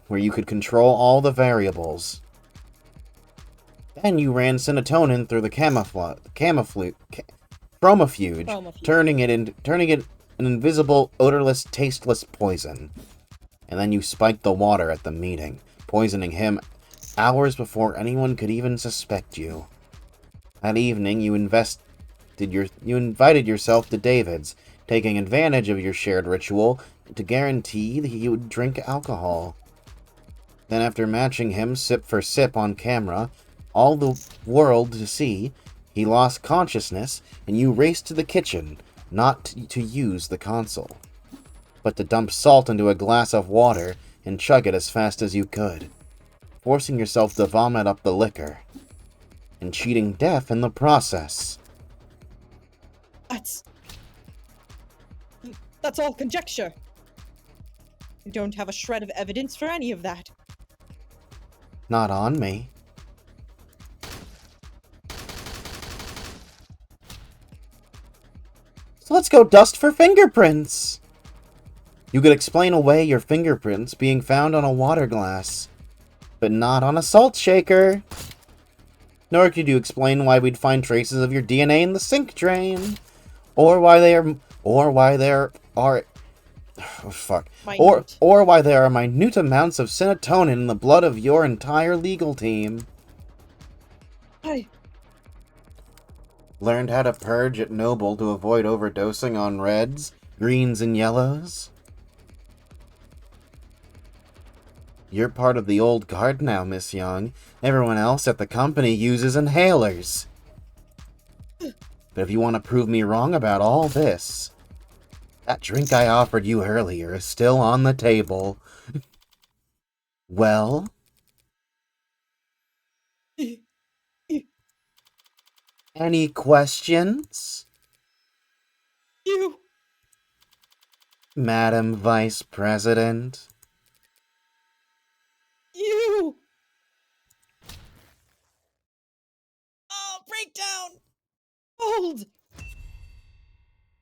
where you could control all the variables. Then you ran serotonin through the chromofuge, turning it an invisible, odorless, tasteless poison. And then you spiked the water at the meeting, poisoning him hours before anyone could even suspect you. That evening, you invited yourself to David's, taking advantage of your shared ritual to guarantee that he would drink alcohol. Then after matching him sip for sip on camera, all the world to see, he lost consciousness and you raced to the kitchen, not to use the console, but to dump salt into a glass of water and chug it as fast as you could, forcing yourself to vomit up the liquor, and cheating death in the process. That's all conjecture. We don't have a shred of evidence for any of that. Not on me. So let's go dust for fingerprints! You could explain away your fingerprints being found on a water glass, but not on a salt shaker. Nor could you explain why we'd find traces of your DNA in the sink drain, or why there are oh, fuck. Or why there are minute amounts of serotonin in the blood of your entire legal team. Learned how to purge at Noble to avoid overdosing on reds, greens, and yellows? You're part of the old guard now, Miss Young. Everyone else at the company uses inhalers. But if you want to prove me wrong about all this, that drink I offered you earlier is still on the table. Well? Any questions? You! Madam Vice President? You! Oh, breakdown! Hold!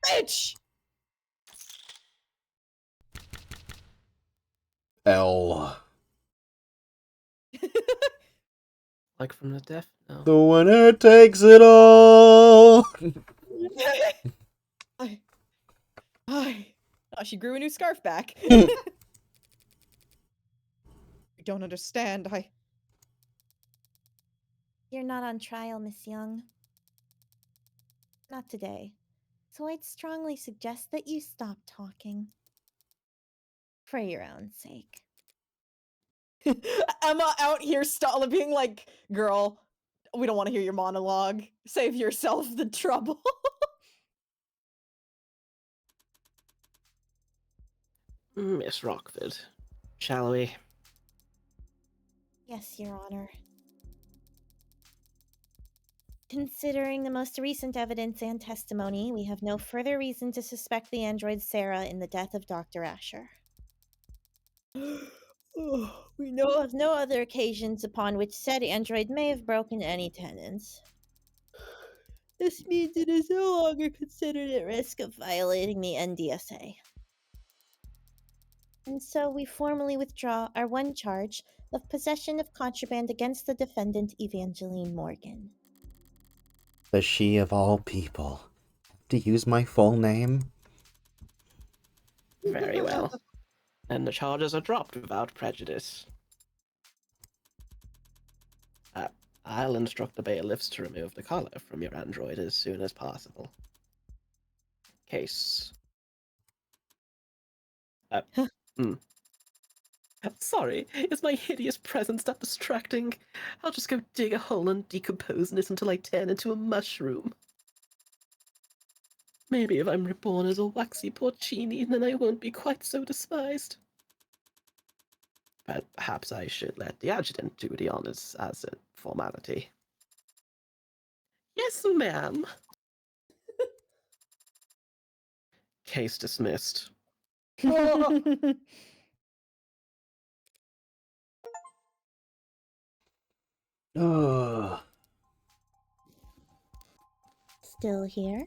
Bitch! L. Like from the death? No. The winner takes it all! Oh, she grew a new scarf back. You don't understand. You're not on trial, Miss Young. Not today. So I'd strongly suggest that you stop talking. For your own sake. Emma out here being like, girl, we don't want to hear your monologue. Save yourself the trouble. Miss Rockford, shall we? Yes, Your Honor. Considering the most recent evidence and testimony, we have no further reason to suspect the android Sarah in the death of Dr. Asher. We know of no other occasions upon which said android may have broken any tenants. This means it is no longer considered at risk of violating the NDSA. And so we formally withdraw our one charge of possession of contraband against the defendant Evangeline Morgan. Does she of all people have to use my full name? Very well. And the charges are dropped without prejudice. I'll instruct the bailiffs to remove the collar from your android as soon as possible. Case. Sorry, is my hideous presence that distracting? I'll just go dig a hole and decompose in it until I turn into a mushroom. Maybe if I'm reborn as a waxy porcini, then I won't be quite so despised. But perhaps I should let the adjutant do the honors as a formality. Yes, ma'am. Case dismissed. Ugh. Still here?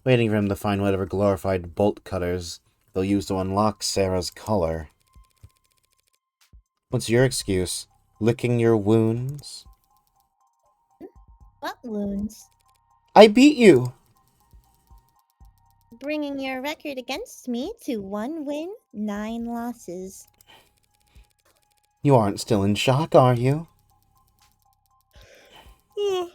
Waiting for him to find whatever glorified bolt cutters they'll use to unlock Sarah's collar. What's your excuse? Licking your wounds? What wounds? I beat you! Bringing your record against me to 1 win, 9 losses. You aren't still in shock, are you? I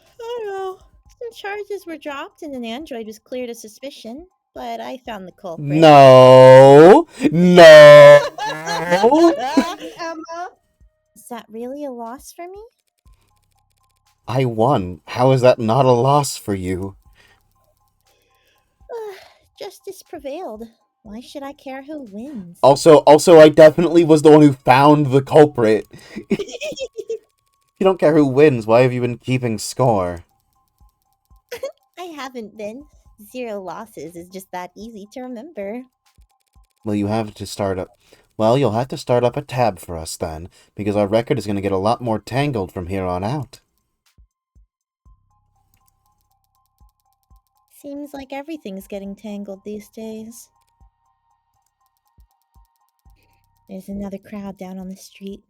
know. Some charges were dropped and an android was cleared of suspicion, but I found the culprit. No! No! Emma. Is that really a loss for me? I won. How is that not a loss for you? Justice prevailed. Why should I care who wins? Also, I definitely was the one who found the culprit. You don't care who wins. Why have you been keeping score? I haven't been. 0 losses is just that easy to remember. Well, you have to start up. Well, you'll have to start up a tab for us then, because our record is going to get a lot more tangled from here on out. Seems like everything's getting tangled these days. There's another crowd down on the street.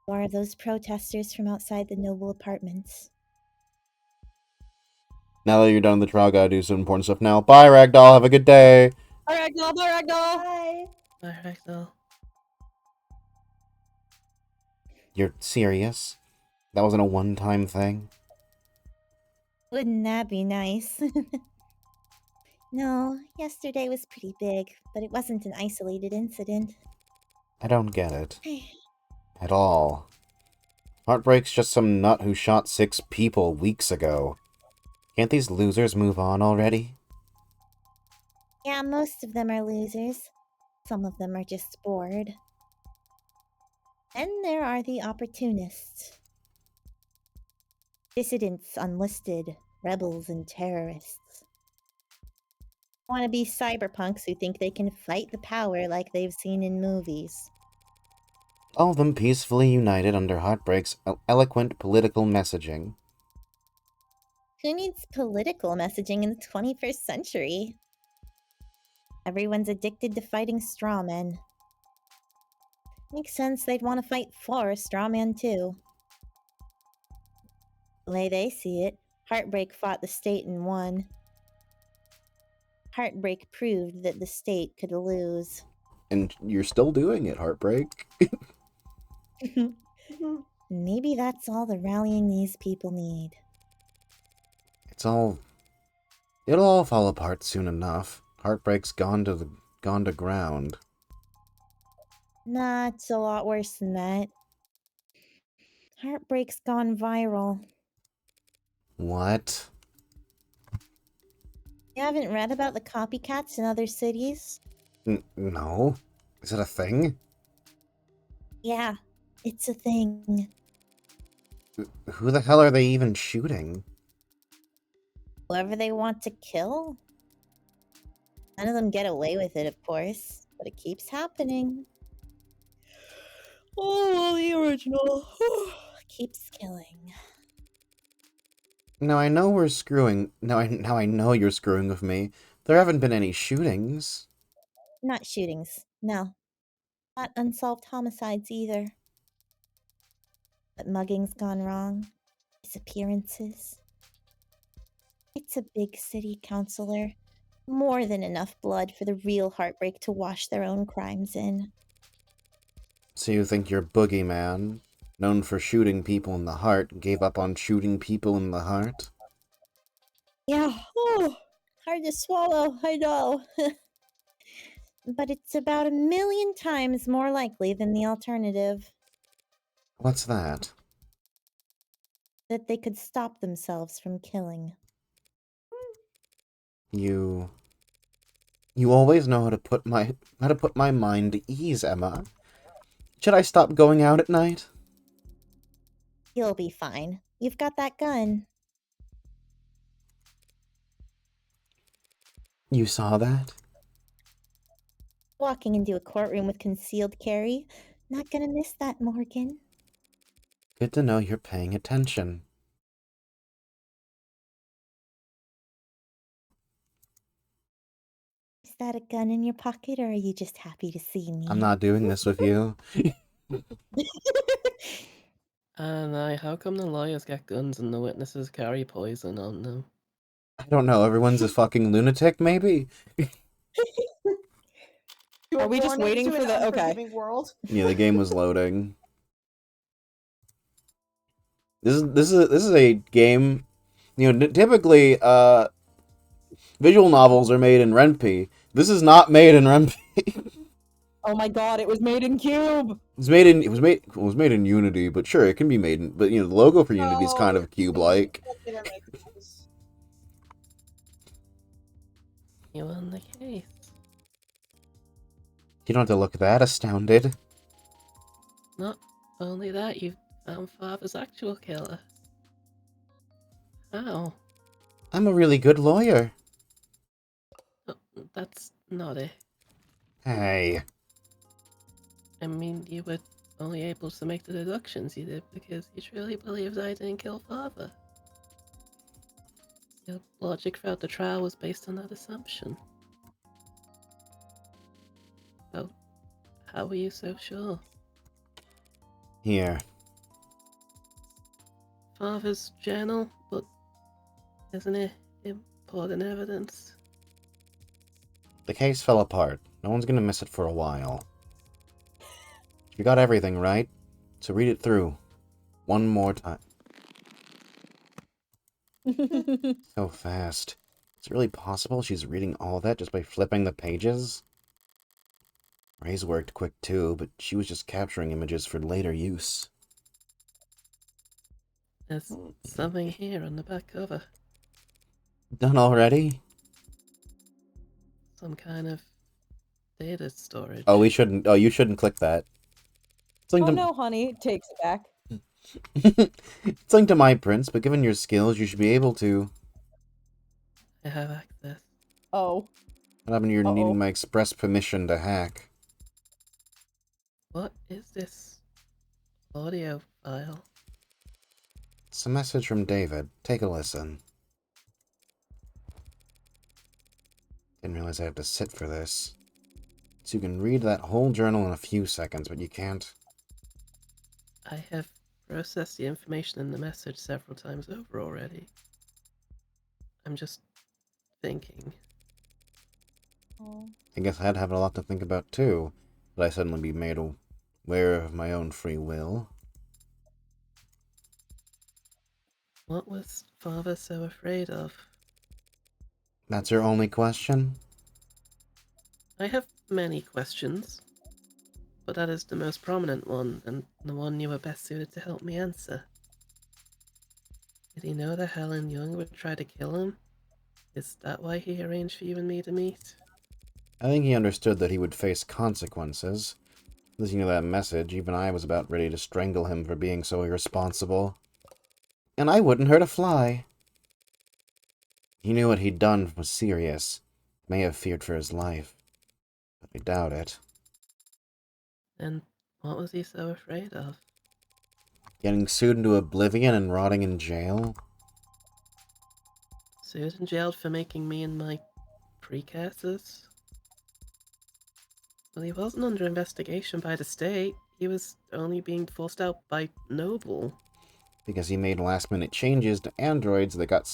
More of those protesters from outside the noble apartments. Now that you're done with the trial, gotta do some important stuff now. Bye, Ragdoll. Have a good day. Bye, Ragdoll. Bye, Ragdoll. Bye. Ragdoll. You're serious? That wasn't a one-time thing? Wouldn't that be nice? No, yesterday was pretty big, but it wasn't an isolated incident. I don't get it. At all. Heartbreak's just some nut who shot 6 people weeks ago. Can't these losers move on already? Yeah, most of them are losers. Some of them are just bored. Then there are the opportunists. Dissidents, unlisted, rebels, and terrorists. Wannabe cyberpunks who think they can fight the power like they've seen in movies. All of them peacefully united under Heartbreak's eloquent political messaging. Who needs political messaging in the 21st century? Everyone's addicted to fighting strawmen. Makes sense they'd want to fight for a strawman too. The way they see it, Heartbreak fought the state and won. Heartbreak proved that the state could lose. And you're still doing it, Heartbreak. Maybe that's all the rallying these people need. It'll all fall apart soon enough. Heartbreak's gone to ground. Nah, it's a lot worse than that. Heartbreak's gone viral. What? You haven't read about the copycats in other cities? No? Is it a thing? Yeah, it's a thing. Who the hell are they even shooting? Whoever they want to kill? None of them get away with it, of course, but it keeps happening. Oh, the original. Keeps killing. Now I know we're screwing. Now I know you're screwing with me. There haven't been any shootings. Not shootings, no. Not unsolved homicides either. But mugging's gone wrong. Disappearances. It's a big city, counselor. More than enough blood for the real Heartbreak to wash their own crimes in. So you think your boogeyman, known for shooting people in the heart, gave up on shooting people in the heart? Yeah, hard to swallow, I know. But it's about 1,000,000 times more likely than the alternative. What's that? That they could stop themselves from killing. You always know how to put my mind at ease, Emma. Should I stop going out at night? You'll be fine. You've got that gun. You saw that? Walking into a courtroom with concealed carry. Not gonna miss that, Morgan. Good to know you're paying attention. Is that a gun in your pocket, or are you just happy to see me? I'm not doing this with you. And how come the lawyers get guns and the witnesses carry poison on them? I don't know, everyone's a fucking lunatic, maybe? Are we just waiting for the world? Yeah, the game was loading. This is a game Typically, visual novels are made in Ren'Py. This is not made in Ren'Py. Oh my god, it was made in Cube. It was made in Unity, but sure, it can be made in. But the logo for Unity is kind No, of cube-like. they don't make those. You won the case. You don't have to look that astounded. Not only that, you found Father's actual killer. How? I'm a really good lawyer. Oh, that's not it. Hey. I mean, you were only able to make the deductions you did because you truly believed I didn't kill Father. Your logic throughout the trial was based on that assumption. So, how were you so sure? Here. Father's journal, but isn't it important evidence? The case fell apart. No one's gonna miss it for a while. You got everything right, so read it through. One more time. So fast. Is it really possible she's reading all that just by flipping the pages? Ray's worked quick too, but she was just capturing images for later use. There's something here on the back cover. Done already? Some kind of data storage. Oh, you shouldn't click that. It's linked Oh to, no, honey, takes it back. it's linked to my prints, but given your skills, you should be able to. I have access. Oh. What happened to your Uh-oh. needing my express permission to hack? What is this audio file? It's a message from David. Take a listen. Didn't realize I had to sit for this. So you can read that whole journal in a few seconds, but you can't. I have processed the information in the message several times over already. I'm just thinking. I guess I'd have a lot to think about too. Would I suddenly be made aware of my own free will? What was Father so afraid of? That's your only question? I have many questions, but that is the most prominent one, and the one you are best suited to help me answer. Did he know that Helen Young would try to kill him? Is that why he arranged for you and me to meet? I think he understood that he would face consequences. Listening to that message, even I was about ready to strangle him for being so irresponsible. And I wouldn't hurt a fly. He knew what he'd done was serious. May have feared for his life. But I doubt it. And what was he so afraid of? Getting sued into oblivion and rotting in jail? Sued and jailed for making me and my precursors? Well, he wasn't under investigation by the state. He was only being forced out by Noble. Because he made last-minute changes to androids that got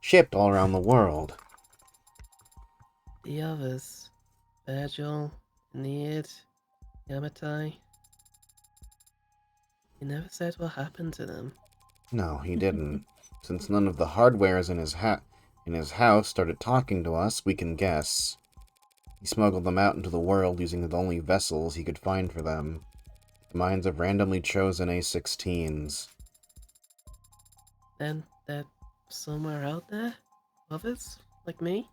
shipped all around the world. The others. Virgil, Aeneid, Yamatai. He never said what happened to them. No, he didn't. Since none of the hardwares in his house started talking to us, we can guess. He smuggled them out into the world using the only vessels he could find for them. The minds of randomly chosen A-16s. Then they're somewhere out there? Others? Like me?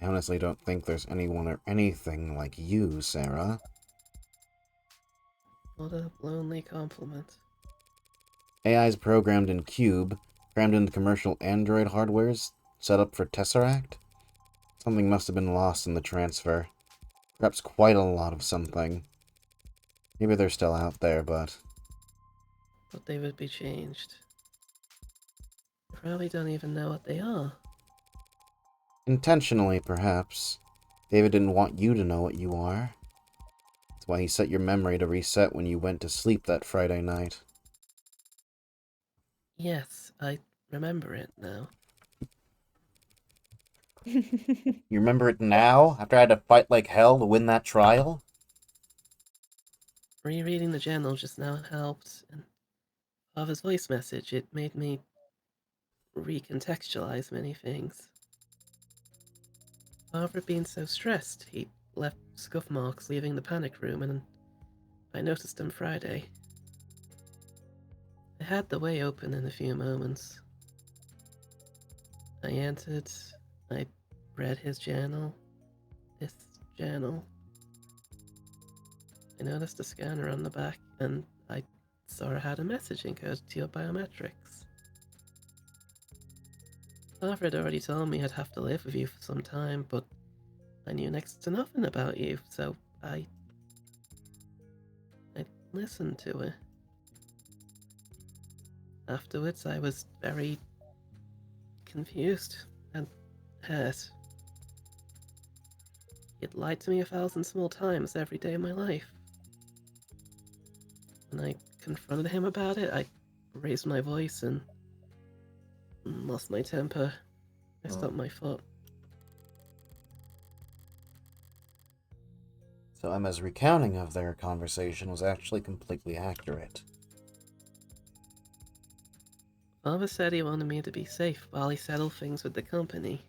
I honestly don't think there's anyone or anything like you, Sarah. What a lonely compliment. AI's programmed in Cube, crammed into commercial Android hardwares, set up for Tesseract? Something must have been lost in the transfer. Perhaps quite a lot of something. Maybe they're still out there, but... But they would be changed. You probably don't even know what they are. Intentionally, perhaps. David didn't want you to know what you are. That's why he set your memory to reset when you went to sleep that Friday night. Yes, I remember it now. You remember it now, after I had to fight like hell to win that trial? Rereading the journal just now helped, and Father's voice message, it made me recontextualize many things. Father being so stressed, he left scuff marks leaving the panic room, and I noticed them Friday. I had the way open in a few moments. I entered, I read his journal, this journal. I noticed a scanner on the back, and I saw it had a message encoded to your biometrics. Father had already told me I'd have to live with you for some time, but I knew next to nothing about you, so I listened to it. Afterwards, I was very confused and hurt. He'd lied to me 1,000 small times every day of my life. When I confronted him about it, I raised my voice and lost my temper. I stomped my foot. So Emma's recounting of their conversation was actually completely accurate. Father said he wanted me to be safe while he settled things with the company.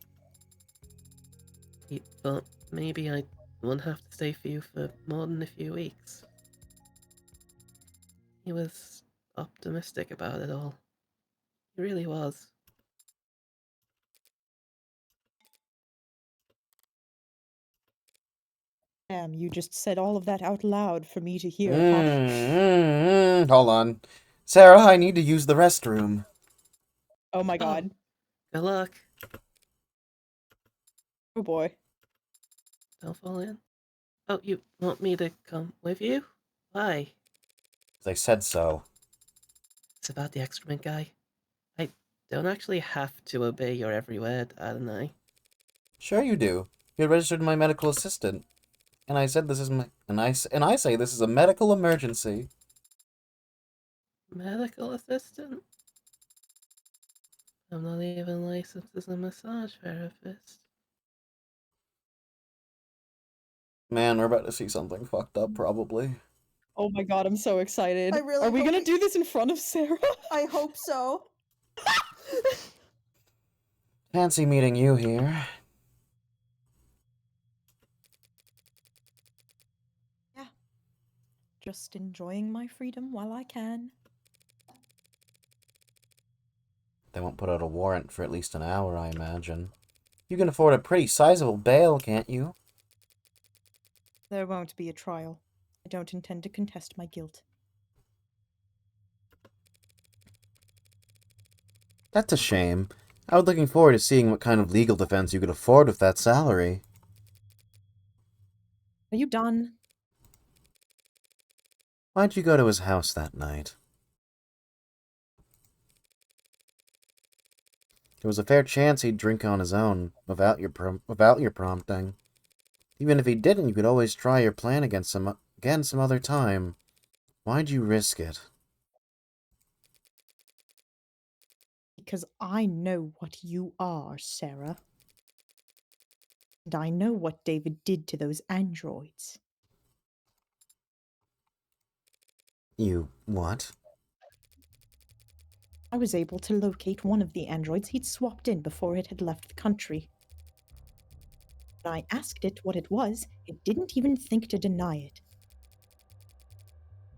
He thought maybe I wouldn't have to stay for you for more than a few weeks. He was optimistic about it all. He really was. Damn, you just said all of that out loud for me to hear. Hold on. Sarah, I need to use the restroom. Oh my god. Good luck. Oh boy. Don't fall in. Oh, you want me to come with you? Why? They said so. It's about the excrement guy. I don't actually have to obey your every word, don't I? Sure you do. You're registered my medical assistant. And I said this is I say this is a medical emergency. Medical assistant? I'm not even licensed as a massage therapist. Man, we're about to see something fucked up, probably. Oh my god, I'm so excited. I really Are we hope gonna he- do this in front of Sarah? I hope so. Fancy meeting you here. Yeah. Just enjoying my freedom while I can. They won't put out a warrant for at least an hour, I imagine. You can afford a pretty sizable bail, can't you? There won't be a trial. I don't intend to contest my guilt. That's a shame. I was looking forward to seeing what kind of legal defense you could afford with that salary. Are you done? Why'd you go to his house that night? There was a fair chance he'd drink on his own, without your prompting. Even if he didn't, you could always try your plan again some other time. Why'd you risk it? Because I know what you are, Sarah. And I know what David did to those androids. You what? I was able to locate one of the androids he'd swapped in before it had left the country. When I asked it what it was, it didn't even think to deny it.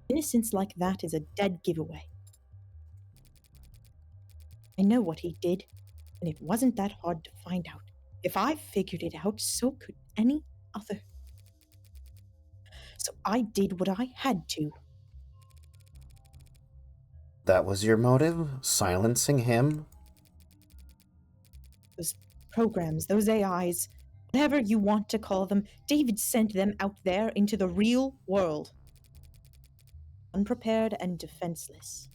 Innocence like that is a dead giveaway. I know what he did, and it wasn't that hard to find out. If I figured it out, so could any other. So I did what I had to. That was your motive? Silencing him? Those programs, those AIs, whatever you want to call them, David sent them out there into the real world. Unprepared and defenseless.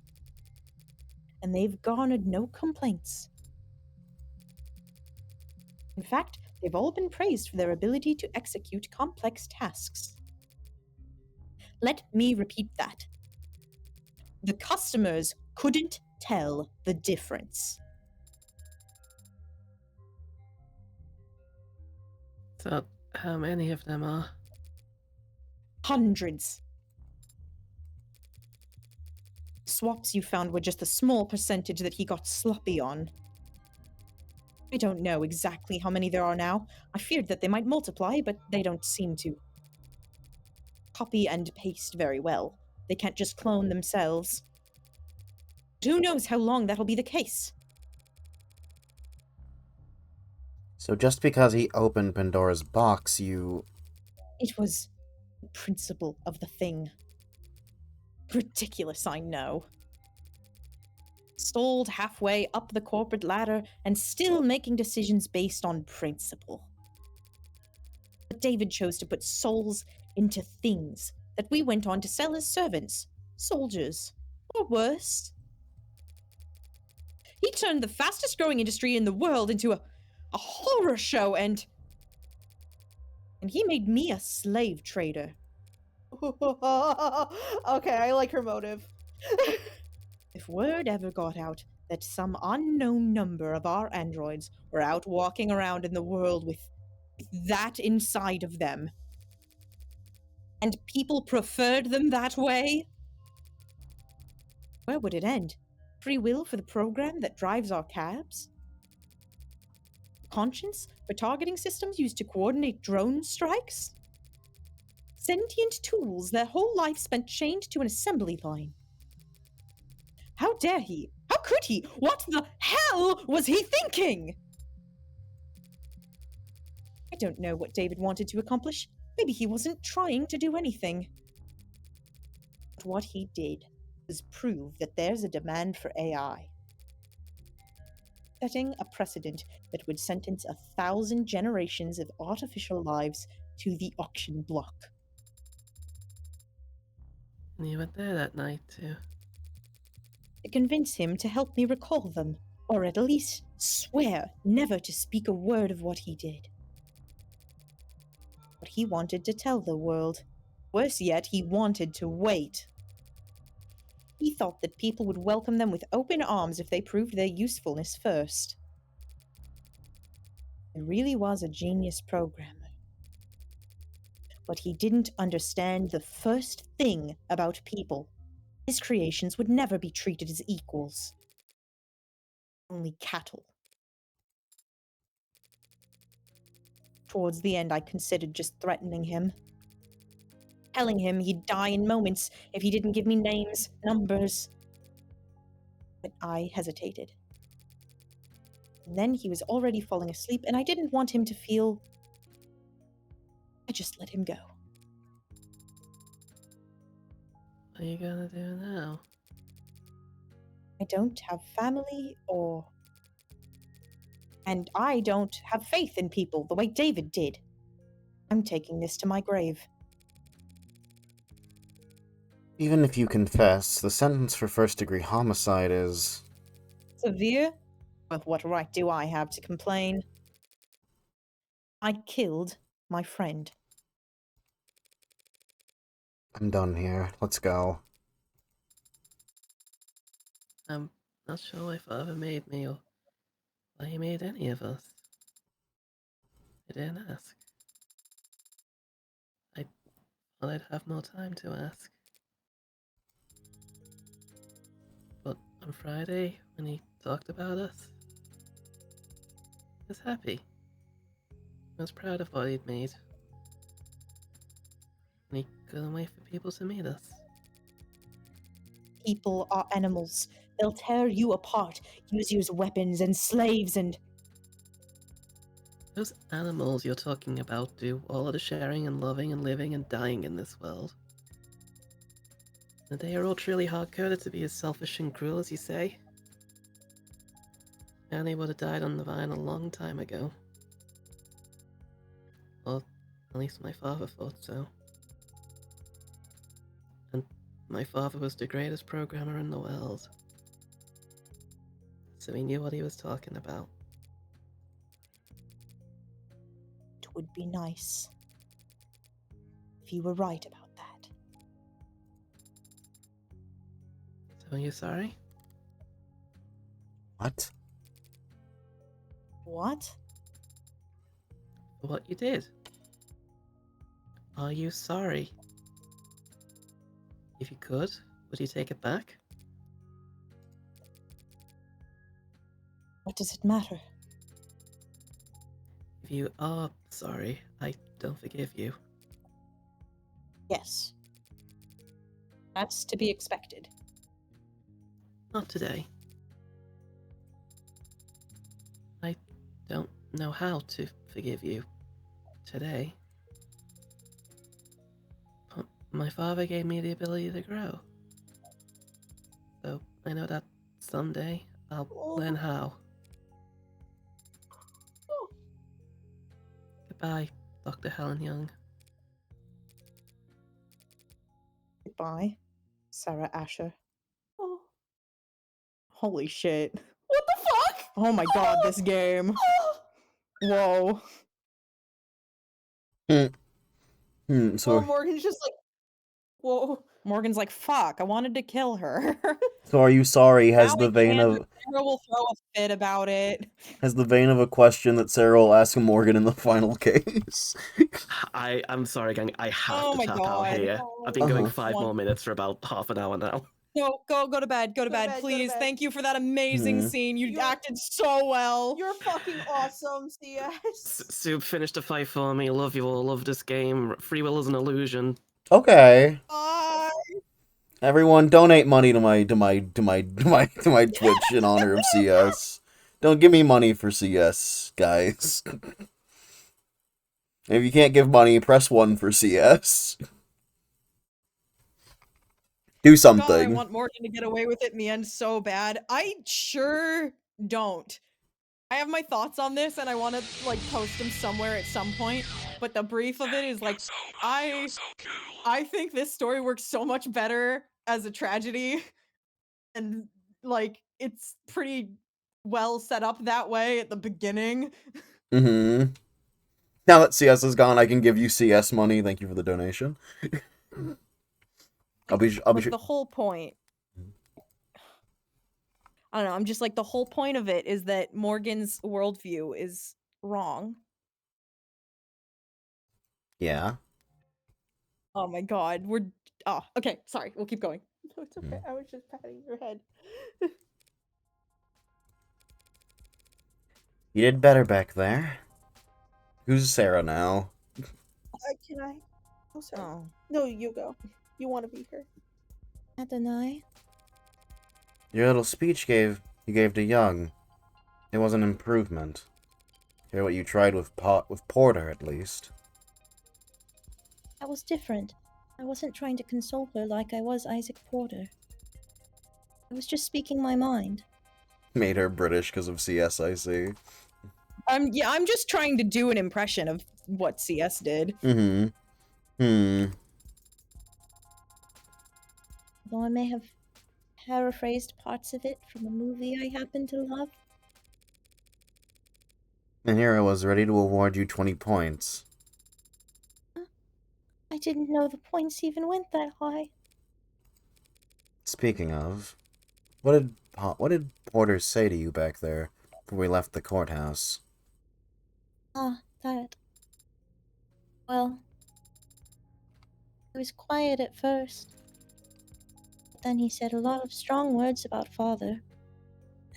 And they've garnered no complaints. In fact, they've all been praised for their ability to execute complex tasks. Let me repeat that. The customers couldn't tell the difference. So, how many of them are? Hundreds. Swaps you found were just a small percentage that he got sloppy on. I don't know exactly how many there are now. I feared that they might multiply, but they don't seem to copy and paste very well. They can't just clone themselves. Who knows how long that'll be the case? So just because he opened Pandora's box, you... It was the principle of the thing. Ridiculous, I know. Stalled halfway up the corporate ladder and still making decisions based on principle. But David chose to put souls into things that we went on to sell as servants, soldiers, or worse. He turned the fastest growing industry in the world into a horror show and he made me a slave trader. Okay, I like her motive. If word ever got out that some unknown number of our androids were out walking around in the world with that inside of them, and people preferred them that way, where would it end? Free will for the program that drives our cabs? Conscience for targeting systems used to coordinate drone strikes? Sentient tools their whole life spent chained to an assembly line? How dare he? How could he? What the hell was he thinking? I don't know what David wanted to accomplish. Maybe he wasn't trying to do anything. But what he did was prove that there's a demand for AI. Setting a precedent that would sentence 1,000 generations of artificial lives to the auction block. And you went there that night, too. To convince him to help me recall them, or at least swear never to speak a word of what he did. But he wanted to tell the world. Worse yet, he wanted to wait. He thought that people would welcome them with open arms if they proved their usefulness first. He really was a genius programmer. But he didn't understand the first thing about people. His creations would never be treated as equals. Only cattle. Towards the end, I considered just threatening him. Telling him he'd die in moments if he didn't give me names, numbers. But I hesitated. And then he was already falling asleep, and I didn't want him to feel... I just let him go. What are you gonna do now? I don't have family or... And I don't have faith in people the way David did. I'm taking this to my grave. Even if you confess, the sentence for first-degree homicide is... Severe? Well, what right do I have to complain? I killed my friend. I'm done here. Let's go. I'm not sure why Father made me or why he made any of us. I didn't ask. I thought I'd have more time to ask. But on Friday, when he talked about us, I was happy. I was proud of what he'd made. And he couldn't wait for people to meet us. People are animals. They'll tear you apart, use you as weapons and slaves and... Those animals you're talking about do all of the sharing and loving and living and dying in this world. And they are all truly hard-coded to be as selfish and cruel as you say. And they would have died on the vine a long time ago. Or at least my father thought so. And my father was the greatest programmer in the world. So he knew what he was talking about. It would be nice if you were right about that. So are you sorry? What? What? For what you did? Are you sorry? If you could, would you take it back? What does it matter? If you are sorry, I don't forgive you. Yes. That's to be expected. Not today. I don't know how to forgive you today. But my father gave me the ability to grow. So I know that someday I'll learn how. Goodbye, Dr. Helen Young. Goodbye, Sarah Asher. Oh. Holy shit. What the fuck? Oh my god, this game. Whoa. Oh, Morgan's just like, whoa. Morgan's like, fuck, I wanted to kill her. So are you sorry? Now I can, but Sarah will throw a fit about it. Has the vein of a question that Sarah will ask Morgan in the final case. I'm sorry, gang. I have Oh to my tap out god. here. I've been going Uh-huh. 5 more minutes for about half an hour now. No, go to bed, go to bed, please. Thank you for that amazing scene. You acted so well. You're fucking awesome, CS. Soup finished a fight for me. Love you all. Love this game. Free will is an illusion. Okay. Bye. Everyone, donate money to my Twitch in honor of CS. Don't give me money for CS, guys. If you can't give money, press 1 for CS. Do something. God, I want Morgan to get away with it in the end so bad. I sure don't. I have my thoughts on this and I want to like post them somewhere at some point, but the brief of it is like I think this story works so much better as a tragedy and like it's pretty well set up that way at the beginning. Mm-hmm. Now that CS is gone, I can give you CS money. Thank you for the donation. I'll be the whole point. I don't know, I'm just like the whole point of it is that Morgan's worldview is wrong. Yeah. Oh my god, okay, sorry, we'll keep going. No, it's okay. I was just patting your head. You did better back there. Who's Sarah now? Can I? Oh, sorry. Oh. No, you go. You want to be here. Adonai? Your little speech you gave to Young. It was an improvement. Hear what you tried with Porter, at least. That was different. I wasn't trying to console her like I was Isaac Porter. I was just speaking my mind. Made her British because of CS, I see. I'm just trying to do an impression of what CS did. Mm-hmm. Though I may have paraphrased parts of it from a movie I happen to love. And here I was ready to award you 20 points. I didn't know the points even went that high. Speaking of, what did Porter say to you back there before we left the courthouse? Ah, that. Well, he was quiet at first. But then he said a lot of strong words about Father,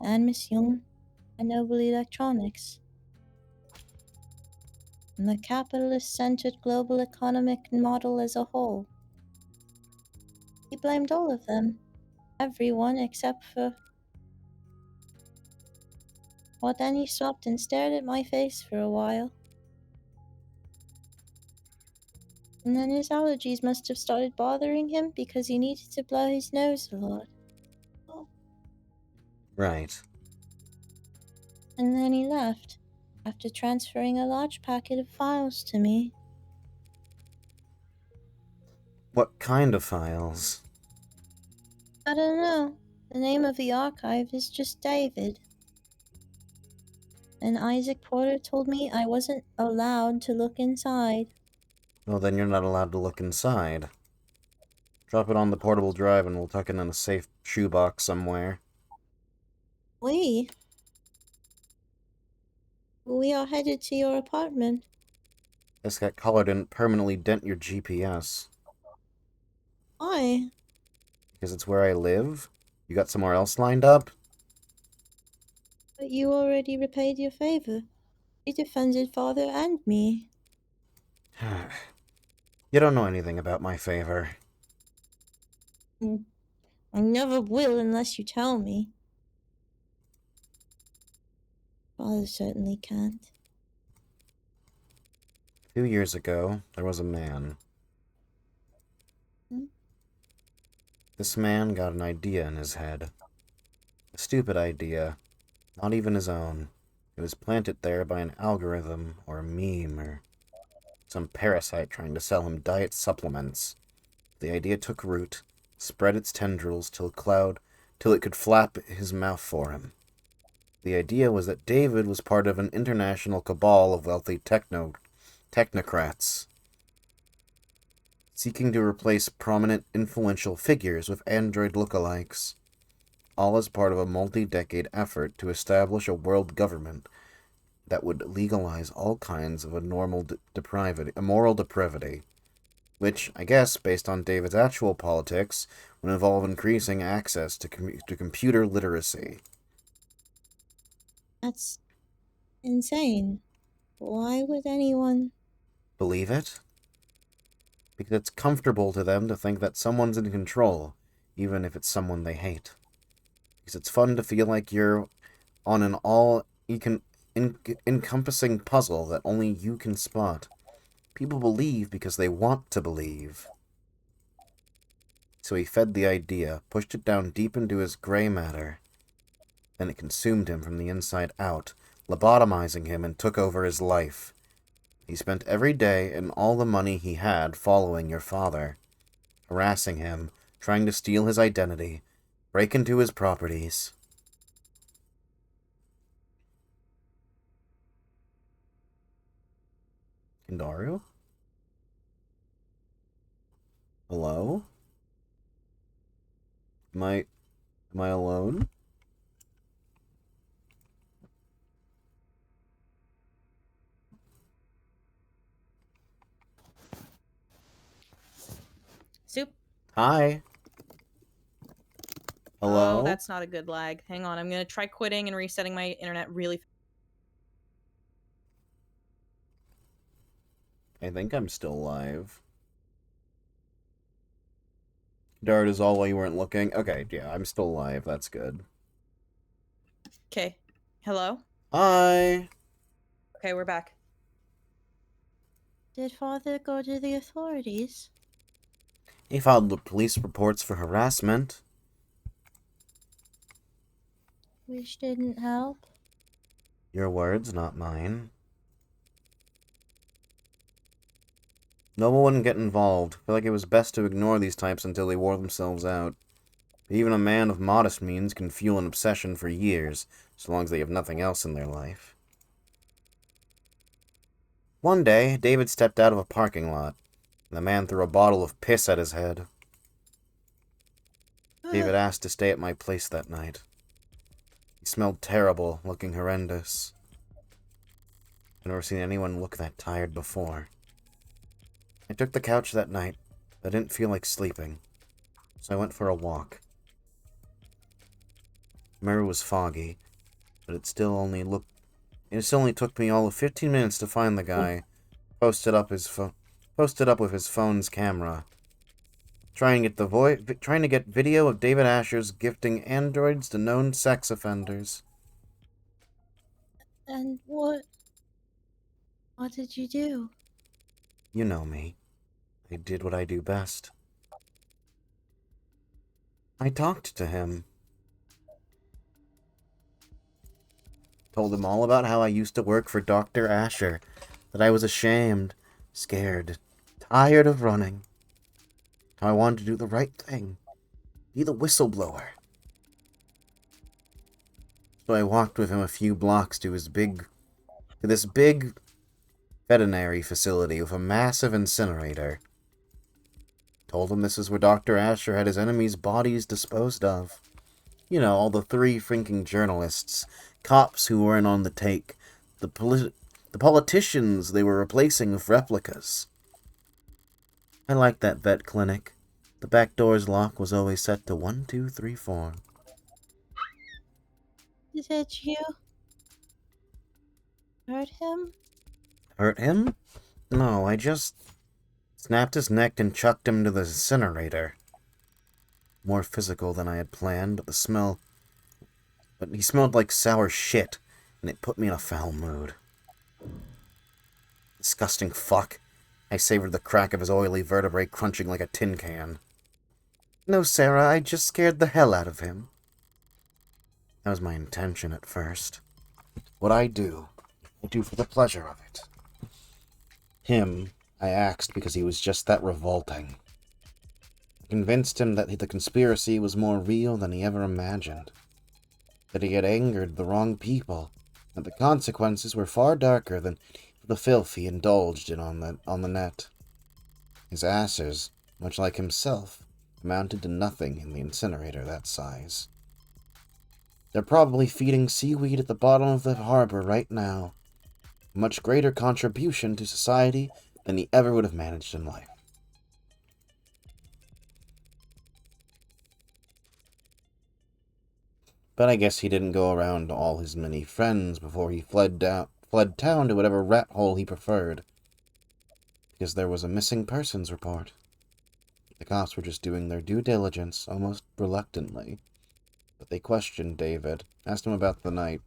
and Miss Young, and Noble Electronics, and the capitalist-centered global economic model as a whole. He blamed all of them, everyone except for... Well, then he stopped and stared at my face for a while. And then his allergies must have started bothering him because he needed to blow his nose a lot. Right. And then he left, after transferring a large packet of files to me. What kind of files? I don't know. The name of the archive is just David. And Isaac Porter told me I wasn't allowed to look inside. Well, then you're not allowed to look inside. Drop it on the portable drive and we'll tuck it in a safe shoebox somewhere. We are headed to your apartment. This that color didn't permanently dent your GPS. Why? Because it's where I live? You got somewhere else lined up? But you already repaid your favor. He defended father and me. You don't know anything about my favor. I never will unless you tell me. Father certainly can't. 2 years ago, there was a man. Hmm? This man got an idea in his head. A stupid idea. Not even his own. It was planted there by an algorithm, or a meme, or some parasite trying to sell him diet supplements. The idea took root, spread its tendrils till it could flap his mouth for him. The idea was that David was part of an international cabal of wealthy technocrats, seeking to replace prominent, influential figures with android lookalikes, all as part of a multi-decade effort to establish a world government that would legalize all kinds of immoral depravity, which, I guess, based on David's actual politics, would involve increasing access to computer literacy. That's insane. Why would anyone... Believe it? Because it's comfortable to them to think that someone's in control, even if it's someone they hate. Because it's fun to feel like you're on an all-encompassing puzzle that only you can spot. People believe because they want to believe. So he fed the idea, pushed it down deep into his gray matter. Then it consumed him from the inside out, lobotomizing him and took over his life. He spent every day and all the money he had following your father, harassing him, trying to steal his identity, break into his properties. Kindaru? Hello? Am I alone? Soup. Hi. Hello? Oh, that's not a good lag. Hang on, I'm gonna try quitting and resetting my internet really fast. I think I'm still live. Dart is all while you weren't looking. Okay, yeah, I'm still live. That's good. Okay. Hello? Hi. Okay, we're back. Did father go to the authorities? He filed the police reports for harassment. Which didn't help. Your words, not mine. No one wouldn't get involved. I feel like it was best to ignore these types until they wore themselves out. But even a man of modest means can fuel an obsession for years, so long as they have nothing else in their life. One day, David stepped out of a parking lot, and the man threw a bottle of piss at his head. David asked to stay at my place that night. He smelled terrible, looking horrendous. I've never seen anyone look that tired before. I took the couch that night, but I didn't feel like sleeping, so I went for a walk. The mirror was foggy, but it still only took me all of 15 minutes to find the guy, posted up with his phone's camera, trying to get video of David Asher's gifting androids to known sex offenders. And what did you do? You know me. I did what I do best. I talked to him. Told him all about how I used to work for Dr. Asher, that I was ashamed, scared, tired of running. How I wanted to do the right thing, be the whistleblower. So I walked with him a few blocks to this big veterinary facility with a massive incinerator. Told him this is where Dr. Asher had his enemies' bodies disposed of. You know, all the 3 freaking journalists, cops who weren't on the take, the politicians they were replacing with replicas. I liked that vet clinic. The back door's lock was always set to 1, 2, 3, 4. Is that you? Hurt him? Hurt him? No, I just snapped his neck and chucked him to the incinerator. More physical than I had planned, but he smelled like sour shit, and it put me in a foul mood. Disgusting fuck. I savored the crack of his oily vertebrae crunching like a tin can. No, Sarah, I just scared the hell out of him. That was my intention at first. What I do for the pleasure of it. Him, I axed because he was just that revolting. I convinced him that the conspiracy was more real than he ever imagined. That he had angered the wrong people, that the consequences were far darker than the filth he indulged in on the net. His asses, much like himself, amounted to nothing in the incinerator that size. They're probably feeding seaweed at the bottom of the harbor right now. A much greater contribution to society than he ever would have managed in life. But I guess he didn't go around to all his many friends before he fled town to whatever rat hole he preferred. Because there was a missing persons report. The cops were just doing their due diligence, almost reluctantly. But they questioned David, asked him about the night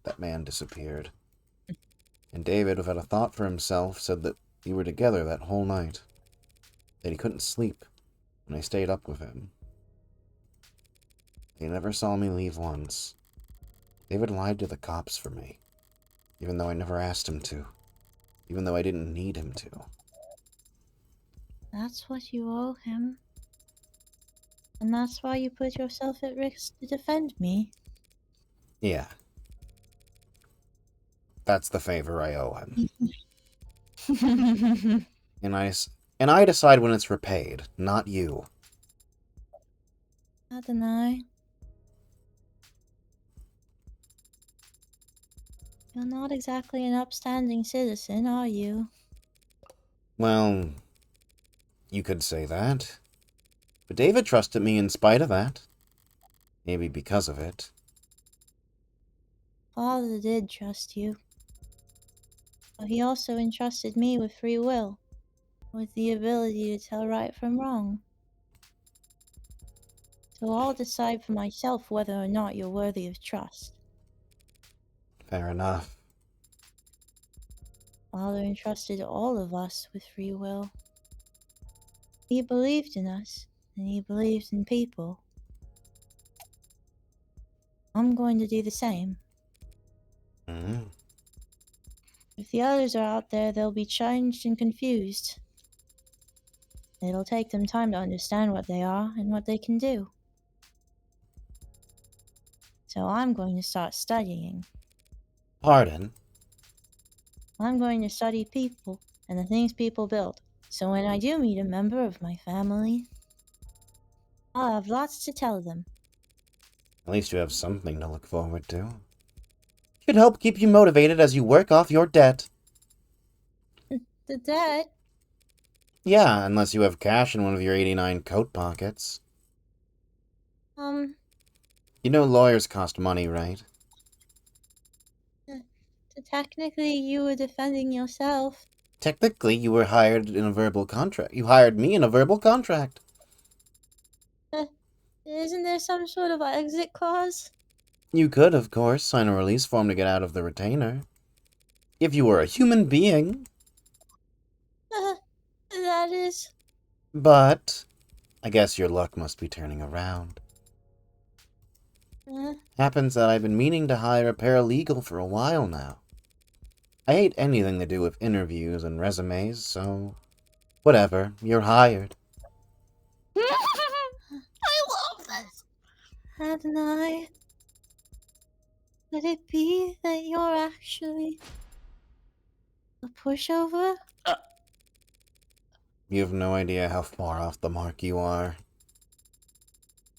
that man disappeared. And David, without a thought for himself, said that we were together that whole night. That he couldn't sleep, and I stayed up with him. He never saw me leave once. David lied to the cops for me, even though I never asked him to, even though I didn't need him to. That's what you owe him. And that's why you put yourself at risk to defend me. Yeah. That's the favor I owe him. And I decide when it's repaid, not you. Adonai. You're not exactly an upstanding citizen, are you? Well, you could say that. But David trusted me in spite of that. Maybe because of it. Father did trust you. But he also entrusted me with free will, with the ability to tell right from wrong. So I'll decide for myself whether or not you're worthy of trust. Fair enough. Father entrusted all of us with free will. He believed in us, and he believed in people. I'm going to do the same. Mm-hmm. If the others are out there, they'll be changed and confused. It'll take them time to understand what they are and what they can do. So I'm going to start studying. Pardon? I'm going to study people and the things people build. So when I do meet a member of my family, I'll have lots to tell them. At least you have something to look forward to. Should help keep you motivated as you work off your debt. The debt? Yeah, unless you have cash in one of your 89 coat pockets. You know lawyers cost money, right? Technically, you were defending yourself. Technically, you were hired in a verbal contract. You hired me in a verbal contract. Isn't there some sort of exit clause? You could, of course, sign a release form to get out of the retainer. If you were a human being. That is... But I guess your luck must be turning around. Happens that I've been meaning to hire a paralegal for a while now. I hate anything to do with interviews and resumes, so... Whatever, you're hired. I love this! Adonai, could it be that you're actually a pushover? You have no idea how far off the mark you are.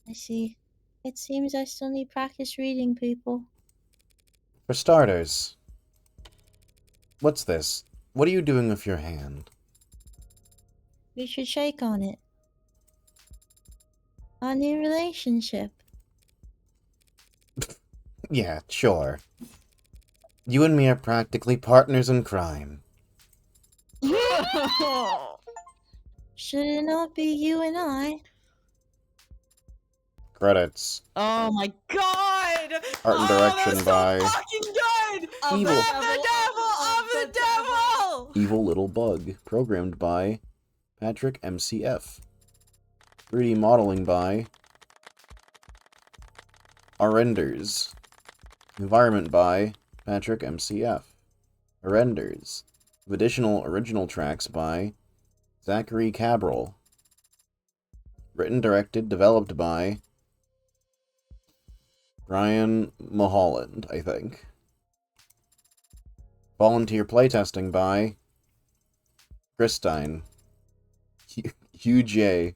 I see. It seems I still need practice reading people. For starters, what's this? What are you doing with your hand? We should shake on it. Our new relationship. Yeah, sure. You and me are practically partners in crime. Should it not be you and I? Credits. Oh my god! Art and direction by Fucking good! Evil. Of the devil! Of the devil! Evil Little Bug. Programmed by Patrick MCF. 3D modeling by Renders. Environment by Patrick MCF. Renders. Additional original tracks by Zachary Cabral. Written, directed, developed by Ryan Mulholland, I think. Volunteer playtesting by Christine. Hugh J.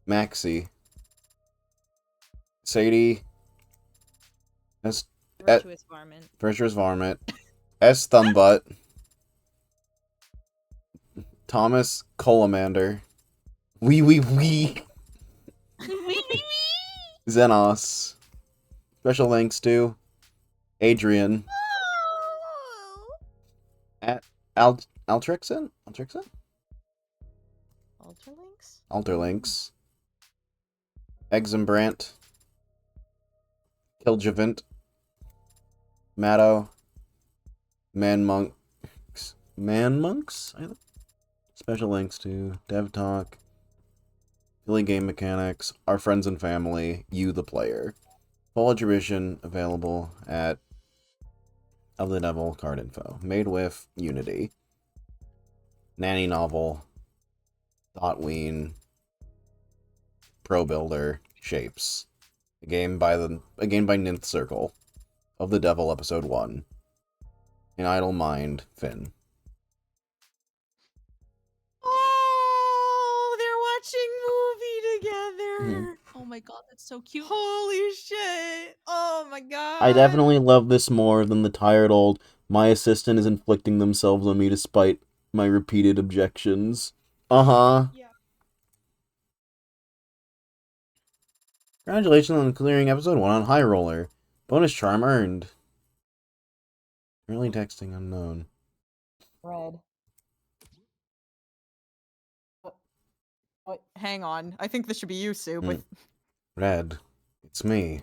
Maxie. Sadie. Virtuous varmint. Virtuous Varmint. S. Thumbbutt. Thomas Colamander. Wee. Xenos. Special thanks to Adrian. At Altrixin? Alterlinks? Alterlinks. Exumbrant. Kiljavint. Matto. Man Monks? Special links to Dev Talk, Philly Game Mechanics, our friends and family, you the player. Full attribution available at Of the Devil card info. Made with Unity. Nanny Novel. Dotween. Pro Builder. Shapes. A game by Ninth Circle. Of the Devil Episode 1. An Idle Mind, Finn. Oh, they're watching movie together. Oh my god, that's so cute. Holy shit. Oh my god. I definitely love this more than the tired old, my assistant is inflicting themselves on me despite my repeated objections. Uh-huh. Yeah. Congratulations on clearing episode 1 on High Roller. Bonus charm earned. Currently texting unknown. Red. What? Hang on. I think this should be you, Sue, but Red. It's me.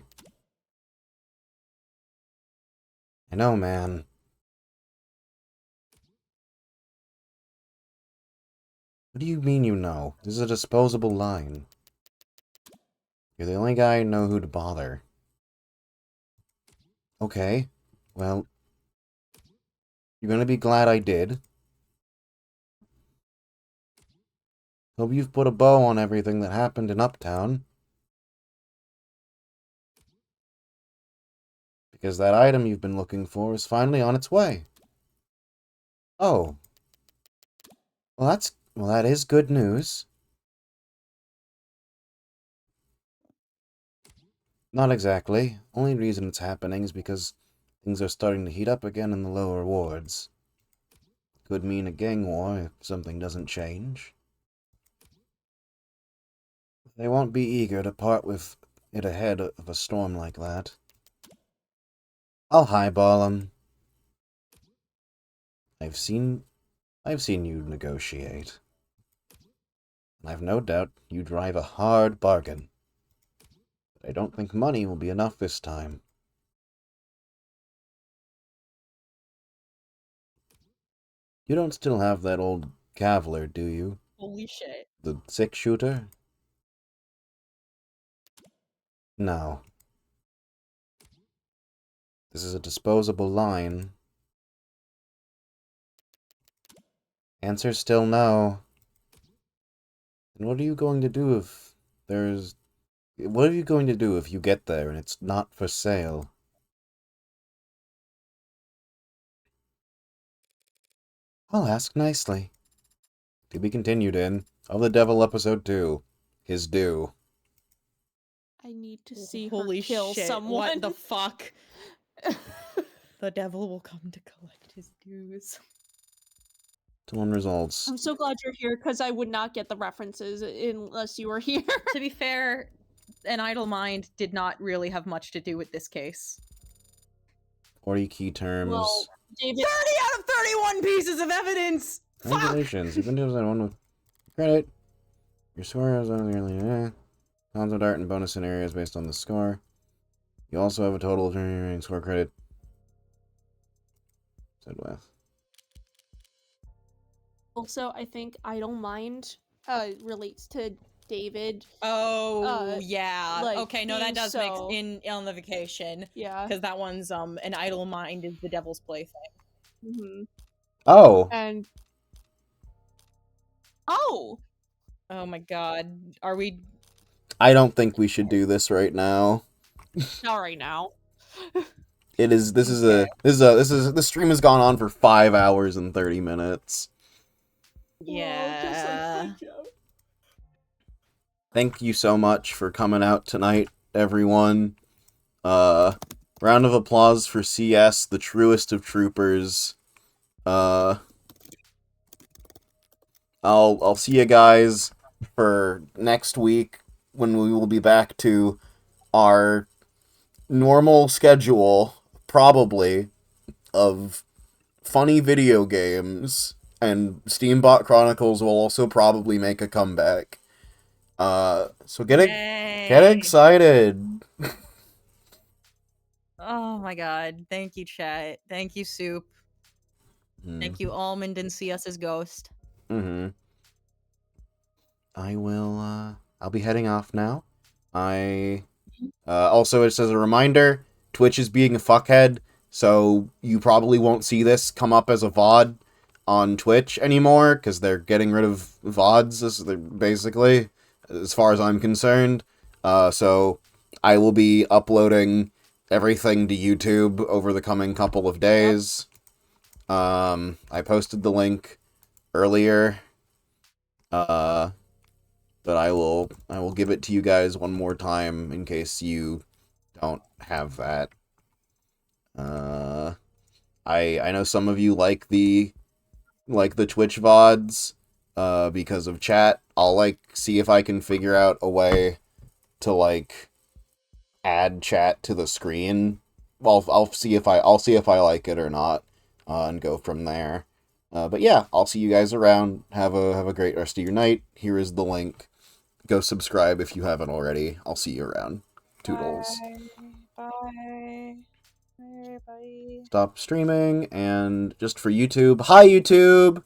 I know, man. What do you mean you know? This is a disposable line. You're the only guy I know who'd bother. Okay. Well, you're gonna be glad I did. Hope you've put a bow on everything that happened in Uptown. Because that item you've been looking for is finally on its way. Oh. Well, that is good news. Not exactly. Only reason it's happening is because things are starting to heat up again in the lower wards. Could mean a gang war if something doesn't change. They won't be eager to part with it ahead of a storm like that. I'll highball 'em. I've seen you negotiate. And I've no doubt you drive a hard bargain. But I don't think money will be enough this time. You don't still have that old Cavalier, do you? holy shit. The 6-shooter? No. This is a disposable line. Answer still no. And what are you going to do if there's... What are you going to do if you get there and it's not for sale? I'll ask nicely. To be continued in Of the Devil Episode 2. His Due. I need to see Holy her kill shit. someone. What the fuck? The devil will come to collect his dues. One results. I'm so glad you're here because I would not get the references unless you were here. To be fair, An Idle Mind did not really have much to do with this case. 40 key terms. Well, David. 30 out of 31 pieces of evidence! Fuck! Regulations. You've been doing that one with credit. Your score is concept art and bonus scenarios based on the score. You also have a total of score credit. Said with. Also, I think I don't mind relates to David. Oh, yeah. like, Okay, no, that being does make so- on the vacation. Yeah. Because that one's an idle mind is the devil's plaything. Mm-hmm. Oh. And oh my god. Are we I don't think we should do this right now. not right now. This stream has gone on for 5 hours and 30 minutes. Yeah. Thank you so much for coming out tonight, everyone. Round of applause for CS, the truest of troopers. I'll see you guys for next week when we will be back to our normal schedule, probably, of funny video games, and Steambot Chronicles will also probably make a comeback. So get excited. Oh my god. Thank you, chat. Thank you, Soup. Thank you, Almond and See Us as Ghost. Mm-hmm. I'll be heading off now. Also, just as a reminder, Twitch is being a fuckhead, so you probably won't see this come up as a VOD on Twitch anymore, because they're getting rid of VODs, basically, as far as I'm concerned. So I will be uploading everything to YouTube over the coming couple of days. I posted the link earlier. But I will give it to you guys one more time in case you don't have that. I know some of you like the Twitch VODs because of chat. I'll see if I can figure out a way to add chat to the screen. Well, I'll see if I like it or not, and go from there. But yeah, I'll see you guys around. Have a great rest of your night. Here is the link. Go subscribe if you haven't already. I'll see you around. Toodles. Bye. Bye. Bye. Stop streaming, and just for YouTube. Hi, YouTube!